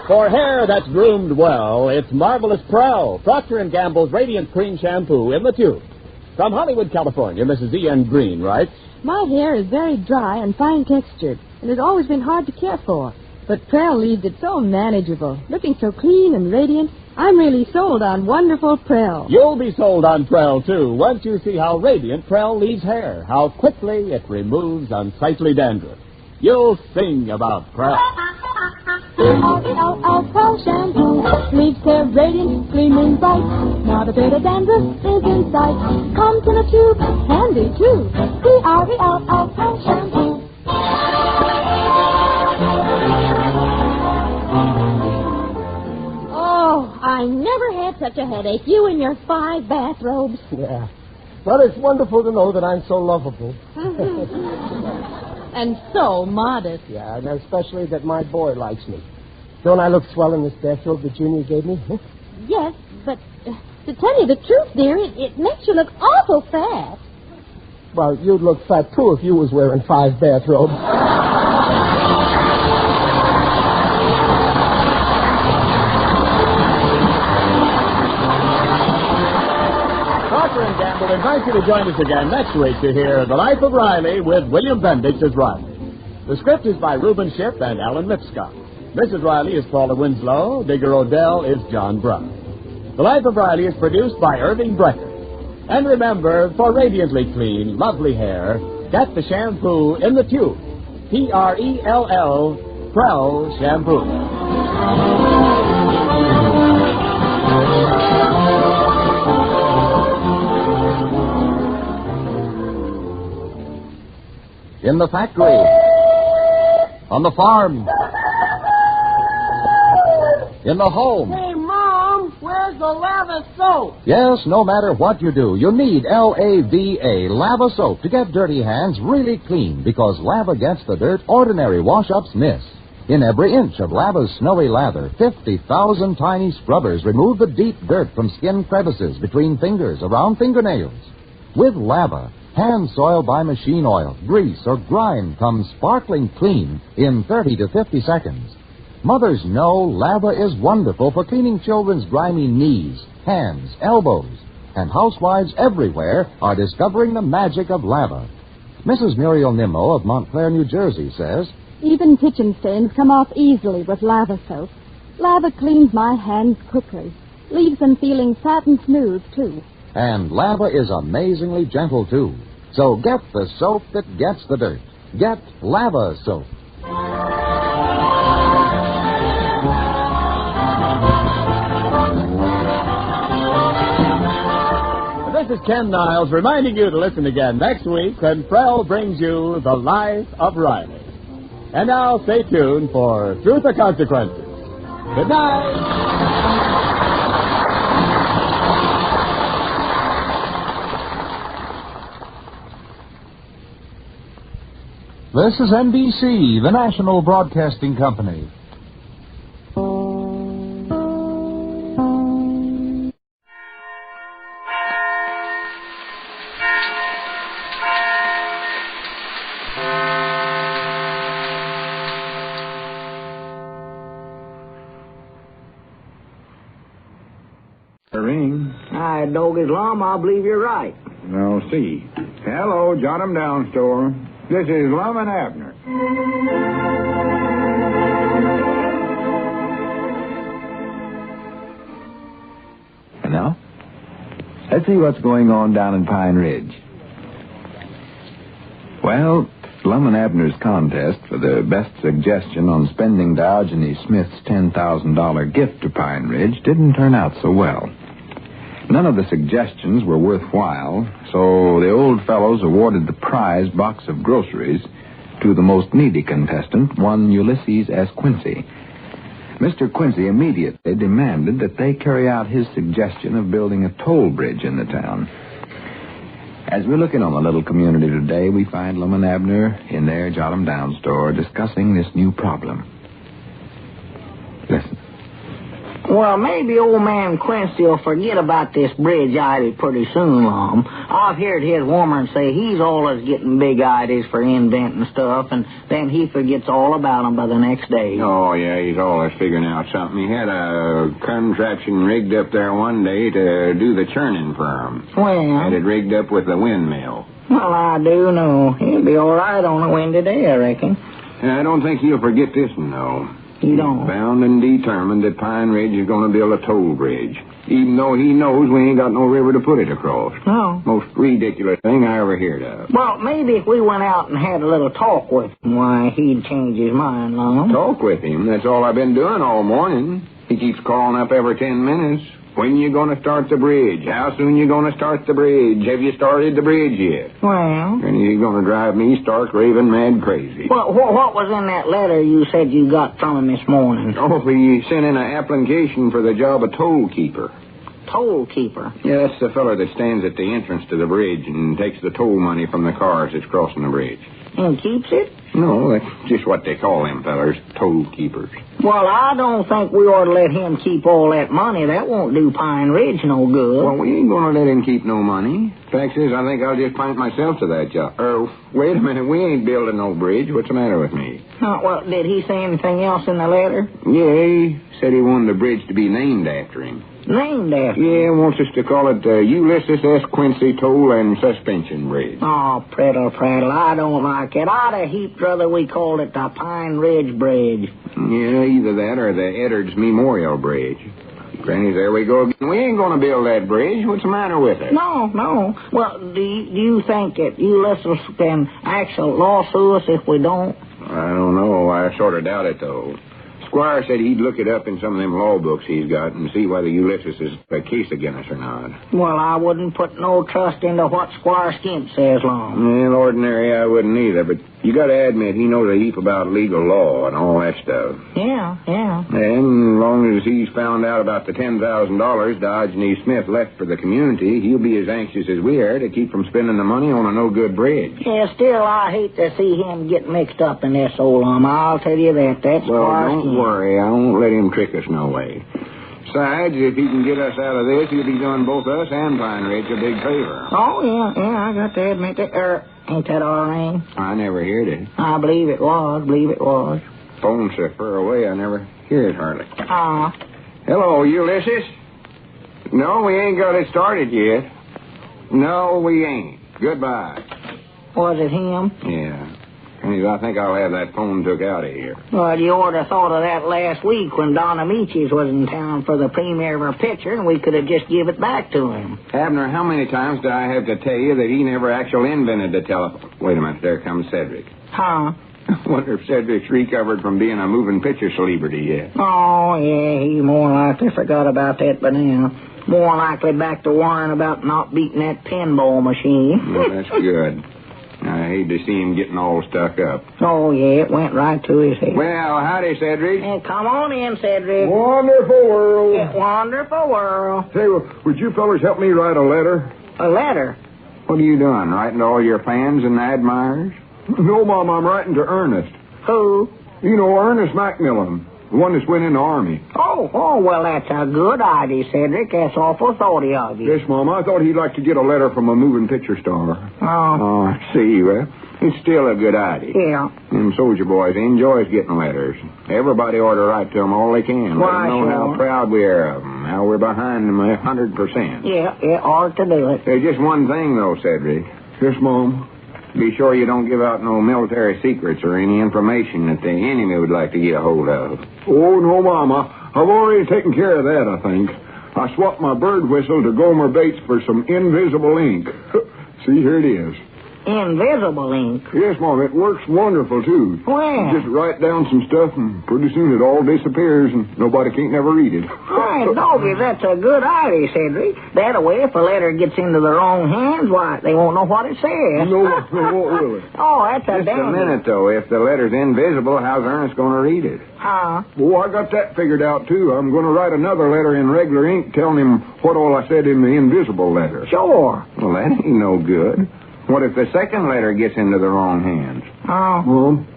For hair that's groomed well, it's Marvelous Prell, Procter & Gamble's Radiant Cream Shampoo in the tube. From Hollywood, California, Mrs. E.N. Green writes, My hair is very dry and fine-textured, and has always been hard to care for. But Prell leaves it so manageable, looking so clean and radiant. I'm really sold on wonderful Prell. You'll be sold on Prell, too, once you see how radiant Prell leaves hair, how quickly it removes unsightly dandruff. You'll sing about Prell. Prell shampoo leaves hair radiant, gleaming bright. Not a bit of dandruff is in sight. Comes in a tube, handy too. Prell shampoo. Oh, I never had such a headache. You and your 5 bathrobes. Yeah. Well, it's wonderful to know that I'm so lovable. And so modest. Yeah, and especially that my boy likes me. Don't I look swell in this bathrobe that Junior gave me? Huh? Yes, but to tell you the truth, dear, it makes you look awful fat. Well, you'd look fat, too, if you was wearing 5 bathrobes. Procter & Gamble invites you to join us again next week to hear The Life of Riley with William Bendix as Riley. The script is by Reuben Shipp and Alan Lipscott. Mrs. Riley is Paula Winslow. Digger Odell is John Brown. The Life of Riley is produced by Irving Brecker. And remember, for radiantly clean, lovely hair, get the shampoo in the tube. P-R-E-L-L, Prell Shampoo. In the factory, on the farm, in the home. Hey, Mom, where's the lava soap? Yes, no matter what you do, you need L-A-V-A, Lava Soap, to get dirty hands really clean, because lava gets the dirt ordinary wash-ups miss. In every inch of lava's snowy lather, 50,000 tiny scrubbers remove the deep dirt from skin crevices between fingers, around fingernails. With lava, hand soiled by machine oil, grease, or grime comes sparkling clean in 30 to 50 seconds. Mothers know lava is wonderful for cleaning children's grimy knees, hands, elbows, and housewives everywhere are discovering the magic of lava. Mrs. Muriel Nimmo of Montclair, New Jersey says, Even kitchen stains come off easily with lava soap. Lava cleans my hands quickly, leaves them feeling fat and smooth, too. And lava is amazingly gentle, too. So get the soap that gets the dirt. Get Lava Soap. This is Ken Niles reminding you to listen again next week when Prell brings you The Life of Riley. And now stay tuned for Truth or Consequences. Good night. This is NBC, the national broadcasting company. Ring. I dog Islam, I believe you're right. Now, see. Hello, Jot 'em Down store. This is Lum and Abner. And now, let's see what's going on down in Pine Ridge. Well, Lum and Abner's contest for the best suggestion on spending Diogenes Smith's $10,000 gift to Pine Ridge didn't turn out so well. None of the suggestions were worthwhile, so the old fellows awarded the prize box of groceries to the most needy contestant, one Ulysses S. Quincy. Mr. Quincy immediately demanded that they carry out his suggestion of building a toll bridge in the town. As we look in on the little community today, we find Lum and Abner in their Jot 'em Down store discussing this new problem. Listen. Well, maybe old man Quincy will forget about this bridge idea pretty soon, Lum. I've heard his woman say he's always getting big ideas for inventing stuff, and then he forgets all about them by the next day. Oh, yeah, he's always figuring out something. He had a contraption rigged up there one day to do the churning for him. Well? Had it rigged up with the windmill. Well, I do know. He'll be all right on a windy day, I reckon. I don't think he'll forget this one, though. You don't? He's bound and determined that Pine Ridge is going to build a toll bridge, even though he knows we ain't got no river to put it across. No. Most ridiculous thing I ever heard of. Well, maybe if we went out and had a little talk with him, why, he'd change his mind, Lum. Talk with him? That's all I've been doing all morning. He keeps calling up every 10 minutes. When you going to start the bridge? How soon you going to start the bridge? Have you started the bridge yet? Well? And he's going to drive me stark raving mad crazy. Well, what was in that letter you said you got from him this morning? Oh, he sent in an application for the job of toll keeper. Toll keeper? Yeah, that's the feller that stands at the entrance to the bridge and takes the toll money from the cars that's crossing the bridge. And keeps it? No, that's just what they call them fellers, toll keepers. Well, I don't think we ought to let him keep all that money. That won't do Pine Ridge no good. Well, we ain't going to let him keep no money. Fact is, I think I'll just pint myself to that job. Wait a minute, we ain't building no bridge. What's the matter with me? Well, did he say anything else in the letter? Yeah, he said he wanted the bridge to be named after him. Named after? Yeah, wants us to call it Ulysses S. Quincy Toll and Suspension Bridge. Oh, prattle. I don't like it. I'd a heap rather we called it the Pine Ridge Bridge. Yeah, either that or the Eddards Memorial Bridge. Granny, there we go again. We ain't going to build that bridge. What's the matter with it? No. Well, do you think that Ulysses can actually lawsue us if we don't? I don't know. I sort of doubt it, though. Squire said he'd look it up in some of them law books he's got and see whether Ulysses is a case against us or not. Well, I wouldn't put no trust into what Squire Skimp says, Long. Well, ordinary I wouldn't either, but you got to admit he knows a heap about legal law and all that stuff. Yeah. And as long as he's found out about the $10,000 Dodge and E. Smith left for the community, he'll be as anxious as we are to keep from spending the money on a no-good bridge. Yeah, still, I hate to see him get mixed up in this, old Lum. I'll tell you that. That's Squire Skimp. Don't worry. I won't let him trick us no way. Besides, if he can get us out of this, he'll be doing both us and Pine Ridge a big favor. Oh, yeah, I got to admit that. Ain't that our name? I never heard it. I believe it was. Phone's so far away, I never hear it hardly. Hello, Ulysses? No, we ain't got it started yet. No, we ain't. Goodbye. Was it him? Yeah. I think I'll have that phone took out of here. Well, you ought to thought of that last week when Don Amicis was in town for the premiere of our picture, and we could have just give it back to him. Abner, how many times do I have to tell you that he never actually invented the telephone? Wait a minute, there comes Cedric. Huh? I wonder if Cedric's recovered from being a moving picture celebrity yet. Oh, yeah, he more likely forgot about that by now. More likely back to worrying about not beating that pinball machine. Well, that's good. I hate to see him getting all stuck up. Oh, yeah, it went right to his head. Well, howdy, Cedric. Hey, come on in, Cedric. Wonderful world. Yeah, wonderful world. Say, would you fellas help me write a letter? A letter? What are you doing, writing to all your fans and admirers? No, Mom, I'm writing to Ernest. Who? You know, Ernest Macmillan, the one that's went in the Army. Oh, well, that's a good idea, Cedric. That's awful thoughty of you. Yes, Mom, I thought he'd like to get a letter from a moving picture star. Oh, I see. Well, it's still a good idea. Yeah. Them soldier boys enjoys getting letters. Everybody ought to write to them all they can. Why, let them know sure. how proud we are of them, how we're behind them 100%. Yeah, ought to do it. There's just one thing, though, Cedric. Yes, Mom. Be sure you don't give out no military secrets or any information that the enemy would like to get a hold of. Oh, no, Mom. I've already taken care of that, I think. I swapped my bird whistle to Gomer Bates for some invisible ink. See, here it is. Invisible ink? Yes, Mom, it works wonderful, too. Well. You just write down some stuff, and pretty soon it all disappears, and nobody can't never read it. Hey, Doggy, that's a good idea, Cedric. That way, if a letter gets into the wrong hands, why, they won't know what it says. No, won't really. Oh, that's a Just a dandy. minute, though. If the letter's invisible, how's Ernest going to read it? Huh? Oh, I got that figured out, too. I'm going to write another letter in regular ink telling him what all I said in the invisible letter. Sure. Well, that ain't no good. What if the second letter gets into the wrong hands? Oh. Mom?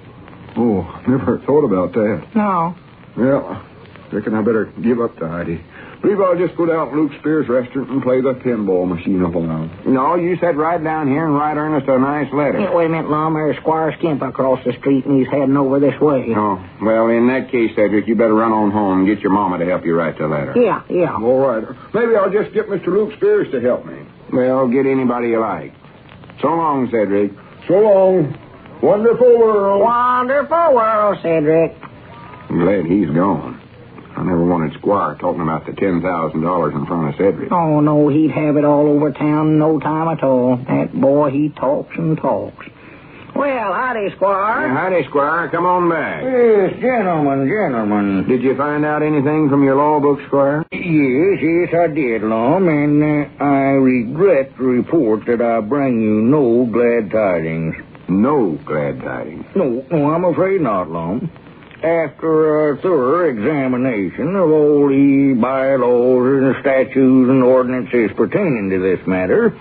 Oh, never thought about that. No. Well, Reckon I better give up to Heidi. Believe I'll just go down to Luke Spear's restaurant and play the pinball machine a while. No, you sit right down here and write Ernest a nice letter. Yeah, wait a minute, Lum. There's Squire Skimp across the street, and he's heading over this way. Oh, well, in that case, Cedric, you better run on home and get your mama to help you write the letter. Yeah. All right. Maybe I'll just get Mr. Luke Spears to help me. Well, get anybody you like. So long, Cedric. So long. Wonderful world. Wonderful world, Cedric. I'm glad he's gone. I never wanted Squire talking about the $10,000 in front of Cedric. Oh, no, he'd have it all over town in no time at all. That boy, he talks and talks. Well, howdy, Squire. Yeah, howdy, Squire. Come on back. Yes, gentlemen. Did you find out anything from your law book, Squire? Yes, I did, Lum, and I regret to report that I bring you no glad tidings. No glad tidings? No, I'm afraid not, Lum. After a thorough examination of all the bylaws and statutes and ordinances pertaining to this matter,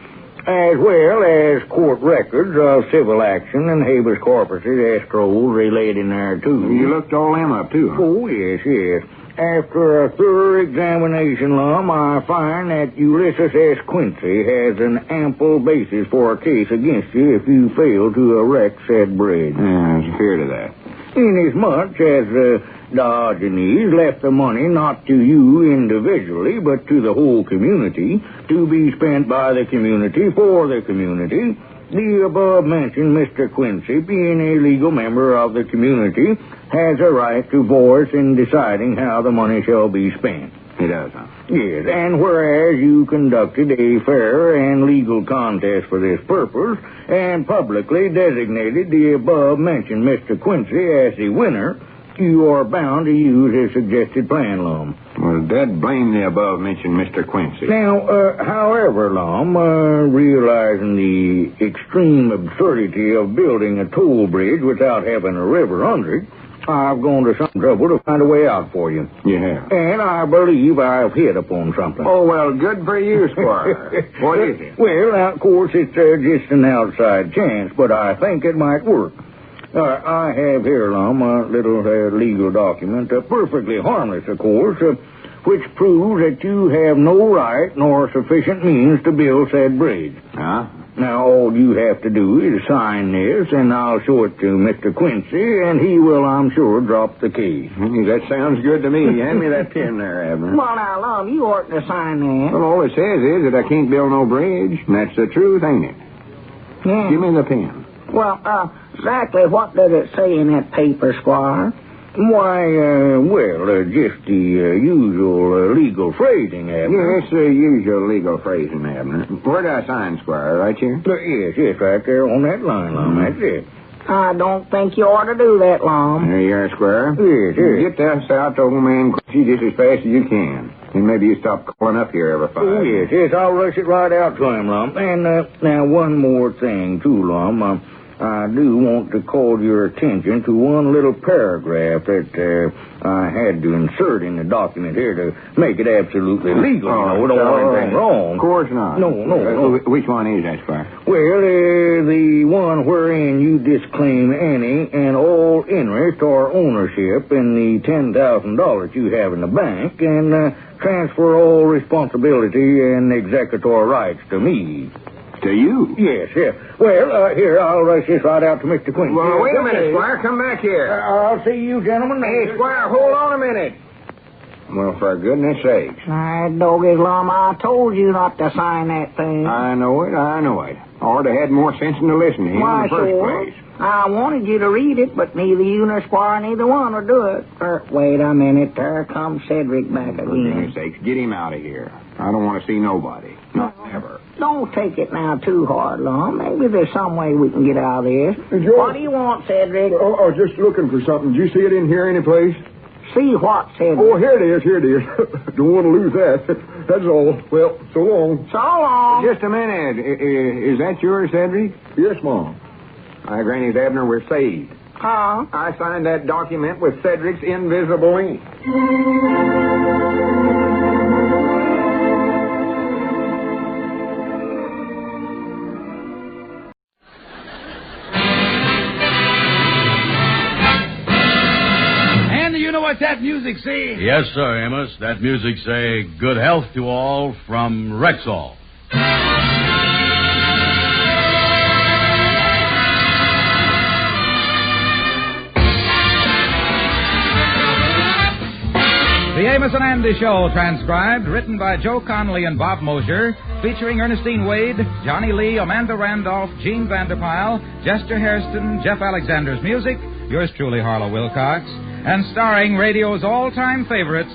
as well as court records of civil action and habeas corpus escrows relating thereto. You looked all them up, too, huh? Oh, yes. After a thorough examination, Lum, I find that Ulysses S. Quincy has an ample basis for a case against you if you fail to erect said bridge. Yeah, I was afraid of that. Inasmuch as Diogenes left the money not to you individually, but to the whole community, to be spent by the community for the community, the above-mentioned Mr. Quincy, being a legal member of the community, has a right to voice in deciding how the money shall be spent. He does, huh? Yes, and whereas you conducted a fair and legal contest for this purpose, and publicly designated the above-mentioned Mr. Quincy as the winner, you are bound to use his suggested plan, Lum. Well, Dad blame the above-mentioned Mr. Quincy. Now, however, Lum, realizing the extreme absurdity of building a toll bridge without having a river under it, I've gone to some trouble to find a way out for you. You have? And I believe I've hit upon something. Oh, well, good for you, Squire. What is it? Well, now, of course, it's just an outside chance, but I think it might work. I have here, Lum, a little legal document, perfectly harmless, of course, which proves that you have no right nor sufficient means to build said bridge. Huh? Now, all you have to do is sign this, and I'll show it to Mr. Quincy, and he will, I'm sure, drop the key. That sounds good to me. Hand me that pen there, Abner. Well, now, Lum, you ought to sign that. Well, all it says is that I can't build no bridge, and that's the truth, ain't it? Yeah. Give me the pen. Well, exactly what does it say in that paper, Squire? Why, just the usual legal phrasing, Abner. Yes, the usual legal phrasing, Abner. Where do I sign, Squire? Right here? Yes, right there on that line, Lum. That's it. I don't think you ought to do that, Lum. There you are, Squire. Yes. Get this out to old man Quincy just as fast as you can. And maybe you stop calling up here every 5 minutes. Yes, I'll rush it right out to him, Lum. And now one more thing, too, Lum. I do want to call your attention to one little paragraph that I had to insert in the document here to make it absolutely legal. We don't want anything wrong. Of course not. No. Which one is that, Squire? Well, the one wherein you disclaim any and all interest or ownership in the $10,000 you have in the bank and transfer all responsibility and executor rights to me. To you? Yes. Well, here, I'll rush this right out to Mr. Quincy. Well, wait a minute, Squire. Come back here. I'll see you gentlemen. Hey, Squire, hold on a minute. Well, for goodness sakes. Doggies, Lum, I told you not to sign that thing. I know it. Or to had more sense than to listen to him in the first place. I wanted you to read it, but neither you nor Squire, neither one will do it. Wait a minute. There comes Cedric back again. For goodness sakes, get him out of here. I don't want to see nobody. Not ever. Don't take it now too hard, Lum. Maybe there's some way we can get out of this. What do you want, Cedric? Oh, just looking for something. Did you see it in here any place? See what, Cedric? Oh, here it is. Don't want to lose that. That's all. Well, so long. So long. Just a minute. Is that yours, Cedric? Yes, Mom. Granny's Abner, we're saved. Huh? I signed that document with Cedric's invisible ink. What's that music music say? Yes, sir, Amos. That music say good health to all from Rexall. The Amos and Andy Show, transcribed, written by Joe Connolly and Bob Mosier, featuring Ernestine Wade, Johnny Lee, Amanda Randolph, Gene Vanderpyle, Jester Hairston, Jeff Alexander's music, yours truly, Harlow Wilcox, and starring radio's all-time favorites,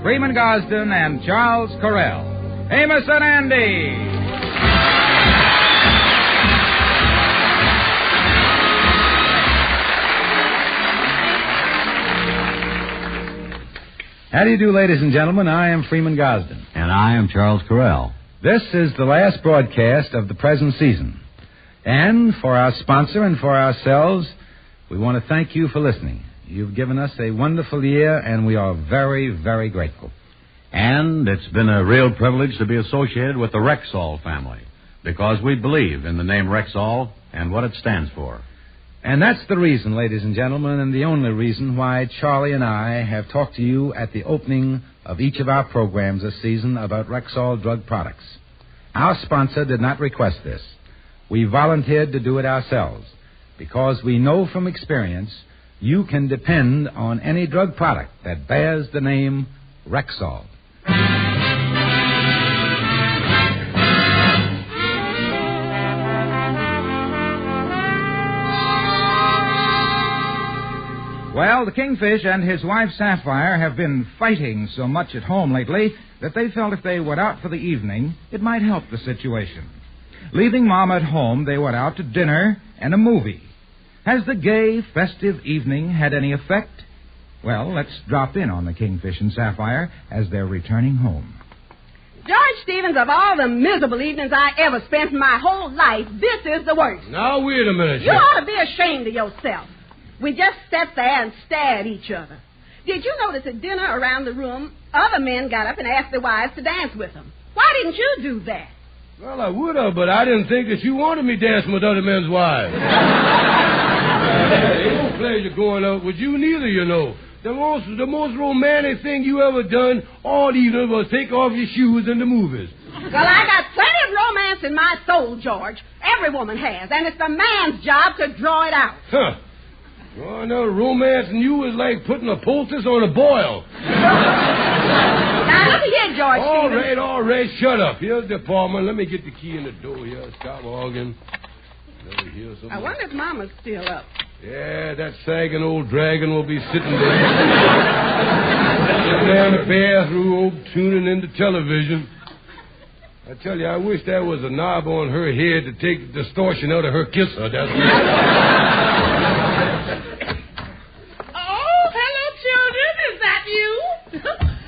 Freeman Gosden and Charles Correll. Amos and Andy! How do you do, ladies and gentlemen? I am Freeman Gosden. And I am Charles Correll. This is the last broadcast of the present season. And for our sponsor and for ourselves, we want to thank you for listening. You've given us a wonderful year, and we are very, very grateful. And it's been a real privilege to be associated with the Rexall family, because we believe in the name Rexall and what it stands for. And that's the reason, ladies and gentlemen, and the only reason why Charlie and I have talked to you at the opening of each of our programs this season about Rexall drug products. Our sponsor did not request this. We volunteered to do it ourselves, because we know from experience you can depend on any drug product that bears the name Rexall. Well, the Kingfish and his wife Sapphire have been fighting so much at home lately that they felt if they went out for the evening, it might help the situation. Leaving Mom at home, they went out to dinner and a movie. Has the gay, festive evening had any effect? Well, let's drop in on the Kingfish and Sapphire as they're returning home. George Stevens, of all the miserable evenings I ever spent in my whole life, this is the worst. Now, wait a minute. You ought to be ashamed of yourself. We just sat there and stared at each other. Did you notice at dinner around the room, other men got up and asked their wives to dance with them? Why didn't you do that? Well, I would have, but I didn't think that you wanted me dancing with other men's wives. Ain't no pleasure going out with you neither, you know. The most romantic thing you ever done all evening was take off your shoes in the movies. Well, I got plenty of romance in my soul, George. Every woman has, and it's the man's job to draw it out. Huh. Oh, no, romance in you is like putting a poultice on a boil. Now, look here, George Stevens. All right, shut up. Here's the apartment. Let me get the key in the door here. Stop arguing. I wonder if Mama's still up. Yeah, that sagging old dragon will be sitting there. Sitting there in the bathroom, tuning in the television. I tell you, I wish there was a knob on her head to take the distortion out of her kisser. That's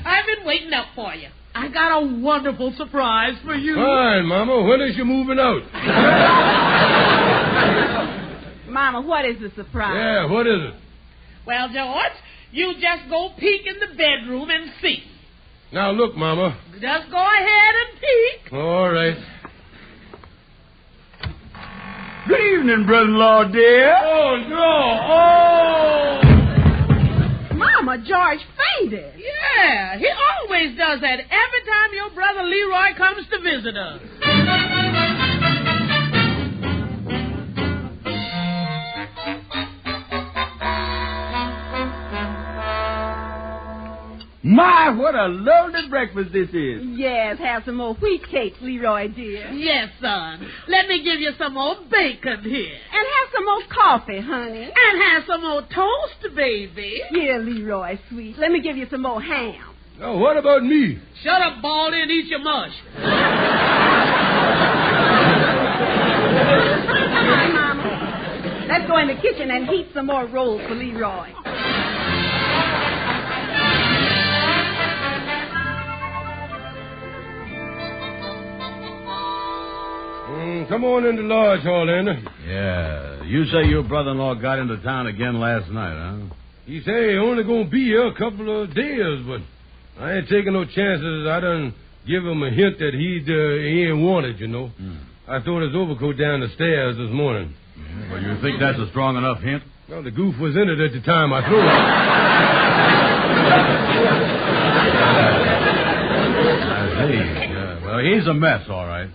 I've been waiting up for you. I got a wonderful surprise for you. Fine, Mama. When is you moving out? Mama, what is the surprise? Yeah, what is it? Well, George, you just go peek in the bedroom and see. Now, look, Mama. Just go ahead and peek. All right. Good evening, brother-in-law, dear. Oh, no. Oh! Mama, George fainted. Yeah, he always does that every time your brother Leroy comes to visit us. My, what a lovely breakfast this is. Yes, have some more wheat cakes, Leroy, dear. Yes, son. Let me give you some more bacon here. And have some more coffee, honey. And have some more toast, baby. Here, Leroy, sweet. Let me give you some more ham. Now, what about me? Shut up, Baldy, and eat your mush. Come on, Mama. Let's go in the kitchen and heat some more rolls for Leroy. Come on in the lodge hall, Anna. Yeah. You say your brother-in-law got into town again last night, huh? He say he only gonna be here a couple of days, but I ain't taking no chances. I done give him a hint that he ain't wanted, you know. I threw his overcoat down the stairs this morning. Yeah, well, you think that's a strong enough hint? Well, the goof was in it at the time I threw it. I see. Well, he's a mess, all right.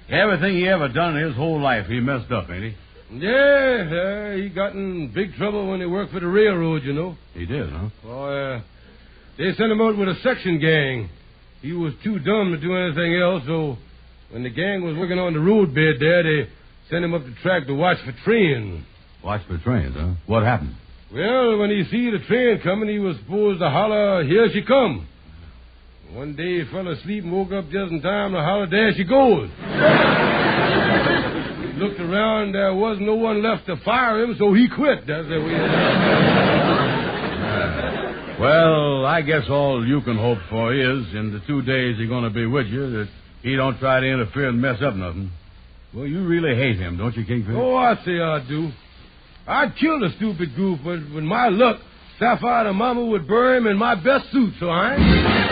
Everything he ever done in his whole life, he messed up, ain't he? Yeah, he got in big trouble when he worked for the railroad, you know. He did, huh? Well, they sent him out with a section gang. He was too dumb to do anything else, so when the gang was working on the roadbed there, they sent him up the track to watch for trains. Watch for trains, huh? What happened? Well, when he see the train coming, he was supposed to holler, "Here she come." One day he fell asleep and woke up just in time to holler, "There she goes." He looked around, there wasn't no one left to fire him, so he quit. That's the way it is. Well, I guess all you can hope for is, in the 2 days he's going to be with you, that he don't try to interfere and mess up nothing. Well, you really hate him, don't you, Kingfish? Oh, I say I do. I'd kill the stupid goof, but with my luck, Sapphire and Mama would bury him in my best suit, so I ain't...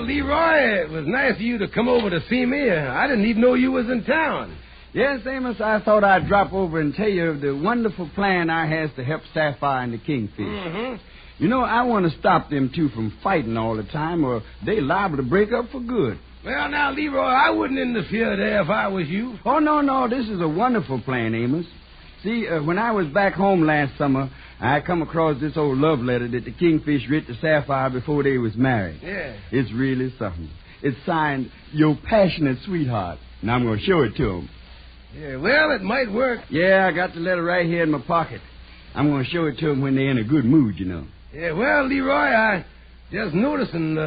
Leroy, it was nice of you to come over to see me. I didn't even know you was in town. Yes, Amos, I thought I'd drop over and tell you of the wonderful plan I has to help Sapphire and the Kingfish. Mm-hmm. You know, I want to stop them two from fighting all the time, or they liable to break up for good. Well, now, Leroy, I wouldn't interfere there if I was you. Oh, no, this is a wonderful plan, Amos. See, when I was back home last summer, I come across this old love letter that the Kingfish writ to Sapphire before they was married. Yeah. It's really something. It's signed, "Your Passionate Sweetheart." And I'm going to show it to him. Yeah, well, it might work. Yeah, I got the letter right here in my pocket. I'm going to show it to them when they're in a good mood, you know. Yeah, well, Leroy, I just noticing,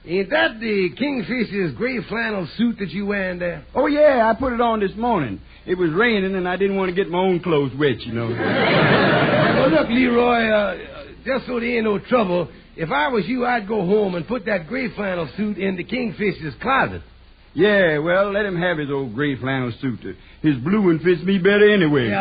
ain't that the Kingfish's gray flannel suit that you wearing there? Oh, yeah, I put it on this morning. It was raining, and I didn't want to get my own clothes wet, you know. Well, look, Leroy, just so there ain't no trouble, if I was you, I'd go home and put that gray flannel suit in the Kingfish's closet. Yeah, well, let him have his old gray flannel suit. His blue one fits me better anyway. Yeah,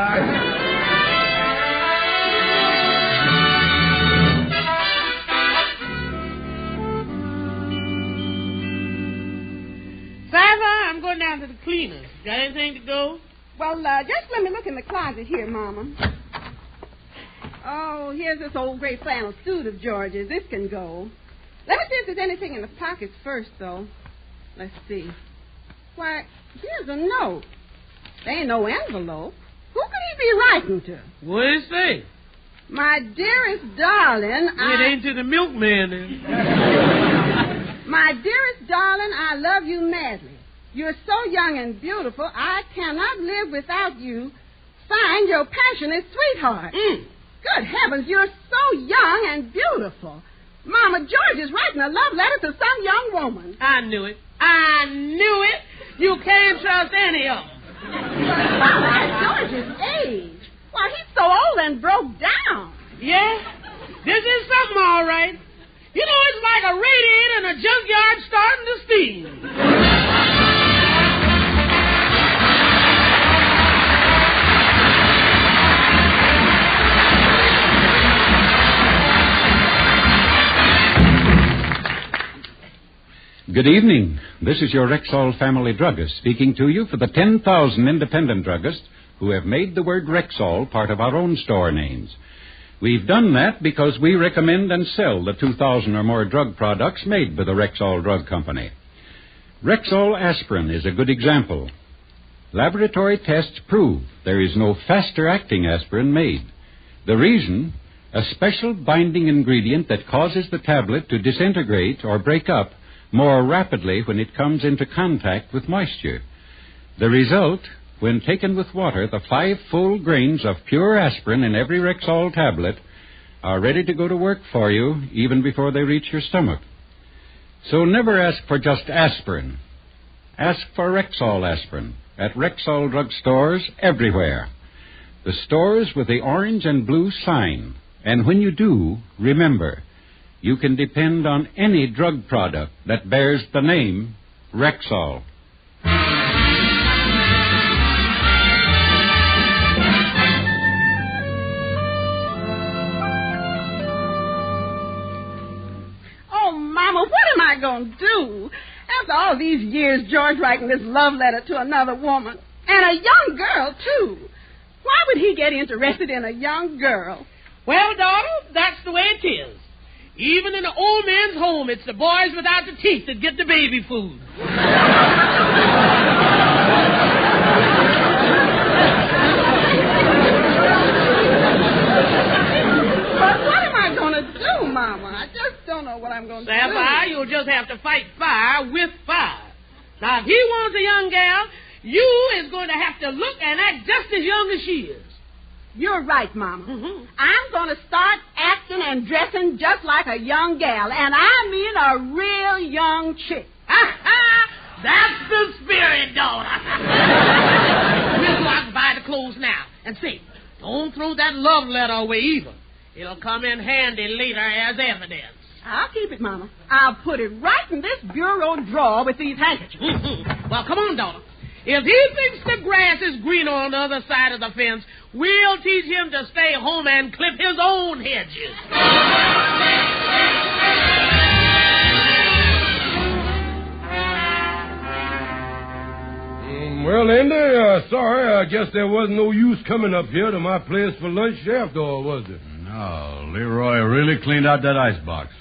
I'm going down to the cleaners. Got anything to go? Well, just let me look in the closet here, Mama. Oh, here's this old gray flannel suit of George's. This can go. Let me see if there's anything in the pockets first, though. Let's see. Why, here's a note. There ain't no envelope. Who could he be writing to? What did it say? My dearest darling, It ain't to the milkman, then. My dearest darling, I love you madly. You're so young and beautiful, I cannot live without you. Signed, your passionate sweetheart. Good heavens, you're so young and beautiful. Mama, George is writing a love letter to some young woman. I knew it. You can't trust any of them. Mama, George's age. Why, he's so old and broke down. Yeah? This is something, all right. You know, it's like a radiator in a junkyard starting to steam. Good evening. This is your Rexall family druggist speaking to you for the 10,000 independent druggists who have made the word Rexall part of our own store names. We've done that because we recommend and sell the 2,000 or more drug products made by the Rexall Drug Company. Rexall aspirin is a good example. Laboratory tests prove there is no faster-acting aspirin made. The reason? A special binding ingredient that causes the tablet to disintegrate or break up more rapidly when it comes into contact with moisture. The result, when taken with water, the 5 full grains of pure aspirin in every Rexall tablet are ready to go to work for you even before they reach your stomach. So never ask for just aspirin. Ask for Rexall aspirin at Rexall drug stores everywhere. The stores with the orange and blue sign. And when you do, remember, you can depend on any drug product that bears the name Rexall. Oh, Mama, what am I going to do? After all these years, George writing this love letter to another woman, and a young girl, too. Why would he get interested in a young girl? Well, daughter, that's the way it is. Even in an old man's home, it's the boys without the teeth that get the baby food. But what am I going to do, Mama? I just don't know what I'm going to do. Sapphire, you'll just have to fight fire with fire. Now, if he wants a young gal, you is going to have to look and act just as young as she is. You're right, Mama. I'm going to start acting and dressing just like a young gal, and I mean a real young chick. That's the spirit, daughter. We'll go out and buy the clothes now. And see, don't throw that love letter away either. It'll come in handy later as evidence. I'll keep it, Mama. I'll put it right in this bureau drawer with these handkerchiefs. Well, come on, daughter. If he thinks the grass is greener on the other side of the fence, we'll teach him to stay home and clip his own hedges. Well, Andy, sorry. I guess there wasn't no use coming up here to my place for lunch after all, was there? No, Leroy really cleaned out that icebox.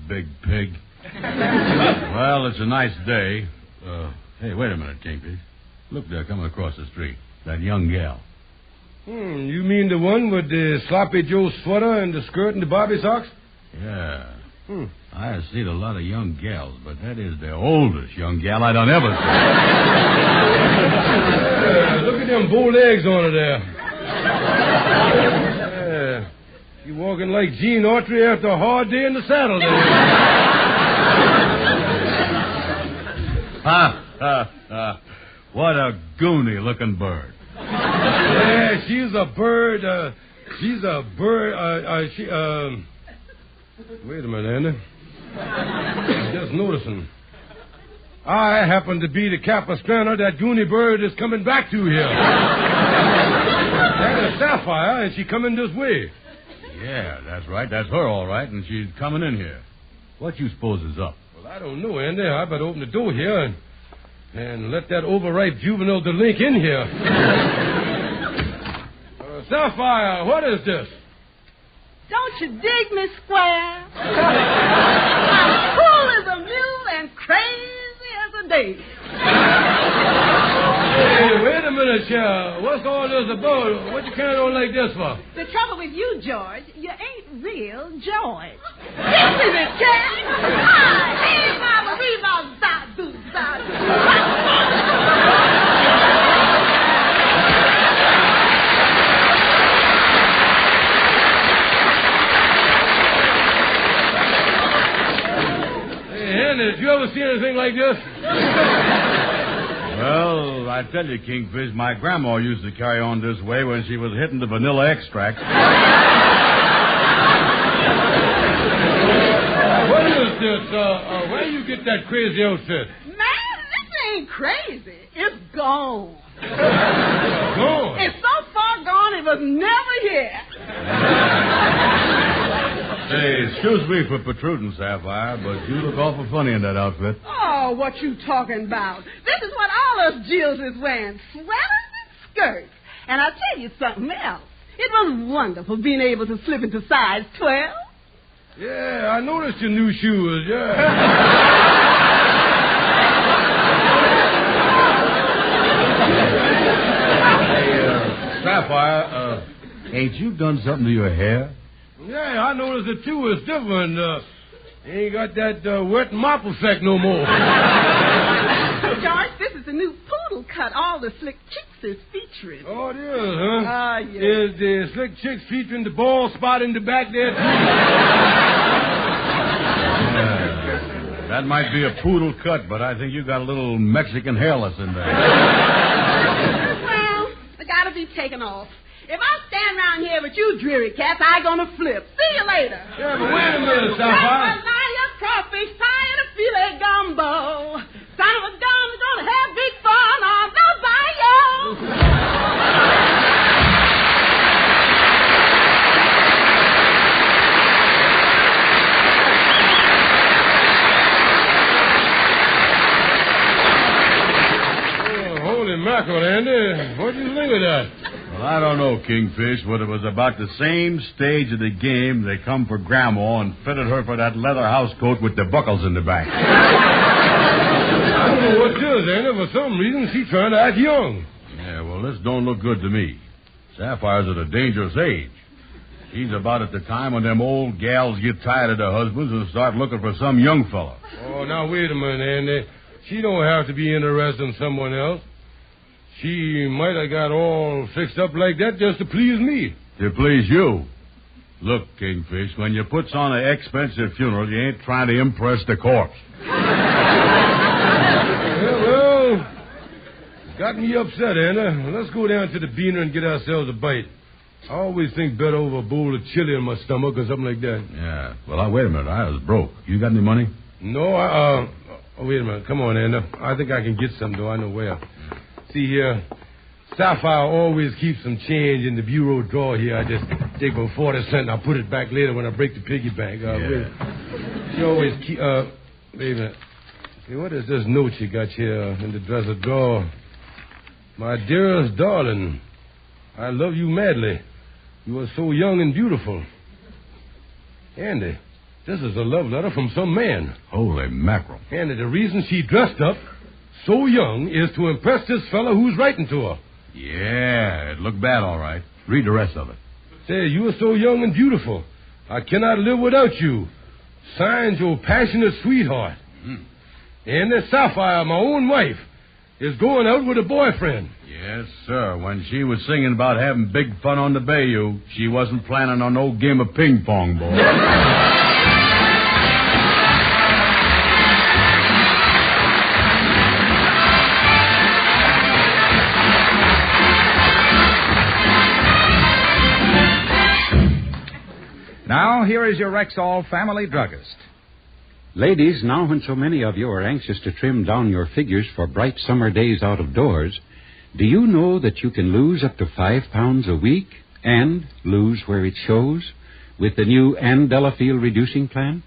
Big pig. Well, it's a nice day. Hey, wait a minute, Kingfish. Look there, coming across the street. That young gal. You mean the one with the sloppy Joe sweater and the skirt and the bobby socks? Yeah. I have seen a lot of young gals, but that is the oldest young gal I done ever seen. Look at them bow legs on her there. She's walking like Gene Autry after a hard day in the saddle there. What a goony-looking bird. Yeah, she's a bird. Wait a minute, Andy. I'm just noticing. I happen to be the Capistrano that goony bird is coming back to here. That is Sapphire, and she coming this way. Yeah, that's right. That's her, all right, and she's coming in here. What you suppose is up? Well, I don't know, Andy. I better open the door here and let that overripe juvenile delink in here. Sapphire, what is this? Don't you dig me, Square? I'm cool as a mule and crazy as a daisy. Hey, wait a minute, Cheryl. What's all this about? What you carrying on like this for? The trouble with you, George, you ain't real George. This is it, Jack. Hey, Mama, reba, da, do, da, do. Did you ever see anything like this? Well, I tell you, Kingfish, my grandma used to carry on this way when she was hitting the vanilla extract. What is this? Where you get that crazy outfit? Man, this ain't crazy. It's gone. Gone? It's so far gone it was never here. Hey, excuse me for protruding, Sapphire, but you look awful funny in that outfit. Oh, what you talking about? This is what all us Jills is wearing, sweaters and skirts. And I'll tell you something else. It was wonderful being able to slip into size 12. Yeah, I noticed your new shoes, yeah. Hey, Sapphire, ain't you done something to your hair? Yeah, I noticed it too. It's different. Ain't got that wet mop effect no more. George, this is the new poodle cut all the slick chicks is featuring. Oh, it is, huh? Ah, yes. Is the slick chicks featuring the bald spot in the back there, too? That might be a poodle cut, but I think you got a little Mexican hairless in there. Well, I gotta be taken off. If I stand around here with you dreary cats, I gonna flip. See you later. Yeah, but wait a minute, Sapphire. Crawfish pie and a filet gumbo. Son of a gun is gonna have big fun on the bayou. mackerel, Andy. What do you think of that? Well, I don't know, Kingfish, but it was about the same stage of the game they come for Grandma and fitted her for that leather house coat with the buckles in the back. I don't know what does, Andy. For some reason, she's trying to act young. Yeah, well, this don't look good to me. Sapphire's at a dangerous age. She's about at the time when them old gals get tired of their husbands and start looking for some young fella. Oh, now, wait a minute, Andy. She don't have to be interested in someone else. She might have got all fixed up like that just to please me. To please you? Look, Kingfish, when you puts on an expensive funeral, you ain't trying to impress the corpse. Well, got me upset, Anna. Let's go down to the Beaner and get ourselves a bite. I always think better over a bowl of chili in my stomach or something like that. Yeah. Well, wait a minute. I was broke. You got any money? No, wait a minute. Come on, Anna. I think I can get some, though. I know where. See here. Sapphire always keeps some change in the bureau drawer here. I just take a 40 cent and I'll put it back later when I break the piggy bank. She always keep... wait a minute. See, what is this note she got here in the dresser drawer? My dearest darling, I love you madly. You are so young and beautiful. Andy, this is a love letter from some man. Holy mackerel. Andy, the reason she dressed up so young is to impress this fella who's writing to her. Yeah, it looked bad, all right. Read the rest of it. Say, you are so young and beautiful. I cannot live without you. Signed, your passionate sweetheart. And this Sapphire, my own wife, is going out with a boyfriend. Yes, sir. When she was singing about having big fun on the bayou, she wasn't planning on no game of ping pong, boy. Now, here is your Rexall family druggist. Ladies, now when so many of you are anxious to trim down your figures for bright summer days out of doors, do you know that you can lose up to 5 pounds a week and lose where it shows with the new Ann Delafield reducing plan?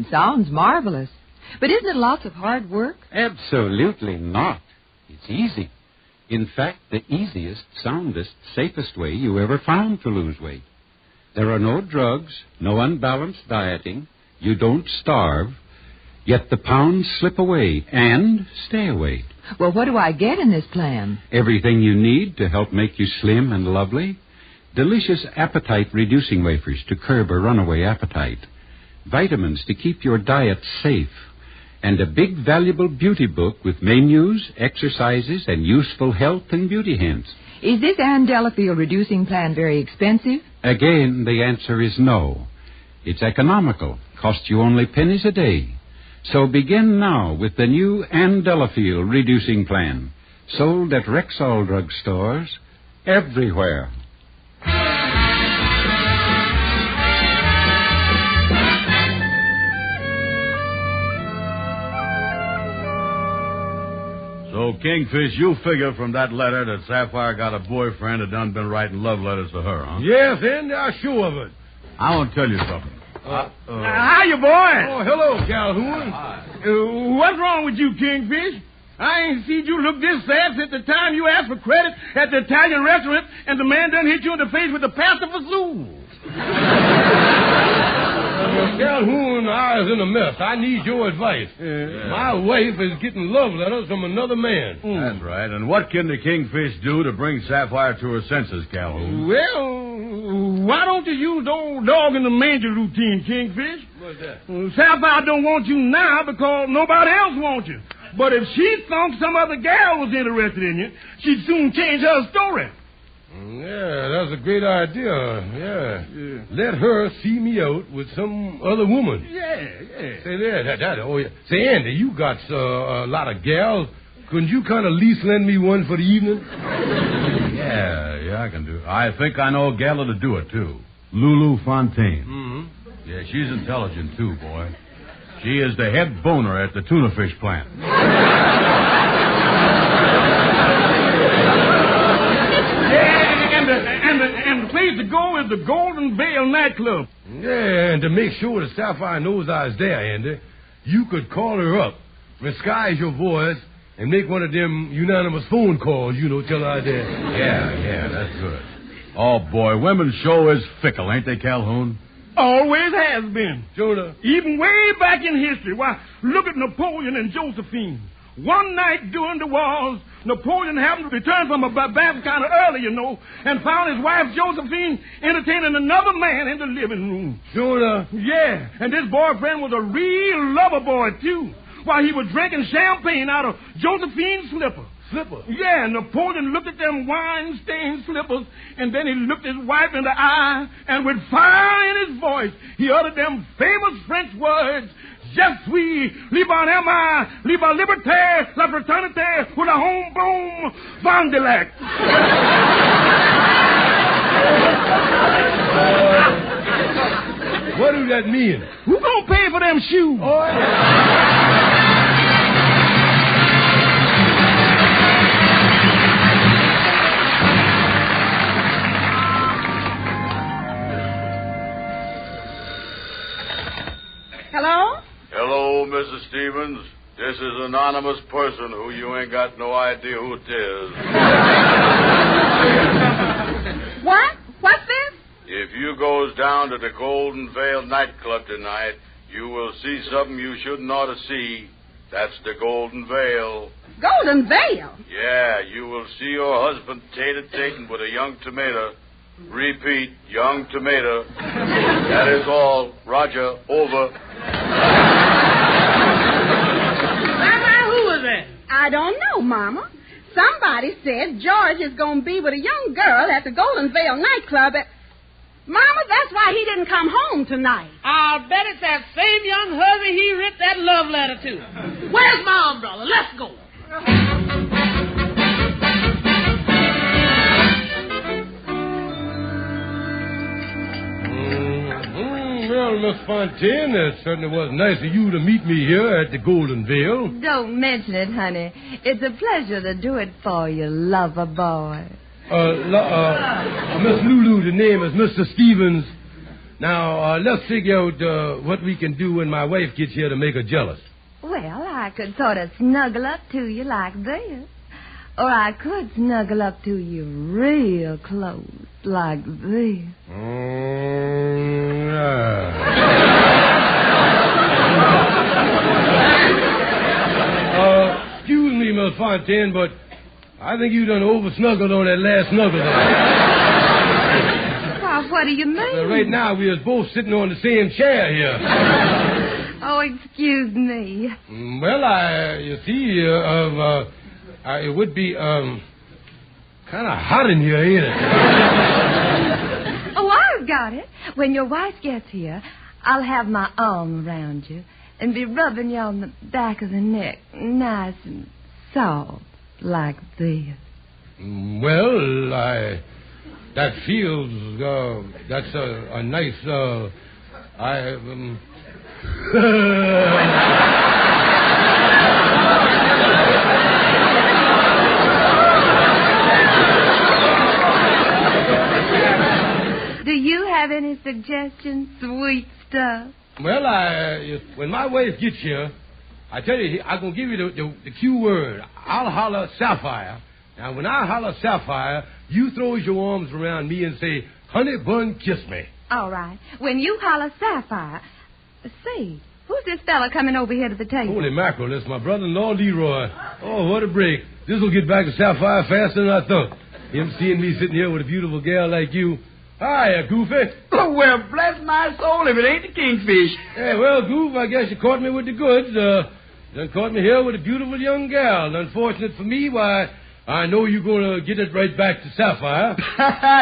Sounds marvelous. But isn't it lots of hard work? Absolutely not. It's easy. In fact, the easiest, soundest, safest way you ever found to lose weight. There are no drugs, no unbalanced dieting. You don't starve, yet the pounds slip away and stay away. Well, what do I get in this plan? Everything you need to help make you slim and lovely. Delicious appetite-reducing wafers to curb a runaway appetite. Vitamins to keep your diet safe. And a big, valuable beauty book with menus, exercises, and useful health and beauty hints. Is this Ann Delafield reducing plan very expensive? Again, the answer is no. It's economical. Costs you only pennies a day. So begin now with the new Ann Delafield reducing plan. Sold at Rexall drugstores everywhere. So, Kingfish, you figure from that letter that Sapphire got a boyfriend that done been writing love letters to her, huh? Yes, Andy, I'm sure of it. I want to tell you something. How you, boy? Oh, hello, Calhoun. What's wrong with you, Kingfish? I ain't seen you look this sad since the time you asked for credit at the Italian restaurant and the man done hit you in the face with the pasta for stools. Calhoun, I was in a mess. I need your advice. My wife is getting love letters from another man. That's right. And what can the Kingfish do to bring Sapphire to her senses, Calhoun? Well, why don't you use the old dog in the manger routine, Kingfish? What's that? Sapphire don't want you now because nobody else wants you. But if she thought some other gal was interested in you, she'd soon change her story. Yeah, that's a great idea. Yeah. Let her see me out with some other woman. Yeah. Say that. Oh, yeah. Say, Andy, you got a lot of gals. Couldn't you kind of lease lend me one for the evening? Yeah, I can do it. I think I know a gal to do it, too. Lulu Fontaine. Mm-hmm. Yeah, she's intelligent, too, boy. She is the head boner at the tuna fish plant. And the place to go is the Golden Veil nightclub. Yeah, and to make sure that Sapphire knows I was there, Andy, you could call her up, disguise your voice, and make one of them unanimous phone calls, tell her that. Yeah, that's good. Oh, boy, women's show is fickle, ain't they, Calhoun? Always has been. Jonah. Even way back in history. Why, look at Napoleon and Josephine. One night during the wars, Napoleon happened to return from a bath kind of early, and found his wife Josephine entertaining another man in the living room. Jonah. Yeah, and this boyfriend was a real lover boy, too. While he was drinking champagne out of Josephine's slipper. Slipper? Yeah, and Napoleon looked at them wine-stained slippers, and then he looked his wife in the eye, and with fire in his voice, he uttered them famous French words, Je suis libre aimant, libre liberté, la fraternité, with a home-blown Vondelec. What do that mean? Who gonna pay for them shoes? Hello? Hello, Mrs. Stevens. This is an anonymous person who you ain't got no idea who it is. What? What's this? If you goes down to the Golden Veil nightclub tonight, you will see something you shouldn't ought to see. That's the Golden Veil. Golden Veil? Yeah, you will see your husband tating with a young tomato. Repeat, young tomato. That is all. Roger, over. Mama, who was that? I don't know, Mama. Somebody said George is going to be with a young girl at the Golden Veil nightclub at... Mama, that's why he didn't come home tonight. I'll bet it's that same young hubby he writ that love letter to. Where's my umbrella? Let's go. Well, Miss Fontaine, it certainly was nice of you to meet me here at the Golden Veil. Don't mention it, honey. It's a pleasure to do it for you, lover boy. Miss Lulu, the name is Mr. Stevens. Now, let's figure out what we can do when my wife gets here to make her jealous. Well, I could sort of snuggle up to you like this. Or I could snuggle up to you real close, like this. Excuse me, Miss Fontaine, but I think you done over-snuggled on that last snuggle there. Well, what do you mean? Right now, we are both sitting on the same chair here. Oh, excuse me. Well, you see, it would be, kind of hot in here, ain't it? Oh, I've got it. When your wife gets here, I'll have my arm around you and be rubbing you on the back of the neck, nice and soft, like this. Well, that feels, that's a nice, Do you have any suggestions, sweet stuff? Well, when my wife gets here, I tell you, I'm going to give you the cue word. I'll holler Sapphire. Now, when I holler Sapphire, you throw your arms around me and say, honey bun, kiss me. All right. When you holler Sapphire, see, who's this fella coming over here to the table? Holy mackerel, that's my brother-in-law, Leroy. Oh, what a break. This will get back to Sapphire faster than I thought. Him seeing me sitting here with a beautiful gal like you. Hiya, Goofy. Oh, well, bless my soul if it ain't the kingfish. Hey, well, Goof, I guess you caught me with the goods. Done caught me here with a beautiful young gal. And unfortunate for me, why, I know you're going to get it right back to Sapphire.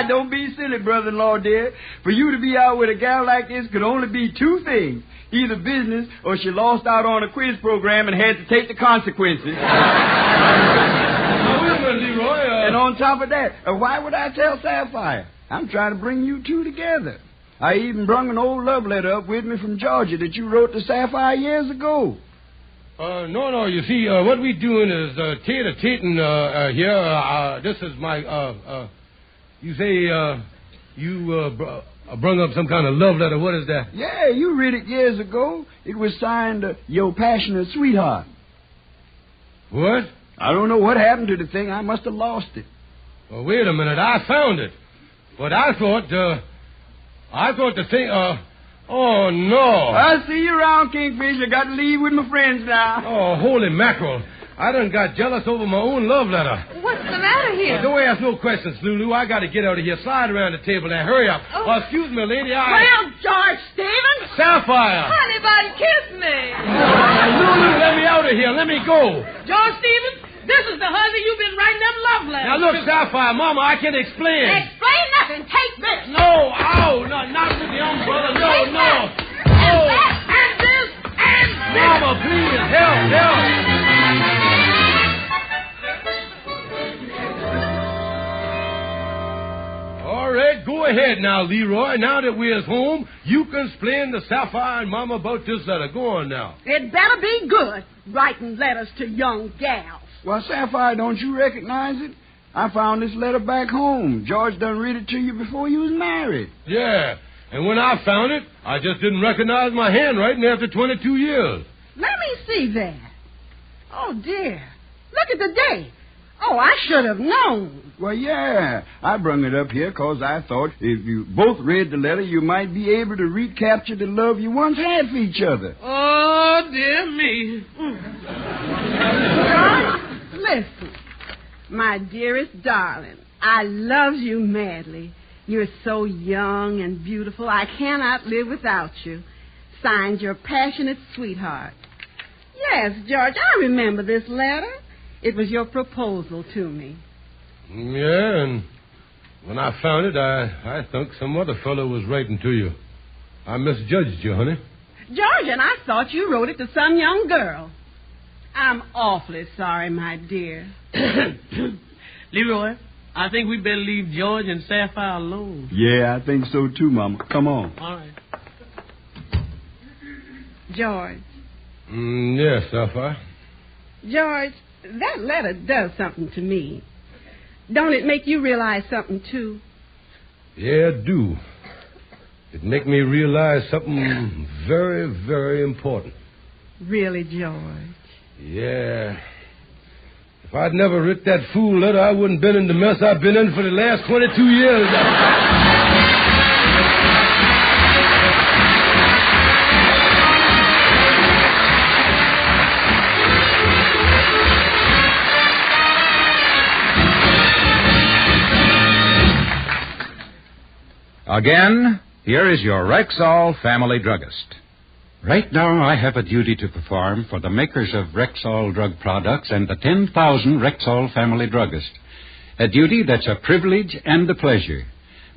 Don't be silly, brother-in-law, dear. For you to be out with a gal like this could only be two things. Either business or she lost out on a quiz program and had to take the consequences. Now, wait a minute, Leroy. And on top of that, why would I tell Sapphire? I'm trying to bring you two together. I even brung an old love letter up with me from Georgia that you wrote to Sapphire years ago. No, you see, what we doing is tater-tating here. This is my, you say, you brung up some kind of love letter. What is that? Yeah, you read it years ago. It was signed, Your Passionate Sweetheart. What? I don't know what happened to the thing. I must have lost it. Well, wait a minute. I found it. But I thought the thing, oh, no. I'll see you around, Kingfish. I got to leave with my friends now. Oh, holy mackerel. I done got jealous over my own love letter. What's the matter here? Don't ask no questions, Lulu. I got to get out of here. Slide around the table now. Hurry up. Oh. Excuse me, lady. Well, George Stevens. Sapphire. Honey bun, kiss me. Lulu, let me out of here. Let me go. George Stevens, this is the husband you've been writing them love letters. Now, look, Sapphire, Mama, I can explain. Explain nothing. Take this. No, ow, no, not with the umbrella. No, Take no. That. And that. And this. And this. Mama, please, help. All right, go ahead now, Leroy. Now that we're home, you can explain to Sapphire and Mama about this letter. Go on now. It better be good, writing letters to young gals. Well, Sapphire, don't you recognize it? I found this letter back home. George done read it to you before you was married. Yeah, and when I found it, I just didn't recognize my handwriting after 22 years. Let me see that. Oh, dear. Look at the date. Oh, I should have known. Well, yeah. I brung it up here because I thought if you both read the letter, you might be able to recapture the love you once had for each other. Oh, dear me. George, listen. My dearest darling, I love you madly. You're so young and beautiful, I cannot live without you. Signed, your passionate sweetheart. Yes, George, I remember this letter. It was your proposal to me. Yeah, and when I found it, I think some other fellow was writing to you. I misjudged you, honey. George, and I thought you wrote it to some young girl. I'm awfully sorry, my dear. Leroy, I think we'd better leave George and Sapphire alone. Yeah, I think so too, Mama. Come on. All right. George. Yes, Sapphire. George, that letter does something to me. Don't it make you realize something, too? Yeah, it do. It make me realize something very, very important. Really, George? Yeah. If I'd never writ that fool letter, I wouldn't been in the mess I've been in for the last 22 years. Again, here is your Rexall family druggist. Right now, I have a duty to perform for the makers of Rexall drug products and the 10,000 Rexall family druggists. A duty that's a privilege and a pleasure.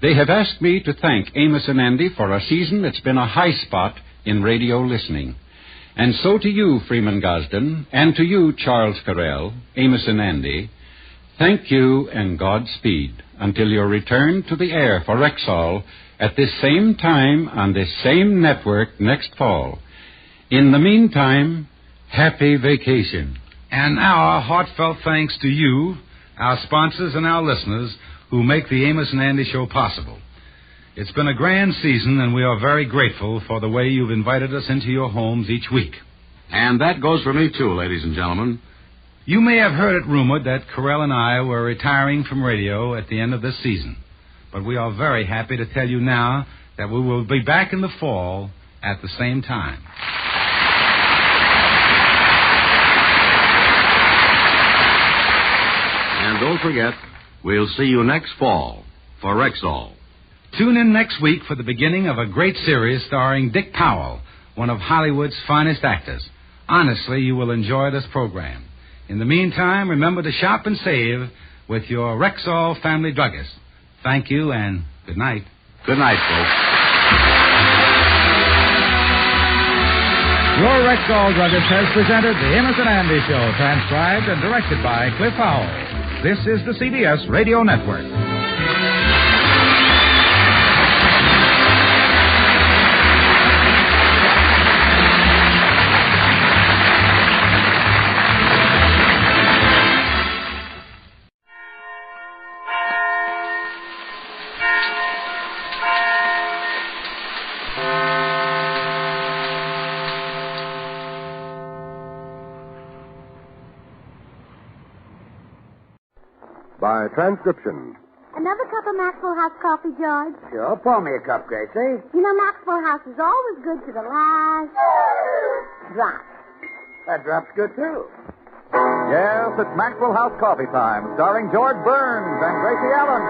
They have asked me to thank Amos and Andy for a season that's been a high spot in radio listening. And so to you, Freeman Gosden, and to you, Charles Carell, Amos and Andy, thank you and Godspeed until your return to the air for Rexall at this same time on this same network next fall. In the meantime, happy vacation. And now our heartfelt thanks to you, our sponsors, and our listeners who make the Amos and Andy Show possible. It's been a grand season, and we are very grateful for the way you've invited us into your homes each week. And that goes for me, too, ladies and gentlemen. You may have heard it rumored that Carell and I were retiring from radio at the end of this season. But we are very happy to tell you now that we will be back in the fall at the same time. And don't forget, we'll see you next fall for Rexall. Tune in next week for the beginning of a great series starring Dick Powell, one of Hollywood's finest actors. Honestly, you will enjoy this program. In the meantime, remember to shop and save with your Rexall family druggist. Thank you, and good night. Good night, folks. Your Rexall druggist has presented the Amos and Andy Show, transcribed and directed by Cliff Howell. This is the CBS Radio Network. by transcription. Another cup of Maxwell House coffee, George? Sure, pour me a cup, Gracie. You know, Maxwell House is always good to the last drop. That drop's good, too. Yes, it's Maxwell House Coffee Time, starring George Burns and Gracie Allen.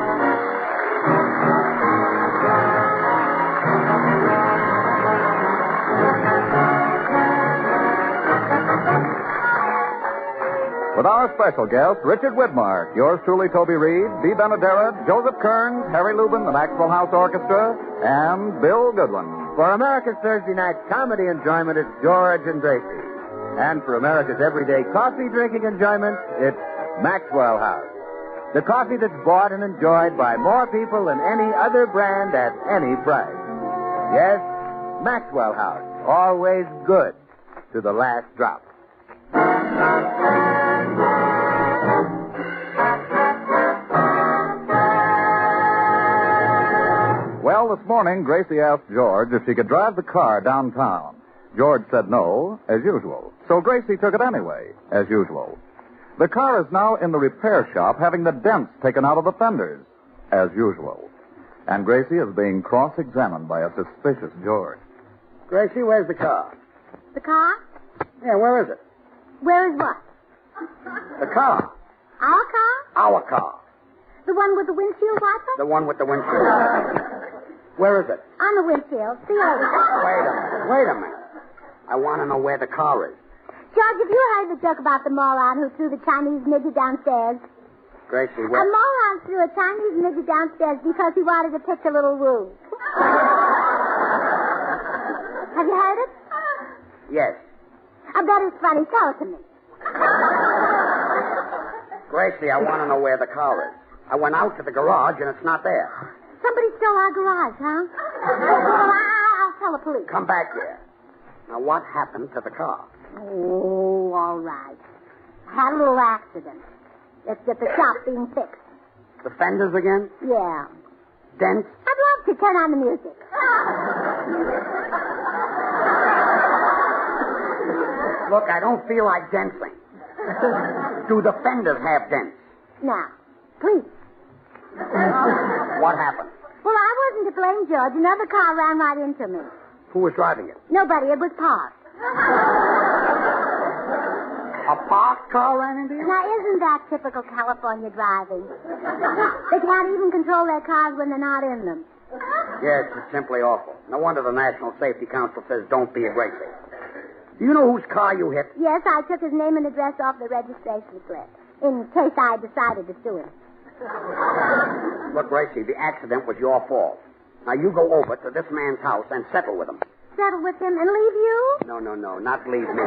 With our special guest, Richard Widmark, yours truly, Toby Reed, Dee Benaderet, Joseph Kearns, Harry Lubin, the Maxwell House Orchestra, and Bill Goodwin. For America's Thursday night comedy enjoyment, it's George and Gracie. And for America's everyday coffee drinking enjoyment, it's Maxwell House. The coffee that's bought and enjoyed by more people than any other brand at any price. Yes, Maxwell House, always good to the last drop. Well, this morning, Gracie asked George if she could drive the car downtown. George said no, as usual. So Gracie took it anyway, as usual. The car is now in the repair shop having the dents taken out of the fenders, as usual. And Gracie is being cross-examined by a suspicious George. Gracie, where's the car? The car? Yeah, where is it? Where is what? The car. Our car? Our car. The one with the windshield wiper? The one with the windshield. Where is it? On the windshield. See over. Wait a minute. I want to know where the car is. George, have you heard the joke about the moron who threw the Chinese midget downstairs? Gracie, A moron threw a Chinese midget downstairs because he wanted to pitch a little roo. Have you heard it? Yes. I bet it's funny. Tell it to me. Gracie, I want to know where the car is. I went out to the garage and it's not there. Somebody stole our garage, huh? Well, I'll tell the police. Come back here. Now, what happened to the car? Oh, all right. I had a little accident. It's at the shop being fixed. The fenders again? Yeah. Dents? I'd love to turn on the music. Look, I don't feel like dancing. Do the fenders have dents? Now, please. What happened? Well, I wasn't to blame, George. Another car ran right into me. Who was driving it? Nobody. It was parked. A parked car ran into you? Now, isn't that typical California driving? They can't even control their cars when they're not in them. Yes, it's simply awful. No wonder the National Safety Council says don't be a Gracie. Do you know whose car you hit? Yes, I took his name and address off the registration slip in case I decided to sue him. Look, Gracie, the accident was your fault. Now, you go over to this man's house and settle with him. Settle with him and leave you? No, not leave me.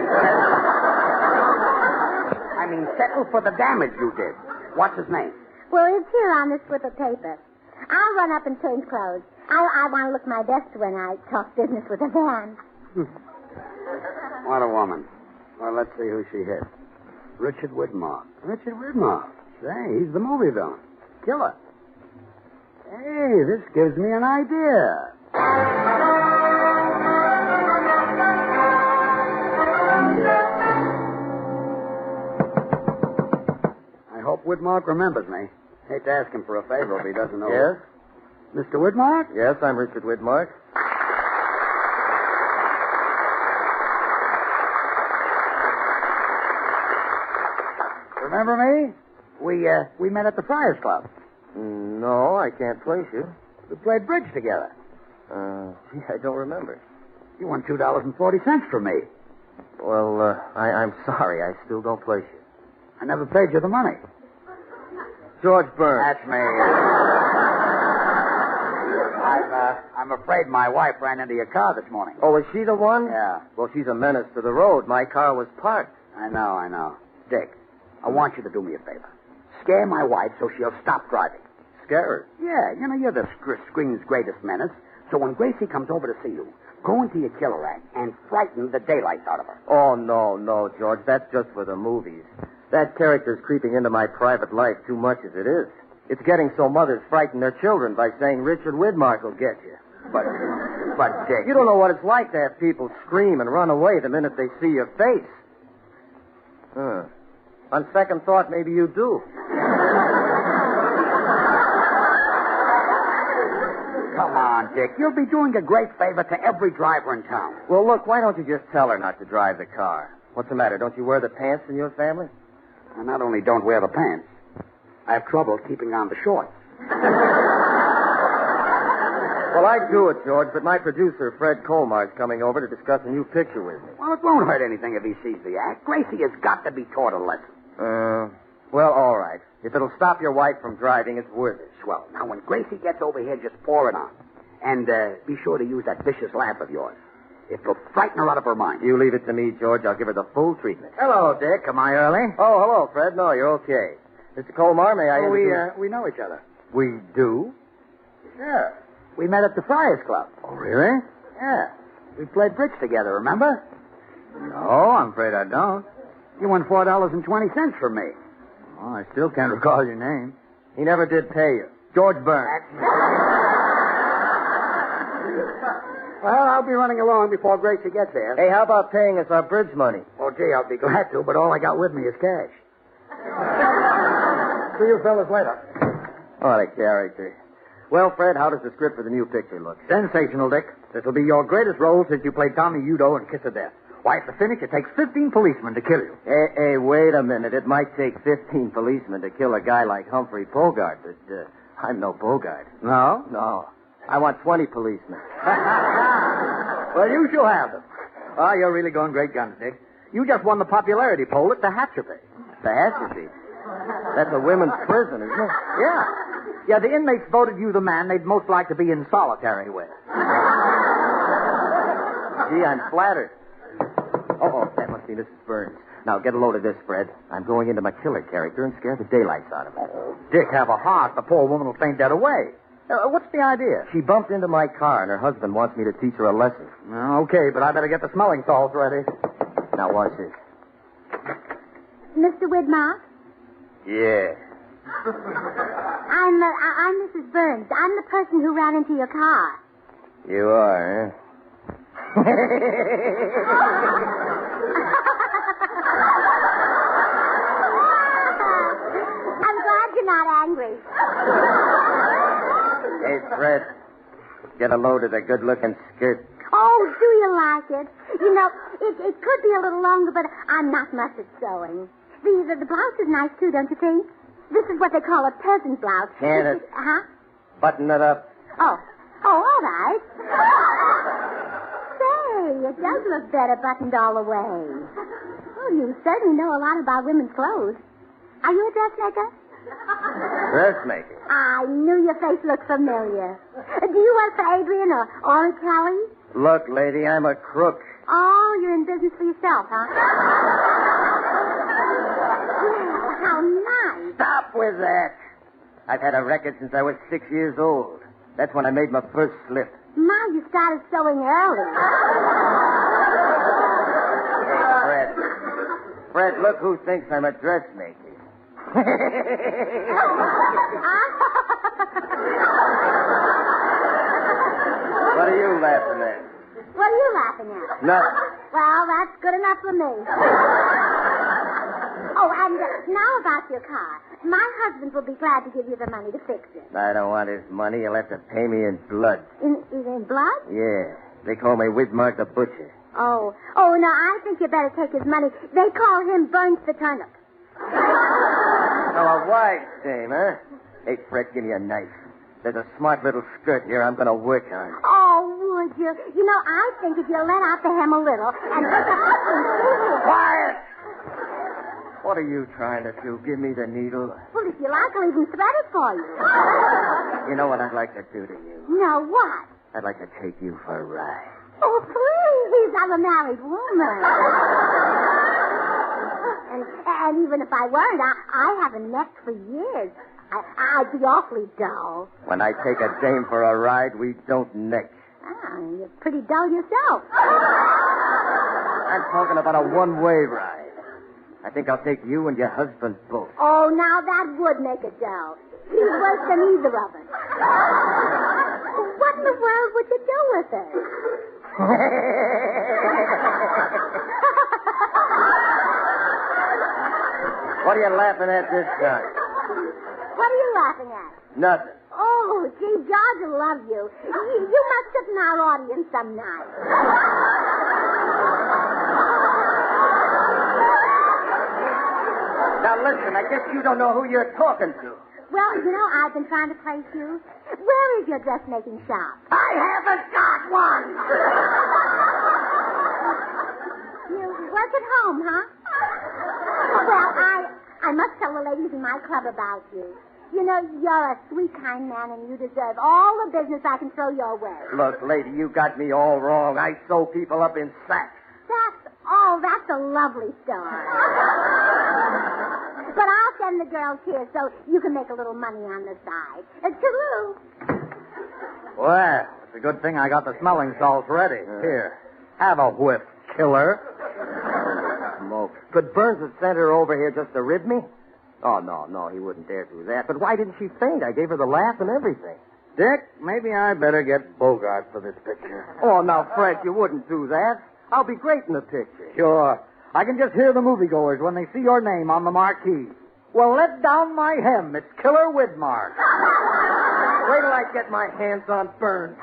I mean, settle for the damage you did. What's his name? Well, it's here on this slip of paper. I'll run up and change clothes. I want to look my best when I talk business with a man. What a woman. Well, let's see who she hit. Richard Widmark. Richard Widmark. Say, he's the movie villain. Killer. Hey, this gives me an idea. I hope Widmark remembers me. Hate to ask him for a favor if he doesn't know. Yes? Mr. Widmark? Yes, I'm Richard Widmark. Remember me? We met at the Friars Club. No, I can't place you. We played bridge together. Gee, I don't remember. You won $2.40 from me. Well, I'm sorry. I still don't place you. I never paid you the money. George Burns. That's me. I'm afraid my wife ran into your car this morning. Oh, is she the one? Yeah. Well, she's a menace to the road. My car was parked. I know. Dick, I want you to do me a favor. Scare my wife so she'll stop driving. Scare her? Yeah, you're the screen's greatest menace. So when Gracie comes over to see you, go into your killer act and frighten the daylights out of her. Oh, no, George. That's just for the movies. That character's creeping into my private life too much as it is. It's getting so mothers frighten their children by saying Richard Widmark will get you. But Dick... You don't know what it's like to have people scream and run away the minute they see your face. On second thought, maybe you do. come on, Dick. You'll be doing a great favor to every driver in town. Well, look, why don't you just tell her not to drive the car? What's the matter? Don't you wear the pants in your family? I not only don't wear the pants, I have trouble keeping on the shorts. Well, I'd do it, George, but my producer, Fred Colmar's coming over to discuss a new picture with me. Well, it won't hurt anything if he sees the act. Gracie has got to be taught a lesson. Well, all right. If it'll stop your wife from driving, it's worth it. Swell. Now, when Gracie gets over here, just pour it on. And be sure to use that vicious laugh of yours. It'll frighten her out of her mind. You leave it to me, George. I'll give her the full treatment. Hello, Dick. Am I early? Oh, hello, Fred. No, you're okay. Mr. Colmar, may I introduce... we know each other. We do? Sure. We met at the Friars Club. Oh, really? Yeah. We played bridge together, remember? No, I'm afraid I don't. You won $4.20 from me. Oh, I still can't recall your name. He never did pay you. George Burns. Well, I'll be running along before Gracie gets there. Hey, how about paying us our bridge money? Oh, gee, I'll be glad to, but all I got with me is cash. See you fellas later. What a character. Well, Fred, how does the script for the new picture look? Sensational, Dick. This will be your greatest role since you played Tommy Udo in Kiss of Death. Why, at the finish, it takes 15 policemen to kill you. Hey, wait a minute. It might take 15 policemen to kill a guy like Humphrey Bogart, but I'm no Bogart. No? No. I want 20 policemen. Well, you shall have them. Oh, you're really going great guns, Dick. You just won the popularity poll at the Hatcherby. The Hatcherby? That's a women's prison, isn't it? Yeah. Yeah, the inmates voted you the man they'd most like to be in solitary with. Gee, I'm flattered. Oh, that must be Mrs. Burns. Now, get a load of this, Fred. I'm going into my killer character and scare the daylights out of her. Oh, Dick, have a heart. The poor woman will faint dead away. What's the idea? She bumped into my car, and her husband wants me to teach her a lesson. Okay, but I better get the smelling salts ready. Now, watch this. Mr. Widmark? Yeah. I'm Mrs. Burns. I'm the person who ran into your car. You are, eh? I'm glad you're not angry. Hey, Fred, get a load of the good-looking skirt. Oh, do you like it? You know, it could be a little longer, but I'm not much at sewing. The blouse is nice, too, don't you think? This is what they call a peasant blouse. Janet. Uh-huh. Button it up. Oh, all right. Say, it does look better buttoned all the way. Well, you certainly know a lot about women's clothes. Are you a dressmaker? Dressmaker? I knew your face looked familiar. Do you work for Adrian or Ori Kelly? Look, lady, I'm a crook. Oh, you're in business for yourself, huh? Well, how nice. Stop with that. I've had a record since I was 6 years old. That's when I made my first slip. Ma, you started sewing early. Hey, Fred. Fred, look who thinks I'm a dressmaker. What are you laughing at? What are you laughing at? Nothing. Well, that's good enough for me. Oh, and now about your car. My husband will be glad to give you the money to fix it. I don't want his money. You'll have to pay me in blood. In blood? Yeah. They call me Widmark the Butcher. Oh, no, I think you better take his money. They call him Burns the Turnip. Now, a wise dame, huh? Hey, Fred, give me a knife. There's a smart little skirt here I'm going to work on. Oh, would you? You know, I think if you let out the hem a little and... Quiet! What are you trying to do? Give me the needle? Well, if you like, I'll even thread it for you. You know what I'd like to do to you? No, what? I'd like to take you for a ride. Oh, please, I'm a married woman. And even if I weren't, I haven't necked for years. I'd be awfully dull. When I take a dame for a ride, we don't neck. Ah, you're pretty dull yourself. I'm talking about a one-way ride. I think I'll take you and your husband both. Oh, now that would make it dull. He's worse than either of us. What in the world would you do with it? What are you laughing at this time? What are you laughing at? Nothing. Oh, gee, George will love love you. You must sit in our audience some night. Now, listen, I guess you don't know who you're talking to. Well, I've been trying to place you. Where is your dressmaking shop? I haven't got one. You work at home, huh? Well, I must tell the ladies in my club about you. You're a sweet, kind man, and you deserve all the business I can throw your way. Look, lady, you got me all wrong. I sew people up in sacks. That's a lovely story. But I'll send the girls here so you can make a little money on the side. Toodaloo. Well, it's a good thing I got the smelling salts ready. Here, have a whiff, killer. Smoke. Could Burns have sent her over here just to rib me? Oh, no, he wouldn't dare do that. But why didn't she faint? I gave her the laugh and everything. Dick, maybe I better get Bogart for this picture. Oh, now, Fred, you wouldn't do that. I'll be great in the picture. Sure. I can just hear the moviegoers when they see your name on the marquee. Well, let down my hem. It's Killer Widmark. Wait till I get my hands on Burns.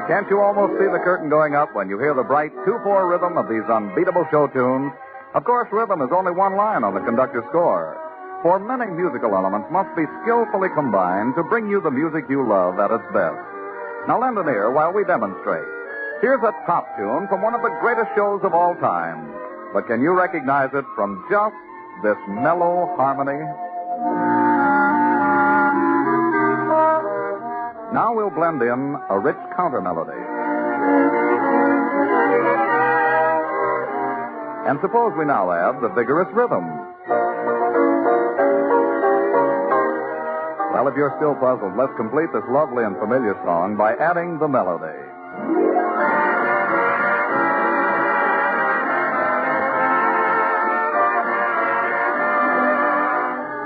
Can't you almost see the curtain going up when you hear the bright 2/4 rhythm of these unbeatable show tunes? Of course, rhythm is only one line on the conductor's score. For many musical elements must be skillfully combined to bring you the music you love at its best. Now lend an ear while we demonstrate. Here's a top tune from one of the greatest shows of all time. But can you recognize it from just this mellow harmony? Now we'll blend in a rich counter melody. And suppose we now add the vigorous rhythm. Well, if you're still puzzled, let's complete this lovely and familiar song by adding the melody.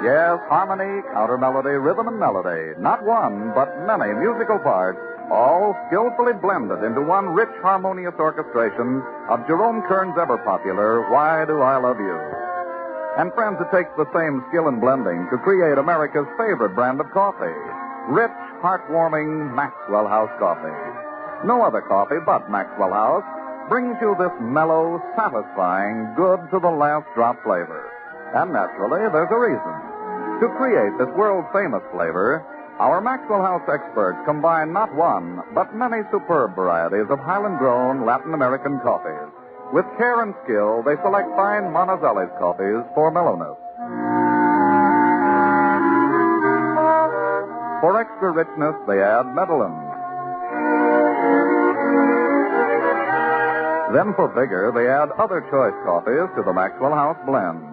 Yes, harmony, counter melody, rhythm, and melody. Not one, but many musical parts, all skillfully blended into one rich, harmonious orchestration of Jerome Kern's ever-popular Why Do I Love You? And friends, it takes the same skill in blending to create America's favorite brand of coffee, rich, heartwarming Maxwell House coffee. No other coffee but Maxwell House brings you this mellow, satisfying, good-to-the-last drop flavor. And naturally, there's a reason. To create this world-famous flavor, our Maxwell House experts combine not one, but many superb varieties of Highland-grown Latin American coffees. With care and skill, they select fine Monticelli's coffees for mellowness. For extra richness, they add Medellin. Then for vigor, they add other choice coffees to the Maxwell House blend.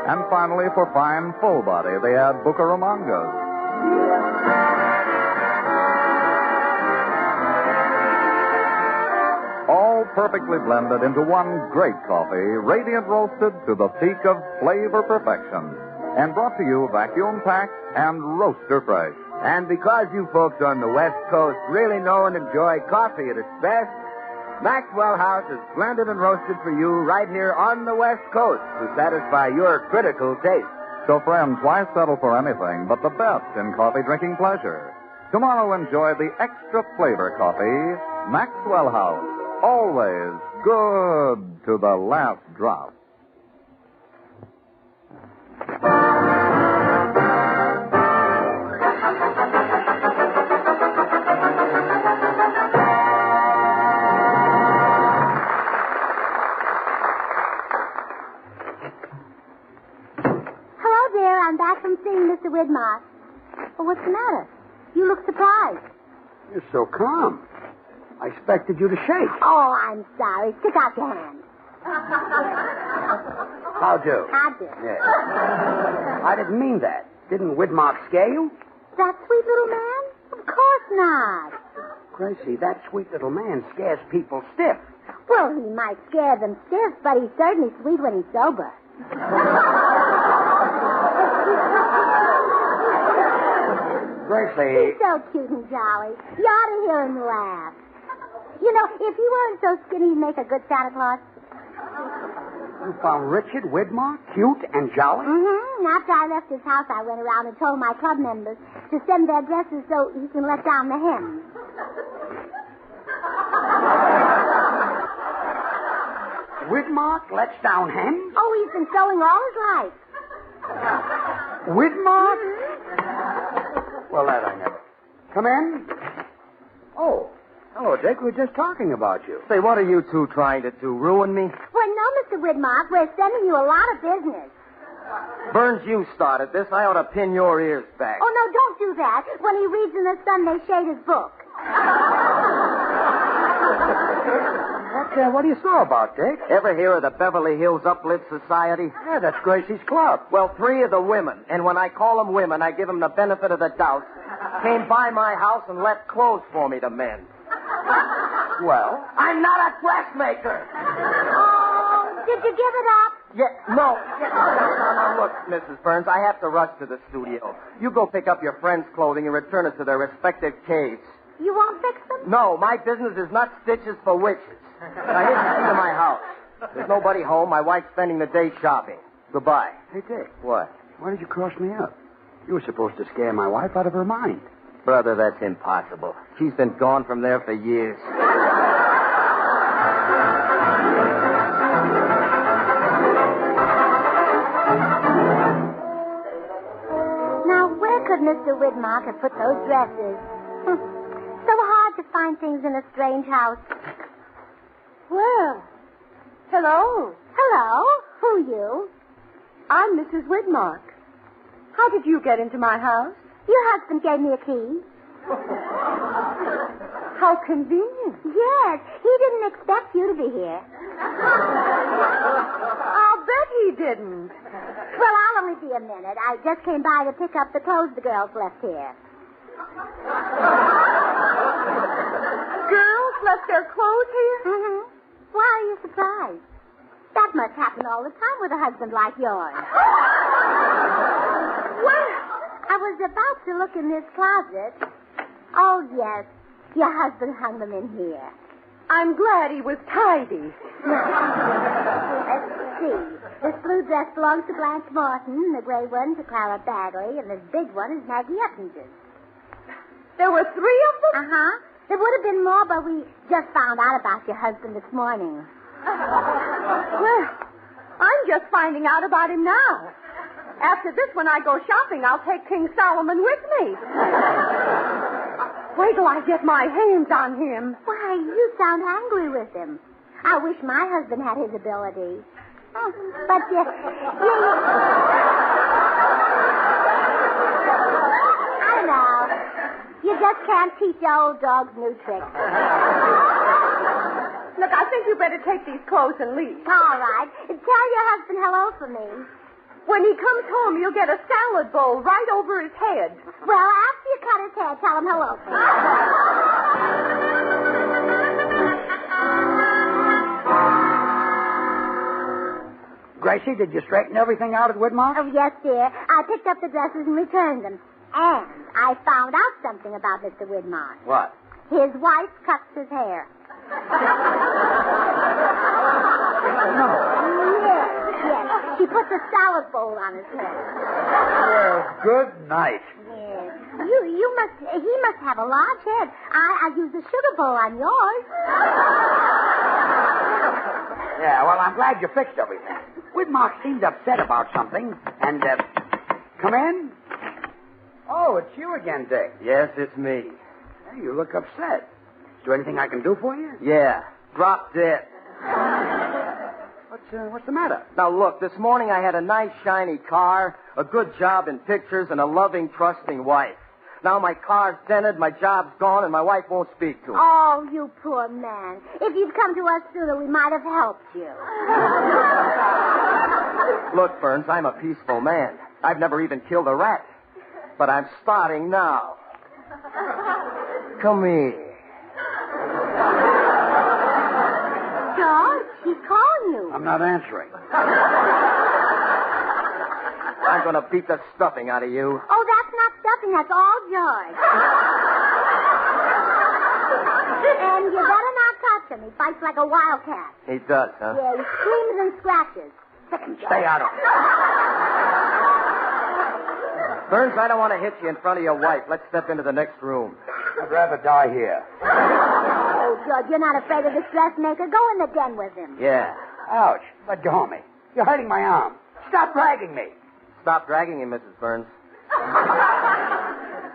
And finally, for fine, full body, they add Bucaramangas. All perfectly blended into one great coffee, radiant roasted to the peak of flavor perfection. And brought to you vacuum-packed and roaster fresh. And because you folks on the West Coast really know and enjoy coffee at its best, Maxwell House is blended and roasted for you right here on the West Coast to satisfy your critical taste. So, friends, why settle for anything but the best in coffee drinking pleasure? Tomorrow, enjoy the extra flavor coffee, Maxwell House. Always good to the last drop. Mr. Widmark. Well, what's the matter? You look surprised. You're so calm. I expected you to shake. Oh, I'm sorry. Stick out your hand. How do? I do. Yes. I didn't mean that. Didn't Widmark scare you? That sweet little man? Of course not. Gracie, that sweet little man scares people stiff. Well, he might scare them stiff, but he's certainly sweet when he's sober. Gracie. He's so cute and jolly. You ought to hear him laugh. You know, if he weren't so skinny, he'd make a good Santa Claus. You found Richard Widmark cute and jolly? Mm-hmm. After I left his house, I went around and told my club members to send their dresses so he can let down the hem. Widmark lets down hems? Oh, he's been sewing all his life. Widmark? Mm-hmm. Well, that I never. Come in. Oh, hello, Dick. We were just talking about you. Say, what are you two trying to do? Ruin me? Well, no, Mr. Widmark. We're sending you a lot of business. Burns, you started this. I ought to pin your ears back. Oh, no, don't do that. When he reads in the sun, they shade his book. What do you saw about, Dick? Ever hear of the Beverly Hills Uplift Society? Yeah, that's Gracie's club. Well, 3 of the women, and when I call them women, I give them the benefit of the doubt, came by my house and left clothes for me to mend. Well? I'm not a dressmaker. Oh, did you give it up? Yeah, no. Now, look, Mrs. Burns, I have to rush to the studio. You go pick up your friends' clothing and return it to their respective caves. You won't fix them? No, my business is not stitches for witches. Now, here's the key to my house. There's nobody home. My wife's spending the day shopping. Goodbye. Hey, Dick. What? Why did you cross me up? You were supposed to scare my wife out of her mind. Brother, that's impossible. She's been gone from there for years. Now, where could Mr. Widmark have put those dresses? So hard to find things in a strange house. Well, hello. Hello. Who you? I'm Mrs. Widmark. How did you get into my house? Your husband gave me a key. How convenient. Yes, he didn't expect you to be here. I'll bet he didn't. Well, I'll only be a minute. I just came by to pick up the clothes the girls left here. Girls left their clothes here? Mm-hmm. Why are you surprised? That must happen all the time with a husband like yours. Well, I was about to look in this closet. Oh, yes. Your husband hung them in here. I'm glad he was tidy. Let's see. This blue dress belongs to Blanche Morton, the gray one to Clara Bagley, and this big one is Maggie Epinger's. There were 3 of them? Uh-huh. There would have been more, but we just found out about your husband this morning. Well, I'm just finding out about him now. After this, when I go shopping, I'll take King Solomon with me. Wait till I get my hands on him. Why, you sound angry with him. I wish my husband had his ability. But I know. You just can't teach old dogs new tricks. Look, I think you better take these clothes and leave. All right. Tell your husband hello for me. When he comes home, you'll get a salad bowl right over his head. Well, after you cut his hair, tell him hello for me. Gracie, did you straighten everything out at Widmark? Oh, yes, dear. I picked up the dresses and returned them. And I found out something about Mr. Widmark. What? His wife cuts his hair. No. Yes. She puts a salad bowl on his head. Well, good night. Yes. He must have a large head. I used a sugar bowl on yours. Yeah, well, I'm glad you fixed everything. Widmark seemed upset about something, and, come in? Oh, it's you again, Dick. Yes, it's me. Hey, you look upset. Is there anything I can do for you? Yeah, drop dead. What's the matter? Now, look, this morning I had a nice, shiny car, a good job in pictures, and a loving, trusting wife. Now my car's dented, my job's gone, and my wife won't speak to me. Oh, you poor man. If you'd come to us sooner, we might have helped you. Look, Burns, I'm a peaceful man. I've never even killed a rat. But I'm starting now. Come here. George, he's calling you. I'm not answering. I'm going to beat the stuffing out of you. Oh, that's not stuffing. That's all George. And you better not touch him. He fights like a wildcat. He does, huh? Yeah, he screams and scratches. Stay out of it. Burns, I don't want to hit you in front of your wife. Let's step into the next room. I'd rather die here. Oh, George, you're not afraid of this dressmaker. Go in the den with him. Yeah. Ouch. Let go of me. You're hurting my arm. Stop dragging me. Stop dragging him, Mrs. Burns.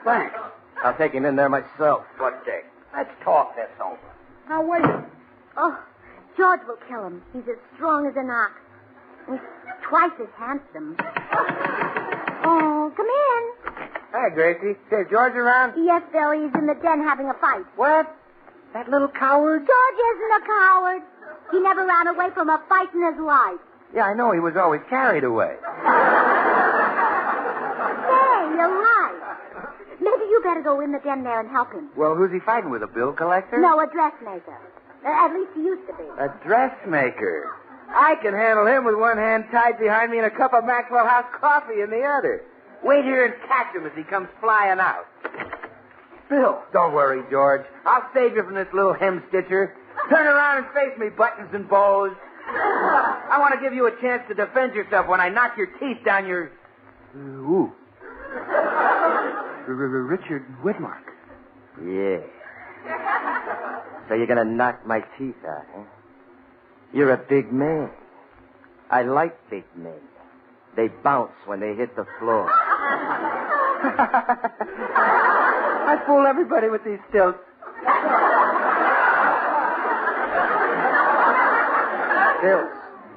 Thanks. I'll take him in there myself. What, Dick? Let's talk this over. Now, wait. Oh, George will kill him. He's as strong as an ox. He's twice as handsome. Oh, come in. Hi, Gracie. Is George around? Yes, Bill. He's in the den having a fight. What? That little coward? George isn't a coward. He never ran away from a fight in his life. Yeah, I know. He was always carried away. Hey, you're right. Maybe you better go in the den there and help him. Well, who's he fighting with? A bill collector? No, a dressmaker. At least he used to be. A dressmaker. I can handle him with one hand tied behind me and a cup of Maxwell House coffee in the other. Wait here and catch him as he comes flying out. Bill, don't worry, George. I'll save you from this little hem-stitcher. Turn around and face me, buttons and bows. I want to give you a chance to defend yourself when I knock your teeth down your... Ooh. Richard Whitmark. Yeah. So you're going to knock my teeth out, huh? You're a big man. I like big men. They bounce when they hit the floor. I fool everybody with these stilts.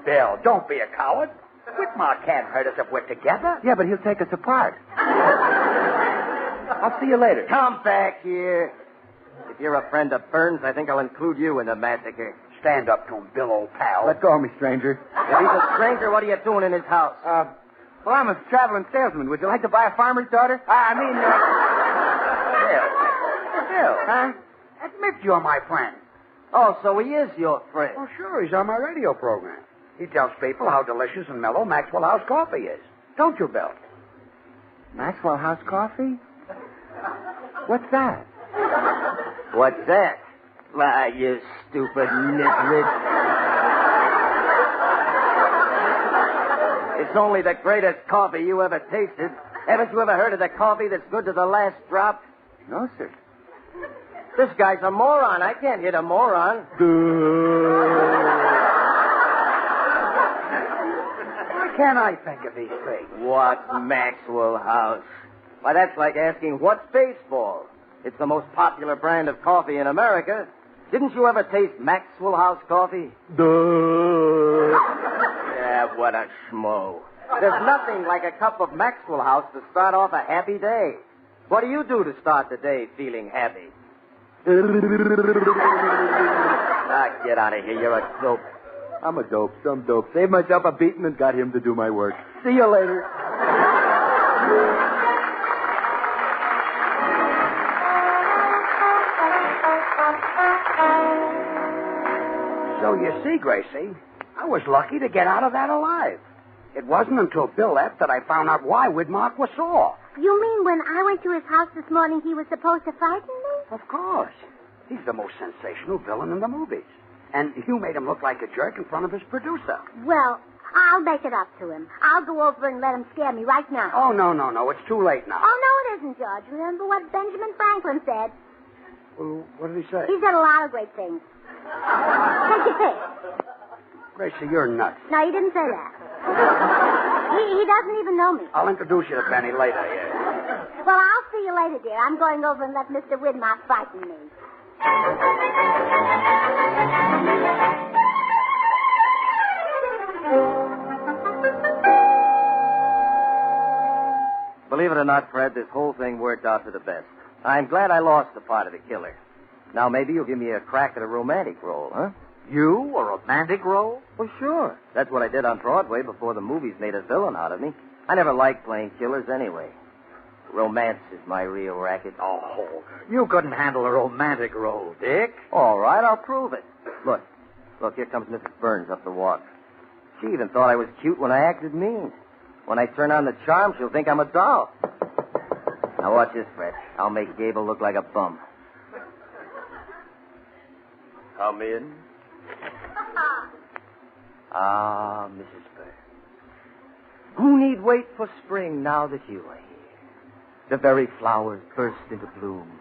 Bill, don't be a coward. Whitmark can't hurt us if we're together. Yeah, but he'll take us apart. I'll see you later. Come back here. If you're a friend of Burns, I think I'll include you in the massacre. Stand up to him, Bill, old pal. Let go of me, stranger. If he's a stranger, what are you doing in his house? Well, I'm a traveling salesman. Would you like to buy a farmer's daughter? Bill, huh? Admit you're my friend. Oh, so he is your friend. Well, sure, he's on my radio program. He tells people how delicious and mellow Maxwell House coffee is. Don't you, Bill? Maxwell House coffee? What's that? What's that? Why, you stupid nitwit. It's only the greatest coffee you ever tasted. Haven't you ever heard of the coffee that's good to the last drop? No, sir. This guy's a moron. I can't hit a moron. Why can't I think of these things? What Maxwell House? Why, that's like asking, what's baseball? It's the most popular brand of coffee in America. Didn't you ever taste Maxwell House coffee? Yeah, what a schmo. There's nothing like a cup of Maxwell House to start off a happy day. What do you do to start the day feeling happy? Get out of here. You're a dope. I'm a dope. Some dope. Saved myself a beating and got him to do my work. See you later. So you see, Gracie, I was lucky to get out of that alive. It wasn't until Bill left that I found out why Whitmark was sore. You mean when I went to his house this morning, he was supposed to frighten me? Of course. He's the most sensational villain in the movies. And you made him look like a jerk in front of his producer. Well, I'll make it up to him. I'll go over and let him scare me right now. Oh, no. It's too late now. Oh, no, it isn't, George. Remember what Benjamin Franklin said? Well, what did he say? He said a lot of great things. Take your pick. Gracie, you're nuts. No, he didn't say that. He doesn't even know me. I'll introduce you to Benny later, yeah. Well, I'll see you later, dear. I'm going over and let Mr. Whitmark frighten me. Believe it or not, Fred, this whole thing worked out for the best. I'm glad I lost the part of the killer. Now maybe you'll give me a crack at a romantic role, huh? You? A romantic role? Well, sure. That's what I did on Broadway before the movies made a villain out of me. I never liked playing killers anyway. Romance is my real racket. Oh, you couldn't handle a romantic role, Dick. All right, I'll prove it. Look, here comes Mrs. Burns up the walk. She even thought I was cute when I acted mean. When I turn on the charm, she'll think I'm a doll. Now watch this, Fred. I'll make Gable look like a bum. Come in. Ah, Mrs. Burns. Who need wait for spring now that you are here? The very flowers burst into bloom,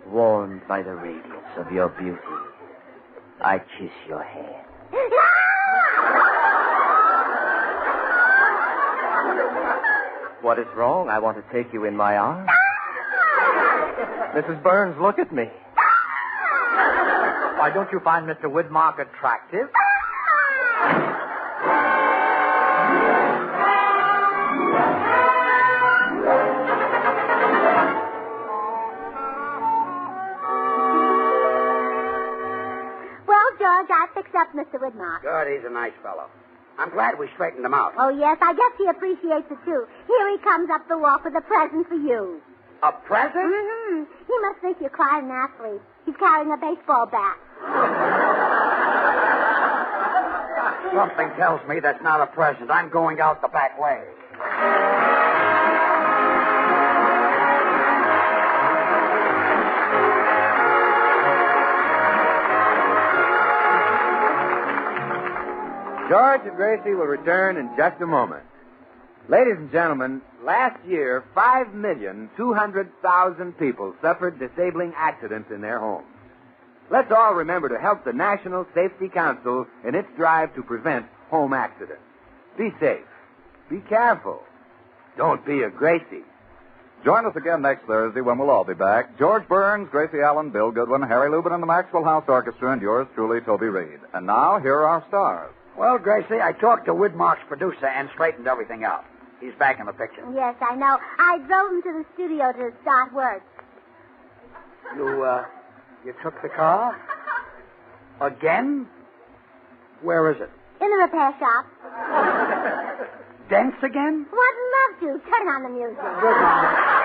warmed by the radiance of your beauty. I kiss your hand. What is wrong? I want to take you in my arms. Mrs. Burns, look at me. Why, don't you find Mr. Widmark attractive? I fixed up Mr. Widmark. Good, he's a nice fellow. I'm glad we straightened him out. Oh, yes, I guess he appreciates it, too. Here he comes up the walk with a present for you. A present? Mm-hmm. He must think you're quite an athlete. He's carrying a baseball bat. Something tells me that's not a present. I'm going out the back way. George and Gracie will return in just a moment. Ladies and gentlemen, last year, 5,200,000 people suffered disabling accidents in their homes. Let's all remember to help the National Safety Council in its drive to prevent home accidents. Be safe. Be careful. Don't be a Gracie. Join us again next Thursday when we'll all be back. George Burns, Gracie Allen, Bill Goodwin, Harry Lubin, and the Maxwell House Orchestra, and yours truly, Toby Reed. And now, here are our stars. Well, Gracie, I talked to Widmark's producer and straightened everything out. He's back in the picture. Yes, I know. I drove him to the studio to start work. You took the car? Again? Where is it? In the repair shop. Dents again? Wouldn't love to. Turn on the music. Good night.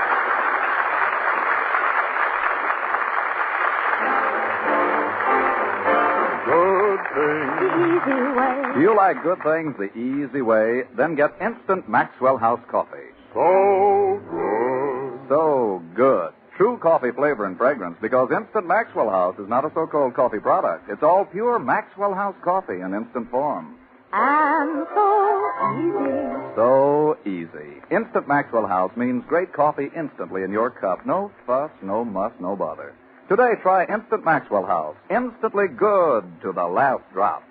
Good things. The easy way. Do you like good things the easy way? Then get instant Maxwell House coffee. So good. So good. True coffee flavor and fragrance, because Instant Maxwell House is not a so-called coffee product. It's all pure Maxwell House coffee in instant form. And so easy. So easy. Instant Maxwell House means great coffee instantly in your cup. No fuss, no muss, no bother. Today, try Instant Maxwell House. Instantly good to the last drop.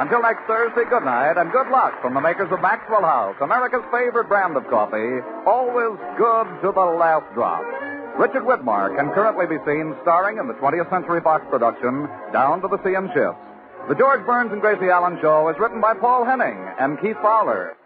Until next Thursday, good night and good luck from the makers of Maxwell House, America's favorite brand of coffee, always good to the last drop. Richard Widmark can currently be seen starring in the 20th Century Fox production, Down to the Sea and Ships. The George Burns and Gracie Allen Show is written by Paul Henning and Keith Fowler.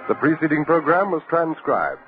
The preceding program was transcribed.